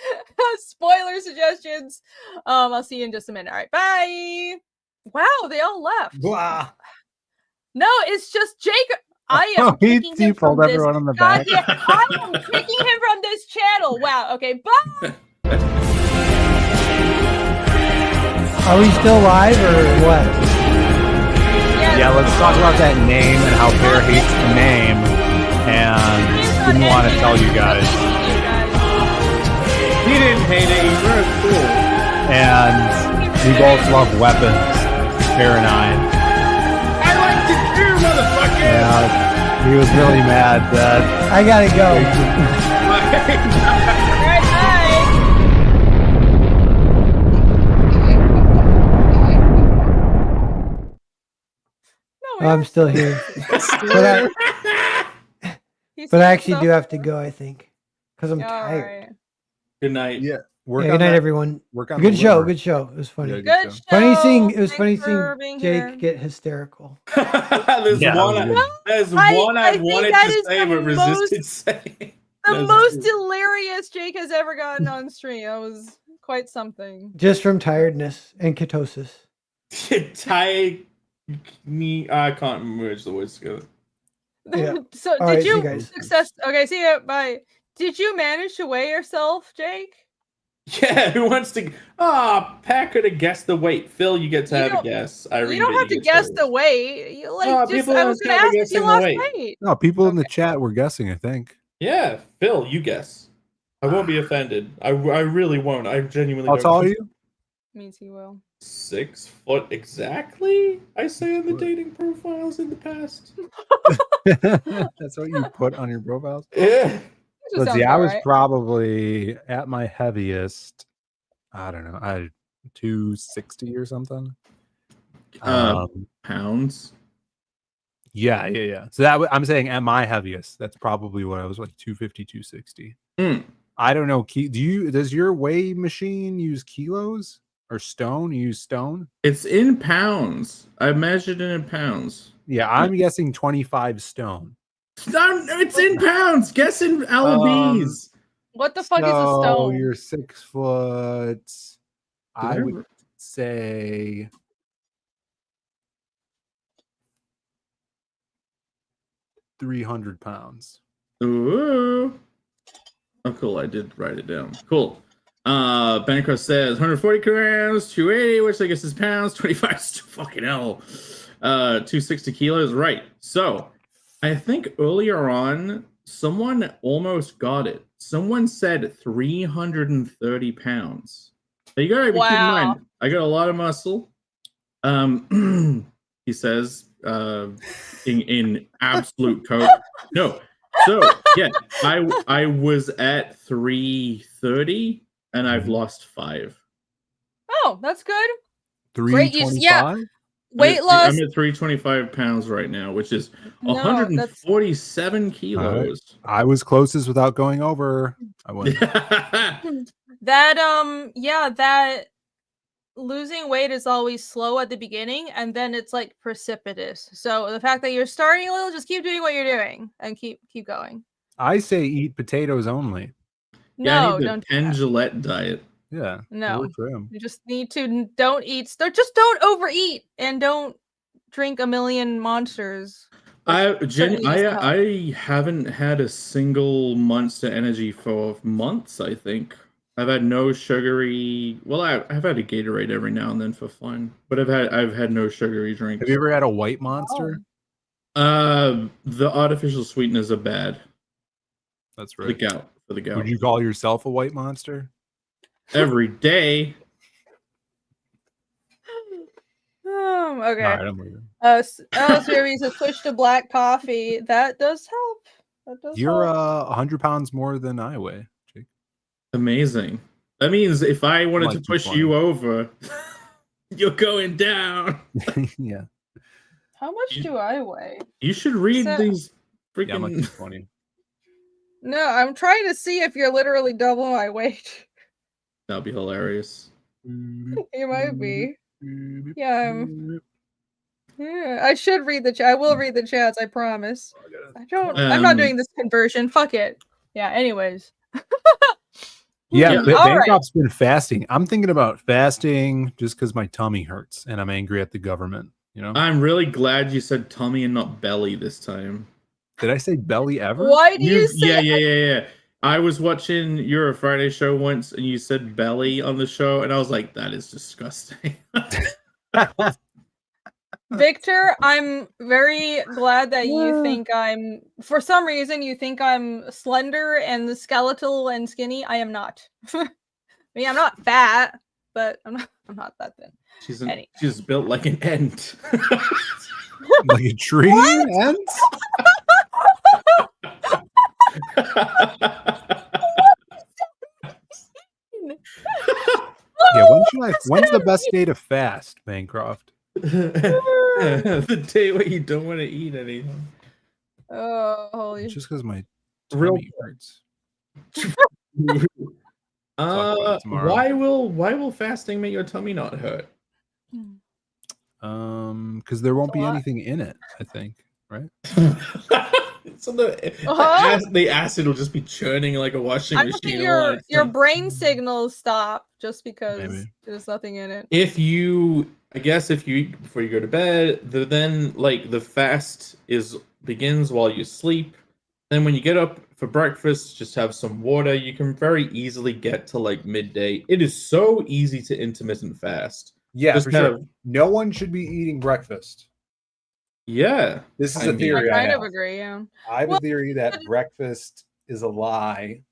[SPEAKER 1] spoiler suggestions, I'll see you in just a minute. All right, bye. Wow, they all left.
[SPEAKER 6] Wow.
[SPEAKER 1] No, it's just Jacob. I am
[SPEAKER 6] he
[SPEAKER 1] kicking him
[SPEAKER 6] pulled
[SPEAKER 1] from this.
[SPEAKER 6] everyone on the
[SPEAKER 1] God,
[SPEAKER 6] back.
[SPEAKER 1] yeah, I am kicking him from this channel. Wow. Okay, bye.
[SPEAKER 4] Are we still live or what?
[SPEAKER 6] Yeah, let's talk about that name and how Pear hates the name and didn't want to tell you guys.
[SPEAKER 3] He didn't hate it. He's very cool.
[SPEAKER 6] And we both love weapons, Pear and I.
[SPEAKER 3] I like to cheer, motherfucker.
[SPEAKER 6] Yeah, he was really mad that
[SPEAKER 4] I gotta go.
[SPEAKER 1] All right, bye. No,
[SPEAKER 4] I'm still here. But I actually do have to go, I think. Because I'm tired.
[SPEAKER 3] Good night.
[SPEAKER 6] yeah,
[SPEAKER 4] Yeah, good night, everyone.
[SPEAKER 6] Work on
[SPEAKER 4] Good
[SPEAKER 6] the
[SPEAKER 4] show.
[SPEAKER 6] liver.
[SPEAKER 4] Good show. It was funny.
[SPEAKER 6] Yeah,
[SPEAKER 1] Good show.
[SPEAKER 4] Funny seeing it was
[SPEAKER 1] Thanks
[SPEAKER 4] funny
[SPEAKER 1] for
[SPEAKER 4] seeing
[SPEAKER 1] being
[SPEAKER 4] Jake
[SPEAKER 1] here.
[SPEAKER 4] get hysterical.
[SPEAKER 3] There's
[SPEAKER 6] Yeah,
[SPEAKER 3] one.
[SPEAKER 6] that was good.
[SPEAKER 3] There's
[SPEAKER 1] I-
[SPEAKER 3] one
[SPEAKER 1] I
[SPEAKER 3] I
[SPEAKER 1] think
[SPEAKER 3] wanted
[SPEAKER 1] that
[SPEAKER 3] to
[SPEAKER 1] is
[SPEAKER 3] say
[SPEAKER 1] the
[SPEAKER 3] but resisted saying.
[SPEAKER 1] The
[SPEAKER 3] That's
[SPEAKER 1] most
[SPEAKER 3] good.
[SPEAKER 1] hilarious Jake has ever gotten on stream. That was quite something.
[SPEAKER 4] Just from tiredness and ketosis.
[SPEAKER 3] Tie me. I can't merge the words together.
[SPEAKER 4] Yeah.
[SPEAKER 1] So
[SPEAKER 4] All
[SPEAKER 1] did
[SPEAKER 4] right, see
[SPEAKER 1] you
[SPEAKER 4] you guys.
[SPEAKER 1] success? Okay, see ya. Bye. Did you manage to weigh yourself, Jake?
[SPEAKER 3] Yeah, who wants to? Pat could have guessed the weight. Phil, you get to
[SPEAKER 1] You
[SPEAKER 3] have a
[SPEAKER 1] don't-
[SPEAKER 3] guess.
[SPEAKER 1] You don't have to guess the weight. You like just.
[SPEAKER 3] people
[SPEAKER 1] I
[SPEAKER 3] in
[SPEAKER 1] was
[SPEAKER 3] the
[SPEAKER 1] gonna
[SPEAKER 3] chat were
[SPEAKER 1] ask if
[SPEAKER 3] guessing
[SPEAKER 1] you
[SPEAKER 3] the
[SPEAKER 1] lost
[SPEAKER 3] weight.
[SPEAKER 1] weight.
[SPEAKER 6] No, people in the chat were guessing, I think.
[SPEAKER 3] Yeah, Phil, you guess. I won't be offended. I really won't. I genuinely.
[SPEAKER 6] How
[SPEAKER 3] don't
[SPEAKER 6] tall are
[SPEAKER 3] know.
[SPEAKER 6] you?
[SPEAKER 1] Means he will.
[SPEAKER 3] 6 foot exactly. I say on the dating profiles in the past.
[SPEAKER 6] That's what you put on your profiles?
[SPEAKER 3] Yeah.
[SPEAKER 6] Let's see, I was probably at my heaviest, I don't know, I 260 or something.
[SPEAKER 3] Pounds.
[SPEAKER 6] Yeah. So that I'm saying at my heaviest, that's probably what I was like 250, 260. I don't know. Does your weigh machine use kilos or stone? You use stone?
[SPEAKER 3] It's in pounds. I measured it in pounds.
[SPEAKER 6] Yeah, I'm guessing 25 stone.
[SPEAKER 3] It's in pounds. Guess in LBs.
[SPEAKER 1] What the fuck is a stone?
[SPEAKER 6] You're 6 foot. I
[SPEAKER 3] Did I
[SPEAKER 6] would say 300 pounds.
[SPEAKER 3] Ooh. Oh, cool. I did write it down. Cool. Bancroft says 140 grams, 280, which I guess is pounds, 25 fucking hell. 260 kilos. Right. So I think earlier on, someone almost got it. Someone said 330 pounds. So you gotta keep in mind, I got a lot of muscle. He says, in absolute code. No. So yeah, I was at 330 and I've lost 5.
[SPEAKER 1] Oh, that's good.
[SPEAKER 6] 325?
[SPEAKER 1] weight loss.
[SPEAKER 3] I'm at 325 pounds right now, which is
[SPEAKER 1] No,
[SPEAKER 3] 147 kilos.
[SPEAKER 6] I was closest without going over. I went.
[SPEAKER 1] that losing weight is always slow at the beginning, and then it's like precipitous. So the fact that you're starting a little, just keep doing what you're doing and keep going.
[SPEAKER 6] I say eat potatoes only.
[SPEAKER 3] Yeah, I
[SPEAKER 1] No,
[SPEAKER 3] need the
[SPEAKER 1] don't do
[SPEAKER 3] Penn
[SPEAKER 1] that.
[SPEAKER 3] Gillette diet.
[SPEAKER 6] Yeah.
[SPEAKER 1] No.
[SPEAKER 6] worked for him.
[SPEAKER 1] You just need to don't eat. Just don't overeat and don't drink a million monsters.
[SPEAKER 3] I haven't had a single Monster Energy for months. I think I've had no sugary. Well, I've had a Gatorade every now and then for fun, but I've had no sugary drinks.
[SPEAKER 6] Have you ever had a White Monster?
[SPEAKER 3] The artificial sweeteners are bad.
[SPEAKER 6] That's
[SPEAKER 3] For
[SPEAKER 6] right.
[SPEAKER 3] the gout.
[SPEAKER 6] Would you call yourself a White Monster?
[SPEAKER 3] Every day.
[SPEAKER 1] Okay.
[SPEAKER 6] All right, I'm leaving.
[SPEAKER 1] Series of push to black coffee. That does help.
[SPEAKER 6] You're 100 pounds more than I weigh, Jake.
[SPEAKER 3] Amazing. That means if I wanted
[SPEAKER 6] Like
[SPEAKER 3] to push
[SPEAKER 6] 220.
[SPEAKER 3] you over, you're going down.
[SPEAKER 6] Yeah.
[SPEAKER 1] How much do I weigh?
[SPEAKER 3] You should read
[SPEAKER 1] So-
[SPEAKER 3] these
[SPEAKER 6] Yeah, I'm like
[SPEAKER 3] freaking.
[SPEAKER 6] 220.
[SPEAKER 1] No, I'm trying to see if you're literally double my weight.
[SPEAKER 3] That'd be hilarious.
[SPEAKER 1] You might be. Yeah, yeah. I should read the chat. I will read the chats. I promise. I'm not doing this conversion. Fuck it. Yeah. Anyways.
[SPEAKER 6] Yeah,
[SPEAKER 1] All right.
[SPEAKER 6] Bancroft's been fasting. I'm thinking about fasting just because my tummy hurts and I'm angry at the government. You know?
[SPEAKER 3] I'm really glad you said tummy and not belly this time.
[SPEAKER 6] Did I say belly ever?
[SPEAKER 1] Why do you say?
[SPEAKER 3] Yeah. I was watching your Friday show once, and you said belly on the show, and I was like, that is disgusting.
[SPEAKER 1] Victor, I'm very glad that you think I'm. For some reason, you think I'm slender and skeletal and skinny. I am not. I mean, I'm not fat, but I'm not that thin.
[SPEAKER 3] She's built like an ant.
[SPEAKER 6] Like a tree ant? Yeah, when's the best day to fast, Bancroft?
[SPEAKER 3] The day where you don't want to eat anything.
[SPEAKER 1] Oh, holy!
[SPEAKER 6] Just because my
[SPEAKER 3] Real-
[SPEAKER 6] tummy hurts. Talk about it tomorrow.
[SPEAKER 3] Why will fasting make your tummy not hurt?
[SPEAKER 6] Because there won't be anything in it, I think, right?
[SPEAKER 3] So the acid will just be churning like a washing
[SPEAKER 1] I
[SPEAKER 3] machine.
[SPEAKER 1] think your brain signals stop just because
[SPEAKER 6] Maybe.
[SPEAKER 1] there's nothing in it.
[SPEAKER 3] If you eat before you go to bed, then like the fast begins while you sleep. Then when you get up for breakfast, just have some water. You can very easily get to like midday. It is so easy to intermittent fast.
[SPEAKER 6] Yeah,
[SPEAKER 3] Just
[SPEAKER 6] for
[SPEAKER 3] have-
[SPEAKER 6] sure. No one should be eating breakfast.
[SPEAKER 3] Yeah.
[SPEAKER 6] This is
[SPEAKER 3] I
[SPEAKER 6] a
[SPEAKER 3] mean-
[SPEAKER 6] theory
[SPEAKER 1] I
[SPEAKER 6] I
[SPEAKER 1] kind
[SPEAKER 6] have.
[SPEAKER 1] of agree. Yeah.
[SPEAKER 6] I have
[SPEAKER 1] Well-
[SPEAKER 6] a theory that breakfast is a lie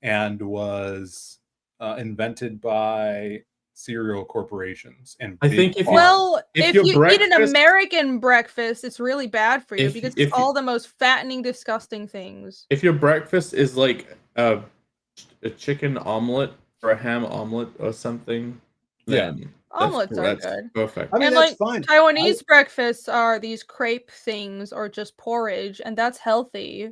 [SPEAKER 6] and was invented by cereal corporations. And
[SPEAKER 3] I
[SPEAKER 6] big
[SPEAKER 3] think if you-
[SPEAKER 6] farm.
[SPEAKER 1] Well,
[SPEAKER 3] If
[SPEAKER 1] if
[SPEAKER 3] your
[SPEAKER 1] you eat an
[SPEAKER 3] breakfast-
[SPEAKER 1] American breakfast, it's really bad for you
[SPEAKER 3] If-
[SPEAKER 1] because
[SPEAKER 3] if
[SPEAKER 1] it's
[SPEAKER 3] you-
[SPEAKER 1] all the most fattening, disgusting things.
[SPEAKER 3] If your breakfast is like a chicken omelet or a ham omelet or something, then
[SPEAKER 1] Omelets are
[SPEAKER 3] that's
[SPEAKER 1] good.
[SPEAKER 3] perfect.
[SPEAKER 6] I mean,
[SPEAKER 1] and
[SPEAKER 6] that's
[SPEAKER 1] like
[SPEAKER 6] fine.
[SPEAKER 1] Taiwanese breakfasts are these crepe things or just porridge, and that's healthy.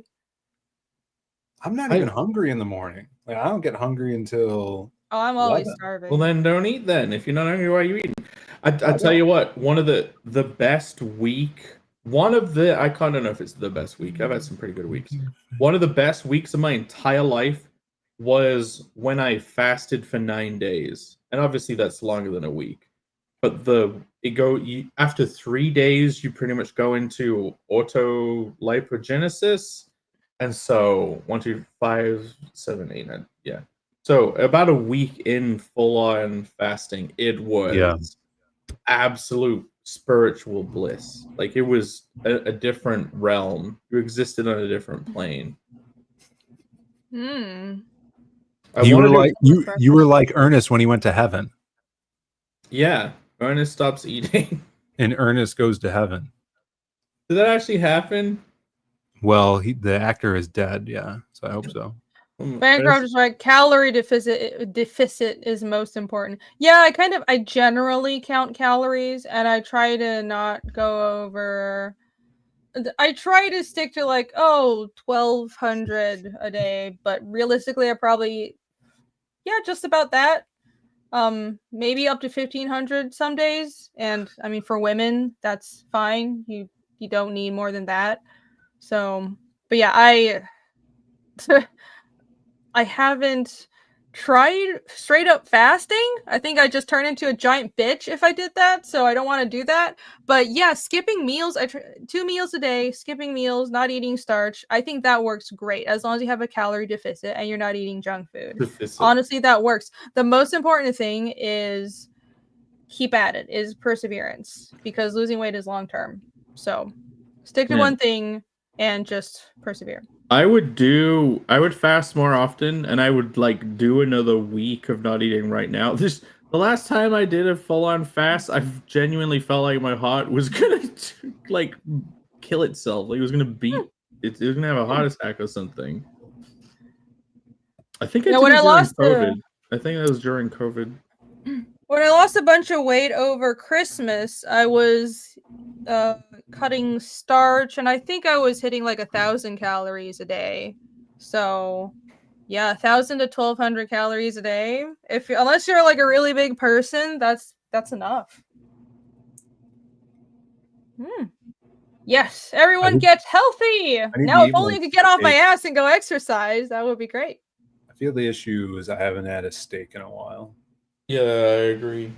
[SPEAKER 6] I'm not even hungry in the morning. Like, I don't get hungry until
[SPEAKER 1] Oh, I'm always
[SPEAKER 6] 11.
[SPEAKER 1] starving.
[SPEAKER 3] Well, then don't eat. Then if you're not hungry, why are you eating? I tell you what, one of the best week. I can't know if it's the best week. I've had some pretty good weeks. One of the best weeks of my entire life was when I fasted for 9 days, and obviously that's longer than a week. But after 3 days, you pretty much go into autolipogenesis, and so 1, 2, 5, 7, 8, 9, yeah. So about a week in full on fasting, it was absolute spiritual bliss. Like it was a different realm. You existed on a different plane.
[SPEAKER 6] You were like Ernest when he went to heaven.
[SPEAKER 3] Yeah, Ernest stops eating.
[SPEAKER 6] And Ernest goes to heaven.
[SPEAKER 3] Did that actually happen?
[SPEAKER 6] Well, the actor is dead, yeah. So I hope so.
[SPEAKER 1] Bancroft is right. Calorie deficit is most important. Yeah, I generally count calories, and I try to not go over. I try to stick to 1,200 a day, but realistically, I probably just about that. Maybe up to 1,500 some days, and I mean for women that's fine. You don't need more than that. So, but yeah, I haven't tried straight up fasting. I think I just turn into a giant bitch if I did that, so I don't want to do that. But yeah, skipping meals, 2 meals a day, skipping meals, not eating starch. I think that works great as long as you have a calorie deficit and you're not eating junk food. Honestly, that works. The most important thing is keep at it, is perseverance, because losing weight is long term. So stick to one thing and just persevere.
[SPEAKER 3] I would fast more often, and I would do another week of not eating right now. The last time I did a full-on fast, I genuinely felt like my heart was gonna kill itself. Like it was gonna beat it was gonna have a heart attack or something. I think I did it during COVID. I think that was during COVID.
[SPEAKER 1] When I lost a bunch of weight over Christmas, I was cutting starch, and I think I was hitting 1,000 calories a day. So, yeah, 1,000 to 1,200 calories a day. Unless you're a really big person, that's enough. Yes, everyone gets healthy. Now, if only I could get off my ass and go exercise, that would be great.
[SPEAKER 2] I feel the issue is I haven't had a steak in a while.
[SPEAKER 3] Yeah, I agree.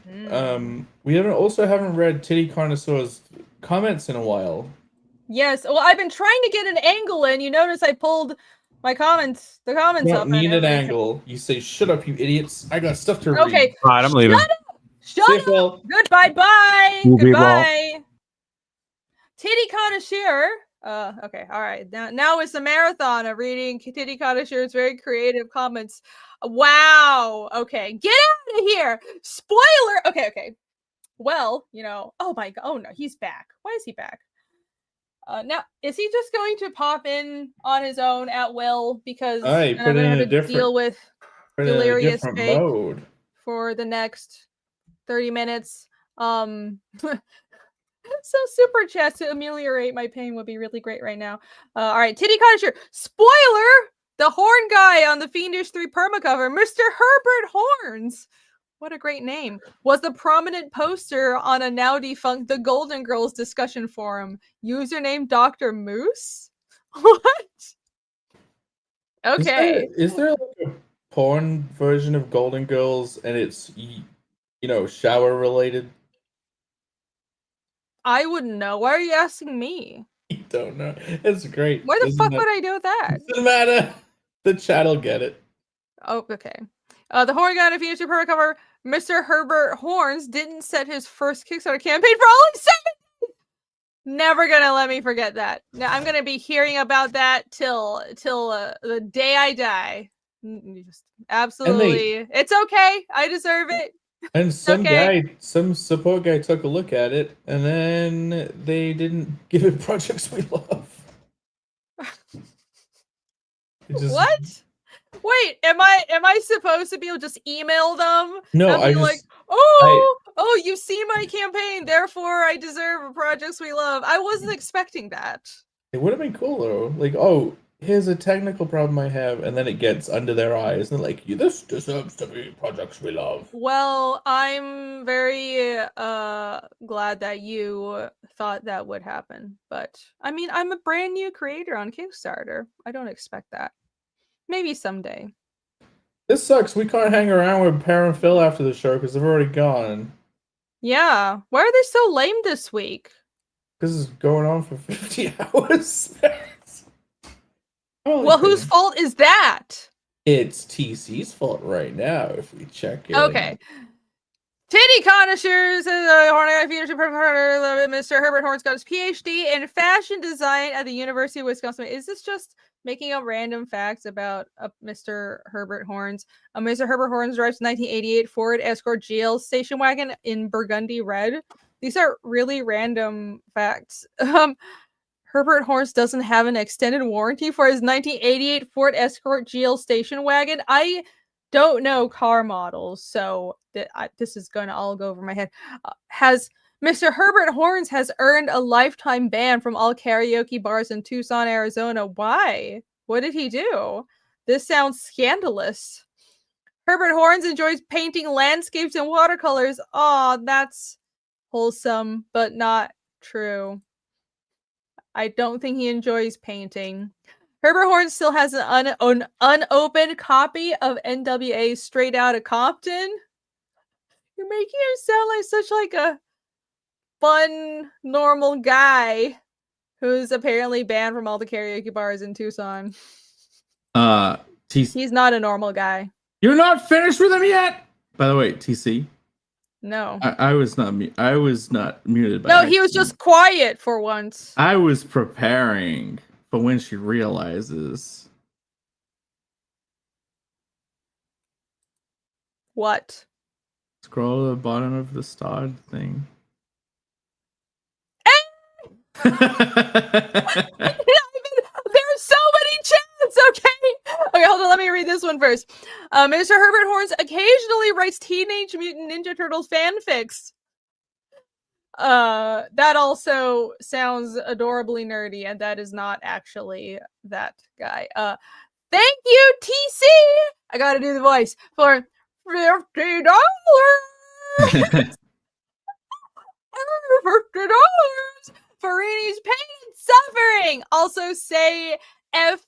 [SPEAKER 3] We haven't read Titty Connoisseur's comments in a while.
[SPEAKER 1] Yes, well, I've been trying to get an angle in. You notice I pulled the comments
[SPEAKER 3] You
[SPEAKER 1] up.
[SPEAKER 3] don't need an angle. You say, "Shut up, you idiots! I got stuff to read."
[SPEAKER 1] Okay,
[SPEAKER 6] All right, I'm leaving.
[SPEAKER 1] Shut up! Goodbye, bye. Goodbye. Titty Connoisseur. Okay, all right. Now it's a marathon of reading Titty Connoisseur's very creative comments. Wow. Okay, get out of here. Spoiler. Okay. Well, oh my god. Oh no, he's back. Why is he back? Now, is he just going to pop in on his own at will? Because I'm going to have to deal with delirious fake
[SPEAKER 3] mode
[SPEAKER 1] for the next 30 minutes. Some super chats to ameliorate my pain would be really great right now. All right, Titty Connoisseur. Spoiler! The horn guy on the Fiendish 3 permacover, Mr. Herbert Horns. What a great name. Was the prominent poster on a now defunct The Golden Girls discussion forum. Username Dr. Moose? What? Okay.
[SPEAKER 3] Is there a porn version of Golden Girls and it's, shower related?
[SPEAKER 1] I wouldn't know. Why are you asking me?
[SPEAKER 3] I don't know. It's great.
[SPEAKER 1] Why the fuck would I know that?
[SPEAKER 3] Doesn't matter. The chat will get it.
[SPEAKER 1] Oh, okay. The horn guy on a Phoenix Super cover, Mr. Herbert Horns, didn't set his first Kickstarter campaign for only 7 days. Never gonna let me forget that. Now I'm gonna be hearing about that till the day I die. Just absolutely, it's okay. I deserve it.
[SPEAKER 3] And some support guy took a look at it, and then they didn't give it projects we love.
[SPEAKER 1] What? Wait, am I supposed to be able to just email them?
[SPEAKER 3] No,
[SPEAKER 1] and be oh, you see my campaign, therefore I deserve projects we love. I wasn't expecting that.
[SPEAKER 3] It would have been cool though. Here's a technical problem I have, and then it gets under their eyes, and they're like, this deserves to be projects we love.
[SPEAKER 1] Well, I'm very glad that you thought that would happen. But I mean, I'm a brand new creator on Kickstarter. I don't expect that. Maybe someday.
[SPEAKER 3] This sucks. We can't hang around with Per and Phill after the show because they've already gone.
[SPEAKER 1] Yeah. Why are they so lame this week?
[SPEAKER 3] This is going on for 50 hours.
[SPEAKER 1] Well, whose fault is that?
[SPEAKER 3] It's TC's fault right now if we check it.
[SPEAKER 1] Okay. Titty Connoisseurs, Mr. Herbert Horns got his PhD in fashion design at the University of Wisconsin. Is this just making up random facts about Mr. Herbert Horns? Mr. Herbert Horns drives 1988 Ford Escort GL station wagon in burgundy red. These are really random facts. Herbert Horns doesn't have an extended warranty for his 1988 Ford Escort GL station wagon. I don't know car models, so this is going to all go over my head. Has Mr. Herbert Horns has earned a lifetime ban from all karaoke bars in Tucson, Arizona. Why? What did he do? This sounds scandalous. Herbert Horns enjoys painting landscapes and watercolors. Aw, that's wholesome, but not true. I don't think he enjoys painting. Herbert Horns still has an unopened copy of NWA Straight Outta Compton. You're making him sound like such like a fun, normal guy who's apparently banned from all the karaoke bars in Tucson. He's not a normal guy.
[SPEAKER 3] You're not finished with him yet? By the way, TC.
[SPEAKER 1] No.
[SPEAKER 3] I was not muted by
[SPEAKER 1] No,
[SPEAKER 3] accident.
[SPEAKER 1] he was just quiet for once.
[SPEAKER 3] I was preparing for when she realizes.
[SPEAKER 1] What?
[SPEAKER 3] Scroll to the bottom of the starred thing.
[SPEAKER 1] There's so many chats, okay? Okay, hold on, let me read this one first. Mr. Herbert Horns occasionally writes Teenage Mutant Ninja Turtles fanfics. That also sounds adorably nerdy, and that is not actually that guy. Thank you, TC! I gotta do the voice for $50. $50 Farini's Pain and Suffering. Also say F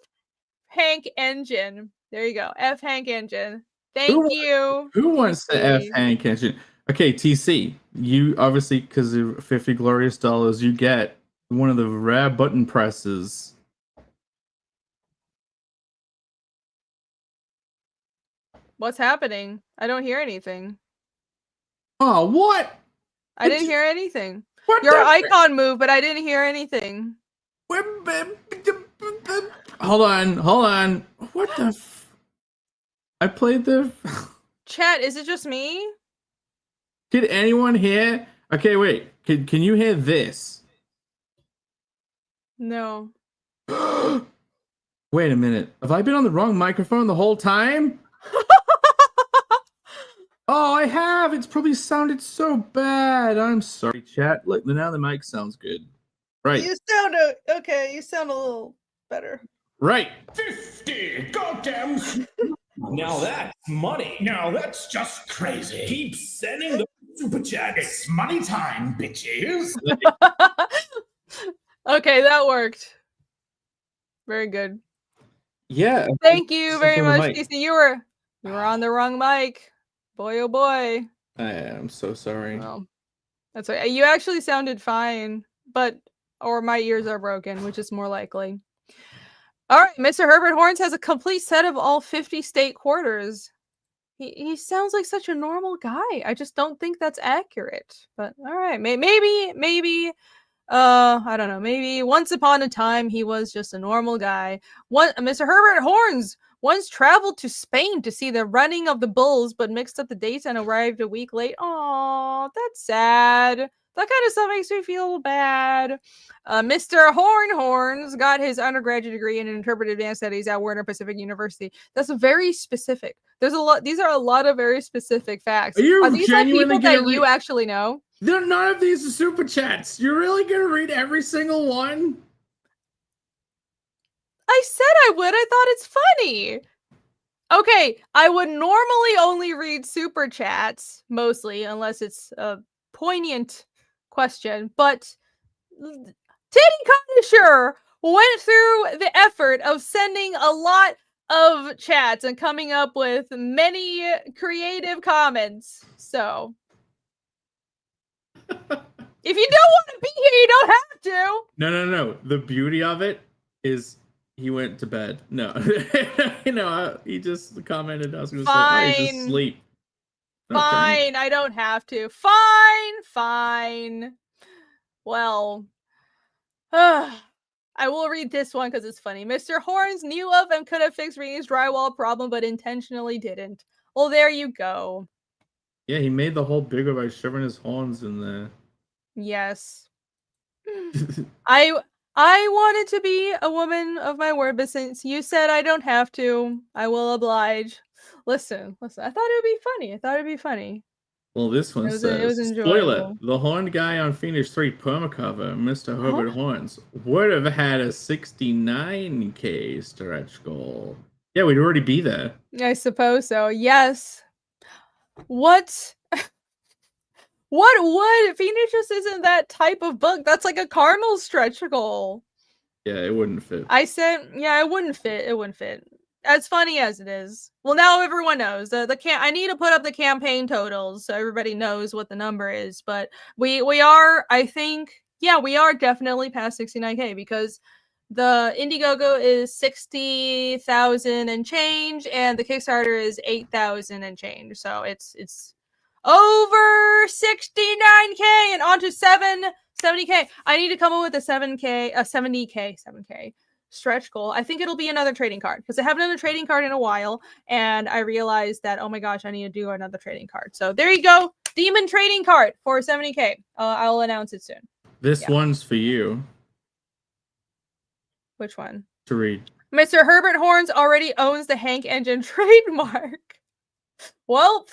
[SPEAKER 1] Hank Engine. There you go. F Hank Engine. Thank you.
[SPEAKER 3] Who wants to F Hank Engine? Okay, TC, you obviously, because of 50 glorious dollars, you get one of the rare button presses.
[SPEAKER 1] What's happening? I don't hear anything.
[SPEAKER 3] Oh, what?
[SPEAKER 1] I didn't hear anything.
[SPEAKER 3] What
[SPEAKER 1] Your icon moved, but I didn't hear anything.
[SPEAKER 3] Hold on. What the I played the
[SPEAKER 1] Chat, is it just me?
[SPEAKER 3] Did anyone hear? Okay, wait. Can you hear this?
[SPEAKER 1] No.
[SPEAKER 3] Wait a minute. Have I been on the wrong microphone the whole time? Oh, I have. It's probably sounded so bad. I'm sorry, chat. Look, now the mic sounds good. Right.
[SPEAKER 1] You sound okay. You sound a little better.
[SPEAKER 3] Right.
[SPEAKER 9] 50 goddamn. Now that's money. Now that's just crazy. Keep sending the super chat. It's money time, bitches.
[SPEAKER 1] Okay, that worked. Very good.
[SPEAKER 3] Yeah.
[SPEAKER 1] Thank you very
[SPEAKER 3] on the
[SPEAKER 1] much,
[SPEAKER 3] mic.
[SPEAKER 1] Casey. You were on the wrong mic. Boy, oh boy.
[SPEAKER 3] I am so sorry.
[SPEAKER 1] Well, that's right. You actually sounded fine, or my ears are broken, which is more likely. All right, Mr. Herbert Horns has a complete set of all 50 state quarters. He sounds like such a normal guy. I just don't think that's accurate. But all right, maybe. I don't know. Maybe once upon a time he was just a normal guy. Mr. Herbert Horns once traveled to Spain to see the running of the bulls, but mixed up the dates and arrived a week late. Aw, that's sad. That kind of stuff makes me feel bad. Mr. Horns got his undergraduate degree in interpretive advanced studies at Warner Pacific University. That's very specific. There's a lot. These are a lot of very specific facts.
[SPEAKER 3] Are you
[SPEAKER 1] these like
[SPEAKER 3] genuinely
[SPEAKER 1] people that
[SPEAKER 3] gonna
[SPEAKER 1] you actually know?
[SPEAKER 3] None of these are super chats. You're really gonna read every single one?
[SPEAKER 1] I said I would. I thought it's funny. Okay, I would normally only read super chats, mostly, unless it's a poignant question. But Teddy Conisher went through the effort of sending a lot of chats and coming up with many creative comments. So, if you don't want to be here, you don't have to.
[SPEAKER 3] No. The beauty of it is he went to bed. No, he just commented. I was going to say, oh, he's just asleep.
[SPEAKER 1] Fine, I don't have to. Fine. Well, I will read this one because it's funny. Mr. Horns knew of and could have fixed Reenie's drywall problem, but intentionally didn't. Well, there you go.
[SPEAKER 3] Yeah, he made the hole bigger by shoving his horns in there.
[SPEAKER 1] Yes. I I wanted to be a woman of my word, but since you said I don't have to, I will oblige. Listen. I thought it would be funny.
[SPEAKER 3] Well, this one
[SPEAKER 1] It was
[SPEAKER 3] says, spoiler,
[SPEAKER 1] enjoyable.
[SPEAKER 3] the Horned guy on Phoenix 3 permacover, Mr.
[SPEAKER 1] Huh?
[SPEAKER 3] Herbert Horns, would have had a 69K stretch goal. Yeah, we'd already be there.
[SPEAKER 1] I suppose so. Yes. What? What would? Phoenix just isn't that type of book. That's like a Cardinal stretch goal.
[SPEAKER 3] Yeah, it wouldn't fit.
[SPEAKER 1] I said, yeah, it wouldn't fit. It wouldn't fit. As funny as it is. Well, now everyone knows. I need to put up the campaign totals so everybody knows what the number is. But we are, I think, yeah, we are definitely past 69K because the Indiegogo is 60,000 and change, and the Kickstarter is 8,000 and change. So it's over 69K and onto 70K. I need to come up with a 7K stretch goal. I think it'll be another trading card because I haven't done a trading card in a while, and I realized that, oh my gosh, I need to do another trading card. So there you go, demon trading card for 70K. I'll announce it soon.
[SPEAKER 3] This one's for you
[SPEAKER 1] Which one?
[SPEAKER 3] to read.
[SPEAKER 1] Mr. Herbert Horns already owns the Hank Engine trademark. Well,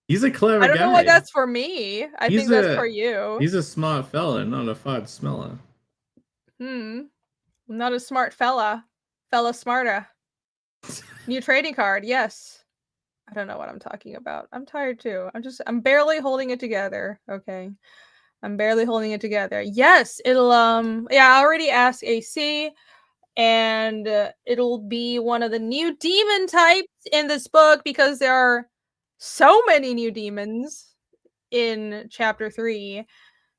[SPEAKER 3] He's a clever guy.
[SPEAKER 1] I don't know why that's for me. I think that's for you.
[SPEAKER 3] He's a smart fella, not a fud smeller.
[SPEAKER 1] I'm not a smart fella. Fella smarter. New trading card, yes. I don't know what I'm talking about. I'm tired too. I'm barely holding it together. Okay. I'm barely holding it together. Yes, it'll yeah, I already asked AC, and it'll be one of the new demon types in this book because there are so many new demons in chapter 3.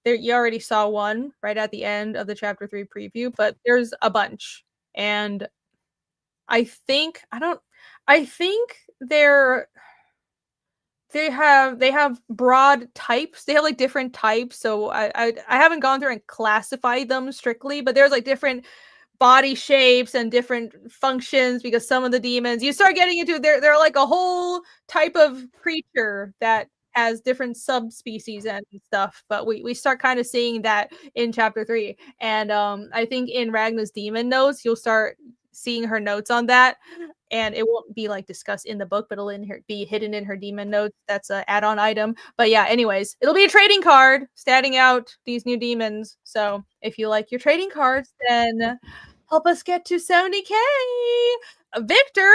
[SPEAKER 1] There, you already saw one right at the end of the chapter 3 preview, but there's a bunch. And I think they have broad types. They have like different types. So I haven't gone through and classified them strictly, but there's like different body shapes and different functions because some of the demons you start getting into they're like a whole type of creature that has different subspecies and stuff, but we start kind of seeing that in chapter 3. And I think in Ragna's demon notes you'll start seeing her notes on that, and it won't be like discussed in the book, but it'll be hidden in her demon notes. That's an add-on item. But yeah, anyways, it'll be a trading card statting out these new demons. So if you like your trading cards, then help us get to 70K. Victor,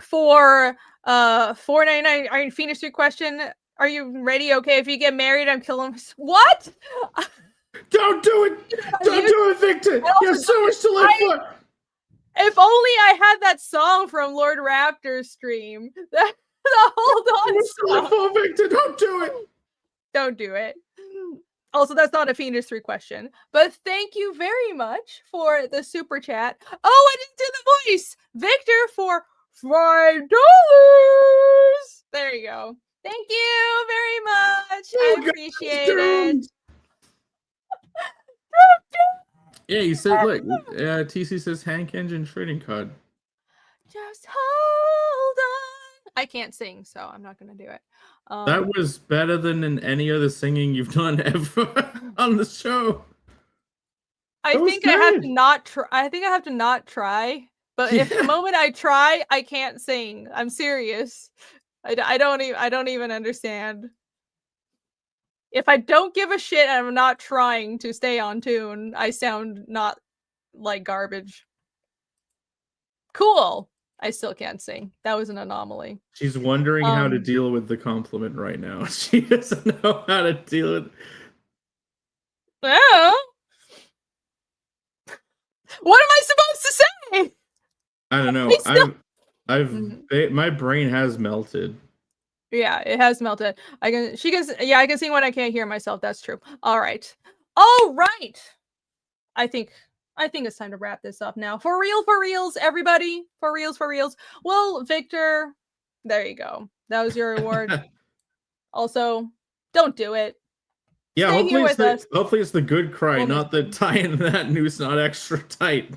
[SPEAKER 1] for $4.99 Phoenix 3 question. Are you ready? Okay, if you get married, I'm killing. What?
[SPEAKER 3] Don't do it! Don't do it, Victor! You have so much to live for!
[SPEAKER 1] If only I had that song from Lord Raptor's stream. The hold on song.
[SPEAKER 3] Victor, don't do it!
[SPEAKER 1] Don't do it. Also, that's not a Phoenix 3 question. But thank you very much for the super chat. Oh, I didn't do the voice! Victor for $5. There you go. Thank you very much. I appreciate it.
[SPEAKER 3] Yeah, you said, look, TC says Hank Engine trading card.
[SPEAKER 1] Just hold on. I can't sing, so I'm not going to do it.
[SPEAKER 3] That was better than in any other singing you've done ever on the show.
[SPEAKER 1] I think I have to not try. I think I have to not try. But if the moment I try, I can't sing. I'm serious. I don't even understand. If I don't give a shit and I'm not trying to stay on tune, I sound not like garbage. Cool. I still can't sing. That was an anomaly.
[SPEAKER 3] She's wondering how to deal with the compliment right now. She doesn't know how to deal with.
[SPEAKER 1] Oh. What am I supposed to say?
[SPEAKER 3] I don't know. My brain has melted.
[SPEAKER 1] Yeah, it has melted. I can sing when I can't hear myself. That's true. All right. I think it's time to wrap this up now. For reals, everybody. For reals. Well, Victor, there you go. That was your reward. Also, don't do it.
[SPEAKER 3] Yeah, hopefully it's the good cry, not the tying that noose not extra tight.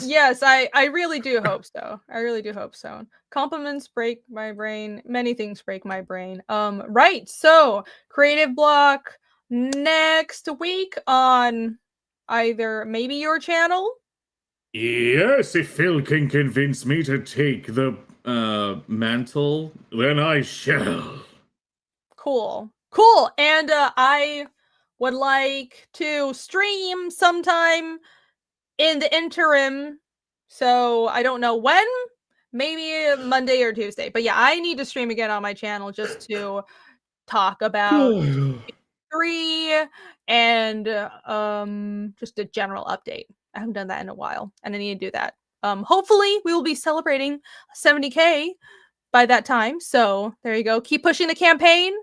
[SPEAKER 1] Yes, I really do hope so. I really do hope so. Compliments break my brain. Many things break my brain. Right. So, creative block next week on either maybe your channel.
[SPEAKER 3] Yes, if Phill can convince me to take the mantle, then I shall.
[SPEAKER 1] Cool. Cool. And I would like to stream sometime in the interim. So I don't know when, maybe Monday or Tuesday. But yeah, I need to stream again on my channel just to talk about 3 and just a general update. I haven't done that in a while, and I need to do that. Hopefully we will be celebrating 70K by that time. So there you go. Keep pushing the campaign,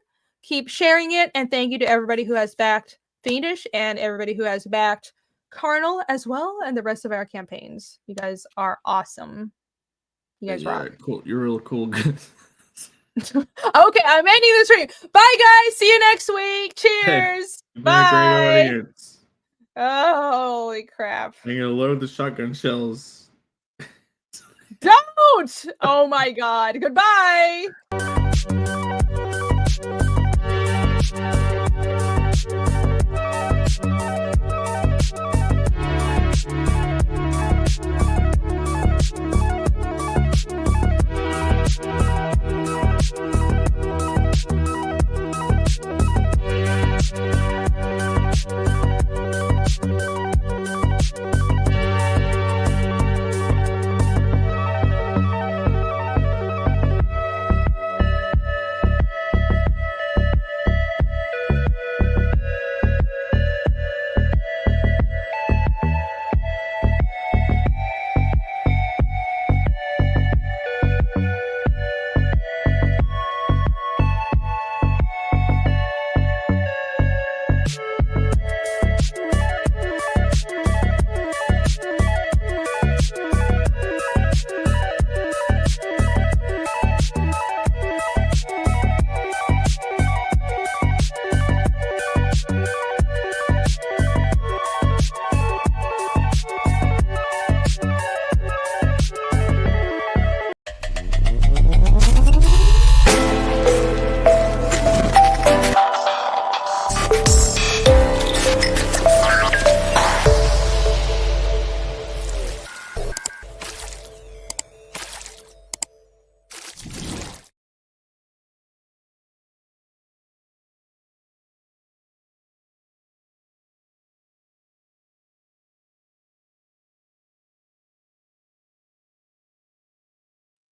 [SPEAKER 1] keep sharing it, and thank you to everybody who has backed Fiendish and everybody who has backed Carnal as well, and the rest of our campaigns. You guys are awesome. You guys rock.
[SPEAKER 3] Cool. You're real cool.
[SPEAKER 1] Okay, I'm ending the stream. Bye, guys. See you next week. Cheers. Bye.
[SPEAKER 3] Great audience.
[SPEAKER 1] Oh, holy crap.
[SPEAKER 3] I'm gonna load the shotgun shells.
[SPEAKER 1] Don't! Oh my god. Goodbye.